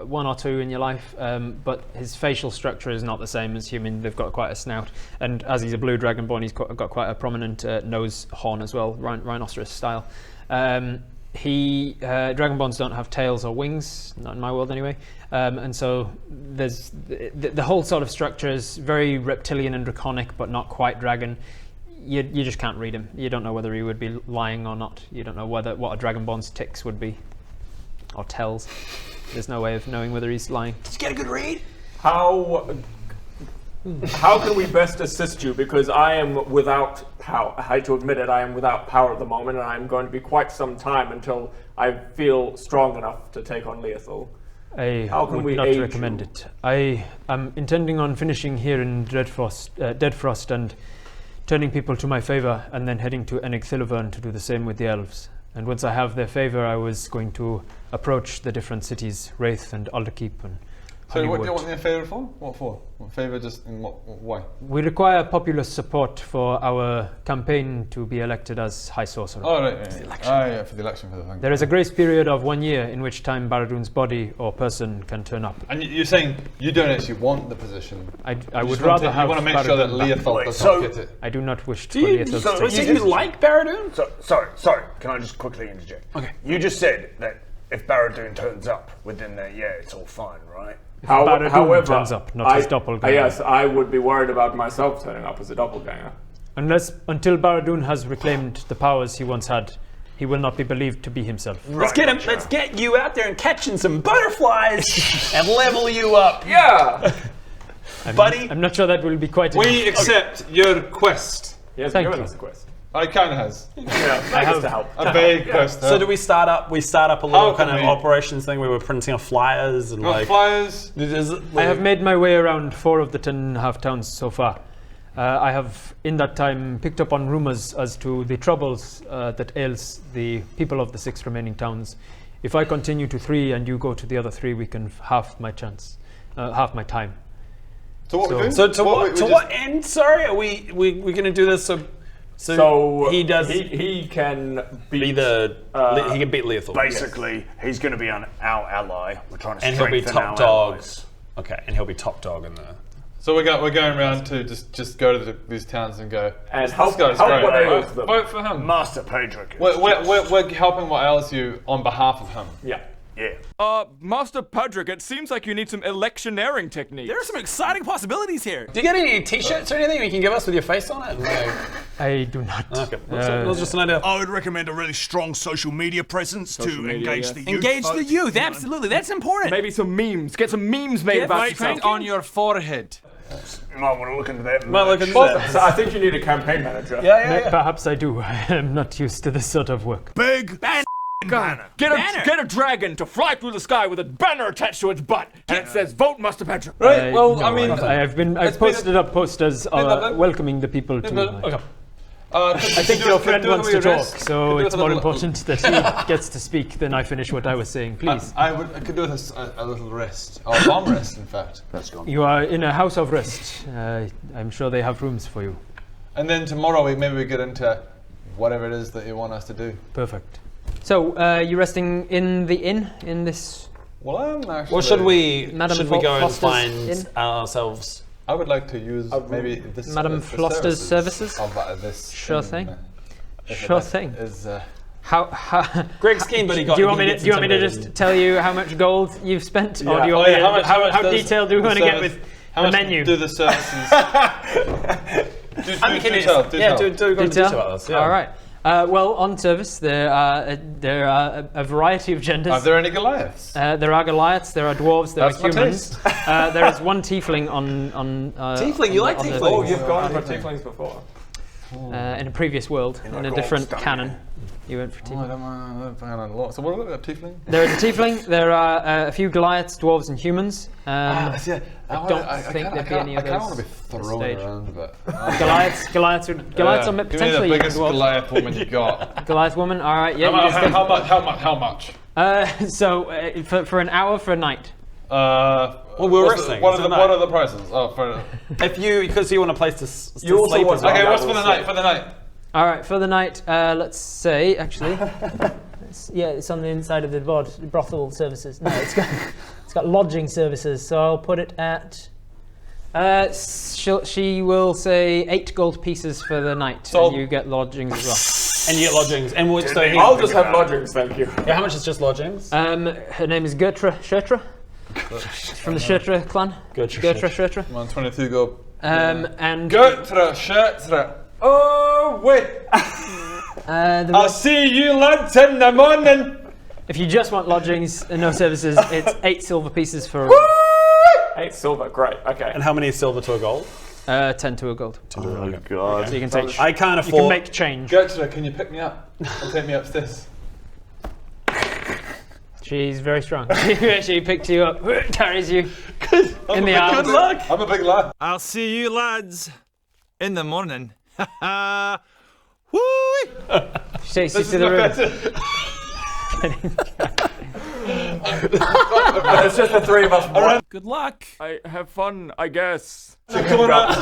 one or two in your life, but his facial structure is not the same as human. They've got quite a snout, and as he's a blue Dragonborn, he's got quite a prominent nose horn as well, rhinoceros style. Dragonborns don't have tails or wings, not in my world anyway, and so there's the whole sort of structure is very reptilian and draconic, but not quite dragon. you just can't read him. You don't know whether he would be lying or not. You don't know what a Dragonborn's tics would be, or tells. There's no way of knowing whether he's lying. Did you get a good read? How can we best assist you? Because I am without power. I hate to admit it, I am without power at the moment, and I'm going to be quite some time until I feel strong enough to take on Leothal. How can we not recommend it. I am intending on finishing here in Deadfrost and turning people to my favour, and then heading to Enigthilivern to do the same with the elves. And once I have their favour, I was going to approach the different cities, Wraith and Alderkeep and So what do you Honeywood. want their favour for? What for? What favour just in what why? We require popular support for our campaign to be elected as High Sorcerer. Oh, right. Yeah, for the election for the thing. There is a grace period of 1 year in which time Baradun's body or person can turn up. And you're saying you don't actually want the position. I would rather have. You want to make sure that Leothal does not get it. I do not wish for Do you, Leothal so, to so take you it. like Baradun? Sorry. Can I just quickly interject? Okay. You just said that if Baradun turns up within there, it's all fine, right? Baradun turns up, not his doppelganger. Yes, I would be worried about myself turning up as a doppelganger. Until Baradun has reclaimed the powers he once had, he will not be believed to be himself. Let's get him. Let's get you out there and catching some butterflies and level you up. Yeah, buddy. I'm not sure that will be quite. We accept your quest. He has Thank given you. us a quest. I kind of has. Yeah, I have to help. A vague quest. So do we start up? We start up a little How can kind of we- operations thing where we're printing off flyers and like flyers. I have made my way around 4 of the 10.5 towns so far. I have, in that time, picked up on rumours as to the troubles that ails the people of the 6 remaining towns. If I continue to 3 and you go to the other 3, we can half my chance, half my time. So what we're doing? So to what end? Sorry, are we going to do this so he does. He can be the. He can beat Leothal. Basically, he's going to be our ally. We're trying to And he'll strengthen be top our dog. allies. Okay, and he'll be top dog in there. So we're going around to just go to these towns and go. And this help guy's what great. ails them. Vote for him. Master Pedrick. We're helping what ails you on behalf of him. Yeah. Master Pedrick, it seems like you need some electioneering techniques. There are some exciting possibilities here. Do you get any T-shirts or anything you can give us with your face on it? I do not. Okay, that was just an idea. I would recommend a really strong social media presence to engage the youth. Engage the folks. youth, absolutely. That's important. Maybe some memes. Get some memes made Get about right yourself. on your forehead. You might want to look into that. So I think you need a campaign manager. Perhaps I do. I am not used to this sort of work. Big banner. Get a dragon to fly through the sky with a banner attached to its butt, and it says "Vote Master Pedrick." Right. Well, I mean, I've posted up posters welcoming the people to. Okay. I think your friend wants to talk, so it's more important that he gets to speak than I finish what I was saying. Please. I could do with a little rest, or a long rest, in fact. That's gone. You are in a house of rest. I'm sure they have rooms for you. And then tomorrow maybe we get into whatever it is that you want us to do. Perfect. So, you resting in the inn in this? Well, I'm actually. Well, should we Madam go and Foster's find inn? ourselves? I would like to use maybe this. Madam the Floster's services? Of this. Sure inn, thing. if Sure that thing. Is, How Greg's keen, but he got. Do you want me to just tell you how much gold you've spent, or do you want me to, how detailed do we want to get with the menu? Do the services? Do detail about this. All right. Well, on service, there are a variety of genders. Are there any Goliaths? There are Goliaths, there are dwarves, there That's are my humans. There is one tiefling on Tiefling, you like tieflings? Oh, you've gone for tieflings before. in a previous world, in a different canon. You went for tiefling. So what about tiefling? There is a tiefling. There are a few Goliaths, dwarves, and humans. I don't think there'd be any of those. I kind of want to be thrown stage. around a bit. Goliaths are potentially give me the biggest dwarves. Goliath woman you got. Goliath woman. All right. Yeah. How much? So for an hour for a night. Well, we're resting. What are the prices? Oh, for if you because you want a place to sleep. What's for the night? For the night. All right, for the night. Let's say actually, it's on the inside of the board. Brothel services. No, it's got lodging services. So I'll put it at. She will say 8 gold pieces for the night. So and you get lodgings as well. And you get lodgings. And I'll just have lodgings, thank you. Yeah, how much is just lodgings? Her name is Gertra Shertra. From the Shertra clan. Gertra Shertra. Come on, 22 gold. And Gertra Shertra. Oh, wait. I'll see you lads in the morning. If you just want lodgings and no services, it's 8 silver pieces for. 8 silver, great. Okay. And how many silver to a gold? 10 to a gold. Oh god. So you can take. I can't You afford. can make change. Gertrude, can you pick me up and take me upstairs? She's very strong. She picks you up, carries you in the arms. Good luck. I'm a big lad. I'll see you lads in the morning. Woo! She takes you to the river. It's just the 3 of us. Good luck. I have fun, I guess. So come on out.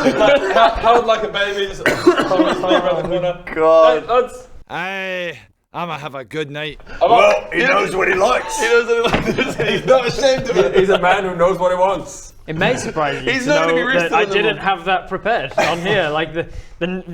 Held like a baby. Just around the corner. God. Hey, lads. I'm gonna have a good night. Well, he knows what he likes. He knows what he likes. He's not ashamed of it. He's a man who knows what he wants. It may surprise you He's to not gonna know be rich that till I in the didn't morning. have that prepared on here, like the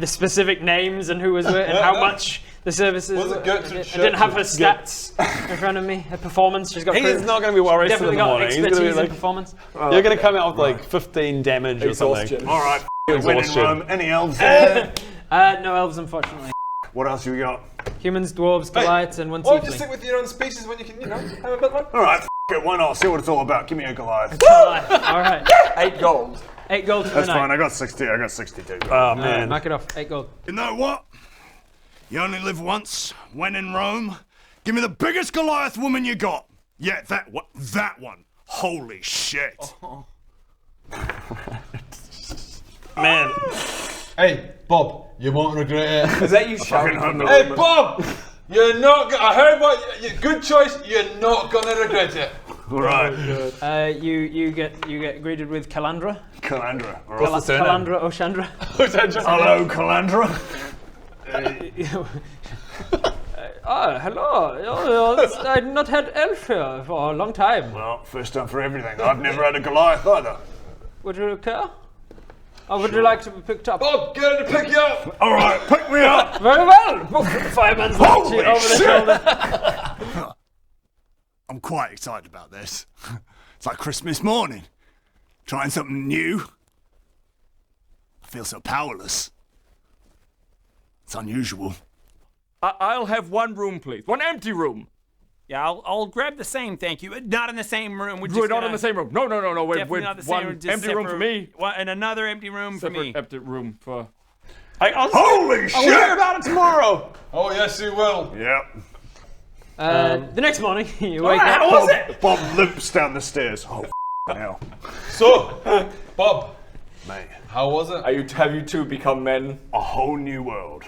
specific names and who was with and how much the services. Was it were. Gertrude's I didn't have her shirt? stats in front of me. Her performance. She's got. He's not going to be worried for Definitely the got morning. He's going to expertise be in like, performance. you're going to come out with like 15 damage or something. Exhaustion. All right. When in Exhaustion. Rome, any elves there? No elves, unfortunately. What else have we got? Humans, dwarves, Goliaths, and one Why don't you tiefling. stick with your own species when you can, have a bit of All right, it. Why not? See what it's all about. Give me a Goliath. Goliath. All right. 8 gold. 8 gold for That's the night. fine. I got 60. I got 62. Oh man. Knock it off. 8 gold. You know what? You only live once. When in Rome, give me the biggest Goliath woman you got. Yeah, that one. That one. Holy shit. Man. Hey, Bob, you won't regret it. Is that you shouting from the Hey, room? Bob! You're not. I heard good choice. You're not gonna regret it. All right. You get greeted with Calandra. Calandra. All right. What's the surname? Calandra Oshandra. Hello, Calandra. Hello. I've not had elf here for a long time. Well, first time for everything. I've never had a Goliath either. Would you care? Or would you like to be picked up? Bob, get him to pick you up. All right, pick me up. Very well. Fireman's left you Holy over the shit. shoulder. I'm quite excited about this. It's like Christmas morning. Trying something new. I feel so powerless. It's unusual. I'll have 1 room, please. 1 empty room. Yeah, I'll grab the same, thank you. Not in the same room. We're not in the same room. No. Definitely We're not the same 1 room. Just empty room for me. And another empty room for me. Separate empty room for. Holy shit. I'll hear about it tomorrow. Oh yes, you will. Yep. The next morning, you wake up. Bob limps down the stairs. Oh, hell. So, Bob, Mate, how was it? Have you two become men? a whole new world.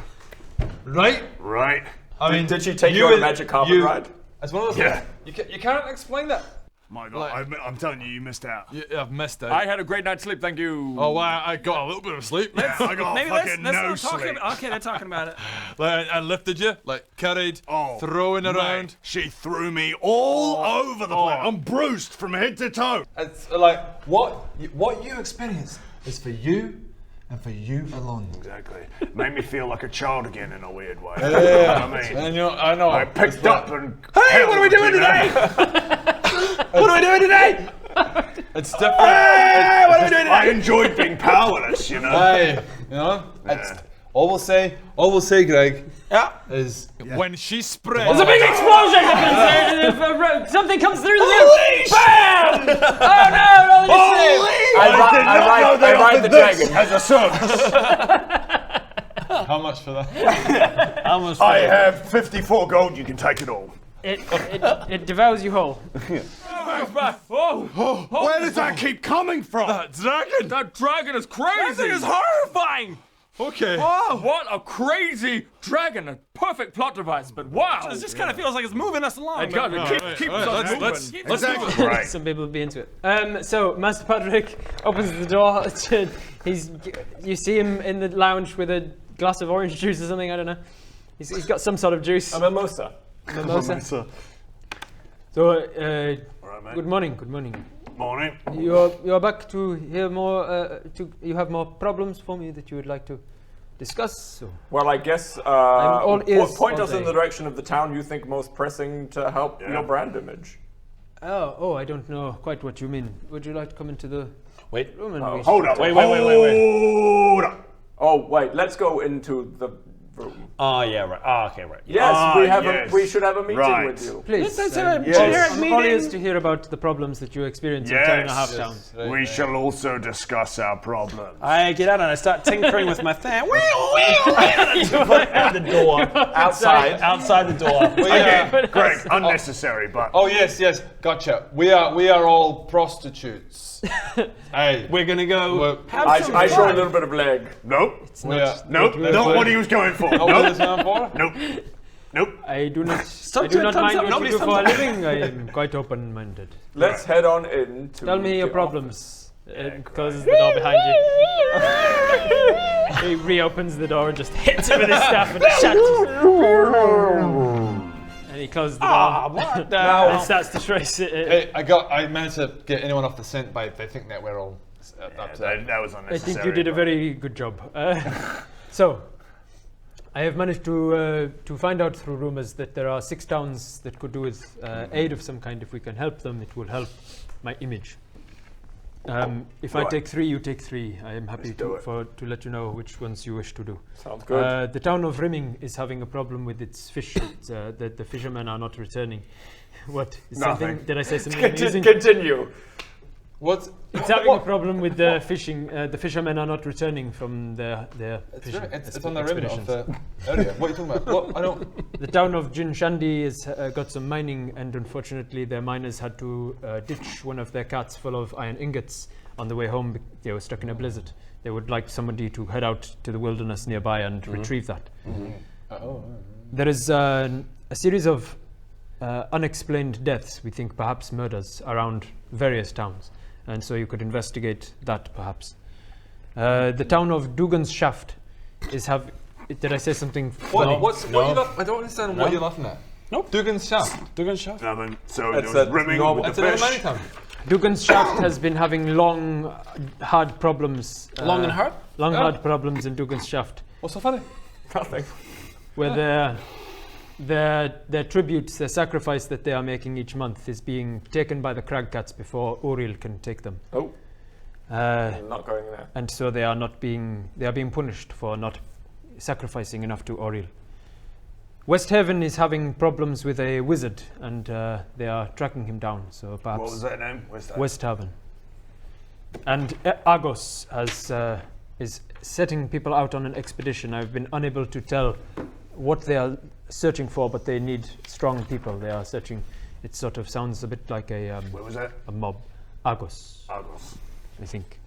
Right? Right? I mean, Did she take you on a magic carpet ride? It's one of those Yeah. things. You can't explain that. My God, I'm telling you, you missed out. I've missed it. I had a great night's sleep, thank you. Oh, wow, I got a little bit of sleep. I got Maybe fucking let's no not talk sleep. about. Okay, they're talking about it. Like, I lifted you, like carried, Oh, throwing mate, around. she threw me all over the place. I'm bruised from head to toe. It's like what you experience is for you and for you alone. Exactly. Made me feel like a child again in a weird way. Yeah. You know what I mean? And I know. I picked up and. Hey, what are we doing today? What are we doing today? It's different. Hey, what are we doing I today? enjoyed being powerless, you know? Hey, it's all we'll say, Greg, is When she spread. There's a big explosion happens. Something comes through the roof. Bam! Oh no! I ride the dragon. As a service. how much for that? I have 54 gold. You can take it all. It devours you whole. Where does that keep coming from? That dragon is crazy. That thing is horrifying. Okay. Oh, what a crazy dragon! A perfect plot device, but wow! It just kind of feels like it's moving us along. It does. It keeps us moving. Let's move it. Right. Some people would be into it. So Master Patrick opens the door. You see him in the lounge with a glass of orange juice or something. I don't know. He's got some sort of juice. A mimosa. Mimosa. So good morning. Good morning. Morning. You're back to hear more. You have more problems for me that you would like to discuss. So. Well, I guess all ears point all us in day. the direction of the town you think most pressing to help your brand image. Oh, I don't know quite what you mean. Would you like to come into the Wait. room and we Hold up. Wait. Hold up. Oh wait, let's go into the room. Oh yeah, right. Oh, okay, right. Yes, we should have a meeting with you. Please, Let's have a I'm generic all ears meeting. to hear about the problems that you experience in 10.5 towns. We shall also discuss our problems. I get out and I start tinkering with my fan. At the door. Outside the door. Okay, Greg, unnecessary, but... Oh yes, gotcha. We are all prostitutes. Hey, we're gonna go. I show a little bit of leg. Nope. Nope. Not what he was going for. Nope. I do not mind what you do for a living. I am quite open-minded. Let's head on in. Tell me your problems. Closes the door behind you. He reopens the door and just hits it with his staff and shuts. And he closes the door and starts to trace it. Hey, I managed to get anyone off the scent by they think that we're all upset. That was unnecessary. I think you did a very good job. So, I have managed to find out through rumors that there are 6 towns that could do with aid of some kind. If we can help them, it will help my image. If I take 3, you take 3. I am happy to let you know which ones you wish to do. Sounds good. The town of Rimming is having a problem with its fish. That the fishermen are not returning. What? Nothing. Did I say something amusing? Continue. What? It's having a problem with the fishing. The fishermen are not returning from their fishing. It's on the rim of the area. What are you talking about? What? I don't. The town of Jinshandi has got some mining, and unfortunately, their miners had to ditch one of their carts full of iron ingots on the way home. They were stuck in a blizzard. They would like somebody to head out to the wilderness nearby and retrieve that. There is a series of unexplained deaths. We think perhaps murders around various towns. And so you could investigate that, perhaps. The town of Dugan's Shaft is Did I say something funny? What are you I don't understand what you're laughing at. Nope. Dugan's Shaft. Dugan's Shaft. So there was rimming with That's the another fish. town. Dugan's Shaft has been having long, hard problems. Long and hard? Long, hard problems in Dugan's Shaft. What's so funny? Nothing. Where their tributes, their sacrifice that they are making each month is being taken by the Cragcats before Uriel can take them. Oh. I'm not going there. And so they are being punished for not sacrificing enough to Uriel. West Haven is having problems with a wizard, and they are tracking him down. So perhaps What was that name? West Haven. And Argos is setting people out on an expedition. I've been unable to tell what they are searching for, but they need strong people. They are searching. It sort of sounds a bit like a Where was that? a mob. Argos, I think.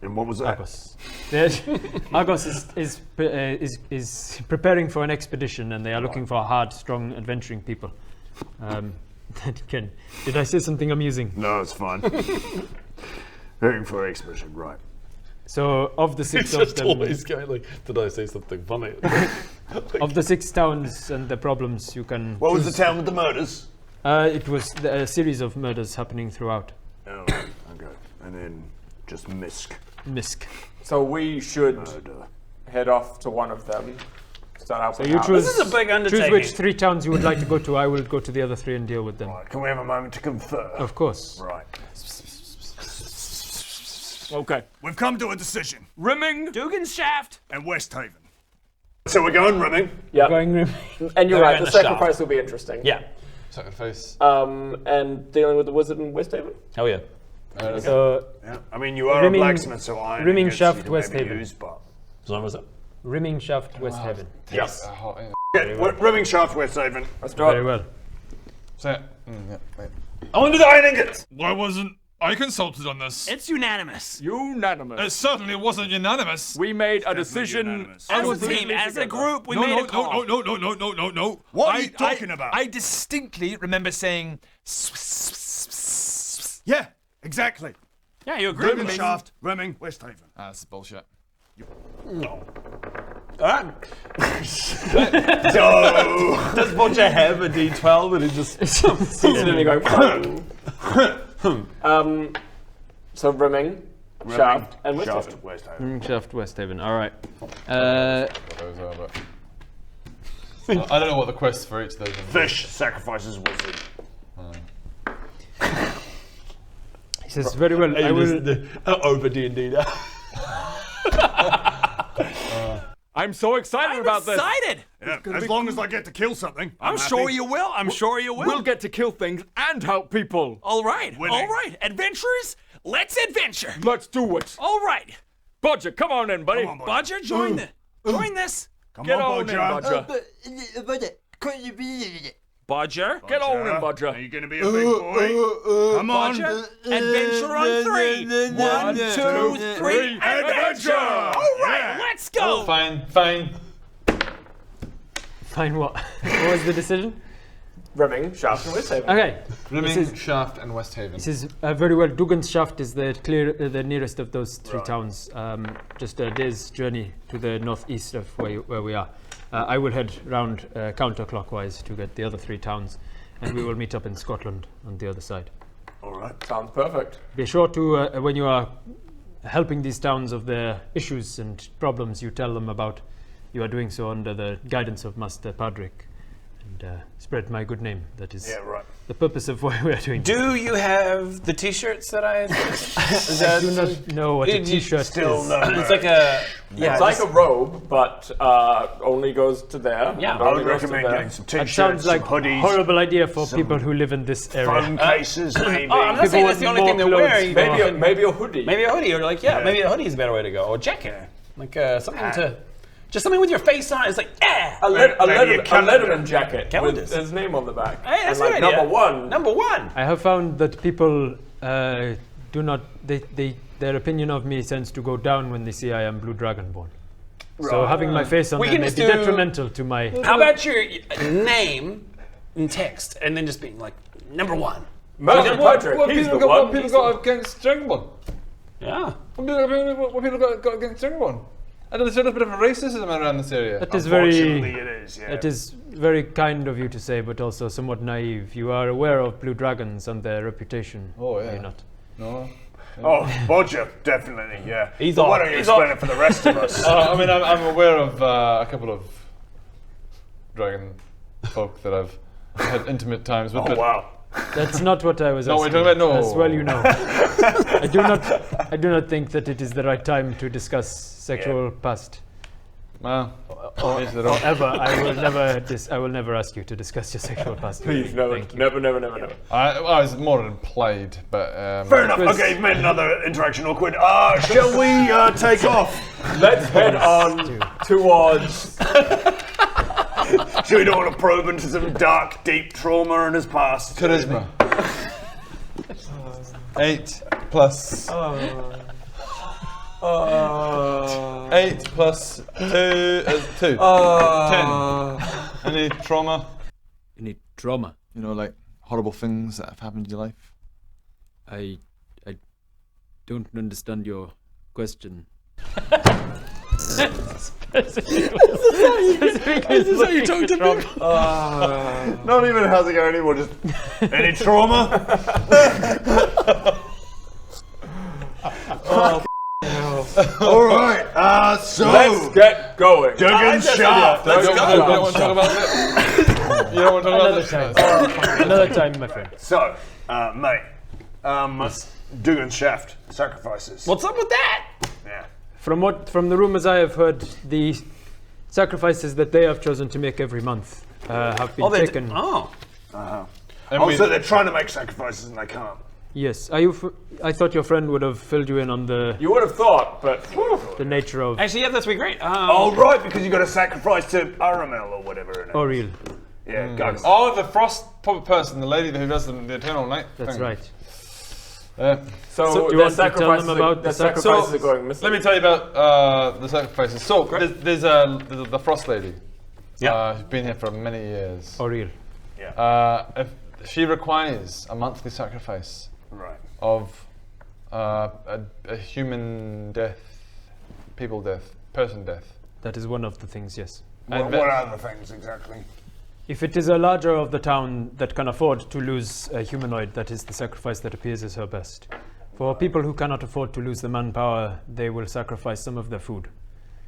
And what was that? Argos. Argos is preparing for an expedition, and they are looking for hard, strong, adventuring people. Did I say something amusing? No, it's fine. Heading for expedition, right. So, of the 6 It's of just them, always going like, did I say something funny? of the 6 towns and the problems, you can. What was choose- the town with the murders? It was a series of murders happening throughout. Oh, okay. And then just Misk. So we should head off to one of them. Start out So with you ours. choose. This is a big undertaking. Choose which 3 towns you would like to go to. I will go to the other 3 and deal with them. Right. Can we have a moment to confer? Of course. Right. Okay. We've come to a decision. Rimming. Dugan's Shaft. And West Haven. So we're going rimming. Yeah. Going rim. And you're They're right, in the the sacrifice shaft. will be interesting. Yeah. Sacrifice. And dealing with the wizard in West Haven? Hell yeah. So Yeah. I mean, you are Rimming- a blacksmith, so I Rimming guess Shaft, you can West maybe Haven. use, but... So was it? Rimming Shaft, West Haven. Yes. Rimming Shaft, West Haven. Let's do Very it. well. So, yeah, wait. I want to do the iron ingots! Why wasn't I consulted on this? It's unanimous. Unanimous. It certainly wasn't unanimous. We made a Definitely decision. unanimous. As a completely team, as a together. group, we made a call. No. What are you talking about? I distinctly remember saying. Yeah, exactly. Yeah, you agree with Rimming me. Shaft, Rimming, West Haven. That's bullshit. Does Bodger have a D12 and he just And you go. So Rimming, Shaft, and West Shaft, Haven. West Haven. Rimming Shaft, West Haven. All right. I don't know what the quest for each of those is. Fish sacrifices wizard. He says very well. I will. over D&D now. I'm so excited about this. Yeah, as long as I get to kill something. I'm sure you will. I'm sure you will. We'll get to kill things and help people. All right. Winning. All right. Adventurers, let's adventure. Let's do it. All right. Bodger, come on in, buddy. Come on, buddy. Bodger, join this. Come Get on, on in, Bodger. Bodger. Get on in, Are Bodger. you going to be a big boy? Come on. Bodger. Adventure on 3. 1, 2, 3. Adventure! All right, let's go. Fine. Fine what? What was the decision? Rimming, Shaft, and Westhaven. Okay. Rimming, Shaft, and Westhaven. This is very well. Dugan's Shaft is the nearest of those 3 towns. Just a day's journey to the northeast of where we are. I will head round counterclockwise to get the other 3 towns, and we will meet up in Scotland on the other side. All right. Sounds perfect. Be sure to, when you are helping these towns of their issues and problems, you tell them about you are doing so under the guidance of Master Padrick, and spread my good name. That is the purpose of why we are doing this. Do you have the T-shirts that I? I do not know what a T-shirt is. It's like a. Yeah, it's like a robe, but only goes to there. Yeah, I would recommend getting some That t-shirts, sounds like some hoodies, horrible idea for people who live in this area. phone cases, maybe. Oh, I'm not saying that's the only thing they're wearing. Maybe a hoodie. Maybe a hoodie, or like maybe a hoodie is a better way to go, or a jacket, like something to. Just something with your face on it. It's like, a Letterman jacket Calendars. with his name on the back. Hey, that's and a good like idea. Number one. I have found that people do not. Their opinion of me tends to go down when they see I am Blue Dragonborn. So having my face on there may be detrimental to my. How about your name in text, and then just being like number 1? Master Padrick, What he's people the one. got against Dragonborn? Yeah. What people got against Dragonborn? I know there's a little bit of racism around this area. That is very. Unfortunately, it is. Yeah. It is very kind of you to say, but also somewhat naive. You are aware of blue dragons and their reputation. Oh yeah. Are you not? No. Oh, Bodger, definitely, yeah. He's But why on. don't you He's explain on. it for the rest of us? I mean, I'm aware of a couple of dragon folk that I've had intimate times with. Oh, wow. That's not what I was No, asking. we're talking about As well, you know. I do not think that it is the right time to discuss sexual past. Well, or ever. I will never ask you to discuss your sexual past. Please, never. I was more implied, but Fair enough. Okay, you've made another interaction awkward. Shall we take off? Let's head on towards. Sure, you don't want to probe into some dark, deep trauma in his past. Charisma. 8 plus. 8 plus 2 is 2. 10. Any trauma? Any trauma? You know, like horrible things that have happened in your life? I don't understand your question. Is this how you talk to people? Not even how's it going anymore, just any trauma? All right, so let's get going. Duggan's Shaft. Let's go. You don't want to talk about it? You don't want to talk about it? Another time, my friend. So, mate, Duggan's Shaft sacrifices. What's up with that? Yeah. From the rumors I have heard, the sacrifices that they have chosen to make every month have been taken. So they're trying to make sacrifices and they can't. Yes. I thought your friend would have filled you in on the. You would have thought, but the nature of. Actually, yeah, that's be great. Oh right, because you got to sacrifice to Aramel or whatever. Oriel. Yeah, guns. Oh, the frost puppet person, the lady who does the Eternal Night. That's thing. right. So do you want to tell them about the sacrifices are going missing? Let me tell you about the sacrifices. So there's the frost lady. Yeah. Who's been here for many years. Oriel. Yeah. If she requires a monthly sacrifice. Right. Of a human death, people death, person death. That is one of the things, yes. What are the things exactly? If it is a larger of the town that can afford to lose a humanoid, that is the sacrifice that appears as her best. For people who cannot afford to lose the manpower, they will sacrifice some of their food.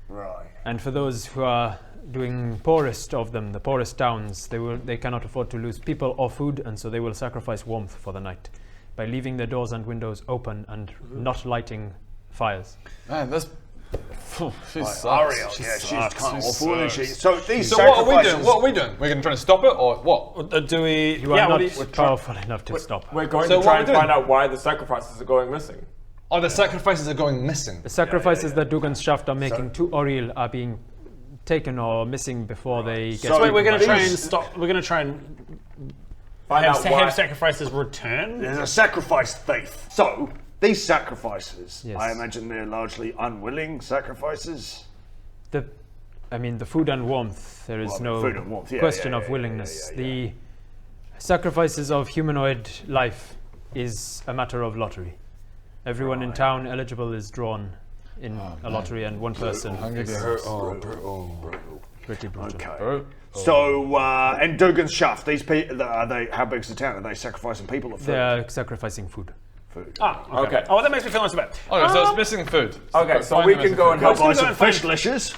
Right. And for those who are doing poorest of them, the poorest towns, they cannot afford to lose people or food, and so they will sacrifice warmth for the night by leaving their doors and windows open and not lighting fires. Man, that's She sucks. Ariel, She she's sucks. kind of She awful, isn't she? sucks. So these So what are we sacrifices- doing? What are we doing? We're going to try and stop it, or what? Do we? You are not powerful enough to stop. We're going So to try what and are we find doing? out why the sacrifices are going missing. Oh, the sacrifices are going missing. The sacrifices that Dugan's Shaft are making to Oriel are being taken or missing before they get. So we're going to try these- and stop. We're going to try and Find out why. have sacrifices return. There's a sacrifice thief. So these sacrifices, Yes. I imagine they're largely unwilling sacrifices. The food and warmth. There is Well, no food and warmth, yeah, question yeah, of yeah, willingness. yeah, yeah. The sacrifices of humanoid life is a matter of lottery. Everyone in town eligible is drawn in a lottery, and one person is pretty brutal. Okay. So and Dugan's Shaft. These people, are they? How big's the town? Are they sacrificing people or food? They are sacrificing food. Okay. Oh, that makes me feel nice about it. Okay, so it's missing food. Okay, so we can go and help buy some fish dishes.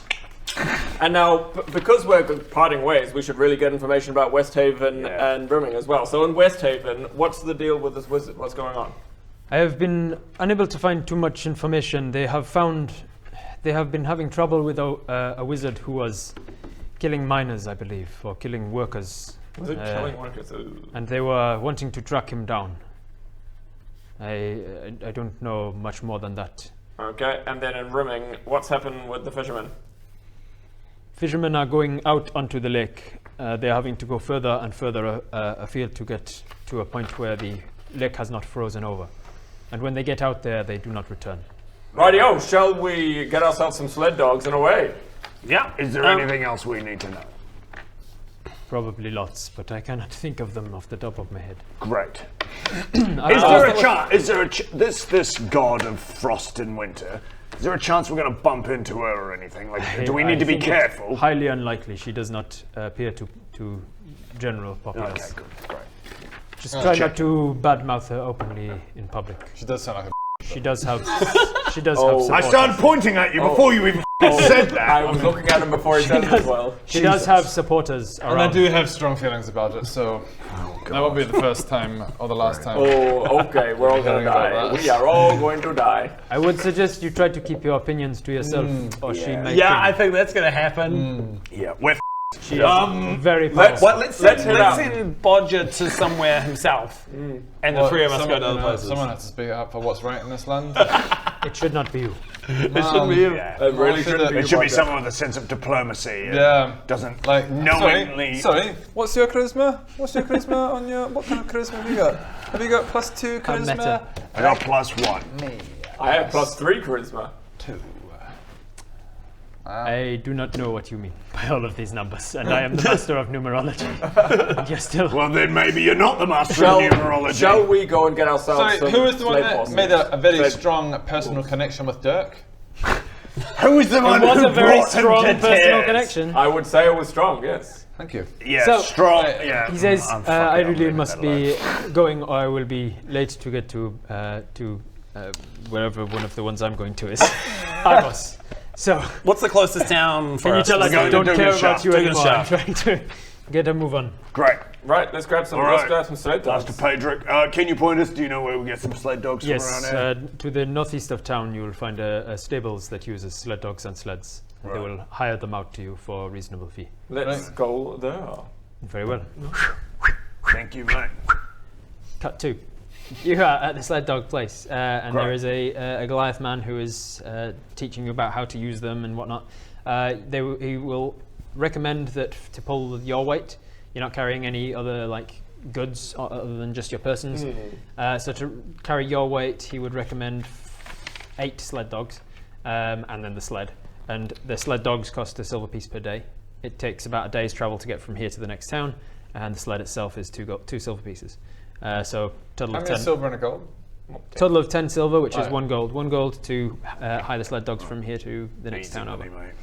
And now, because we're parting ways, we should really get information about West Haven and Brimming as well. So in West Haven, what's the deal with this wizard? What's going on? I have been unable to find too much information. They have been having trouble with a wizard who was killing miners, I believe, or killing workers. Was it killing workers? And they were wanting to track him down. I don't know much more than that. Okay, and then in Brimming, what's happened with the fishermen? Fishermen are going out onto the lake. They're having to go further and further afield to get to a point where the lake has not frozen over. And when they get out there, they do not return. Rightio, shall we get ourselves some sled dogs and away? Yeah. Is there anything else we need to know? Probably lots, but I cannot think of them off the top of my head. Great. Is there a chance? Is there this god of frost and winter? Is there a chance we're going to bump into her or anything? Like, do we need to be think it's careful? Highly unlikely. She does not appear to general populace. Okay, good, great. Just try not to badmouth her openly in public. She does sound like a. She does have. She does have. I supporters. started pointing at you before you even said that. I was looking at him before he said it as well. She does have supporters around. And I do have strong feelings about it, so that won't be the first time or the last time. Oh, okay, we're all going to die. We are all going to die. I would suggest you try to keep your opinions to yourself, or she may. Yeah, I think that's going to happen. Yeah, we're She is very powerful. Let's send Bodger to somewhere himself, and the three of us go to other places. Someone has to speak up for what's right in this land. It should not be you. It shouldn't be you. It really shouldn't be. It should be someone with a sense of diplomacy. And Yeah. doesn't Like knowingly. Sorry, what's your charisma? What's your charisma on your? What kind of charisma have you got? Have you got +2 charisma? meta. I got +1. I have +3 charisma. 2. I do not know what you mean by all of these numbers, and I am the master of numerology. And you're still. Well, then maybe you're not the master of numerology. Shall we go and get ourselves Sorry, some who is the one sled that horses? made a very Sled- strong personal connection with Dirk? Who is the one It was who a very brought him strong to personal tears? connection. I would say it was strong, yes. Thank you. Yeah, So- strong. Yeah. He says, I'm fucking "I really leaving must that be alone. going, or I will be late to get to wherever one of the ones I'm going to is." Argos. So, What's the closest town for can you us? tell us going I to don't care Dugan's about Shaft, you Dugan's anymore? I'm Shaft. trying to get a move on. Great. Right, let's grab some. All Let's right. grab some sled dogs. Master Pedrick, can you point us? Do you know where we get some sled dogs from Yes, around here? to the northeast of town, you will find a stables that uses sled dogs and sleds. And they Right. will hire them out to you for a reasonable fee. Let's go there. Very well. Thank you, mate. Cut 2. You are at the sled dog place, and Right. there is a Goliath man who is teaching you about how to use them and whatnot. He will recommend that to pull your weight, you're not carrying any other like goods other than just your persons. So to carry your weight, he would recommend 8 sled dogs, and then the sled. And the sled dogs cost a silver piece per day. It takes about a day's travel to get from here to the next town, and the sled itself is 2 silver pieces. So total How of many 10. silver and a gold? Total of 10 silver, which is Right. 1 gold. 1 gold to hire the sled dogs from here to the next Easy town over. money, mate.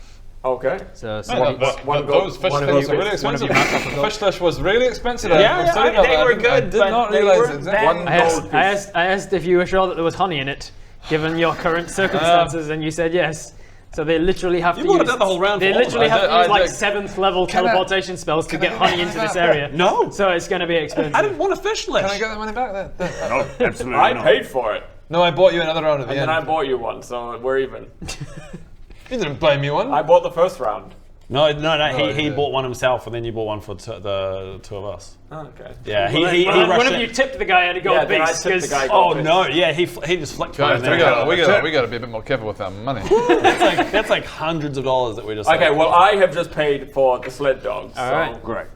Okay. So Those fish flesh were really expensive. Fish flesh was really expensive. Yeah, Sorry about they that. were I good, did but not they realize were exactly. bad. I asked if you were sure that there was honey in it, given your current circumstances, and you said yes. So they literally have to You would've use. done the whole round They for all of literally them. have to use I like did. 7th level teleportation spells to get honey into this area. No. So it's going to be expensive. I didn't want a fish flesh. Can I get that money back then? No, absolutely I not. paid for it, No, I bought you another round at the and end. then I bought you one, so we're even. You didn't buy me one. I bought the first round. No. He bought one himself, and then you bought one for the two of us. Oh, okay. Yeah, Well, he one rushed of in. you tipped the guy out of gold then I beast. tipped the 'cause- guy gold Oh no! Yeah, he just flicked Guys, one. we gotta be a bit more careful with our money. That's like hundreds of dollars that we just. Okay, well, I have just paid for the sled dogs. All so. right. Great.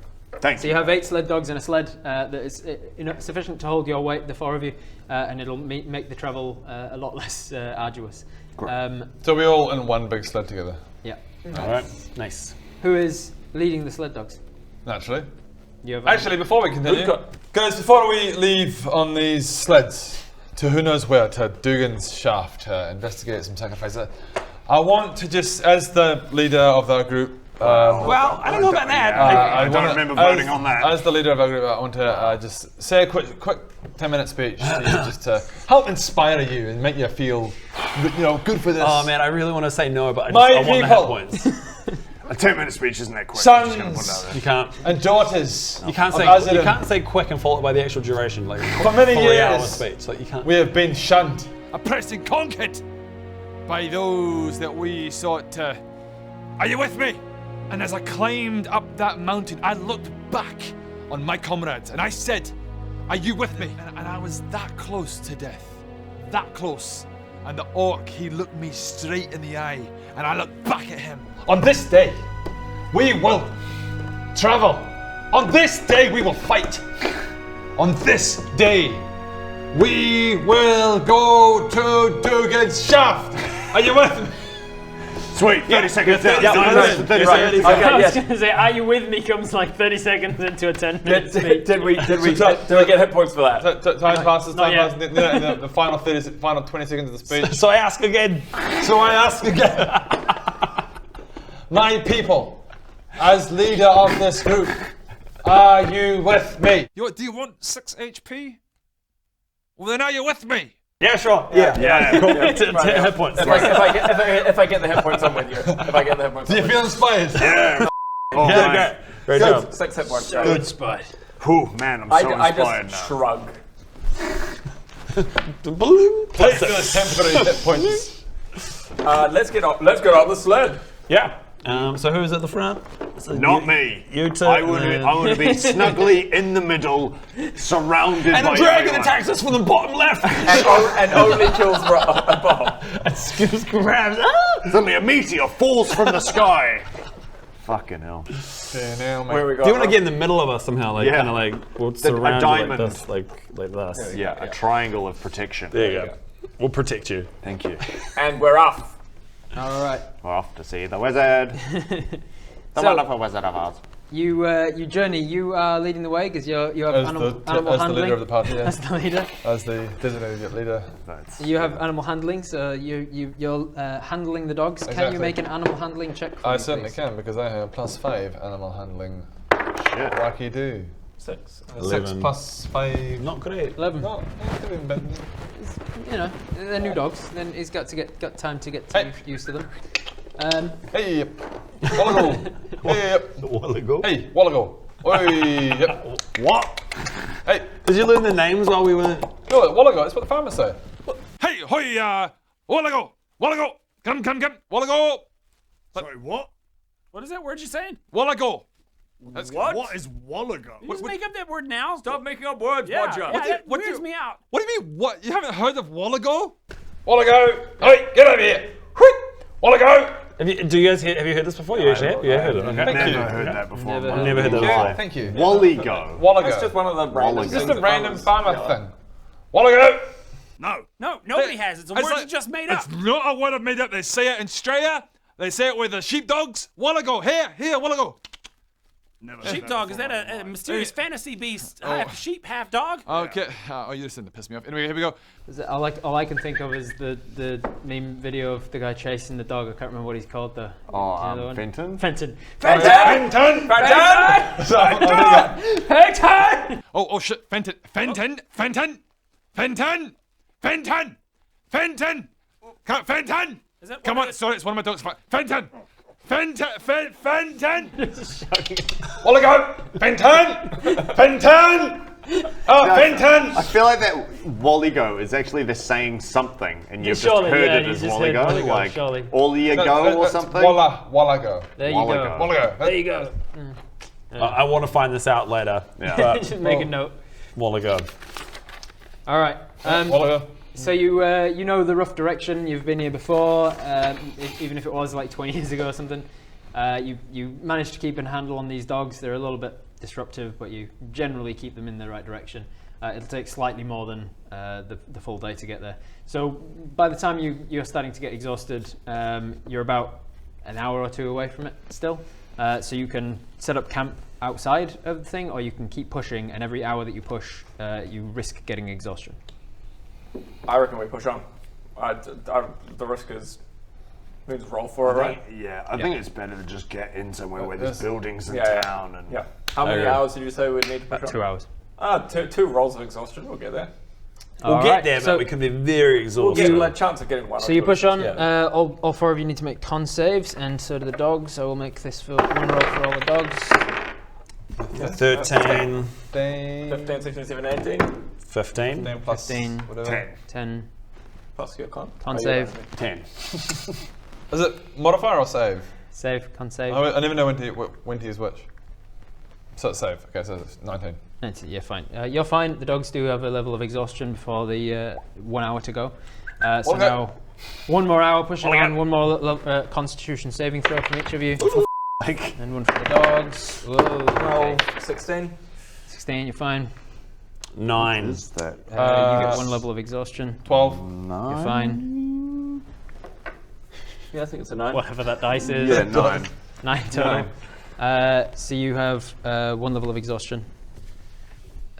Thanks. So you have 8 sled dogs and a sled that is sufficient to hold your weight, the 4 of you, and it'll make the travel a lot less arduous. So we're all in one big sled together. Yeah. All right. Nice. Who is leading the sled dogs? Naturally. You have Actually, before we continue, guys, before we leave on these sleds to who knows where, to Dugan's shaft to investigate some sacrifices, I want to just, as the leader of our group. Well, I don't know about that. I don't remember voting on that. As the leader of our group, I want to just say a quick 10-minute speech to you, just to help inspire you and make you feel, good for this. Oh man, I really want to say no, but I My want the hit points. A 10-minute speech isn't that quick. Sons You can't. and daughters. You can't of say. Azerim. You can't say quick and follow it by the actual duration. Like For many 3-hour years, speech. Like you can't. we have been shunned. Oppressed and conquered by those that we sought to. Are you with me? And as I climbed up that mountain, I looked back on my comrades and I said, "Are you with me?" And I was that close to death. That close. And the orc, he looked me straight in the eye, and I looked back at him. On this day, we will travel. On this day, we will fight. On this day, we will go to Dugan's shaft. Are you with me? Sweet, 30 seconds down. I was going to say, "Are you with me?" comes like 30 seconds into a 10-minute speech. Did we get hit points for that? Time passes. Not yet. The final 20 seconds of the speech. So I ask again. My people, as leader of this group, are you with me? Do you want 6 HP? Well, then are you with me? Yeah, sure. Yeah. Cool. Hit points. If I get the hit points, I'm with you. If I get the hit points, Do you feel inspired? Yeah. Oh, Yeah, man. great job. 6 hit points. Good spot. Whew, man, I'm so I inspired just now. shrug. Take those temporary hit points. Let's get on the sled. Yeah. So who's at the front? So Not me. You two. I want to be snugly in the middle, surrounded And by the dragon everyone. attacks us from the bottom left. and only kills above. And Skips grabs. Suddenly a meteor falls from the sky. Fucking hell. Where we go? Do you want to get in the middle of us somehow? Like, Yeah. kind of like, we'll surround you diamond. like this. Like this. Yeah, a triangle of protection. There you go. We'll protect you. Thank you. And we're off. All right. We're off to see the wizard. The wonderful wizard of Oz. You journey. You are leading the way because you have animal As the handling. leader of the party, yeah. As the leader. As the designated leader. You have animal handling, so you're handling the dogs. Can Exactly. you make an animal handling check for I me, certainly please? can because I have +5 animal handling. Shit. Wacky do. 6. 6 plus 5. Not great. 11. Not doing bad. They're new dogs. Then he's got time to get used to them. Hey, Wallago. Hey, Wallago. Hey, Wallago. Oi, yep. What? Hey, Did you learn the names while we were? no, Wallago. That's what the farmers say. Hey, hoy, Wallago, come, Wallago. Sorry, what? What is that word you're saying? Wallago. What is Wallago? You just make up that word now. Stop making up words, Yeah, Bodger. yeah, that weirds me out. What do you mean? What? You haven't heard of Wallago? Wallago. Hey, get over here. Wallago. Have you guys have you heard this before? You actually have? Yeah, heard it. Okay. Never heard that before. I've never heard that before. Thank you. Walligo. Wallago. That's just one of the random It's just things a that random farmers farmer yell at. thing. Wallago. No. No, nobody has. It's a word you just made up. It's not a word I've made up. They say it in Straya. They say it with the sheepdogs. Wallago. Here, Wallago. Never heard Sheepdog, that is that before. a mysterious fantasy beast? Half sheep, half dog? Okay. Oh, you're just going to piss me off. Anyway, here we go. All I can think of is the meme video of the guy chasing the dog. I can't remember what he's called though. Oh, Fenton. Fenton? Fenton. Oh shit. Fenton. Is that Come on. Sorry, it's one of my dogs. Fenton. Wallago. Fenton. Benton! I feel like that Walligo is actually the saying something, and you've just Surely, heard yeah, it you as just heard Walligo, Walligo, like surely. all you go or something. Wallago. There you Walligo. go. Wallago. There you go. I want to find this out later. Yeah. Just make a note. Walligo. All right. Wallago. So you know the rough direction. You've been here before, even if it was like 20 years ago or something. You managed to keep a handle on these dogs. They're a little bit disruptive, but you generally keep them in the right direction. It'll take slightly more than the full day to get there. So by the time you're starting to get exhausted, you're about an hour or two away from it still. So you can set up camp outside of the thing, or you can keep pushing, and every hour that you push, you risk getting exhaustion. I reckon we push on. The risk is... We just roll for it, right? I think it's better to just get in somewhere where there's buildings and Yeah. town. And Yeah. How many hours did you say we'd need to push About 2 hours. Two rolls of exhaustion. We'll get there. We'll get there, but we can be very exhausted. We'll get a chance of getting one. So you push on. All four of you need to make con saves, and so do the dogs. So we'll make this for one roll for all the dogs. 13. 15, 16, 17, 18. 15. 15 plus 15, 10. 10. Plus your con. Con save. 10. Is it modifier or save? Save, con save. I never know when to use which. So it's save. Okay, so it's 19. Yeah, fine. You're fine. The dogs do have a level of exhaustion before the 1 hour to go. So now, one more hour pushing on, one more Constitution saving throw from each of you. And one for the dogs. Whoa. 16. 16, you're fine. 9. What is that? You get one level of exhaustion. 12. You're fine. Yeah, I think it's a 9. Whatever that dice is. Yeah, 9. 9 total. So you have one level of exhaustion.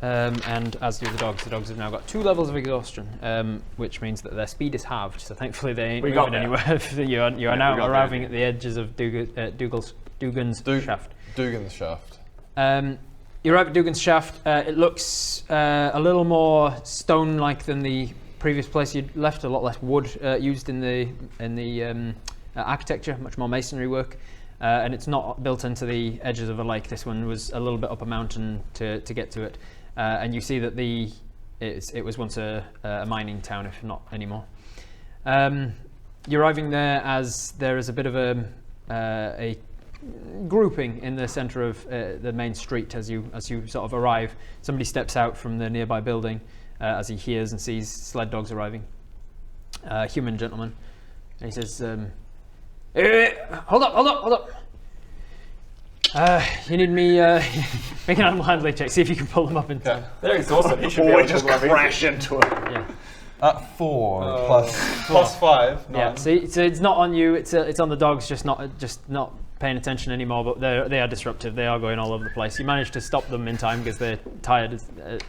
And as do the dogs. The dogs have now got 2 levels of exhaustion, which means that their speed is halved. So thankfully they ain't moving anywhere. you are now arriving at the edges of Dougan's shaft. Dougan's shaft. You arrive at Dougan's shaft. It looks a little more stone-like than the previous place you'd left. A lot less wood used in the architecture. Much more masonry work. And it's not built into the edges of a lake. This one was a little bit up a mountain to get to it. And you see that it was once a mining town, if not anymore. You're arriving there as there is a bit of a grouping in the centre of the main street as you sort of arrive. Somebody steps out from the nearby building as he hears and sees sled dogs arriving. Human gentleman. And he says, hold up. You need me make an animal handling check, see if you can pull them up in time. They're exhausted. You should be Or we able to just pull them crash into it. Yeah. 4 plus 5. 9. Yeah. So it's not on you. It's on the dogs. Just not paying attention anymore. But they are disruptive. They are going all over the place. You managed to stop them in time because they're tired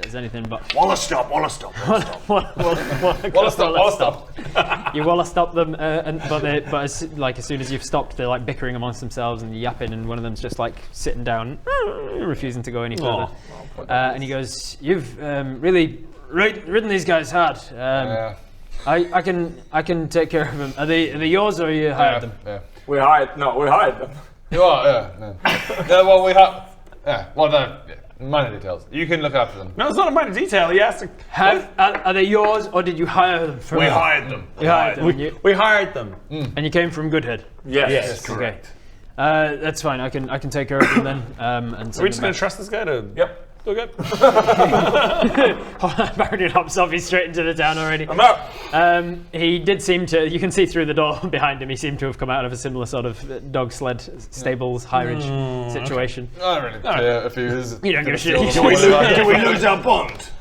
as anything. But Wallace stop. You wanna stop them, but as soon as you've stopped, they're like bickering amongst themselves and yapping, and one of them's just like sitting down, refusing to go any further. And he goes, "You've really ridden these guys hard. I can take care of them. Are they yours or you hired them?" Yeah. We hired them. You are, yeah. Well, we have. Yeah. Well, no. Yeah. Minor details. You can look after them. No, it's not a minor detail. He has to. Are they yours or did you hire them? We hired them. You hired them. We hired them. And you came from Goodhead. Yes. Correct. Okay. That's fine. I can take care of them then. And Are we just going to trust this guy to? Yep. Do good. Baron hops off. He's straight into the town already. I'm out. He did seem to. You can see through the door behind him. He seemed to have come out of a similar sort of dog sled stables, highridge situation. I don't really care if he is. You don't give a shit. Do we lose our bond?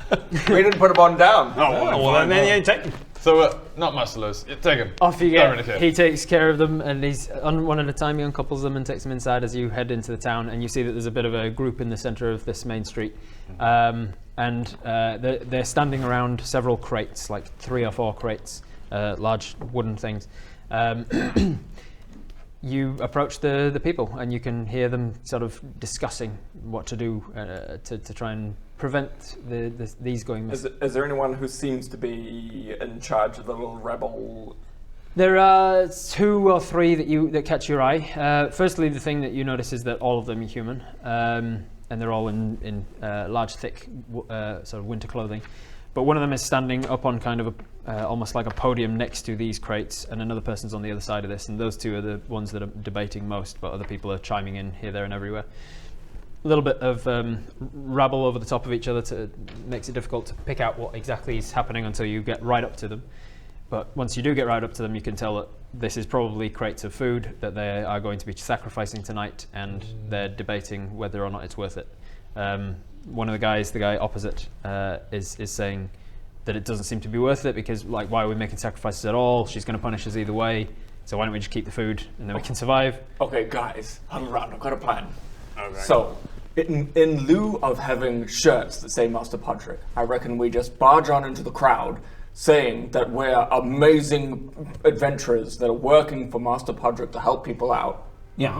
We didn't put a bond down. Well, then you ain't taking. So not much to lose. Take him. Off you Don't get. really care. He takes care of them, and he's on one at a time. He uncouples them and takes them inside as you head into the town. And you see that there's a bit of a group in the centre of this main street, and they're standing around several crates, like 3 or 4 crates, large wooden things. You approach the people, and you can hear them sort of discussing what to do to try and prevent these going missing. Is there anyone who seems to be in charge of the little rebel? There are 2 or 3 that catch your eye. Firstly, the thing that you notice is that all of them are human. and they're all in large, thick sort of winter clothing. But one of them is standing up on kind of almost like a podium next to these crates, and another person's on the other side of this, and those two are the ones that are debating most, but other people are chiming in here, there, and everywhere. A little bit of rabble over the top of each other makes it difficult to pick out what exactly is happening until you get right up to them. But once you do get right up to them, you can tell that this is probably crates of food that they are going to be sacrificing tonight, and they're debating whether or not it's worth it. One of the guys, the guy opposite, is saying that it doesn't seem to be worth it because, like, why are we making sacrifices at all? She's going to punish us either way, so why don't we just keep the food and then we can survive? Okay, guys, huddle around. I've got a plan. Okay. So, in lieu of having shirts that say Master Patrick, I reckon we just barge on into the crowd saying that we're amazing adventurers that are working for Master Patrick to help people out. Yeah.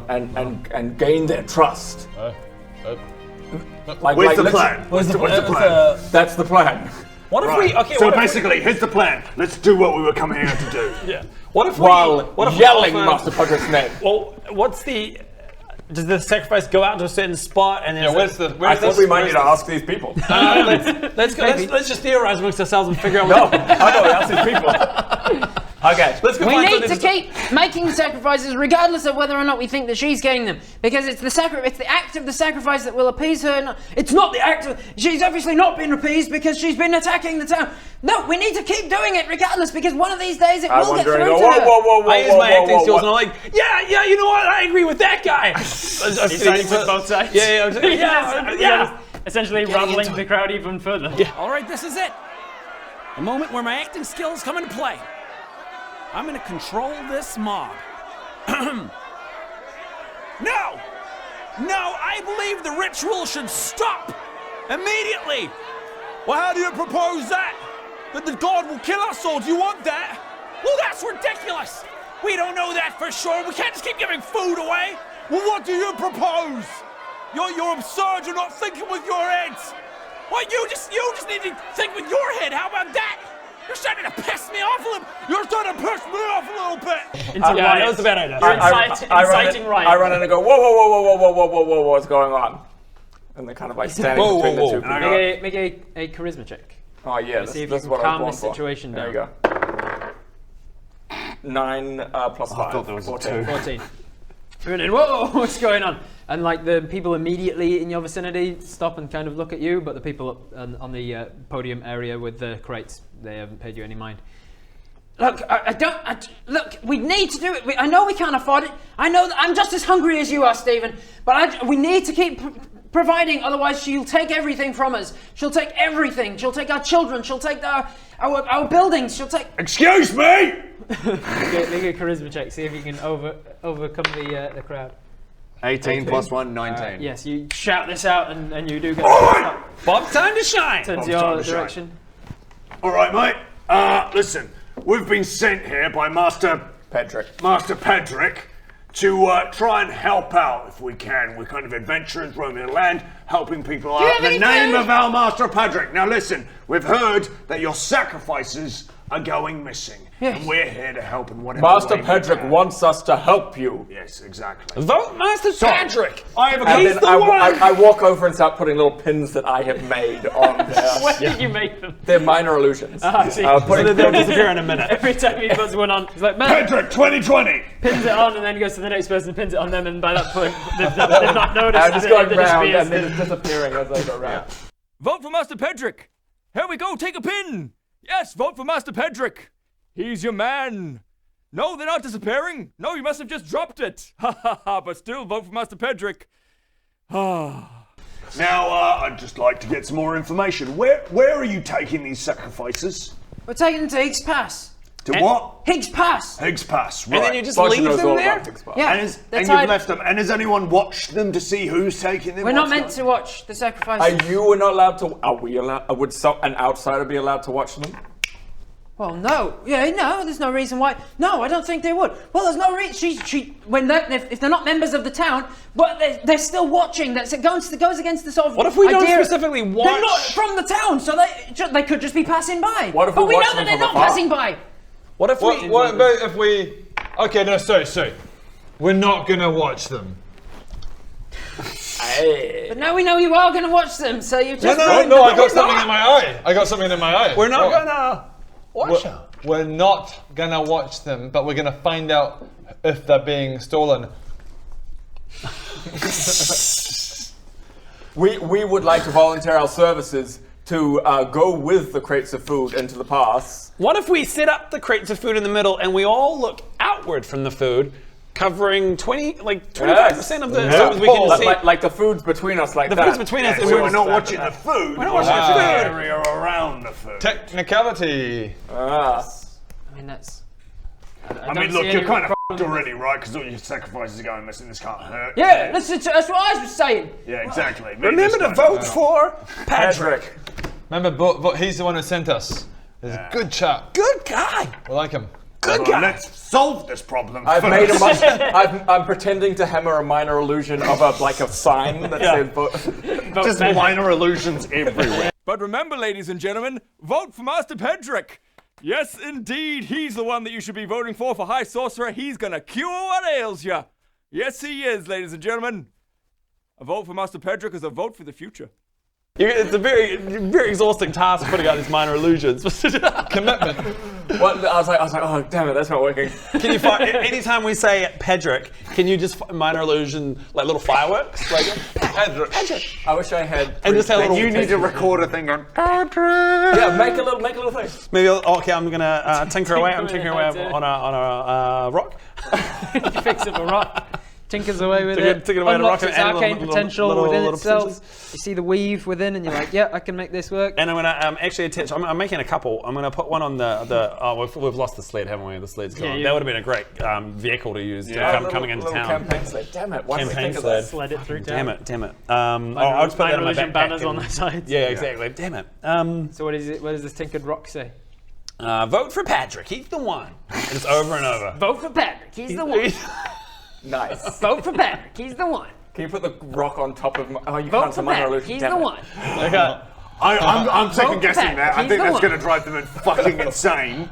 And gain their trust. Where's the plan? What's the plan? That's the plan. What if we? Okay. So basically, here's the plan. Let's do what we were coming here to do. Yeah. What if While we yelling Master Patrick's name? Well, what's the? Does the sacrifice go out to a certain spot and then? I thought we might need to ask these people. Let's just theorize amongst ourselves and figure out. No, I know. Ask these people. Okay, let's go. We need to keep making sacrifices, regardless of whether or not we think that she's getting them, because it's the act of the sacrifice that will appease her. It's not the act of. She's obviously not been appeased because she's been attacking the town. No, we need to keep doing it regardless, because one of these days it will get through to her. I use my acting skills and I'm like, yeah, you know what? I agree with that guy. He's fighting with both sides. Yeah. Essentially rattling the crowd even further. Yeah. All right, this is it. The moment where my acting skills come into play. I'm going to control this mob. No, I believe the ritual should stop immediately. Well, how do you propose that? That the god will kill us all? Do you want that? Well, that's ridiculous. We don't know that for sure. We can't just keep giving food away. Well, what do you propose? You're absurd. You're not thinking with your heads. Well, you just need to think with your head. How about that? You're starting to piss me off a little. You're starting to piss me off a little bit. That was a bad idea. Inciting riot. I run in and go, whoa, what's going on? And they're kind of like standing between the two people. Make a charisma check. Oh yeah, See if this is you what can I calm was the going for. situation down. There you go. 9 plus 5. I thought there was 14. 14. Whoa, what's going on? And like the people immediately in your vicinity stop and kind of look at you, but the people up on the podium area with the crates, they haven't paid you any mind. Look, look, we need to do it. I know we can't afford it. I know that I'm just as hungry as you are, Stephen. But we need to keep providing, otherwise she'll take everything from us. She'll take everything. She'll take our children. She'll take our buildings. She'll take... Excuse me! Make a charisma check, see if you can overcome the crowd. 18 plus 1, 19. Yes, you shout this out and you do get... Bob, time to shine! Turns your direction. All right, mate. Listen, we've been sent here by Master Patrick to try and help out if we can. We're kind of adventurers roaming the land, helping people out in the name of our Master Patrick. Now listen, we've heard that your sacrifices are going missing. Yes. And we're here to help in whatever Master way Patrick wants us to help you. Yes, exactly. Vote Master Patrick! I have a and then I walk over and start putting little pins that I have made on there. Where did you make them? They're minor illusions. See. So they'll disappear in a minute. Every time he puts one on, he's like, man, Patrick 2020! Pins it on and then goes to the next person and pins it on them, and by that point, they've not noticed. I'm just going round and then it's disappearing as I go round. Yeah. Vote for Master Patrick! Here we go, take a pin! Yes, vote for Master Patrick! He's your man! No, they're not disappearing! No, you must have just dropped it! Ha ha ha, but still vote for Master Patrick! Now, I'd just like to get some more information. Where are you taking these sacrifices? We're taking them to Higgs Pass. To what? Higgs Pass. Higgs Pass, right. And then you just leave them there? Yeah. And you've left them. And has anyone watched them to see who's taking them? We're not meant to watch the sacrifices. Are you not allowed to? Are we allowed? Would an outsider be allowed to watch them? Well, no. Yeah, no. There's no reason why. No, I don't think they would. Well, there's no reason. If they're not members of the town, but they're still watching. That goes against the sort of. What if we don't idea. specifically watch? They're not from the town, so they could just be passing by. What if but we we watch know that them they're from not afar? passing by. What if we? What about if we? Okay, no, sorry. We're not gonna watch them. But now we know you are going to watch them, so you just... No, I got something in my eye. I got something in my eye. We're not gonna watch them. We're not gonna watch them, but we're gonna find out if they're being stolen. We would like to volunteer our services to go with the crates of food into the pass. What if we set up the crates of food in the middle and we all look outward from the food, covering 25% of the so we can see like the food's between us, like the that. food's between us. So we're not watching the food. We're not watching the food. Area around the food. Technicality. I mean, that's... I mean, look, you're kind of f***ed already, right? Because all your sacrifices are going missing. This can't hurt. Yeah, that's what I was saying. Yeah, exactly. Remember to vote for Patrick. Remember, vote, he's the one who sent us. He's a good chap. Good guy. We like him. Good guy. Let's solve this problem. I'm pretending to hammer a minor illusion of a sign that says vote. Just minor illusions everywhere. But remember, ladies and gentlemen, vote for Master Pedrick. Yes, indeed, he's the one that you should be voting for High Sorcerer. He's gonna cure what ails you. Yes, he is, ladies and gentlemen. A vote for Master Pedrick is a vote for the future. It's a very, very exhausting task putting out these minor illusions. Commitment. Well, I was like, oh damn it, that's not working. Can you find anytime we say Pedrick, can you just minor illusion like little fireworks? Like Pedrick. I wish I had. And just a little. You need to record a thing on. Yeah, make a little thing. Maybe I'm gonna tinker away. I'm tinkering away on a rock. Fix it a rock. Tinkers away with it. Unlocks its arcane potential within itself. Potentials. You see the weave within, and you're like, yeah, I can make this work. And I'm gonna actually attach. I'm making a couple. I'm gonna put one on the. Oh, we've lost the sled, haven't we? The sled's gone. Yeah. That would have been a great vehicle to use coming into town. Campaign sled. Damn it! Why did I think of sled. that? Sled it through town. Damn it. I'll just put that in my backpack. Banners on that side. Yeah, exactly. Damn it. So what is it? What does this tinkered rock say? Vote for Patrick. He's the one. Just over and over. Vote for Patrick. He's the one. Nice. Vote for Patrick. He's the one. Can you put the rock on top of my... Oh, you Vote can't for minor Patrick. illusion. He's Damn the it. one. Okay. I'm second guessing that. I He's think the that's one. going to drive them fucking insane.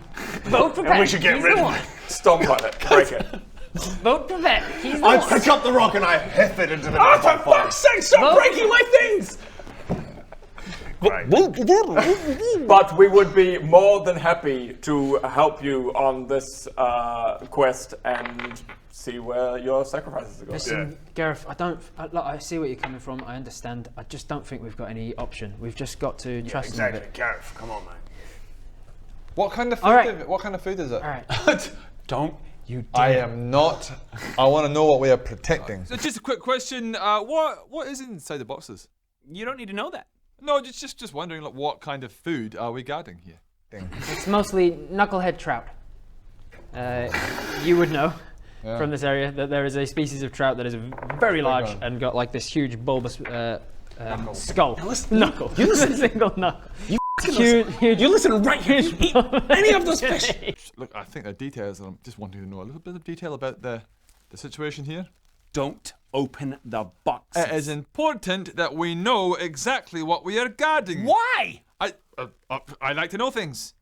Vote for Patrick. And we should get He's rid the of one. it. Stomp on it. Break it. Vote for Patrick. He's the I one. pick up the rock and I heft it into the Oh, for fuck's sake, stop breaking my things! But we would be more than happy to help you on this quest and see where your sacrifices are going. Listen, Gareth, I see where you're coming from. I understand. I just don't think we've got any option. We've just got to trust them a Exactly. bit. Gareth, come on, mate. What kind of food? All right. What kind of food is it? All right. Don't you dare. I am not. I want to know what we are protecting. So just a quick question. What is inside the boxes? You don't need to know that. No, just wondering, like, what kind of food are we guarding here? It's mostly knucklehead trout. You would know from this area that there is a species of trout that is very large and got like this huge bulbous skull. Knuckle. You listen. Single knuckle. You listen right here. You eat any of those fish. Look, I think the details. I'm just wanting to know a little bit of detail about the situation here. Don't open the boxes. It is important that we know exactly what we are guarding. Why? I like to know things.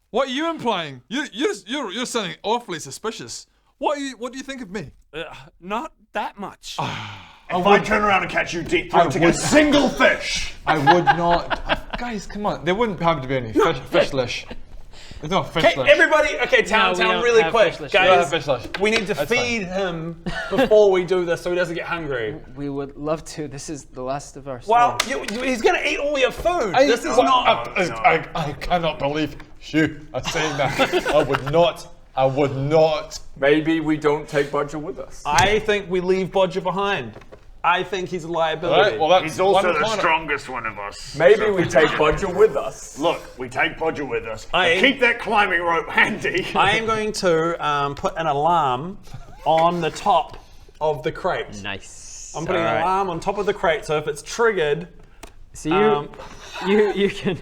What are you implying? You're sounding awfully suspicious. What do you think of me? Not that much. If I turn around and catch you deep throating a single fish. I would not. Guys, come on. There wouldn't have to be any fishlish. There's no fishlish. Everybody, town, really quick. Guys, we need to That's feed him before we do this so he doesn't get hungry. We would love to. This is the last of our Well, story. he's going to eat all your food. This is not. I cannot believe you are saying that. I would not. Maybe we don't take Bodger with us. I think we leave Bodger behind. I think he's a liability. Right, well, He's also the strongest one of us. Maybe we take Bodger with us. Look, we take Bodger with us. I- Keep that climbing rope handy. I am going to put an alarm on the top of the crate. Nice. I'm putting an alarm on top of the crate, so if it's triggered, So you can.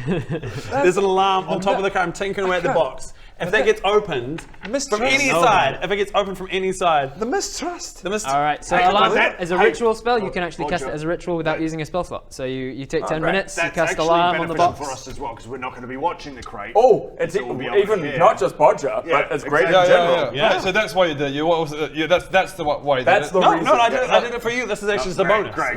there's an alarm on top of the crate. I'm tinkering away at the box. If that gets opened from any side, if it gets opened from any side, the mistrust. The mistrust. All right, so alarm as a ritual spell, you can actually cast it as a ritual without using a spell slot. So you take 10 minutes, you cast alarm on the box. for us as well because we're not going to be watching the crate. Oh, it's So we'll be even over here. not just Bodger, but it's great in general. Right, so that's why you did. That's the why you did it. the reason. No, I did it for you. This is actually the bonus. Greg,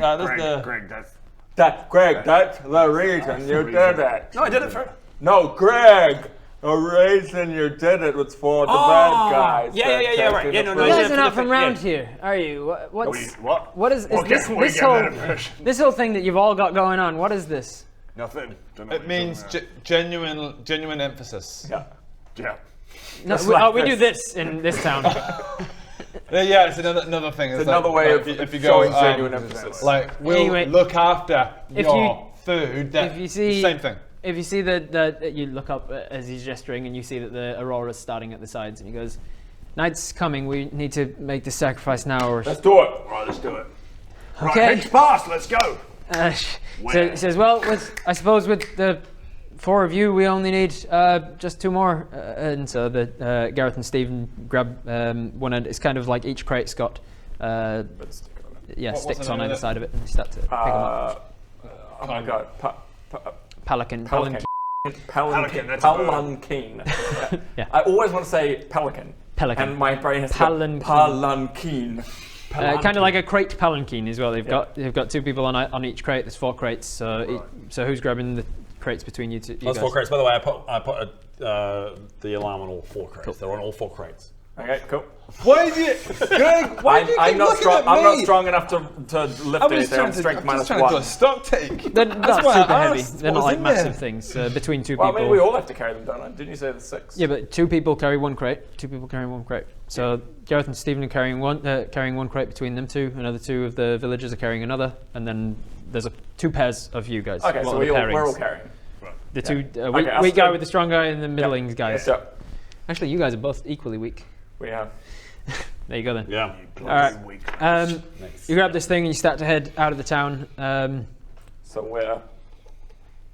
Greg, that's the reason you did it. No, I did it for. No, Greg. The reason you did it was for the bad guys. Yeah, right. Yeah, no, You guys are not from around here, are you? What is this whole thing that you've all got going on? What is this? Nothing. It means genuine emphasis. Yeah. No, we do this in this town. Yeah, it's another thing. It's another way of if you showing go, genuine emphasis. Like, we'll Anyway, look after if your food. If you see, same thing. If you see that you look up as he's gesturing and you see that the aurora's starting at the sides, and he goes, "Night's coming. We need to make the sacrifice now." Or let's do it. Right, let's do it. Okay. Right, next pass. Let's go. So he says, "Well, I suppose with the 4 of you, we only need just 2 more." And so Gareth and Stephen grab one end. It's kind of like each crate's got sticks on either side of it, and you start to pick them up. Oh my god. Pelican. Palanquin. Yeah. I always want to say pelican. And my brain has palanquin. Kind of like a crate palanquin as well. They've got 2 people on each crate. There's 4 crates. So who's grabbing the crates between you two? Those 4 crates. By the way, I put the alarm on all 4 crates. Cool. They're on all 4 crates. Okay, cool. Why did you, Greg? Why do you keep looking at me? I'm not strong enough to lift anything. I'm strength minus 1. I'm trying to do a stock take. They're not super heavy. They're not like massive things. Between 2 people. Well, I mean, we all have to carry them, don't I? Didn't you say there's 6? Yeah, but 2 people carry 1 crate. 2 people carry 1 crate. So Gareth and Stephen are carrying one crate between them 2. Another 2 of the villagers are carrying another, and then there's 2 pairs of you guys. Okay, so we're all carrying. The 2 weak guy with the strong guy and the middling guys. Yeah. Actually, you guys are both equally weak. We have. There you go then. Yeah. All right. You grab this thing and you start to head out of the town. So where?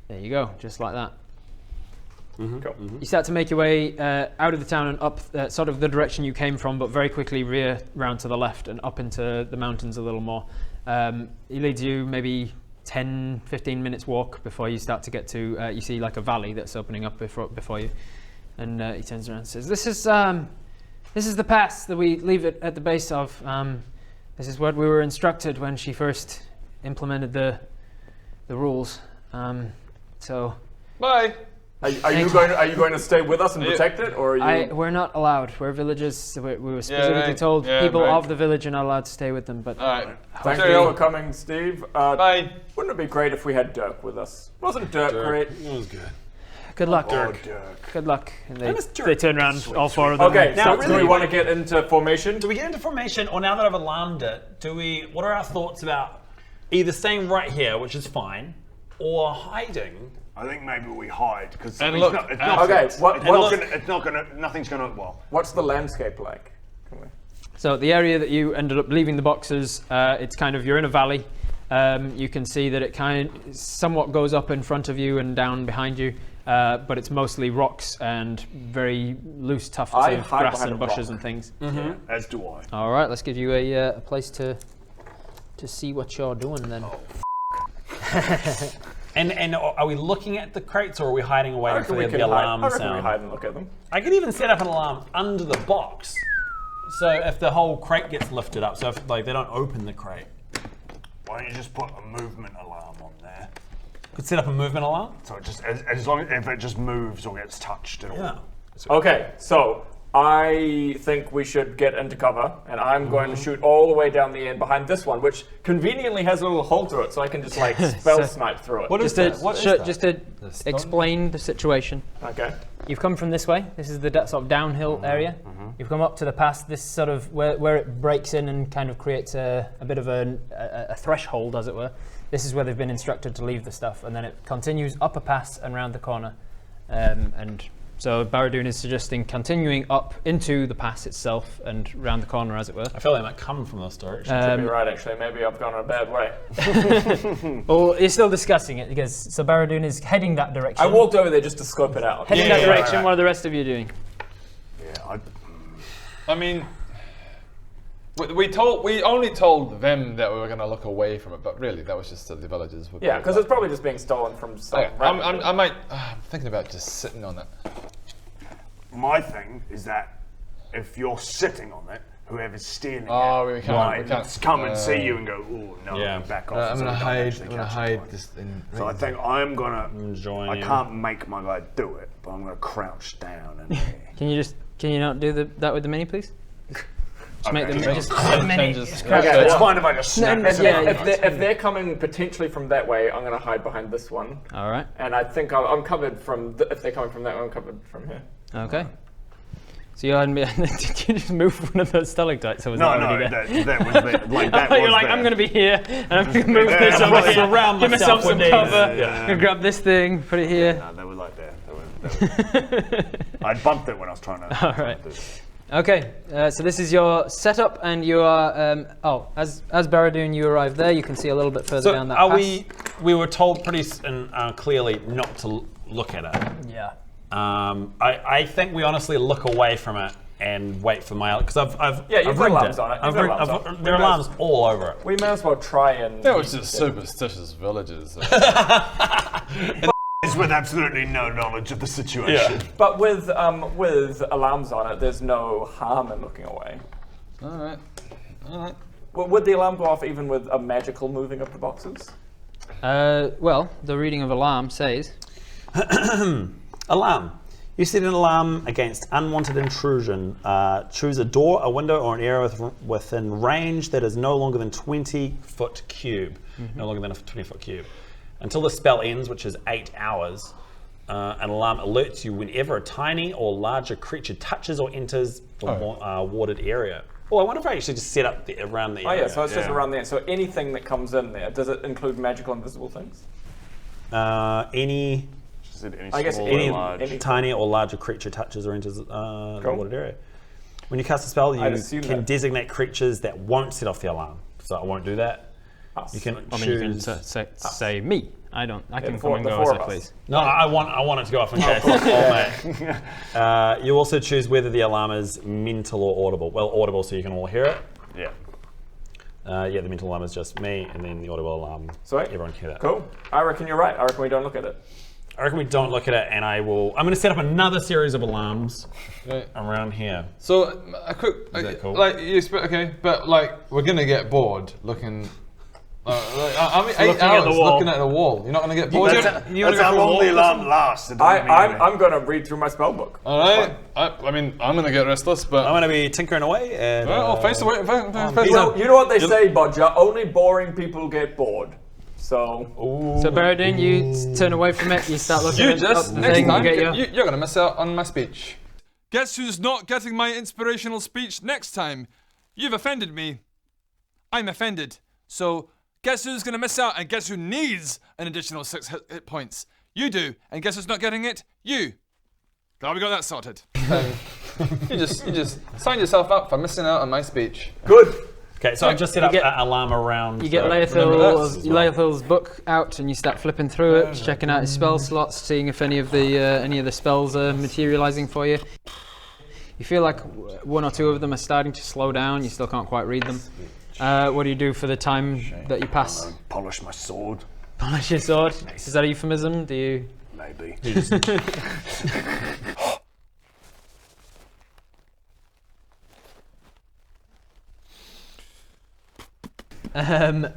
There you go, just like that. Mm-hmm. Cool. You start to make your way out of the town and up sort of the direction you came from, but very quickly rear round to the left and up into the mountains a little more. He leads you maybe 10, 15 minutes walk before you start to get to, you see like a valley that's opening up before you. And he turns around and says, This is the pass that we leave it at the base of. This is what we were instructed when she first implemented the rules. So. Bye. Are you going to stay with us and protect it, or are you? We're not allowed. We're villagers. We were specifically told people of the village are not allowed to stay with them. But thank you for coming, Steve. Bye. Wouldn't it be great if we had Dirk with us? Wasn't Dirk great? It was good. Good luck, Dirk. Good luck. And they turn around, all 4 of them. Okay, now do we want to get into formation? Do we get into formation, or now that I've alarmed it, what are our thoughts about either staying right here, which is fine, or hiding? I think maybe we hide because nothing's gonna. Well, what's the landscape like? So the area that you ended up leaving the boxes, it's kind of, you're in a valley. You can see that it kind of somewhat goes up in front of you and down behind you. But it's mostly rocks and very loose tufts of grass and bushes and things. Mm-hmm. As do I. All right, let's give you a place to see what you're doing then. And are we looking at the crates, or are we hiding away for the alarm sound? I reckon we hide and look at them. I could even set up an alarm under the box, so if the whole crate gets lifted up, so if they don't open the crate. Why don't you just put a movement alarm on there? Could set up a movement alarm. So it just as long as if it just moves or gets touched at all. Yeah. Okay, so I think we should get into cover, and I'm going to shoot all the way down the end behind this one, which conveniently has a little hole through it, so I can just like spell snipe through it. Just to explain the situation. Okay. You've come from this way. This is the sort of downhill area. You've come up to the pass. This sort of where it breaks in and kind of creates a bit of a threshold, as it were. This is where they've been instructed to leave the stuff, and then it continues up a pass and round the corner. And so Barradoon is suggesting continuing up into the pass itself and round the corner, as it were. I feel like it might come from this direction. Could be right, actually. Maybe I've gone a bad way. Well, you're still discussing it, because so Barradoon is heading that direction. I walked over there just to scope it out. Heading that direction. What are the rest of you doing? Yeah, I mean, we only told them that we were going to look away from it, but really that was just the villagers. Yeah, because it's probably just being stolen from some. I'm thinking about just sitting on it. My thing is that if you're sitting on it, whoever's stealing we can't come and see you and go, oh no, back off. I'm gonna hide this thing. So I think I'm gonna join. I can't make my guy do it, but I'm gonna crouch down and. Can you not do that with the mini, please? Just make them just Okay, it's fine if I just snap. If they're coming potentially from that way, I'm going to hide behind this one. All right. And I think I'm covered from. If they're coming from that way, I'm covered from here. Okay. So you and me. Did you just move one of those stalactites? Or was that already there? that was there. Like that You're was like, there. I'm going to be here, and I'm going to move this over here. Surround Give myself some cover. Yeah. Gonna grab this thing, put it here. No, they were like there. I bumped it when I was trying to. All right. Okay, so this is your setup, and you are. As Barradoon, you arrived there. You can see a little bit further down that path. We were told pretty clearly not to look at it. Yeah. I think we honestly look away from it and wait for my because I've you've got rigged alarms on it. There are alarms all over it. We may as well try and. That was just superstitious villagers. Is with absolutely no knowledge of the situation. Yeah. But with alarms on it, there's no harm in looking away. All right. Would the alarm go off even with a magical moving of the boxes? Well, the reading of alarm says. Alarm. You set an alarm against unwanted intrusion. Choose a door, a window, or an area within range that is no longer than 20-foot cube. No longer than a 20-foot cube. Until the spell ends, which is 8 hours, an alarm alerts you whenever a tiny or larger creature touches or enters the warded area. Oh, I wonder if I actually just set up around the area. Oh yeah, so it's just around there. So anything that comes in there, does it include magical invisible things? Any tiny or larger creature touches or enters the warded area. When you cast a spell, you can designate creatures that won't set off the alarm. So I won't do that. You can choose. You can say me. I don't. I can come and go as I please. No, I want it to go off in case. You also choose whether the alarm is mental or audible. Well, audible, so you can all hear it. Yeah. The mental alarm is just me, and then the audible alarm. So everyone can hear that. Cool. I reckon you're right. I reckon we don't look at it. I reckon we don't look at it, and I'm going to set up another series of alarms around here. So a quick, is that cool? But like we're gonna get bored looking. I mean, 8 hours looking at the wall. You're not going to get bored. That's how long the alarm lasts. I'm going to read through my spell book. All right. I mean, I'm going to get restless, but I'm going to be tinkering away. And face away. You know what they say, Bodger? Only boring people get bored. So. So Barradoon, you turn away from it. You start looking at next time. You're going to miss out on my speech. Guess who's not getting my inspirational speech next time? You've offended me. I'm offended. So. Guess who's going to miss out, and guess who needs an additional 6 hit points? You do, and guess who's not getting it? You. Glad we got that sorted. You just signed yourself up for missing out on my speech. Good. Okay, so I've just set up an alarm around. You get Leothil's book out, and you start flipping through it, checking out his spell slots, seeing if any of the spells are materializing for you. You feel like one or two of them are starting to slow down. You still can't quite read them. What do you do for the time that you pass? Polish my sword. Polish your sword? Is that a euphemism? Do you? Maybe. And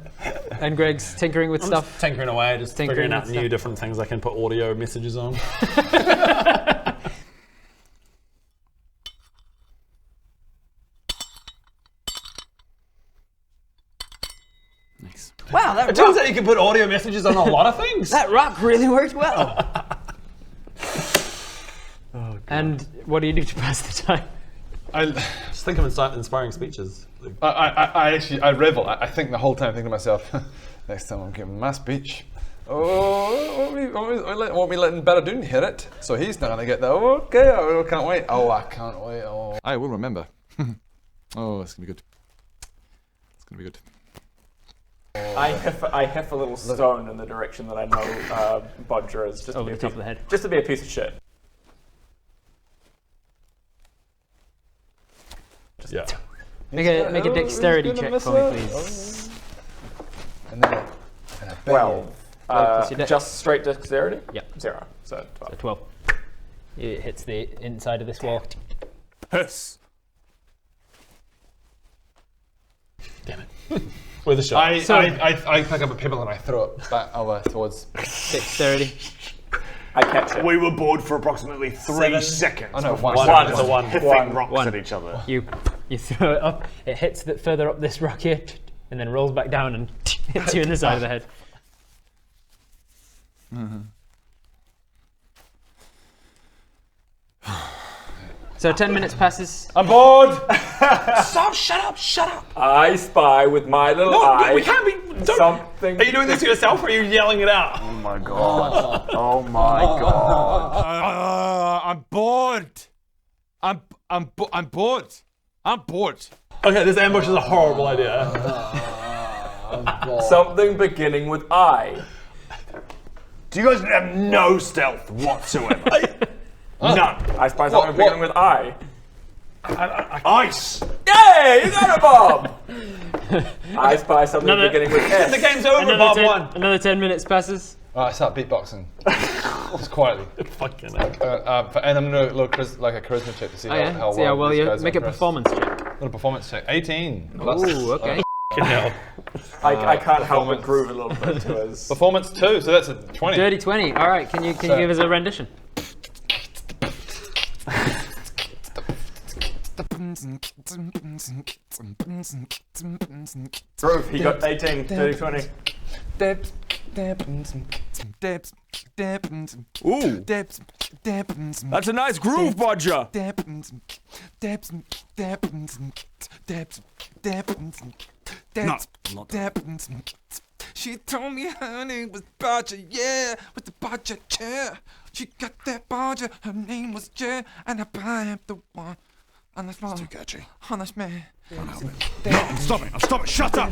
Greg's tinkering with stuff? Tinkering away, just figuring out new different things I can put audio messages on. Wow, it turns out you can put audio messages on a lot of things. That rock really worked well. And what do you do to pass the time? I just think of inspiring speeches. I revel. I think the whole time, thinking to myself, next time I'm giving my speech. Won't be letting Barradoon hear it, so he's not gonna get that. Okay, I can't wait. I can't wait. I will remember. It's gonna be good. It's gonna be good. I hef a little stone in the direction that I know Bodger is, just over the top of the head. Just to be a piece of shit. Yeah. Make a dexterity check for me, please. And then a 12. Plus your dex. Just straight dexterity? Yep. 0. So 12. So 12. It hits the inside of this wall. Hiss. Damn it. With a shot. I pick up a pebble and I throw it back over towards dexterity. I catch it. We were bored for approximately 3 seconds. Oh no, before one. we started It's a one. Hiffing rocks at each other. You throw it up. It hits further up this rock here, and then rolls back down and hits you in the side of the head. So 10 minutes passes. I'm bored! Stop! Shut up! I spy with my little eye. We can't be. Something. Are you doing this to yourself or are you yelling it out? Oh my god. Oh my god. I'm bored. I'm bored. I'm bored. Okay, this ambush is a horrible idea. Something beginning with I. Do you guys have no stealth whatsoever? None. I spy something beginning with I. Ice. Yay! You got it, Bob! I spy something beginning with S. The game's over, Bob won. Another 10 minutes passes. I start beatboxing. Just quietly. Fucking hell. And I'm gonna look like a charisma check to see how See how well these you guys are make a impressed. performance check. Little performance check. 18. Ooh, okay. I can't help but groove a little bit to us. Performance 2, so that's a 20. Dirty 20. All right, can you give us a rendition? Groove, he got 18, dirty 20. Ooh. That's a nice groove, Bodger. She told me her name was Bodger, yeah, with the Bodger chair. She got that Bodger, her name was Jer, and I am the one. It's too catchy. Honest man. No, stop it, shut up!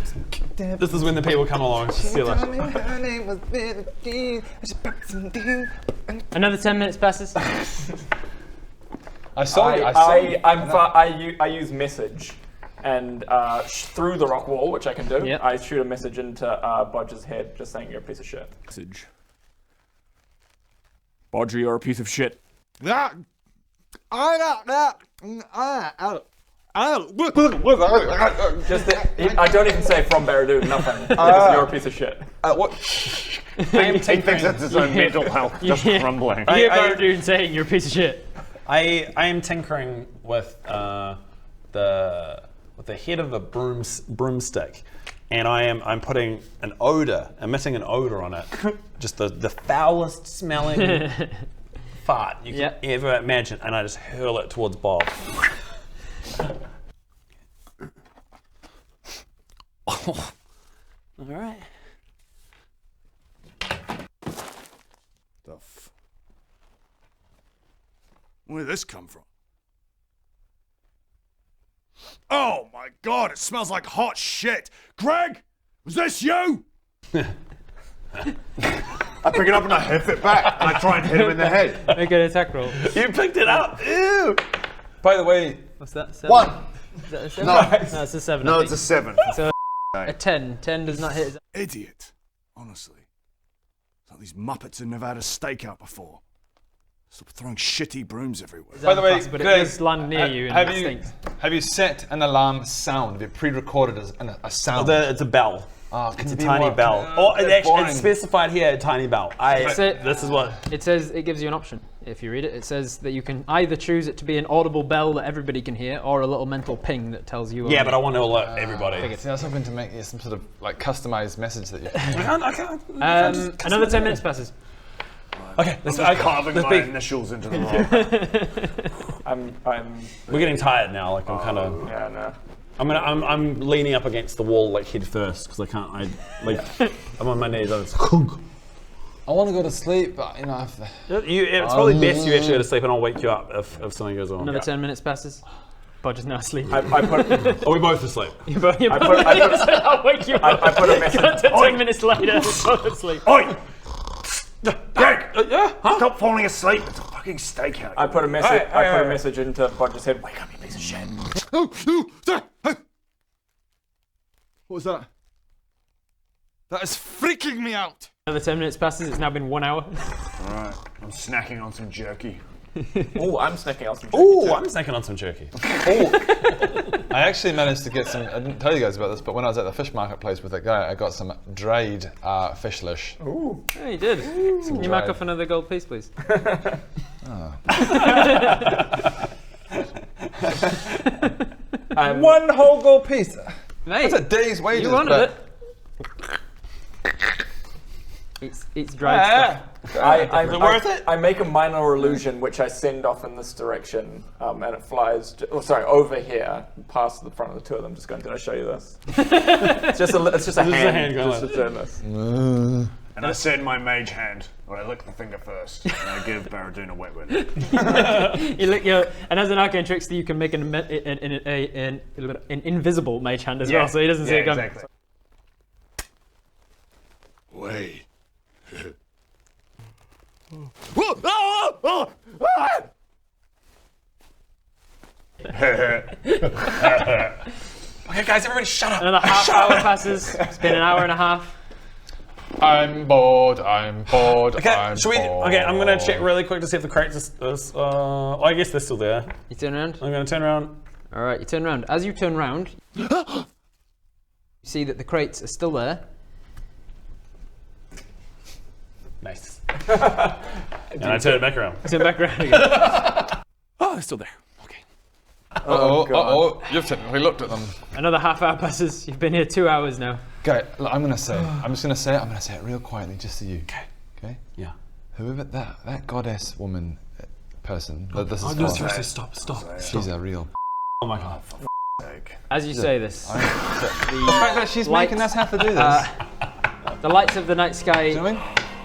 This is when the people come along to steal it. Another 10 minutes passes. I saw you. I use message, and through the rock wall, which I can do, Yep. I shoot a message into Bodger's head, just saying you're a piece of shit. Message. Bodger, you're a piece of shit. I don't even say from Baradu, nothing. Just you're a piece of shit. What? He thinks that's his own mental health just crumbling. You hear Baradu saying you're a piece of shit. I am tinkering with the head of a broomstick, and I'm putting an odor, emitting an odor on it, just the foulest smelling fart you can ever imagine, and I just hurl it towards Bob. All right. Where did this come from? Oh my god, it smells like hot shit. Greg, was this you? I pick it up and I hit it back and I try and hit him in the head. Make an attack roll. You picked it up. Ew. By the way, what's that? 7? 1. Is that a 7? No. No, it's a 7. No, it's a 7. So a 10. 10 does not hit his... Idiot. Honestly. It's like these Muppets have never had a stakeout before. Stop throwing shitty brooms everywhere. By the way, but it Greg, does land near you and it stinks. Have you set an alarm sound? Have you pre-recorded a sound? It's a bell. Oh, it's a tiny bell. Oh, it's specified here, a tiny bell. This is what... It says, it gives you an option. If you read it, it says that you can either choose it to be an audible bell that everybody can hear, or a little mental ping that tells you... Yeah, but I want to alert everybody. See, I was hoping to make you some sort of like customized message that you... I can't. Another 10 minutes passes. Okay, I'm just carving my initials into the rock. We're getting tired now. Like I'm kind of. Yeah, no. I'm leaning up against the wall like head first because I can't. I'm on my knees. I want to go to sleep, but you know. It's probably best you actually go to sleep, and I'll wake you up if something goes on. Another 10 minutes passes. Bodger's now asleep. Are we both asleep? I'll wake you up. I put a message. 10 minutes later, both asleep. Oi! Greg! Stop falling asleep. It's fucking steak out. I put a message. I put a message into Bodger's head. Wake up, you piece of shit. What was that? That is freaking me out. Another 10 minutes passes. It's now been 1 hour. All right, I'm snacking on some jerky. Oh, I'm snacking on some jerky. Oh, I'm snacking on some jerky. I actually managed to get some. I didn't tell you guys about this, but when I was at the fish marketplace with that guy, I got some dried fish lish. Ooh. Yeah, you did. Can you mark off another gold piece, please? One whole gold piece. Mate, That's a day's wages. you wanted it. It's dried stuff. I make a minor illusion which I send off in this direction, and it flies. Over here, past the front of the two of them. Just going to show you this. It's just a hand. Just to turn this. And I send my mage hand, or I lick the finger first, and I give Baradun a wet one. You lick your, and as an arcane trickster, you can make an invisible mage hand as well, so he doesn't see it coming. Exactly. Wait. Okay, guys, everybody shut up. Another half hour passes. It's been an hour and a half. I'm bored. Okay, should we? Okay, I'm gonna check really quick to see if the crates is. I guess they're still there. You turn around? I'm gonna turn around. All right, you turn around. As you turn around, you see that the crates are still there. Nice. And I turn it back around. Turn back around again. Oh, they're still there. Okay. You've technically looked at them. Another half hour passes. You've been here 2 hours now. Okay, look, I'm just gonna say it real quietly, just to you. Okay. Yeah. Whoever that goddess woman person that this is no, for. seriously, stop. She's a real. Oh my god. As you say this, the fact that she's making us have to do this. The lights of the night sky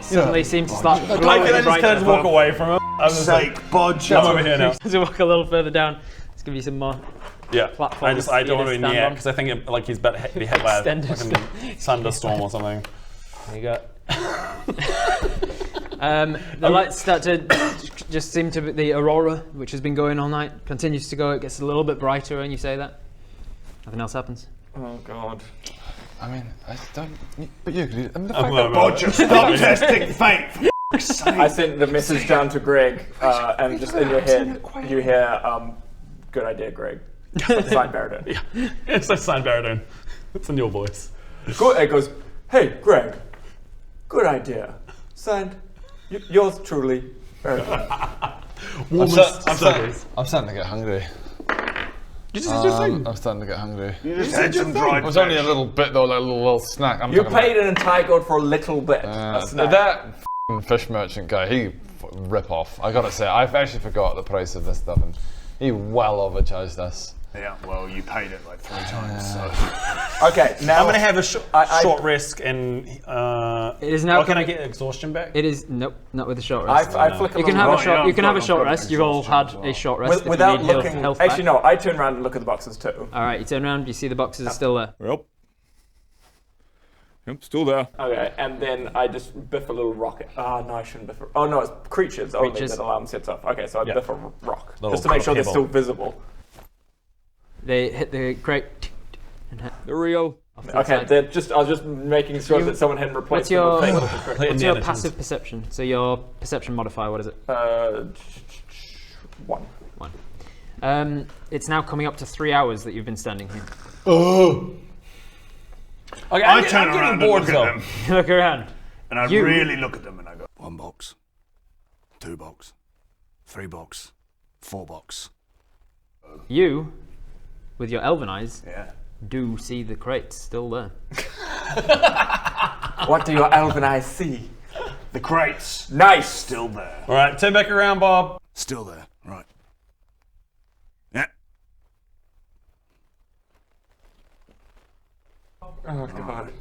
suddenly seem to start glowing I just brighter. kind of walk away from him. I'm over here now. As we walk a little further down, let's give you some more. Yeah, platforms I don't want to be stand near on. because I think he's about to be hit by a fucking thunderstorm or something. There you go. The lights start to just seem to be the aurora, which has been going all night, continues to go. It gets a little bit brighter when you say that. Nothing else happens. Oh god. I mean, I don't. But you could. I mean, the fact Bodger, stop testing fate. I sent the message down to Greg, and just in your head, you hear, "Good idea, Greg." Signed Baradun. Yeah, it's a signed Baradun. It's in your voice. It goes, "Hey, Greg, good idea." Signed, yours truly, Baradun. I'm starting to get hungry. You just did your thing. I'm starting to get hungry. You just had some dried It was only a little bit though, like a little snack. You paid an entire gold for a little bit. A snack. That fish merchant guy, he rip off. I gotta say, I've actually forgot the price of this stuff, and he well overcharged us. Yeah, well, you paid it like 3 times. So. Okay, now I'm gonna have a short rest and. It is now. Can I get exhaustion back? It is nope, not with a short rest. I flick you can have a short. You can have a short rest. You've all had a short rest. Without if you need looking. health Actually, back. no. I turn around and look at the boxes too. All right, you turn around. You see the boxes are still there. Yep, still there. Okay, and then I just biff a little rocket. Oh no, I shouldn't biff. Oh no, it's creatures only that alarm sets off. Okay, so I biff a rock just to make sure they're still visible. They hit the crate and hit. They're real. Okay, they're just. I was just making sure that someone hadn't replaced them with things. What's your passive perception? So your perception modifier, what is it? 1. It's now coming up to 3 hours that you've been standing here. Oh. Okay, I turn around and look at them. You look around. And I really look at them and I go, 1 box, 2 box, 3 box, 4 box. You, with your elven eyes, do see the crates still there. What do your elven eyes see? The crates. Nice. Still there. All right, turn back around, Bob. Still there, right. Yeah. Oh god.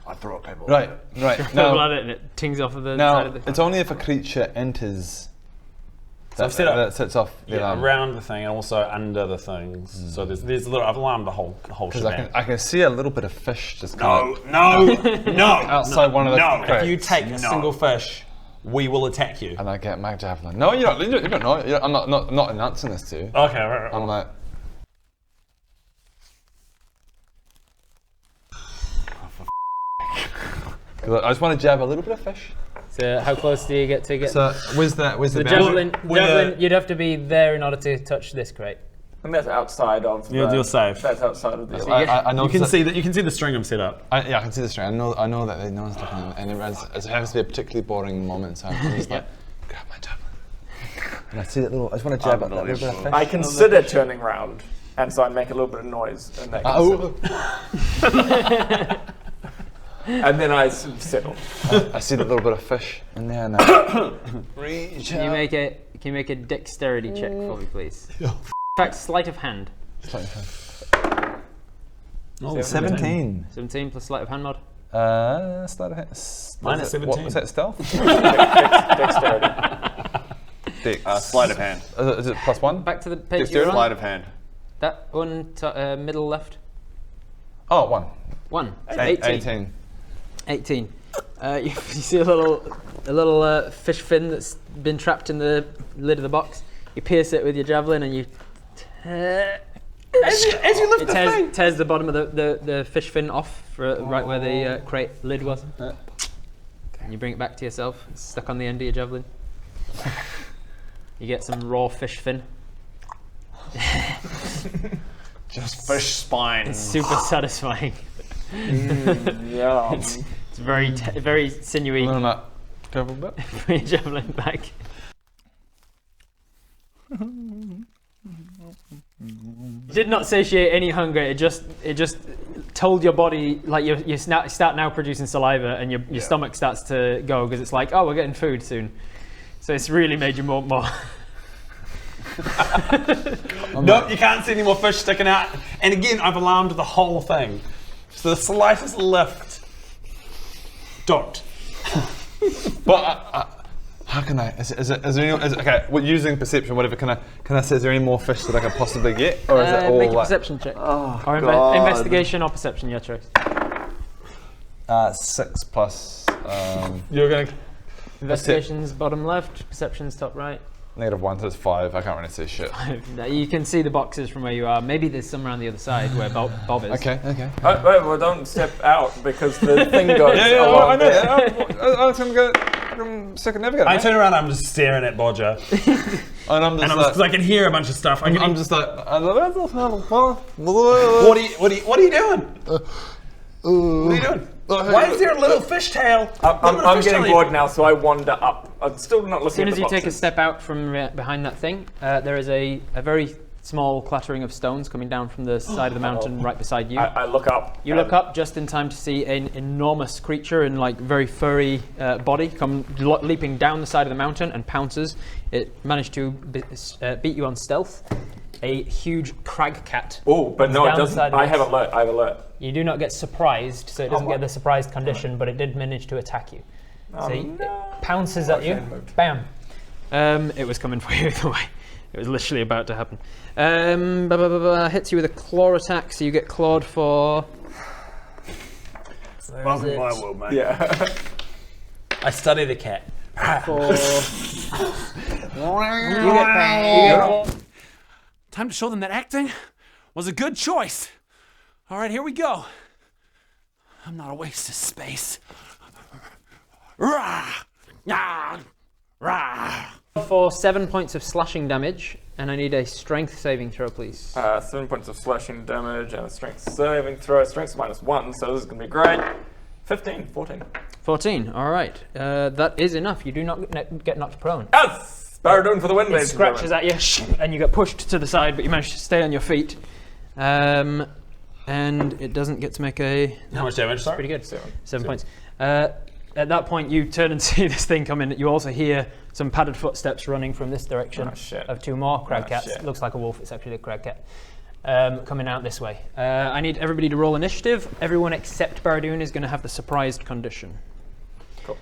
I throw a pebble. Right. Pebble at it and it tings off of the side of the. It's only if a creature enters. So I've set up that sets off the alarm. around the thing and also under the things. So there's a little. I've alarmed the whole shebang. I can see a little bit of fish just No. outside one of the crates. If you take a single fish, we will attack you. And I get my javelin. No, you don't know. I'm not announcing this to you. Okay, right. I'm like. I just want to jab a little bit of fish. So how close do you get to get? So where's the javelin? You'd have to be there in order to touch this crate. And that's outside of. You're safe. That's outside of the. I know you can see that. You can see the string I'm set up. I can see the string. I know that they know stuff, and it happens to be a particularly boring moment. So I'm just like, grab my javelin. And I see that little. I just want to jab at that little bit of fish. I consider turning round, and so I make a little bit of noise, and and then I settle. I see that little bit of fish in there, and reach Can you make a dexterity check for me, please? In fact, sleight of hand. Sleight of hand. Oh, 17. 17 plus sleight of hand mod. Sleight of hand. Minus 17. What was that, stealth? Dexterity. Sleight of hand. Is it +1? Back to the page you're on. Sleight of hand. That one, middle left. Oh, 1. 1. 18. 18. You see a little fish fin that's been trapped in the lid of the box. You pierce it with your javelin and you. As you lift the thing. Tears the bottom of the fish fin off right where the crate lid was. And you bring it back to yourself. It's stuck on the end of your javelin. You get some raw fish fin. Just fish spine. It's super satisfying. Yeah. It's very sinewy. No, not javelin back. Bring your javelin back. Did not satiate any hunger. It just told your body, like you start now producing saliva, and your stomach starts to go because it's like, oh, we're getting food soon. So it's really made you more. Nope, you can't see any more fish sticking out. And again, I've alarmed the whole thing. So the slightest lift. Don't. But how can I? Is there any? Okay, using perception, whatever. Can I say? Is there any more fish that I can possibly get, or is it all make a like perception check, or God. investigation or perception, your choice. 6 plus. You're gonna. Investigation's bottom left, perception's top right. -1, so it's 5. I can't really see shit. You can see the boxes from where you are. Maybe there's some around the other side where Bob is. Okay. Wait, well, don't step out because the thing goes. I know that. I was gonna go second navigator. I turn around. I'm just staring at Bodger, and I'm just because I can hear a bunch of stuff. I'm just like. What are you doing? What are you doing? Why is there a little fishtail? I'm getting bored now, so I wander up. I'm still not looking at the As soon as you boxes. take a step out from behind that thing, there is a very small clattering of stones coming down from the side of the mountain right beside you. I look up. You look up just in time to see an enormous creature in like very furry body come leaping down the side of the mountain and pounces. It managed to beat you on stealth. A huge crag cat. Oh, but no, it doesn't. I have alert. You do not get surprised, so it doesn't get the surprised condition, but it did manage to attack you. So it pounces at you. Bam. It was coming for you either way. It was literally about to happen. Hits you with a claw attack, so you get clawed for. Welcome to my world, mate. Yeah. I study the cat. Time to show them that acting was a good choice. All right, here we go. I'm not a waste of space. Rah! Rah! Rah! For 7 points of slashing damage, and I need a strength saving throw, please. 7 points of slashing damage and a strength saving throw. Strength's -1, so this is going to be great. 14. 14, all right. That is enough. You do not get knocked prone. Yes! Baradun for the win, It scratches at you, and you get pushed to the side, but you manage to stay on your feet. And it doesn't get to make a... How much damage, sorry? Pretty good. 7 points. At that point, you turn and see this thing come in. You also hear some padded footsteps running from this direction of 2 more crag cats. It looks like a wolf. It's actually a crag cat. Coming out this way. I need everybody to roll initiative. Everyone except Baradun is going to have the surprised condition. Cool.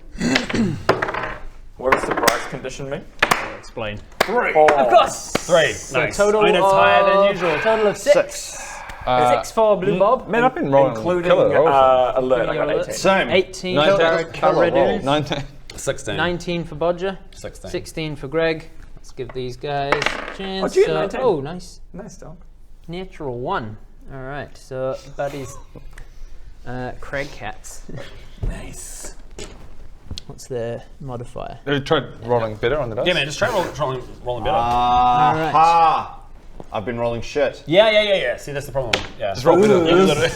What does surprise condition mean? I'll explain. 3. Of course! 3. So Nice. total I know it's higher than usual. Total of 6. 6 for Blue Bob. Man, I've been rolling including killer rolls. alert. I got 18. Same. 18 19. for Baradun. 19. 16. 19 for Bodger. 16. 16 for Greg. Let's give these guys a chance. Oh, gee, 19. Oh, nice. Nice dog. Natural 1. All right, so buddies, Craig cats. Nice. What's the modifier? Have you tried rolling better on the dice? Yeah, man, just try rolling better. Aha! I've been rolling shit. Yeah. See, that's the problem. Yeah. Just roll better.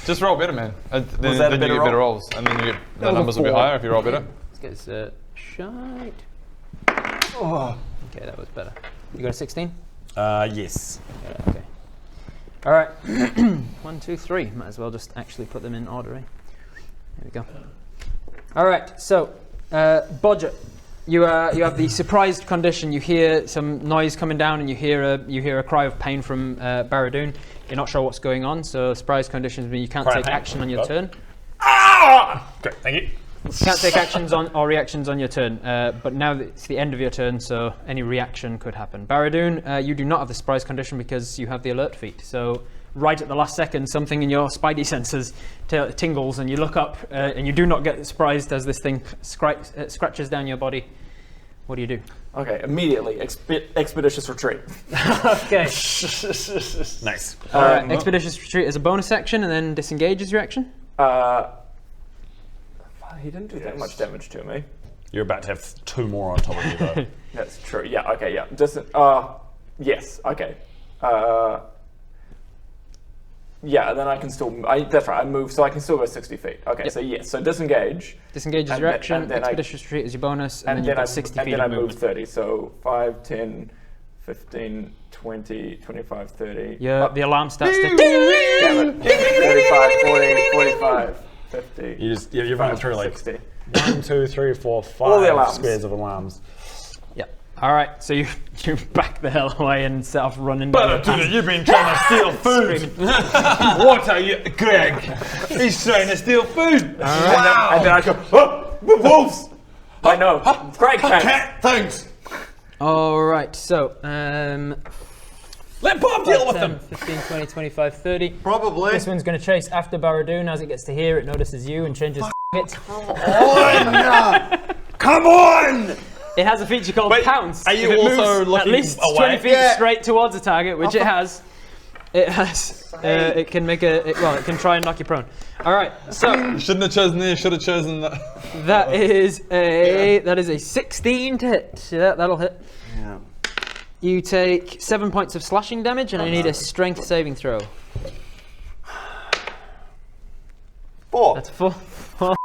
Just roll better, man. Then you get better rolls, and then you get the numbers will be higher if you roll better. Let's get a shite. Oh. Okay, that was better. You got a 16? Yes. Yeah, okay. All right. 1, 2, 3. Might as well just actually put them in order. There we go. All right. So, Bodger, you have the surprised condition. You hear some noise coming down, and you hear a cry of pain from Barradoon. You're not sure what's going on. So, surprised conditions mean you can't take action on your turn. Ah! Great. Thank you. You can't take actions on or reactions on your turn, but now that it's the end of your turn, so any reaction could happen. Barradoon, you do not have the surprise condition because you have the alert feat. So right at the last second, something in your spidey senses tingles, and you look up, and you do not get surprised as this thing scratches down your body. What do you do? Okay, immediately expeditious retreat. Okay. Nice. Expeditious retreat is a bonus action, and then disengage is your action. He didn't do that much damage to me. You're about to have 2 more on top of you, though. That's true. Yeah. Okay. Yeah. Yes. Okay. Yeah. Then I can still. That's right. I move, so I can still go 60 feet. Okay. Yep. So yes. So disengage. Disengage is your action. Expeditious retreat is your bonus, and then you've got 60 feet. And then of I move movement. 30. So 5, 10, 15, 20, 25, 30. Yeah. The alarm starts to. Damn it. 35, 40, 45. 50. You're running through like 60. 1, 2, 3, 4, 5 squares of alarms. Yeah. All right. So you back the hell away and set off running. You've been trying to steal food. What are you, Greg? He's trying to steal food. Wow. And then I go, oh, wolves. I know. Greg, thanks. All right. So let Bob deal with 10, them. 15, 20, 25, 30. Probably. This one's going to chase after Barradoon. As it gets to here, it notices you and changes it. Come on! It has a feature called Pounce. Are you If it also moves looking at least away? 20 feet straight towards a target, which it has. It has. It can make it can try and knock you prone. All right. So You shouldn't have chosen this. Should have chosen that. that is a 16 to hit. Yeah, that'll hit. Yeah. You take 7 points of slashing damage, and I need a strength saving throw. 4. That's a 4.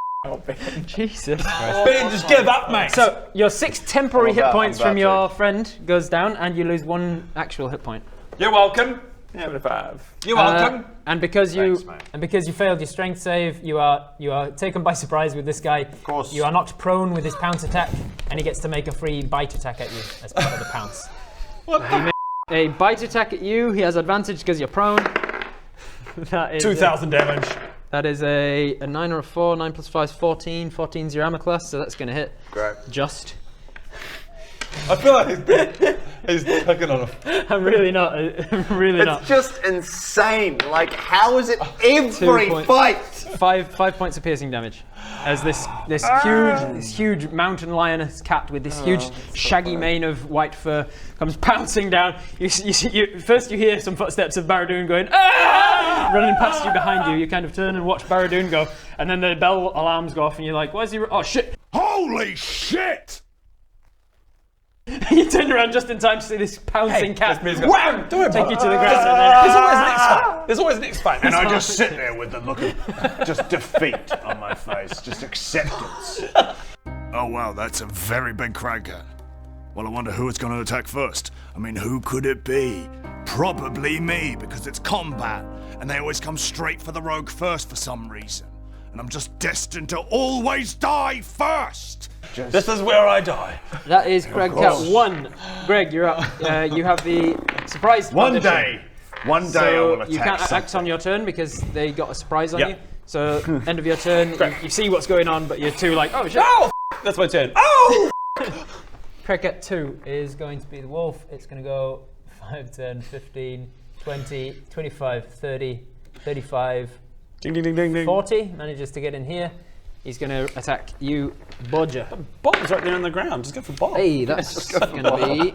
Jesus. Ben, just give up, mate. So your 6 temporary hit points from about your friend goes down, and you lose 1 actual hit point. You're welcome. 75. You're welcome. And because you Thanks, failed your strength save, you are taken by surprise with this guy. Of course. You are knocked prone with his pounce attack, and he gets to make a free bite attack at you as part of the pounce. He makes a bite attack at you. He has advantage because you're prone. That is 2,000 damage. That is a 9 or a 4. 9 plus 5 is 14. 14 is your armor class, so that's going to hit. Great. Just. I feel like he's picking on him. I'm really not. I'm really not. It's just insane. Like, how is it every fight? 5 points of piercing damage. As this huge mountain lioness cat with this huge shaggy mane of white fur comes pouncing down. First you hear some footsteps of Barradoon going running past you behind you. You kind of turn and watch Barradoon go, and then the bell alarms go off, and you're like, "Where's he? Oh shit! Holy shit! You turn around just in time to see this pouncing cat. Wham! Don't take you to the ground. And then, There's always an X fight. And I just sit there with the look of just defeat on my face, just acceptance. Oh wow, that's a very big cracker. Well, I wonder who it's going to attack first. I mean, who could it be? Probably me, because it's combat, and they always come straight for the rogue first for some reason. And I'm just destined to always die first! This is where I die. that is Greg Cat 1. Greg, you're up. You have the surprise. One day I will attack you can't something. act on your turn because they got a surprise on Yep. you. So end of your turn, you see what's going on, but you're too like, oh shit. Oh, that's my turn. Oh! Cricket 2 is going to be the wolf. It's going to go 5, 10, 15, 20, 25, 30, 35, Ding, ding, ding, ding, ding. 40. Manages to get in here. He's going to attack you, Bodger. Bob's right there on the ground. Just go for Bob. Hey, that's going to be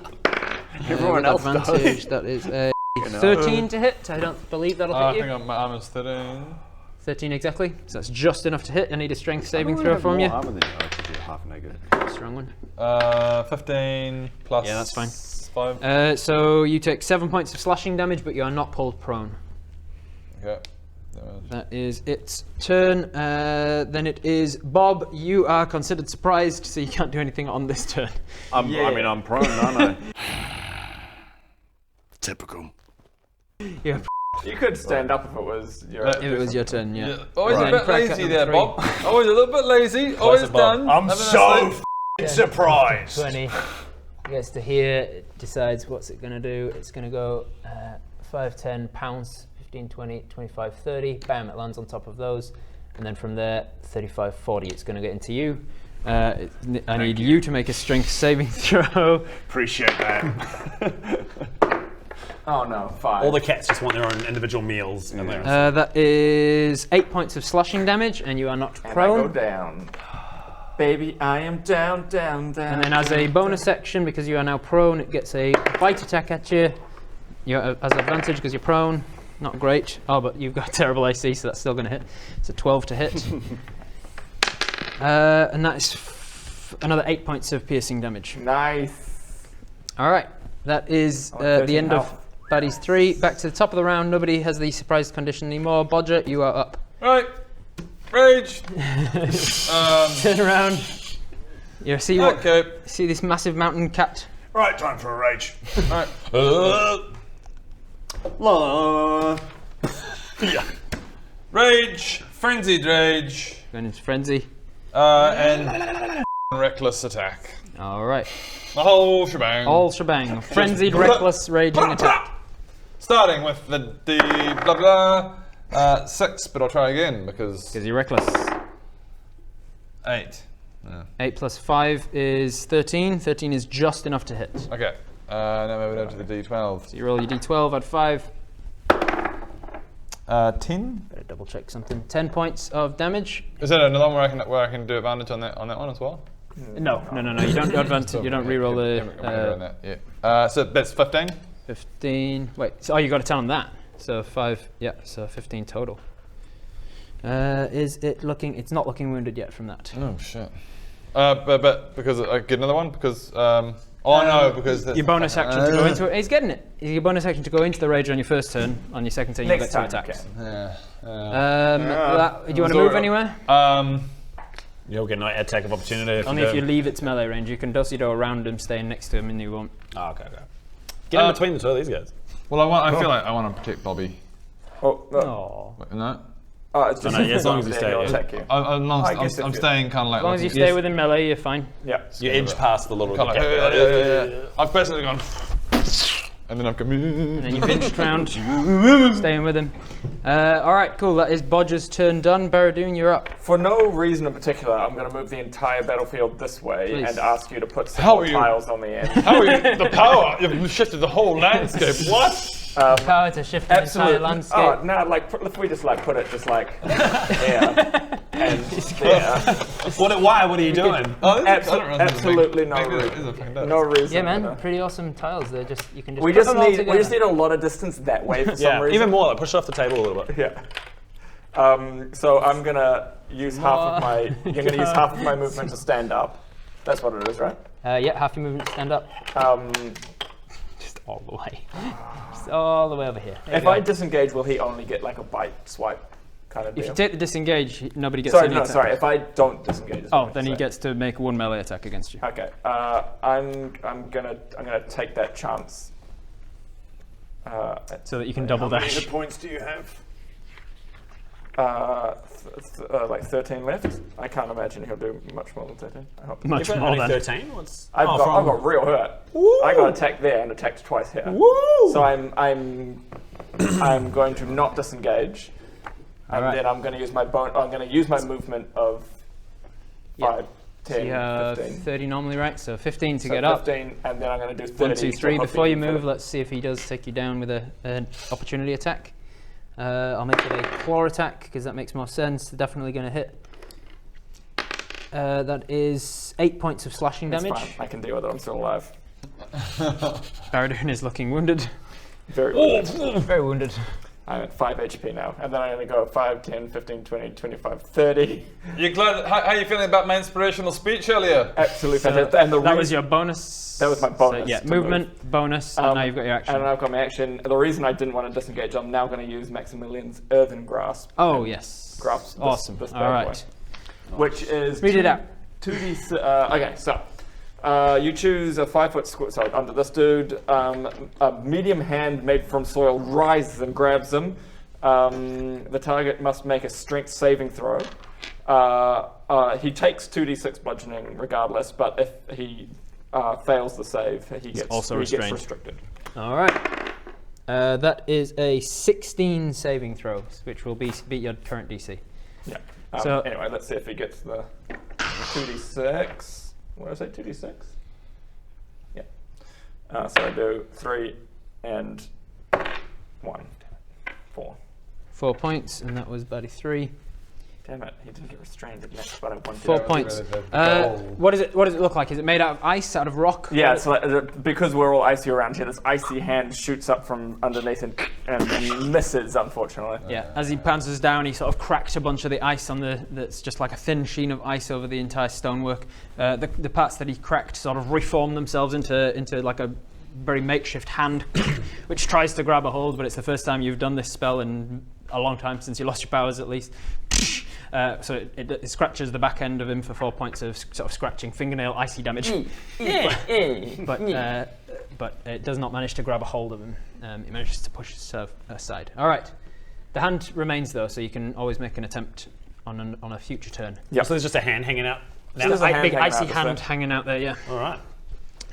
Everyone else advantage. That is a 13 to hit. I don't believe that'll hit you. I think my armor's 13. 13 exactly. So that's just enough to hit. I need a strength saving throw from you. Armor than you. I could do half negative. Strong one. 15 plus. Yeah, that's fine. 5. So you take 7 points of slashing damage, but you are not pulled prone. Okay. That is its turn. Then it is Bob. You are considered surprised, so you can't do anything on this turn. I mean, I'm prone, aren't I? Typical. Yeah. You could stand up if it was your. If it was your turn, yeah. Always a bit lazy there, Bob. Always a little bit lazy. Always done. I'm so surprised. 20. Gets to here. It decides what's it going to do. It's going to go 5, 10, pounce, 15, 20, 25, 30. Bam, it lands on top of those. And then from there, 35, 40. It's going to get into you. I need you to make a strength saving throw. Appreciate that. Oh no, 5. All the cats just want their own individual meals. That is 8 points of slashing damage, and you are not prone. And I go down. Baby, I am down, down, down. And then as a bonus action, because you are now prone, it gets a bite attack at you. You has advantage because you're prone. Not great. Oh, but you've got terrible AC, so that's still going to hit. It's a 12 to hit. And that is another 8 points of piercing damage. Nice. All right. That is the end of Baddies 3. Back to the top of the round. Nobody has the surprise condition anymore. Bodger, you are up. Right. Rage. Turn around. You see what? See this massive mountain cat? Right, time for a rage. Right. Yeah. Rage. Frenzied rage. Going into frenzy. And reckless attack. All right. The whole shebang. All shebang. Frenzied, reckless, raging attack. Starting with the blah blah. 6, but I'll try again because you're reckless. 8. Yeah. 8 plus 5 is 13. 13 is just enough to hit. Okay. Now moving over to the D12. So you roll your D12, add 5. 10. Better double check something. 10 points of damage. Is there another one where I can do advantage on that one as well? No. You don't do advantage. You don't reroll the. So that's 15. 15. Wait. So, you got to tell him that. So 5. Yeah. So 15 total. Is it looking? It's not looking wounded yet from that. Oh shit. But because I get another one because. No, because your bonus action to go into it. He's getting it. Your bonus action to go into the rage on your first turn. On your second turn, you get 2 attacks. Do you want to move anywhere? You'll get an attack of opportunity. Only if you leave its melee range. You can dosido around him, staying next to him, and you won't. Oh, okay. Get in between the two of these guys. Well, I feel like I want to protect Bobby. Oh no. No. Oh, it's just as long as you stay. I'm staying kind of like. As long as you stay within melee, you're fine. Yeah. You edge past the little. I've basically gone. And then I've come. And then you pinched round, staying with him. All right, cool. That is Bodger's turn done. Baradoon, you're up. For no reason in particular, I'm going to move the entire battlefield this way and ask you to put some more tiles on the end. How are you? The power? You've shifted the whole landscape. What? Power to shift the entire landscape. Oh, no, if we just put it just like here and there. Why? What are you doing? Absolutely no reason. No reason. Yeah, man, pretty awesome tiles. They're just you can just. We just need a lot of distance that way for some reason. Even more. Like, push it off the table a little bit. Yeah. So I'm gonna use half of my. You're gonna use half of my movement to stand up. That's what it is, right? Yeah, half your movement to stand up. Just all the way. Just all the way over here. If I disengage, will he only get like a bite swipe kind of deal? If you take the disengage, nobody gets any attack. Sorry. If I don't disengage. Then he gets to make 1 melee attack against you. Okay. I'm gonna take that chance. So that you can double dash. How many points do you have? Like 13 left. I can't imagine he'll do much more than 13. I hope. Much more than 13. I've got real hurt. Woo! I got attacked there and attacked twice here. Woo! So I'm going to not disengage, and then I'm going to use my I'm going to use my movement of 5, 10, so you have 15. 30 normally, right? So 15 to get up. 15, and then I'm going to do 30. 1, 2, 3. Before you move, let's see if he does take you down with an opportunity attack. I'll make it a claw attack because that makes more sense. Definitely going to hit. That is 8 points of slashing That's damage. fine. I can deal with it. I'm still alive. Baradun is looking wounded. Very wounded. Very wounded. I'm at 5 HP now, and then I only go 5, 10, 15, 20, 25, 30. You glad? How are you feeling about my inspirational speech earlier? Absolutely So fantastic. And that was your bonus. That was my bonus. So, yeah, to movement, move. bonus, and now you've got your action. And I've got my action. The reason I didn't want to disengage, I'm now going to use Maximilian's Earthen Grasp. Oh, and yes. Grasp this, Awesome. This All bad right. boy, which is Read it out. 2d. Okay, so you choose a 5-foot square. So under this dude, a medium hand made from soil rises and grabs him. The target must make a strength saving throw. He takes 2d6 bludgeoning regardless, but if he fails the save, he gets restricted. All right. That is a 16 saving throw, which will beat your current DC. Yeah. So anyway, let's see if he gets the 2d6. What did I say? 2d6? Yeah. So I do 3 and 1. 4. 4 points, and that was Buddy 3. Damn it, he didn't get restrained at next, but I wanted 4 points. What does it look like? Is it made out of ice, out of rock? Yeah, so because we're all icy around here, this icy hand shoots up from underneath and misses, unfortunately. Yeah, as he bounces down, he sort of cracks a bunch of the ice on that's just like a thin sheen of ice over the entire stonework. The parts that he cracked sort of reform themselves into like a very makeshift hand, which tries to grab a hold, but it's the first time you've done this spell in a long time, since you lost your powers at least. So it scratches the back end of him for 4 points of sort of scratching fingernail icy damage. But it does not manage to grab a hold of him. It manages to push itself aside. All right. The hand remains though, so you can always make an attempt on a future turn. Yeah. So there's just a hand hanging out. So there's a big icy hand hanging out there, yeah. All right.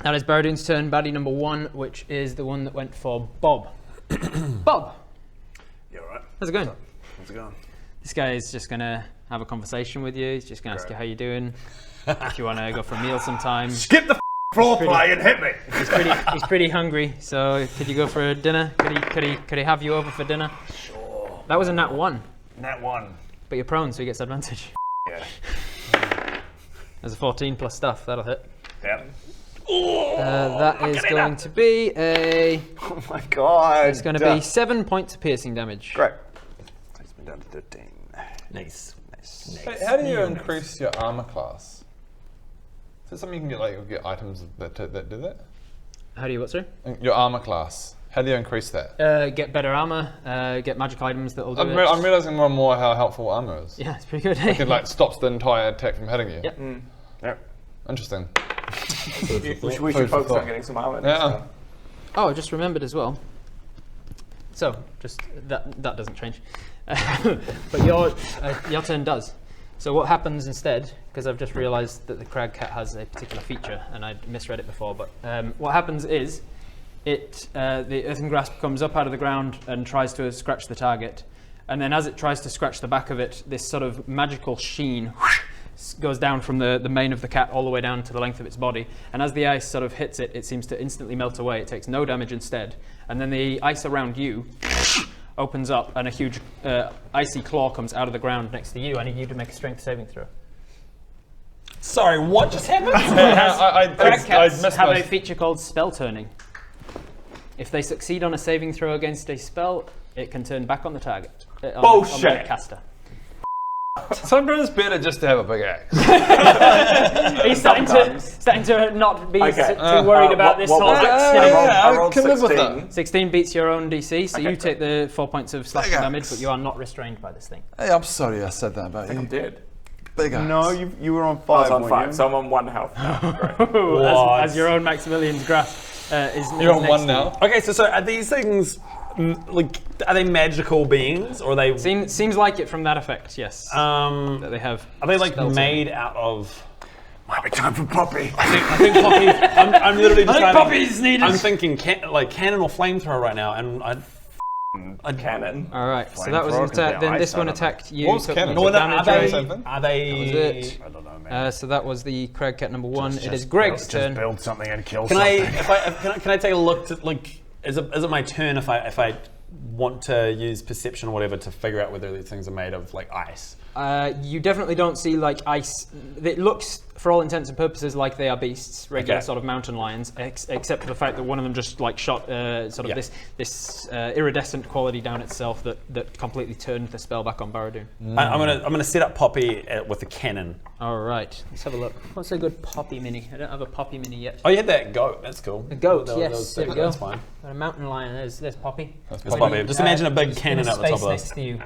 That is Baradun's turn. Baddie number 1, which is the one that went for Bob. Bob. You alright? How's it going? How's it going? This guy is just going to have a conversation with you. He's just going to ask you how you're doing. If you want to go for a meal sometime. Skip the floor play and hit me. He's pretty hungry, so could you go for a dinner? Could he have you over for dinner? Sure. That was a nat 1. Nat 1. But you're prone, so he gets advantage. Yeah. There's a 14 plus stuff. That'll hit. Yeah. That is going to be a... Oh my god. It's going to be 7 points of piercing damage. Great. Takes me down to 13. Nice. Hey, how do you increase your armor class? Is it something you can get items that do that? How do you what, sir? Your armor class. How do you increase that? Get better armor, get magic items that will do I'm realizing more and more how helpful armor is. Yeah, it's pretty good. It stops the entire attack from hitting you. Yep. Yep. Interesting. We should focus on getting some armor. Yeah. Oh, I just remembered as well. So, just that doesn't change. But your turn does. So what happens instead, because I've just realised that the crag cat has a particular feature, and I misread it before, but what happens is, the earthen grasp comes up out of the ground and tries to scratch the target, and then as it tries to scratch the back of it, this sort of magical sheen goes down from the mane of the cat all the way down to the length of its body, and as the ice sort of hits it, it seems to instantly melt away. It takes no damage instead, and then the ice around you opens up, and a huge icy claw comes out of the ground next to you. I need you to make a strength saving throw. Sorry, what just happened? Crag cats have a feature called spell turning. If they succeed on a saving throw against a spell, it can turn back on the target. On the caster. Sometimes it's better just to have a big axe. He's starting to not be too worried about this whole I can live with that. 16 beats your own DC, so you take the 4 points of slashing damage, but you are not restrained by this thing. Hey, I'm sorry I said that about you. I'm dead. Big axe. No, you were on 5. I was on 5, so I'm on 1 health now. as your own Maximilian's grasp is You're on 1 now? Okay, so are these things, are they magical beings, or are they... Seems like it from that effect, yes. That they have. Are they made out of... Might be time for Poppy. I think Poppy... I'm literally just Poppy's needed. I'm thinking cannon or flamethrower right now, and a cannon. All right, so that was an attack. Then this one attacked you. What was cannon? Are they... That was it. I don't know, man. So that was the crag cat number 1. It is Greg's turn. Build something and kill Can something. can I take a look to is it my turn if I want to use perception or whatever to figure out whether these things are made of like ice. You definitely don't see like ice. It looks, for all intents and purposes, like they are beasts, regular sort of mountain lions, except for the fact that one of them just like shot sort of this iridescent quality down itself that completely turned the spell back on Barad-dûr. I'm gonna set up Poppy with a cannon. All right, let's have a look. What's a good Poppy mini? I don't have a Poppy mini yet. Oh, you had that goat. That's cool. A goat, That there we go. That's fine. Got a mountain lion. There's Poppy. That's Poppy. Just imagine a big cannon out the top of next this. to you.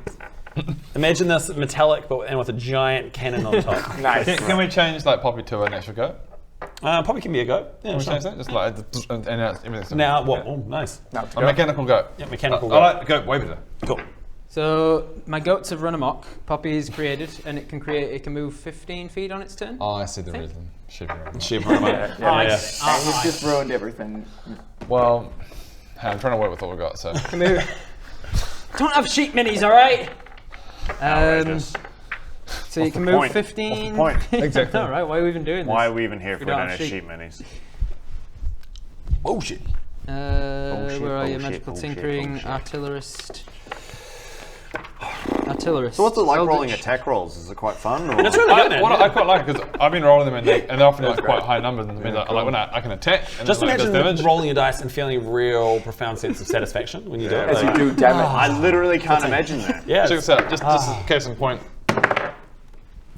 Imagine this metallic, and with a giant cannon on top. Nice. Can we change like Poppy to an extra goat? Poppy can be a goat. Yeah, Can we sure. change that? Just like and now everything's Now what? Oh, nice. A mechanical goat. Yeah, mechanical I like the goat way better. Cool. So my goats have run amok. Poppy is created, and it can move 15 feet on its turn. Oh, I see the reason. Sheep Yeah. And you've just ruined everything. Well, I'm trying to work with what we've got, so. Can move. Don't have sheep minis, all right? So you can move 15. Exactly. All right. Why are we even doing this? Why are we even here if we don't don't have have sheep minis? Bullshit. Where are you? Magical tinkering, artillerist. Artillerist. So what's it like Eldritch. rolling attack rolls? Is it quite fun? Or? That's really good, man. I quite like it because I've been rolling them and they're often like quite high numbers, and it means I like when I can attack. And Just like, imagine does damage. rolling your dice and feeling a real profound sense of satisfaction when you do it. As Like, you do damage. I literally can't imagine that. yeah. Check this out, just case in point.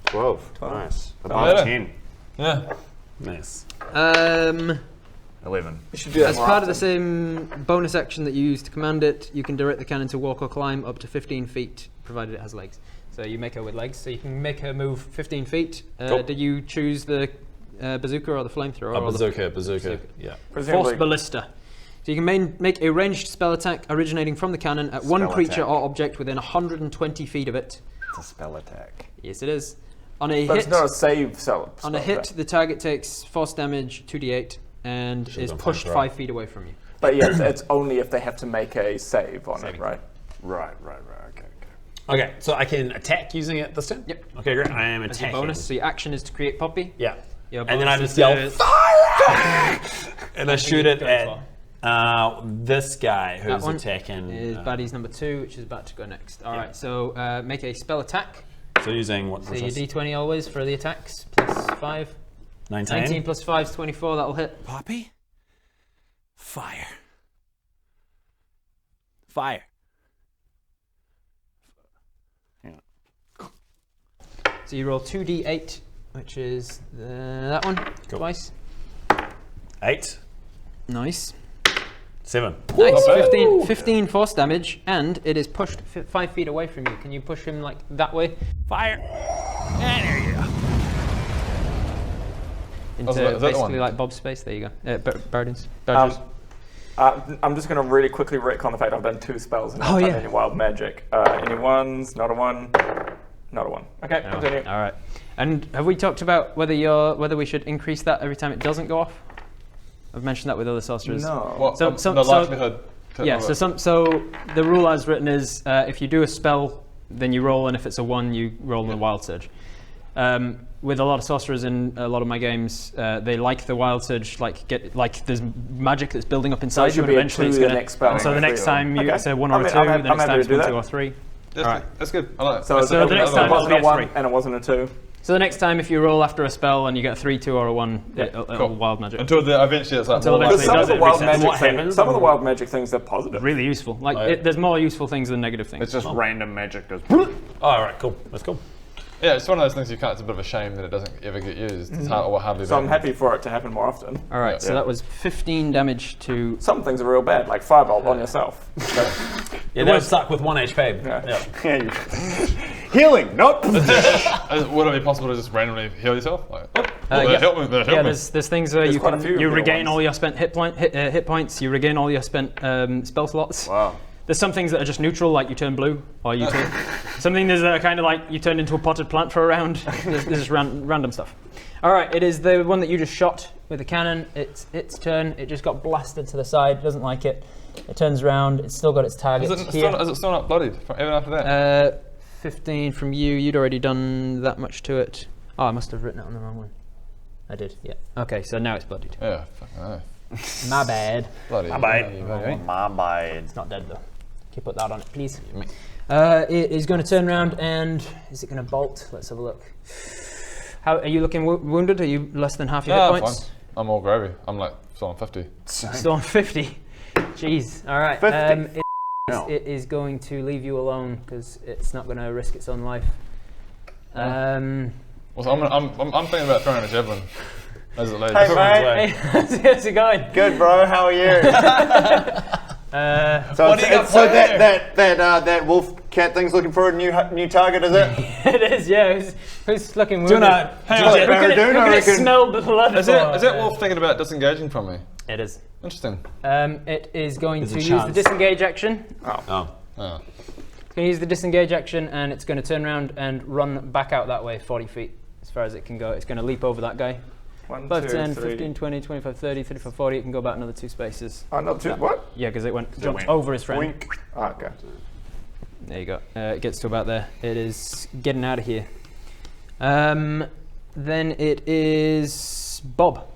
12. Nice. Oh, Above yeah. 10. Yeah. Nice. 11. We should do that As more part of often. the same bonus action that you use to command it, you can direct the cannon to walk or climb up to 15 feet, provided it has legs. So you make her with legs, so you can make her move 15 feet. Cool. Did you choose the bazooka or the flamethrower? or the Bazooka. Yeah. Force ballista. So you can make a ranged spell attack originating from the cannon at one Spell creature attack. or object within 120 feet of it. It's a spell attack. Yes, it is. On a But hit, it's not a save spell. on a hit, the target takes force damage 2d8 and is done pushed flamethrower. 5 feet away from you. But yeah, it's only if they have to make a save on it, right? Right. Okay. Okay, so I can attack using it this turn? Yep. Okay, great. I am As your attacking. bonus, so your action is to create Poppy. Yeah. Your And then I bonus just is yell, to- fire! And I shoot it at this guy That who's one attacking. is baddies number 2, which is about to go next. All right, so make a spell attack. So using what? So your d20 always for the attacks, plus 5. 19 plus 5 is 24, that'll hit. Poppy? Fire. Fire. So you roll 2d8, which is that one, twice. 8. Nice. 7. Nice, 15 force damage, and it is pushed 5 feet away from you. Can you push him like that way? Fire. And there you go. Into is that the basically one? like Bob's space. There you go. Badgers. Badgers. I'm just going to really quickly retcon the fact I've done 2 spells and not done any wild magic. Any ones? Not a one. Not a one. Okay, continue. All right. And have we talked about whether we should increase that every time it doesn't go off? I've mentioned that with other sorcerers. No. What, So the likelihood. Yeah. So the rule as written is if you do a spell, then you roll, and if it's a 1, you roll the wild surge. With a lot of sorcerers in a lot of my games, they like the wild surge, there's magic that's building up inside should you, and be a eventually 2 it's the going to. next spell. And so the next time you say 1 or a 2, I'm the next happy time to it's do 1, that. 2 or 3. That's good. I like that. So the next time it wasn't a it'll be a 1 3. and it wasn't a 2. So the next time if you roll after a spell and you get a 3, 2, or a 1, it'll wild magic. Until eventually it's like Until more eventually like Some of the wild magic What happens? some of the wild magic things are positive. Really useful. There's more useful things than negative things. It's just random magic goes. Oh, all right, cool. That's cool. Yeah, it's one of those things you can't. It's a bit of a shame that it doesn't ever get used. It's hardly. So I'm happy for it to happen more often. All right, so that was 15 damage to. Some things are real bad, like firebolt on yourself. Yeah, that was stuck with 1 HP. Yeah. Healing, nope. Would it be possible to just randomly heal yourself? Like, Yeah. help me. There's things where There's quite a few you real regain ones. all your spent hit points, you regain all your spent spell slots. Wow. There's some things that are just neutral, like you turn blue, or you turn. Some things that are kind of like you turned into a potted plant for a round. There's just random stuff. All right, it is the one that you just shot with the cannon. It's its turn. It just got blasted to the side. Doesn't like it. It turns around. It's still got its target here. Is it still not bloodied even after that? 15 from you. You'd already done that much to it. Oh, I must have written it on the wrong one. I did. Yeah. Okay, so now it's bloodied. Yeah. Fucking hell. My bad. Bloody. My bad. My bad. It's not dead though. Can you put that on it, please? It is going to turn around and is it going to bolt? Let's have a look. How are you looking wounded? Are you less than half your hit points? Fine. I'm all gravy. I'm like still on 50. Still on 50. Jeez. All right. 50. It is going to leave you alone because it's not going to risk its own life. Well, I'm thinking about throwing a javelin. As it lays. Hey, mate. How's it going? Good, bro. How are you? That wolf cat thing's looking for a new target, is it? It is, yeah. Who's looking wounded? Who can smell the blood? Is that wolf thinking about disengaging from me? It is. Interesting. It is going to use the disengage action. Oh. It's going to use the disengage action and it's going to turn around and run back out that way, 40 feet, as far as it can go. It's going to leap over that guy. 1, 5, 2, 10, 3. 15, 20, 25, 30, 35, 40. It can go back another 2 spaces. Another 2? What? Yeah, because it jumped over his friend. Wink. Okay. There you go. It gets to about there. It is getting out of here. Then it is Bob.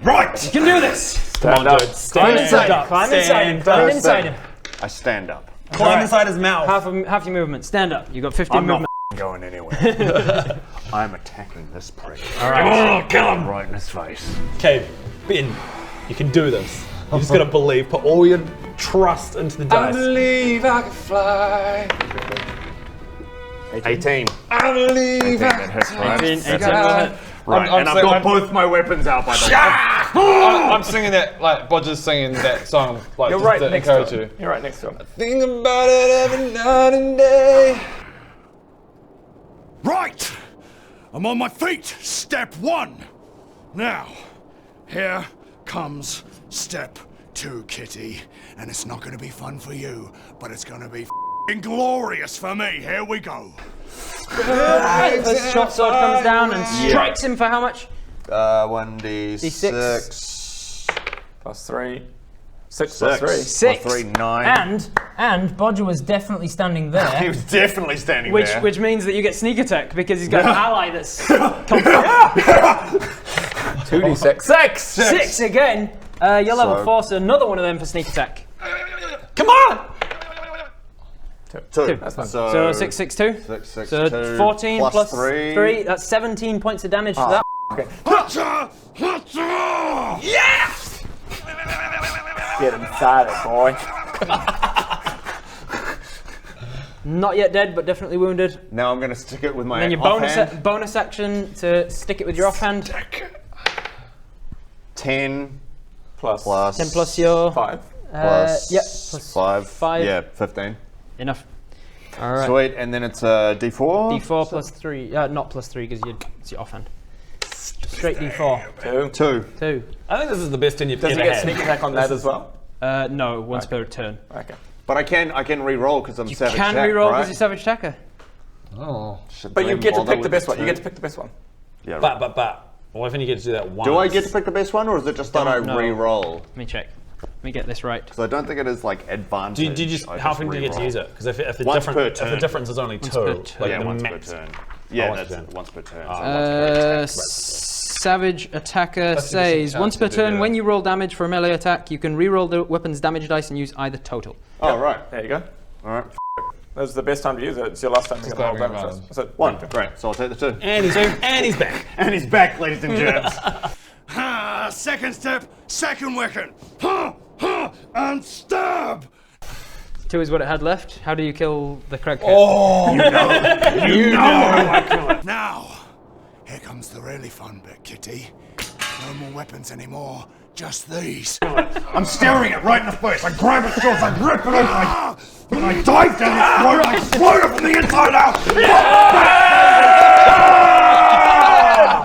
Right! You can do this! Stand up. Climb inside him. Climb inside him. Climb inside him. I stand up. Climb inside his mouth. Half your movement. Stand up. You got 15 I'm movement. not going anywhere. I'm attacking this prick. All right. Oh, kill him right in his face. Okay, Ben, you can do this. You just gotta believe. Put all your trust into the dice. I believe I can fly. 18. I believe I can fly. 18 Right, and I've got both my weapons out by the way. I'm singing that, like, Bodger's singing that song, like, You're just right to next to encourage him. you. You're right next to him. Think about it every night and day. Right! I'm on my feet. Step 1. Now, here comes step 2, Kitty. And it's not going to be fun for you, but it's going to be glorious for me. Here we go. The short sword comes down and strikes him for how much? 1d6. Plus 3. 6 plus 3. 6. Plus 3, 9. And Bodger was definitely standing there. He was definitely standing which, there. Which means that you get sneak attack because he's got an ally that's 2d6. 6 again. You're level 4, so another one of them for sneak attack. Come on! 2. That's fine. So 6, 6, 2. 6, 6, So 2 14 plus 3. 3. That's 17 points of damage to that. Okay. Yeah! Get inside it, boy. Not yet dead, but definitely wounded. Now I'm going to stick it with my And then your bonus action to stick it with your offhand. 10 plus 10 plus your 5. Plus yep, plus 5. Yeah, 15. Enough. All right. Sweet, and then it's D4. D4 plus 3. Not plus 3 because it's your offhand. Straight D4. 2. I think this is the best thing you've Does ever he get had. sneak attack on that as well? No, once per turn. Okay. But I can re-roll because I'm You savage can attack, reroll because right? you're savage attacker. Oh. But you get to pick the best one. You get to pick the best one. Yeah, right. But. Well, I think you get to do that once. Do I get to pick the best one, or is it just that I know. re-roll? Let me check. Let me get this right. Because I don't think it is like advantage. Do you just, I how often do you get to re-roll. use it? Because if the Once per if the turn. difference is only 2, per like turn. Yeah, the once max. per turn. Yeah, once that's per turn. once per turn. So once per attack, Savage attacker That's says, the once per chance to do turn, that. when you roll damage for a melee attack, you can re-roll the weapon's damage dice and use either total. Oh, right. There you go. All right. That's the best time to use it. It's your last time you're going to roll damage. Just So 1. Great. So I'll take the 2. And he's back. And he's back, ladies and gents. Second step, second weapon. And stab. 2 is what it had left. How do you kill the Crag Cat? Oh, you know I kill it. Now, here comes the really fun bit, Kitty. No more weapons anymore, just these. I'm staring it right in the face. I grab its jaws, I rip it open, and I dive down its throat, and I explode it from the inside out.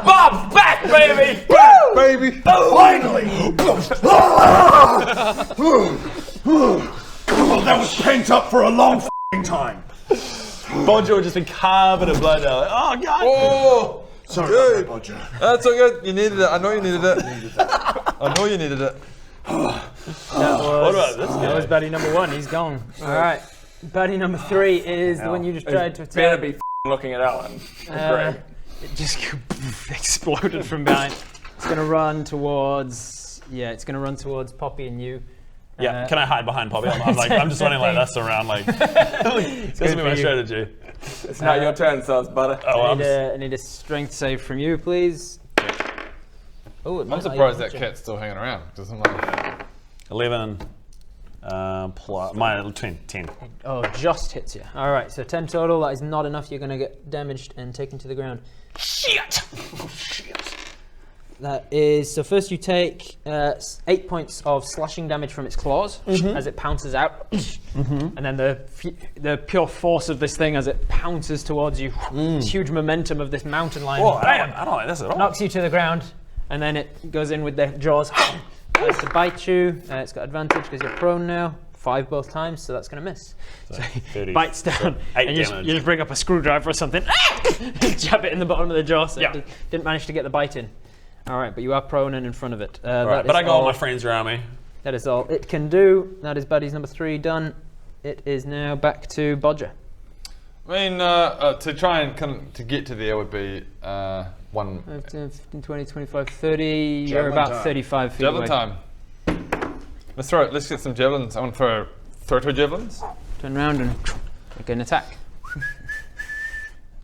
Bob's back, baby! Baby! Finally! That was pent up for a long time. Bodger would just be covered in blood now. Like, oh, God! Oh! Sorry Good. about that, Bodger. That's all good. You needed it. I know you needed it. I know you needed it. What about this guy? That was baddie number 1. He's gone. All right. Baddie number 3 is the one you just tried to attack. Better be looking at Alan. Greg. It just exploded from behind. It's going to run towards... Yeah, it's going to run towards Poppy and you. Yeah, can I hide behind Poppy? I'm just running like this around, like, this is my strategy. It's not your turn, Sauce Butter. I need a strength save from you, please. Oh, I'm surprised that cat's still hanging around. 'Cause I'm like, 11 plus my 10. Oh, just hits you. All right, so 10 total. That is not enough. You're going to get damaged and taken to the ground. Shit! Oh, shit. That is, so first you take 8 points of slashing damage from its claws as it pounces out. And then the pure force of this thing as it pounces towards you. This huge momentum of this mountain lion. Whoa, I don't like this at all. Knocks you to the ground, and then it goes in with the jaws. Tries to bite you. It's got advantage because you're prone now. 5 both times, so that's going to miss. So he bites down, and you just bring up a screwdriver or something, jab it in the bottom of the jaw, so it didn't manage to get the bite in. All right, but you are prone and in front of it. Right, but I got all my friends around me. That is all it can do. That is buddies number 3 done. It is now back to Bodger. I mean, to try and to get to there would be 1... 15, 20, 25, 30. You're about 35 feet javelin away. Time. Let's get some javelins. I want to throw 2 javelins. Turn around and make an attack.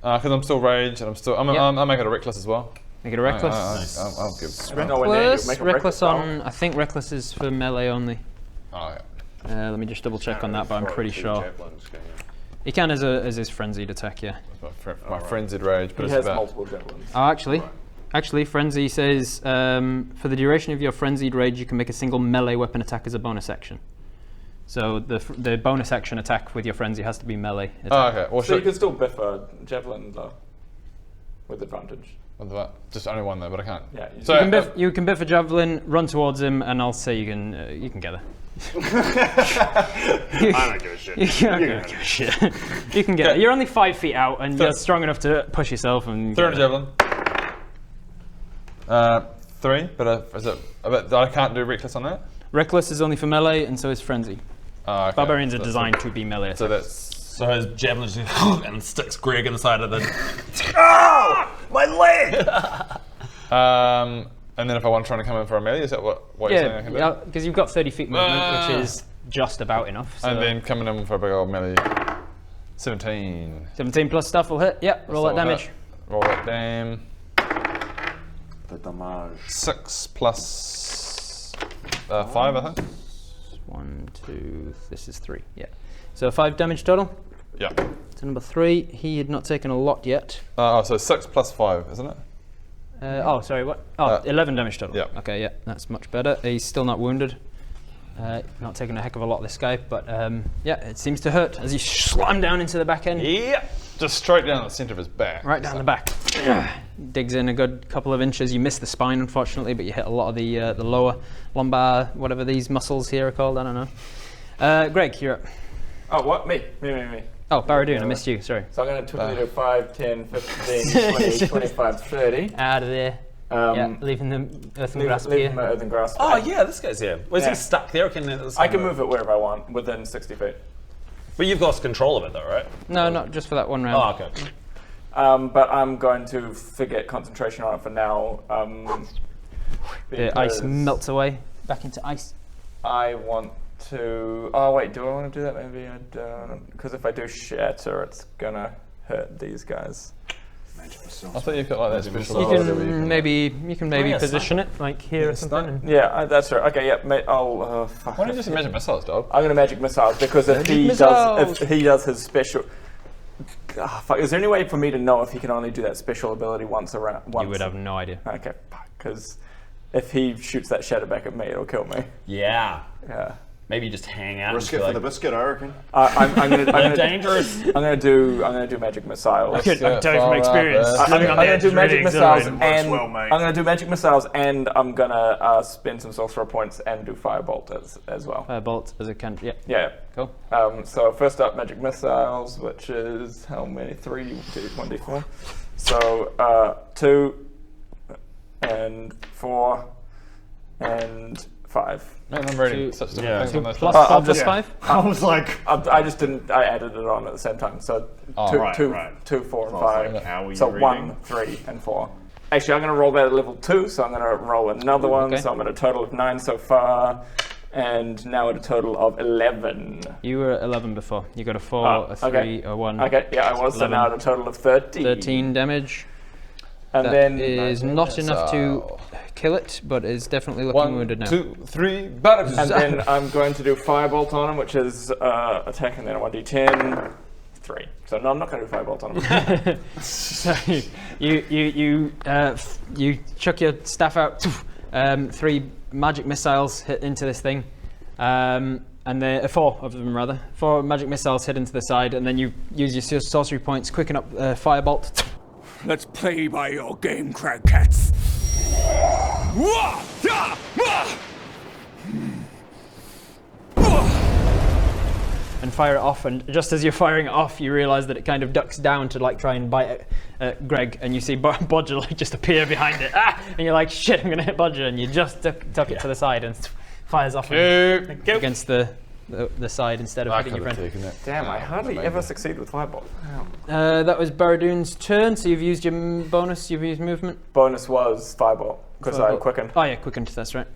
Because I'm still raged and I'll make it a reckless as well. Make it a reckless. I'll give reckless on. I think reckless is for melee only. Oh yeah. Let me just double check on that, but I'm pretty sure. He can as his frenzied attack, yeah. My frenzied rage, but he has multiple javelins. Oh, actually, frenzy says for the duration of your frenzied rage, you can make a single melee weapon attack as a bonus action. So the bonus action attack with your frenzy has to be melee attack. Oh, okay. Well, so you can still biff a javelin though, with advantage. Just only one though, but I can't. Yeah. So you can biff a javelin, run towards him, and I'll say you can get her. I don't give a shit. You don't give a shit. You can get her. You're only 5 feet out, and you're strong enough to push yourself and. Throw a javelin. 3, but I can't do reckless on that. Reckless is only for melee, and so is frenzy. Okay. Barbarians are designed to be melee. So that's. So his javelin just and sticks Greg in the side of the. Oh! My leg! And then if I want to come in for a melee, is that what you're saying I can do? Yeah, because you've got 30 feet movement, which is just about enough. So. And then coming in for a big old melee. 17. 17 plus stuff will hit. Yep, roll that damage. Roll that damn. The damage. 6 plus 5, I think. 1, 2, this is 3. Yeah. So 5 damage total? Yeah. To number 3, he had not taken a lot yet. So 6 plus 5, isn't it? Sorry, what? 11 damage total. Yeah. Okay, yeah, that's much better. He's still not wounded. Not taking a heck of a lot this guy, but yeah, it seems to hurt as you slam down into the back end. Yeah. Just straight down the center of his back. Right down the back. Digs in a good couple of inches. You miss the spine, unfortunately, but you hit a lot of the lower lumbar, whatever these muscles here are called. I don't know. Greg, you're up. Oh, what? Me. Oh, Baradoon, I missed you, sorry. So I'm going to do 5, 10, 15, 20, 25, 30. Out of there. Yeah, leaving the earthen grasp here. Leaving the earthen grasp. Oh yeah, this guy's here. Was he stuck there? Or I can move it wherever I want, within 60 feet. But you've lost control of it though, right? No, not just for that one round. Oh, okay. But I'm going to forget concentration on it for now. The ice melts away, back into ice. I want to... Oh wait, do I want to do that? Maybe I don't. Because if I do shatter, it's going to hurt these guys. I thought you've got like that special you can maybe position it like here or something. Yeah, that's right. Okay, yeah. I'll. Fuck. Why don't you just magic missiles, dog? I'm gonna magic missiles because if he does his special. Fuck. Is there any way for me to know if he can only do that special ability once around? You would have no idea. Okay, because if he shoots that shadow back at me, it'll kill me. Yeah. Yeah. Maybe just hang out. Risk it for the biscuit, I reckon. I'm gonna dangerous. I'm gonna do magic missiles. I can tell you from experience. I'm gonna do magic missiles and I'm gonna do magic missiles and I'm gonna spend some sorcerer points and do firebolt as well. Firebolt as a cantrip. Yeah. Cool. So first up, magic missiles, which is how many? 3, 1d4. So 2 and 4 and 5. Man, I'm reading such different things on those. Plus 4 plus 5? I was like... I just didn't... I added it on at the same time. So 2, 4, and 5. How are you so reading? 1, 3, and 4. Actually, I'm going to roll that at level 2, so I'm going to roll another one. Okay. So I'm at a total of 9 so far. and now at a total of 11. You were at 11 before. You got a 4, a 3, okay. a 1. Okay, yeah, I was. 11. So now at a total of 13. 13 damage. And that then is not enough to kill it, but is definitely looking wounded now. 1, 2, 3, bandages. And then I'm going to do Firebolt on him, which is attack and then a 1d10. 3. So no, I'm not going to do Firebolt on him. So you chuck your staff out. 3 magic missiles hit into this thing, and 4 of them rather. 4 magic missiles hit into the side, and then you use your sorcery points, quicken up Firebolt. Let's play by your game, crag cats. And fire it off, and just as you're firing it off, you realise that it kind of ducks down to like try and bite at Greg, and you see Bodger like just appear behind it, and you're like, shit, I'm gonna hit Bodger, and you just tuck it to the side and fires off against the side instead of hitting your friend. Damn, I hardly ever succeed with Firebolt. That was Baradoon's turn, so you've used your bonus, you've used movement. Bonus was Firebolt, because I quickened. Oh yeah, quickened, that's right.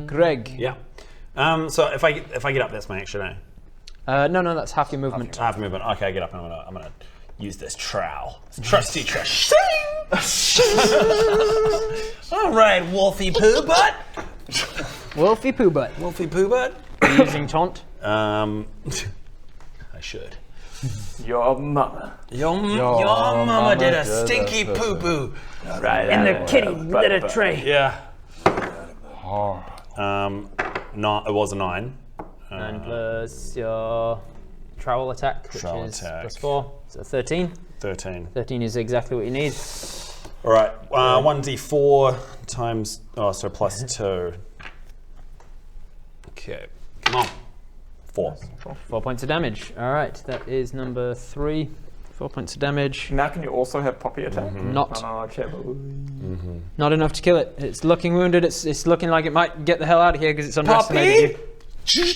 Greg. Yeah. So if I get up, that's my action, eh? No, that's half your movement. Half your movement. Okay, I get up and I'm gonna use this trowel. Trusty trowel. All right, Wolfie Poo Butt. Wolfie Poo Butt. Wolfie Poo Butt. Are you using taunt? I should. Your mama. Your mama did a stinky poo poo. Right. In the kitty litter tray. Yeah. No, it was a 9. 9 plus your trowel attack, which is plus 4, so 13. 13. 13 is exactly what you need. All right, 1d4 times, plus 2. Okay, come on. 4. 4 points of damage. All right, that is number 3. 4 points of damage. Now can you also have Poppy attack? Not. No, Not enough to kill it. It's looking wounded. It's looking like it might get the hell out of here because it's underestimated you.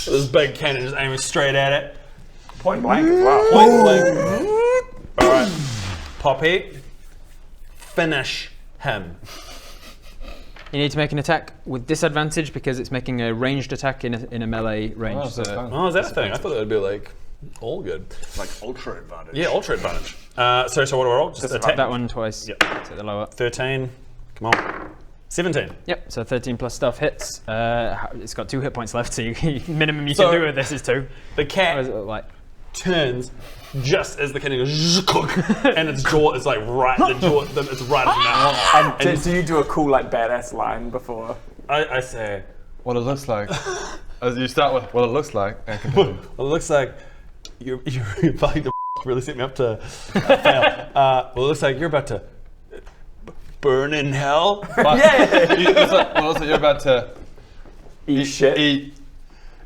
This big cannon just aiming straight at it. Point blank as well. Point blank. All right, Poppy, finish him. You need to make an attack with disadvantage because it's making a ranged attack in a melee range. Is that a thing? I thought that would be like all good. Like ultra advantage. Yeah, ultra advantage. So what do I roll? Just attack that one twice. Yep. So the lower. 13. Come on. 17. Yep. So 13 plus stuff hits. It's got 2 hit points left, so minimum you can do with this is 2. The cat what does it look like? Turns just as the cannon goes, and its jaw is like right. It's right in the mouth. And do you do a cool like badass line before? I say what it looks like. As you start with what it looks like. And continue. Well, it looks like you're about to really set me up to fail. Well, it looks like you're about to burn in hell. It looks like you're about to eat shit.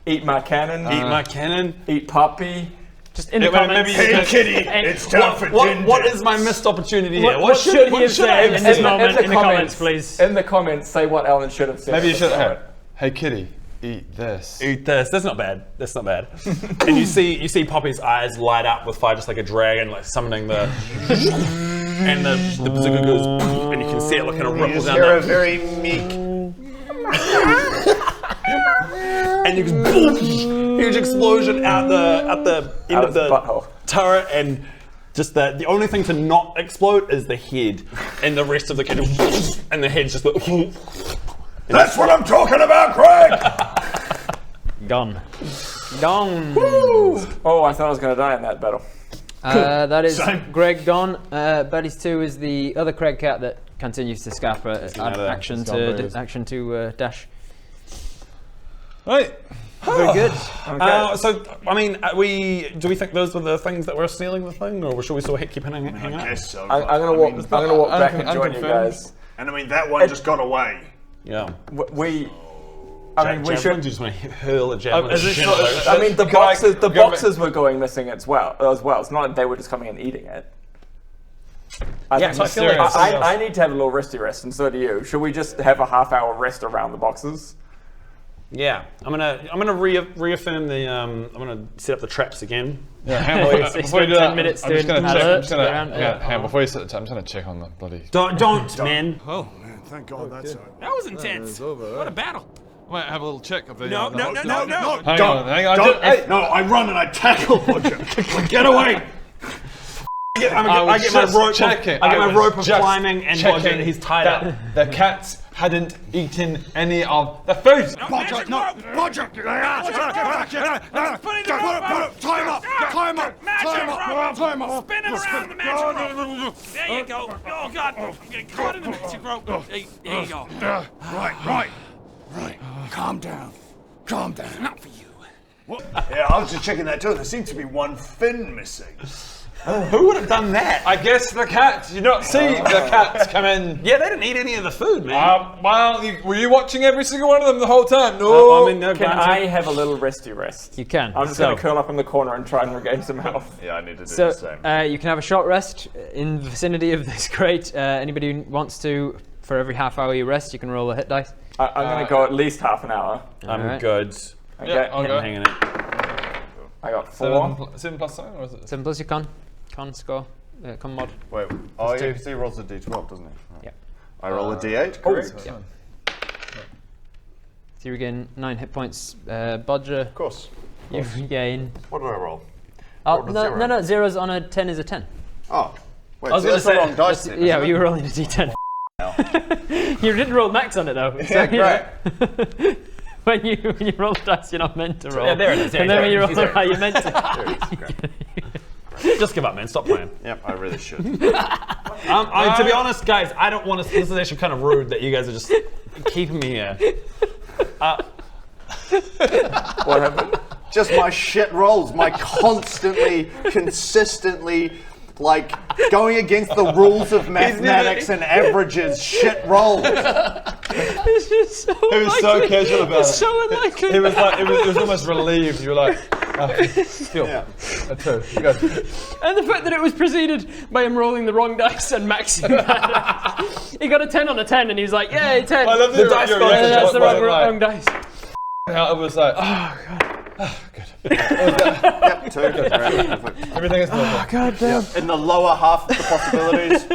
Eat my cannon. Eat my cannon. Eat Poppy. Just in the comments. Hey kitty, it's time for dinner. What is my missed opportunity here? What should he have said in this moment? In the comments, please. In the comments, say what Ellen should have said. Maybe you should have. Hey kitty, eat this. Eat this. That's not bad. That's not bad. And you see Poppy's eyes light up with fire, just like a dragon, like summoning the. And the bazooka goes, and you can see it like kind of ripple down. You're a very meek. And you just boom, huge explosion out the end of the butthole turret, and just the only thing to not explode is the head, and the rest of the cannon, and the head's just. That's what I'm talking about, Craig. Gone. Oh, I thought I was going to die in that battle. That is Greg gone. Buddies 2 is the other Craig cat that continues to scapper. Action to dash. Right. Very good. So, I mean, do we think those were the things that were sealing the thing, or should we still keep hanging out? I guess so. I'm going to walk back and join you guys. And I mean, that one just got away. Yeah. We should just want to hurl a javelin. I mean, the boxes were going missing as well. It's not like they were just coming and eating it. So I feel like I need to have a little resty rest, and so do you. Should we just have a half-hour rest around the boxes? Yeah, I'm gonna reaffirm the. I'm gonna set up the traps again. Yeah, before you do that, I'm just gonna check. Before you set the trap, I'm just gonna check on the bloody. Don't, man. Oh man, thank God that's over. That was intense. What a battle. I might have a little check of the. No. Hang on. No, I run and I tackle Bodger. Get away! I get my rope. Checking. I get my rope of climbing, and Bodger, he's tied up. The cats hadn't eaten any of the food. Bodger, no! Bodger! Tie him up! Spin him around the magic rope. There you go. Oh God, I'm getting caught in the magic rope. There you go. Right. Calm down. Not for you. Yeah, I was just checking that too. There seems to be one fin missing. Who would have done that? I guess the cats. You not see the cats come in. Yeah, they didn't eat any of the food, man. Were you watching every single one of them the whole time? No. Can I have a little resty rest? You can. I'm just going to curl up in the corner and try and regain some health. Yeah, I need to do the same. You can have a short rest in the vicinity of this crate. Anybody who wants to, for every half hour you rest, you can roll a hit dice. I'm going to go at least half an hour. I'm good. Okay. Yeah, I'll go. Hanging it. I got 4. 7 plus 7, or is it? 7 plus your con score, con mod. Wait, he rolls a d12, doesn't he? Yeah. I roll a d8, correct? Yeah. So you regain 9 hit points. Bodger. Of course. You regain. What did I roll? No, zeros on a 10 is a 10. Oh. Wait, I was so gonna that's the say- wrong dice then, Yeah, isn't you it? were rolling a d10. You didn't roll max on it though. Yeah, great. When you roll dice, you're not meant to roll. Yeah, there it is. And then when you roll high, you're meant to. There it is, great. Just give up, man. Stop playing. Yep, I really should. To be honest, guys, I don't want to. This is actually kind of rude that you guys are just keeping me here. What happened? Just my shit rolls, my constantly, consistently, like, going against the rules of mathematics and averages shit rolls. It's just so He was so casual about it. It's so unlikely. He was like, it was almost relieved. You were like, still, Yeah. a 2. You go. And the fact that it was preceded by him rolling the wrong dice and maxing that. He got a 10 on a 10 and he's like, yay, 10. I love The dice your roll. reaction. That's the Wasn't wrong dice. How it was like, oh god, good. Yep, 2. Everything is normal. Oh, god damn. In the lower half of the possibilities.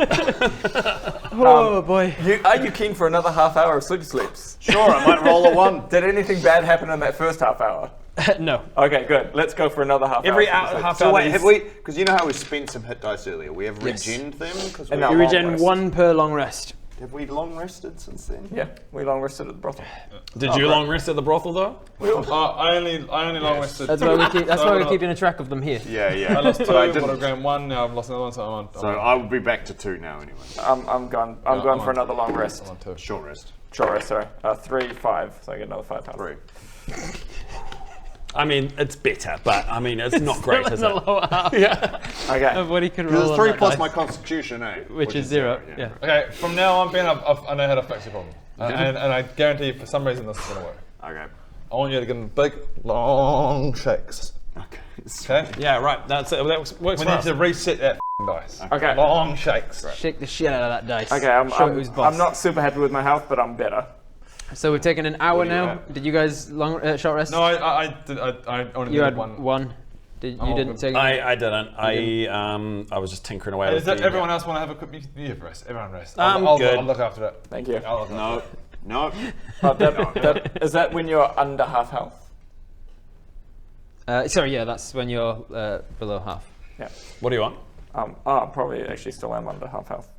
Oh boy. Are you keen for another half hour of sleeps? Sure, I might roll a 1. Did anything bad happen in that first half hour? No. Okay, good. Let's go for another half Every hour. hour, half So hour. wait, have we, because you know how we spent some hit dice earlier, we have Yes. regened them? Because And now You long regen rest. 1 per long rest. Have we long rested since then? Yeah, we long rested at the brothel. Did you long rest at the brothel though? I only long rested. That's why we're keeping a track of them here. Yeah. I lost 2, But I but didn't. I've gained 1, now I've lost another one, so I'm on. So I will be back to 2 now anyway. I'm gone. I'm going for another long rest. I'm on 2. Short rest. Short rest, sorry. 3, 5. So I get another 5 pounds. 3. I mean, it's better, but I mean, it's not great, Still is in it? the lower half. Yeah. Okay. Of what he can Because roll it's on 3 that plus dice, my constitution, eh? which is 0. Yeah. Okay, from now on, Ben, I know how to fix your problem. And I guarantee you, for some reason, this is going to work. Okay. I want you to give them big, long shakes. Okay? Yeah, right. That's it. That works We for need us. to reset that dice. Okay. Long shakes. Shake the shit out of that dice. Okay, Show it who's boss. I'm not super happy with my health, but I'm better. So we've taken an hour do you now. have? Did you guys short rest? No, I only You did had one. one. You all didn't good. take. I didn't. I was just tinkering away. Does with everyone else want to have a quick you have rest? Everyone rest. I'm I'll good. look after it. Thank you. I'll look after it. No. Is that when you're under half health? Sorry, yeah, that's when you're below half. Yeah. What do you want? Probably actually still am under half health.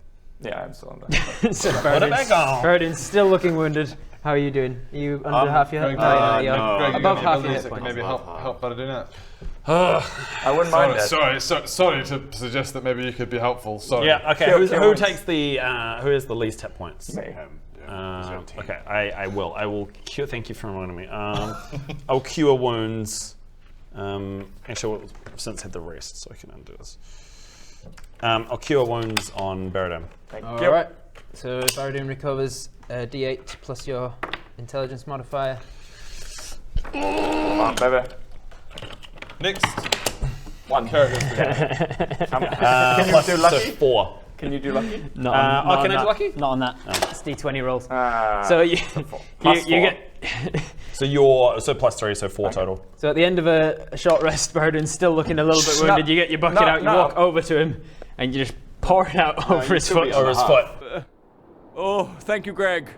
Yeah, I'm still under. So Put it back on. Faradin's still looking wounded. How are you doing? Are you under half your hit? Greg, You're Greg, you above got half any your abilities hit that can points. maybe help better do that. I wouldn't mind that. Sorry to suggest that maybe you could be helpful. Sorry. Yeah. Okay. Who takes the? Who has the least hit points? Me. Okay. I will. I will cure. Thank you for reminding me. I'll cure wounds. Actually, well, I've since had the rest, so I can undo this. I'll cure wounds on Baradam. Thank you. All right. So Faradin recovers D8 plus your intelligence modifier. Come on, baby. Next. 1. Characters. Can you do lucky? So 4. Can you do lucky? Not can I do lucky? Not on that. It's D20 rolls. So So you Plus you 4. get So you're +3, so 4 total. So at the end of a short rest, Bardun's still looking a little bit wounded. You get your bucket out, you walk over to him, and you just pour it out over his foot. Oh, thank you, Greg.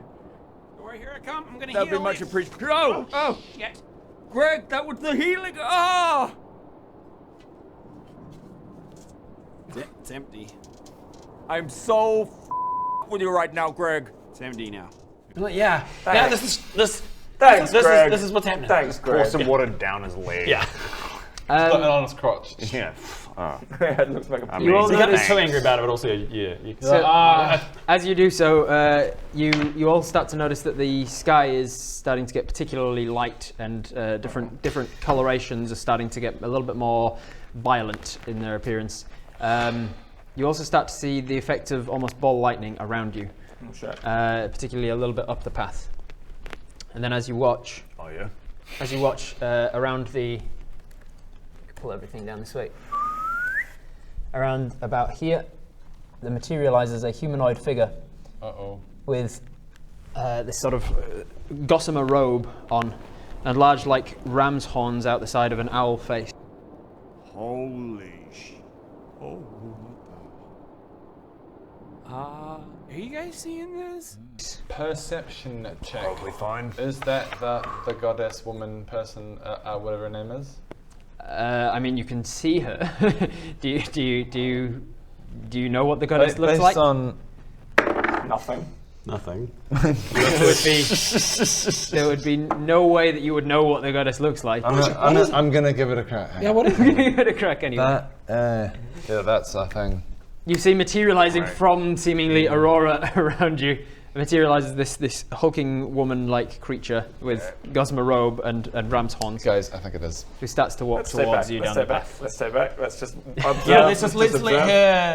Right here I come. I'm gonna That'd heal be much it. appreciated. Oh, Shit. Greg, that was the healing. Ah! It's empty. I'm so with you right now, Greg. It's empty now. Yeah. Thanks. Thanks, Greg. This is what's happening. Thanks, Greg. Pour some water down his leg. Yeah. Put it on his crotch. Yeah. It looks like a You all You can't be notice- too angry about it, but also, yeah. You can So, as you do so, you all start to notice that the sky is starting to get particularly light, and different colorations are starting to get a little bit more violent in their appearance. You also start to see the effect of almost ball lightning around you, particularly a little bit up the path. And then as you watch, around the, pull everything down this way. Around about here, there materializes a humanoid figure with this sort of gossamer robe on, and large, like ram's horns out the side of an owl face. Holy sh! Oh. Are you guys seeing this? Perception check. Probably fine. Is that the goddess woman person, whatever her name is? I mean, you can see her. do you know what the goddess looks based like? on Nothing. There would be no way that you would know what the goddess looks like. I'm gonna give it a crack. Yeah, what is it? Give it a crack anyway. Yeah, that's a thing. You see materializing from seemingly Aurora around you, materializes this hulking woman-like creature with gossamer robe and ram's horns. Guys, I think it is. Who starts to walk towards you down the path. Let's stay back. Let's just observe. Yeah, let's let her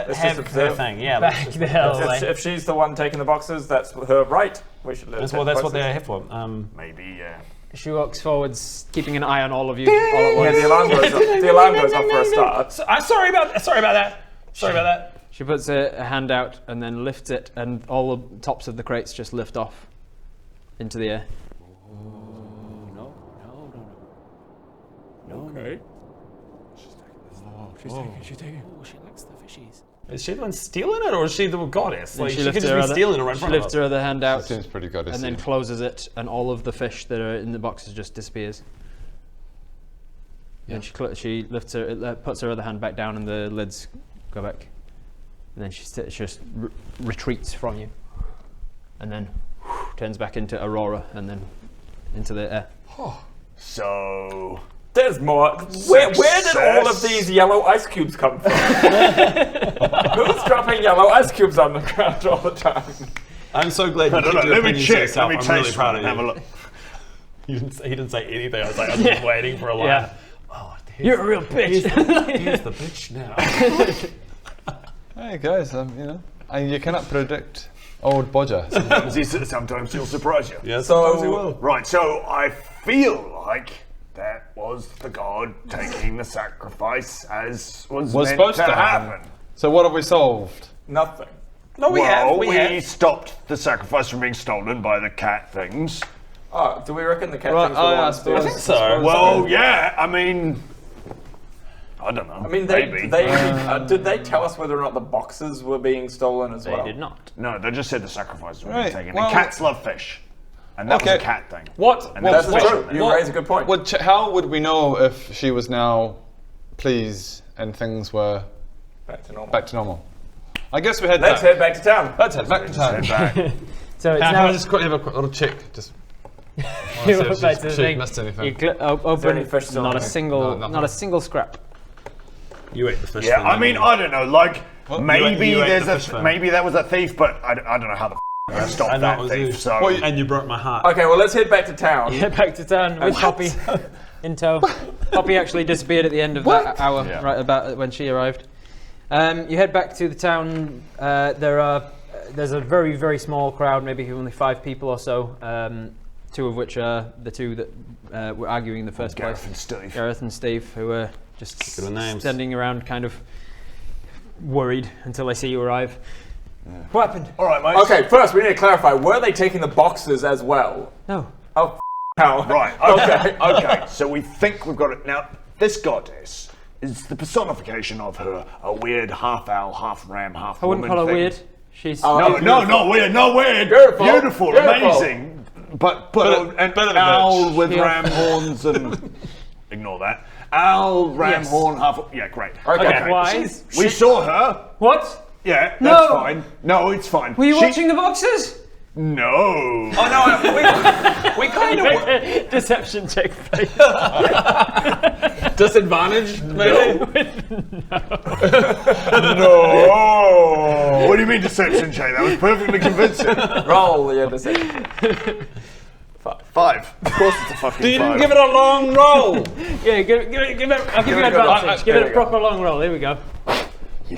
Let's have just her observe. thing. Yeah. Back the hell away. If she's the one taking the boxes, that's her right. We should let her That's take what the they're boxes. here for. Maybe, yeah. She walks forwards, keeping an eye on all of you all at once. Yeah, the alarm goes up. The alarm goes up for a start. I'm sorry about that. Sorry about that. She puts a hand out and then lifts it, and all the tops of the crates just lift off into the air. No. Okay. She's taking. Oh, she likes the fishies. Is she the one stealing it, or is she the goddess? Like, She she could lifts just her be other- stealing it right in She front of lifts us. her other hand out. That seems pretty goddessy. And then closes it, and all of the fish that are in the boxes just disappears. Yeah. And she lifts her, puts her other hand back down, and the lids go back. And then she just retreats from you, and then turns back into Aurora, and then into the air. So There's more. Where did all of these yellow ice cubes come from? Who's dropping yellow ice cubes on the ground all the time? I'm so glad you I don't kept know. your Let me opinions to check. yourself. Let me I'm really taste proud one of and you. have a look. He didn't say anything. I was like, I'm just waiting for a line. Yeah. Oh, You're a real bitch. Here's the bitch now. Hey guys, you cannot predict old Bodger. Sometimes he'll surprise you. Yeah, sometimes he will. Right, so I feel like that was the god taking the sacrifice as was meant supposed to happen. So what have we solved? Nothing. No, we have. Stopped the sacrifice from being stolen by the cat things. Oh, do we reckon the cat Right, things were the ones I think so. Well, yeah, I mean, I don't know. I mean, maybe. did they tell us whether or not the boxes were being stolen as well? They did not. No, they just said the sacrifice was being Right, taken. well- and cats love fish. And that was a cat thing. What? And that's That's true. true. You raise a good point. How would we know if she was now pleased and things were Back to normal. back to normal? I guess we head Let's back. head back to town. Let's head back to town. So it's Can now. I just quickly have a quick little check? Just. You went back to the She thing. missed anything. You open. any fish still Not in a there? single. nothing. Not a single scrap. You ate the fish. Yeah, thing, I mean, didn't I don't know. Like, What? maybe You ate there's the fish thing. maybe that was a thief, but I don't know how the I stopped I know it that was thief. you. So Well, and you broke my heart. Okay, well, let's head back to town. Head back to town with Poppy in tow. Poppy actually disappeared at the end of that hour, right about when she arrived. You head back to the town. There's a very, very small crowd, maybe only 5 people or so. 2 of which are the 2 that were arguing in the first place. Gareth and Steve. Gareth and Steve, who are just Good names. standing around, kind of worried until they see you arrive. What happened? all right, mate. Okay, first we need to clarify: were they taking the boxes as well? No. Oh, Right, okay. So we think we've got it. Now, this goddess is the personification of her, a weird half owl, half ram, half I wouldn't woman call her thing. weird. She's not weird. Beautiful, amazing. But an owl with ram horns and ignore that. Owl, ram horn, half. Yeah, great. Okay. Why? We saw her. What? Yeah, No. that's fine. No, it's fine. Were you watching the boxes? No. Oh no, we kind of deception check, please. Disadvantage, maybe. No. What do you mean deception, Jay? That was perfectly convincing. Roll your deception. 5. Of course it's a fucking 5. You didn't give it a long roll. Yeah, give it. I'll give you advantage. Give it a proper long roll. Here we go.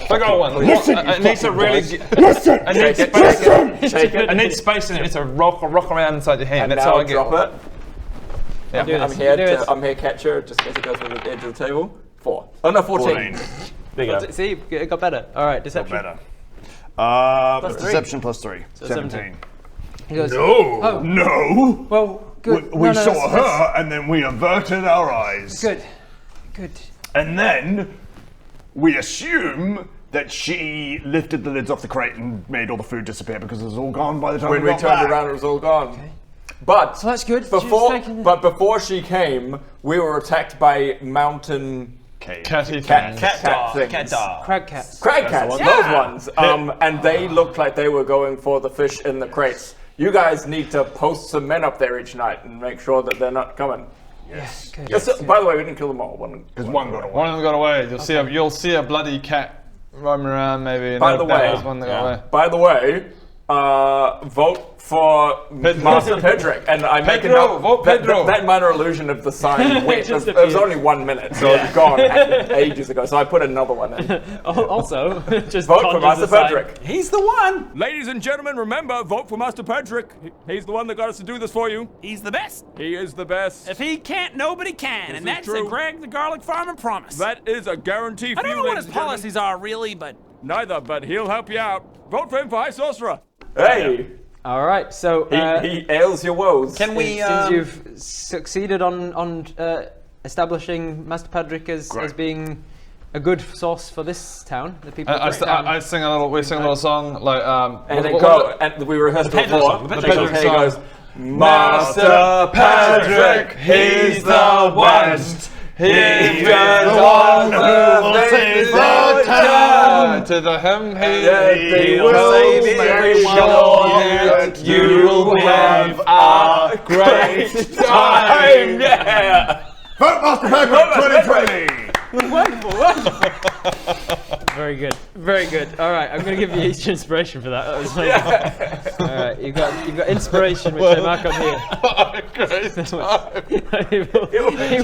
I got one. Listen, it needs to really. Listen. I need space in it. It's a rock around inside your hand. And That's now how I get. drop it. Yeah. I'm here catcher, just in case it goes to the edge of the table. 4. Oh no, 14. There you go. See, it got better. All right, deception. Better. +3. Deception +3. So 17. He goes, No. Oh. No. Well, good. We No, saw that's- her, and then we averted our eyes. Good. Good. And then we assume that she lifted the lids off the crate and made all the food disappear because it was all gone by the time When we we got turned back. around, it was all gone. But So that's good. before she came, we were attacked by mountain Catty cat things. things. Crag cats. Crag cats, those ones. And they looked like they were going for the fish in the crates. You guys need to post some men up there each night and make sure that they're not coming. Yes. By the way, we didn't kill them all. Because one got away. One of them got away. You'll see a bloody cat roaming around maybe. And By the that way, was one that got away. By the way, vote for Master Pedrick, and I make Pedro, vote Pedro. That minor illusion of the sign. It was appeared. only 1 minute, so it's gone ages ago. So I put another one in. Also, just Vote for conjures Master the sign. Pedrick. He's the one. Ladies and gentlemen, remember, vote for Master Pedrick. He's the one that got us to do this for you. He's the best. He is the best. If he can't, nobody can. This And is that's true. a Greg the Garlic Farmer promise. That is a guarantee for I don't you, know what ladies his and gentlemen. policies are, really, but Neither, but he'll help you out. Vote for him for High Sorcerer. Hey, All right, so he ails your woes. Can we? since you've succeeded on establishing Master Pedrick as being a good source for this town, the people. I of this town. sing a little. We sing a little song like. And we rehearsed it before. The Pedrick He song. goes, Master Pedrick, he's the best. He's the one who saves the town. To the him he will save everyone. You will have a great time. yeah. Vote Master Pedrick 2020! Wonderful. Very good. Very good. All right, I'm going to give you each inspiration for that. That was amazing. All right, you've got inspiration, which I mark up here. He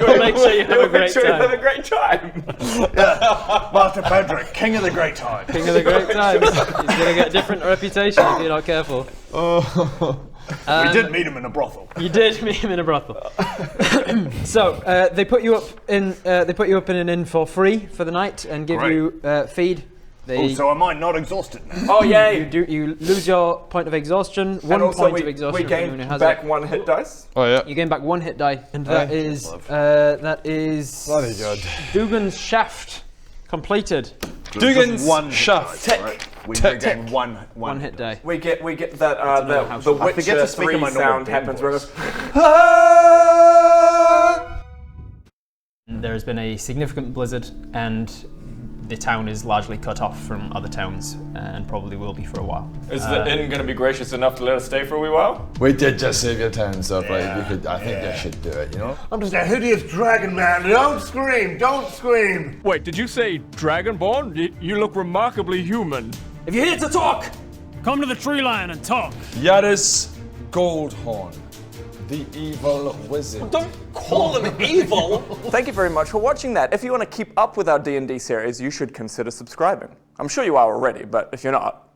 will make sure you have a great time. Have a great time. Yeah. Master Pedrick, king of the great time. King of the great times. He's going to get a different reputation if you're not careful. We did meet him in a brothel. You did meet him in a brothel. So they put you up in an inn for free for the night and give you feed. So am I not exhausted? Oh yay! You lose your point of exhaustion. And also point of exhaustion. we for gain anyone who has back it. 1 hit dice. Oh yeah. You gain back 1 hit die, and that is bloody good. Dugan's shaft completed. Dugan's one shaft. Right? We regain one hit die. We get that the I forget Witcher to speak in 3 my normal sound Ben happens where it voice. goes. There has been a significant blizzard, and the town is largely cut off from other towns, and probably will be for a while. Is the inn going to be gracious enough to let us stay for a wee while? We did just save your town, so I think you should do it. You know. I'm just a hideous dragon man. Don't scream! Don't scream! Wait, did you say Dragonborn? You look remarkably human. if you're here to talk, come to the tree line and talk. Yaris Goldhorn, the evil wizard. Don't call him evil. Thank you very much for watching that. If you want to keep up with our D&D series, you should consider subscribing. I'm sure you are already, but if you're not,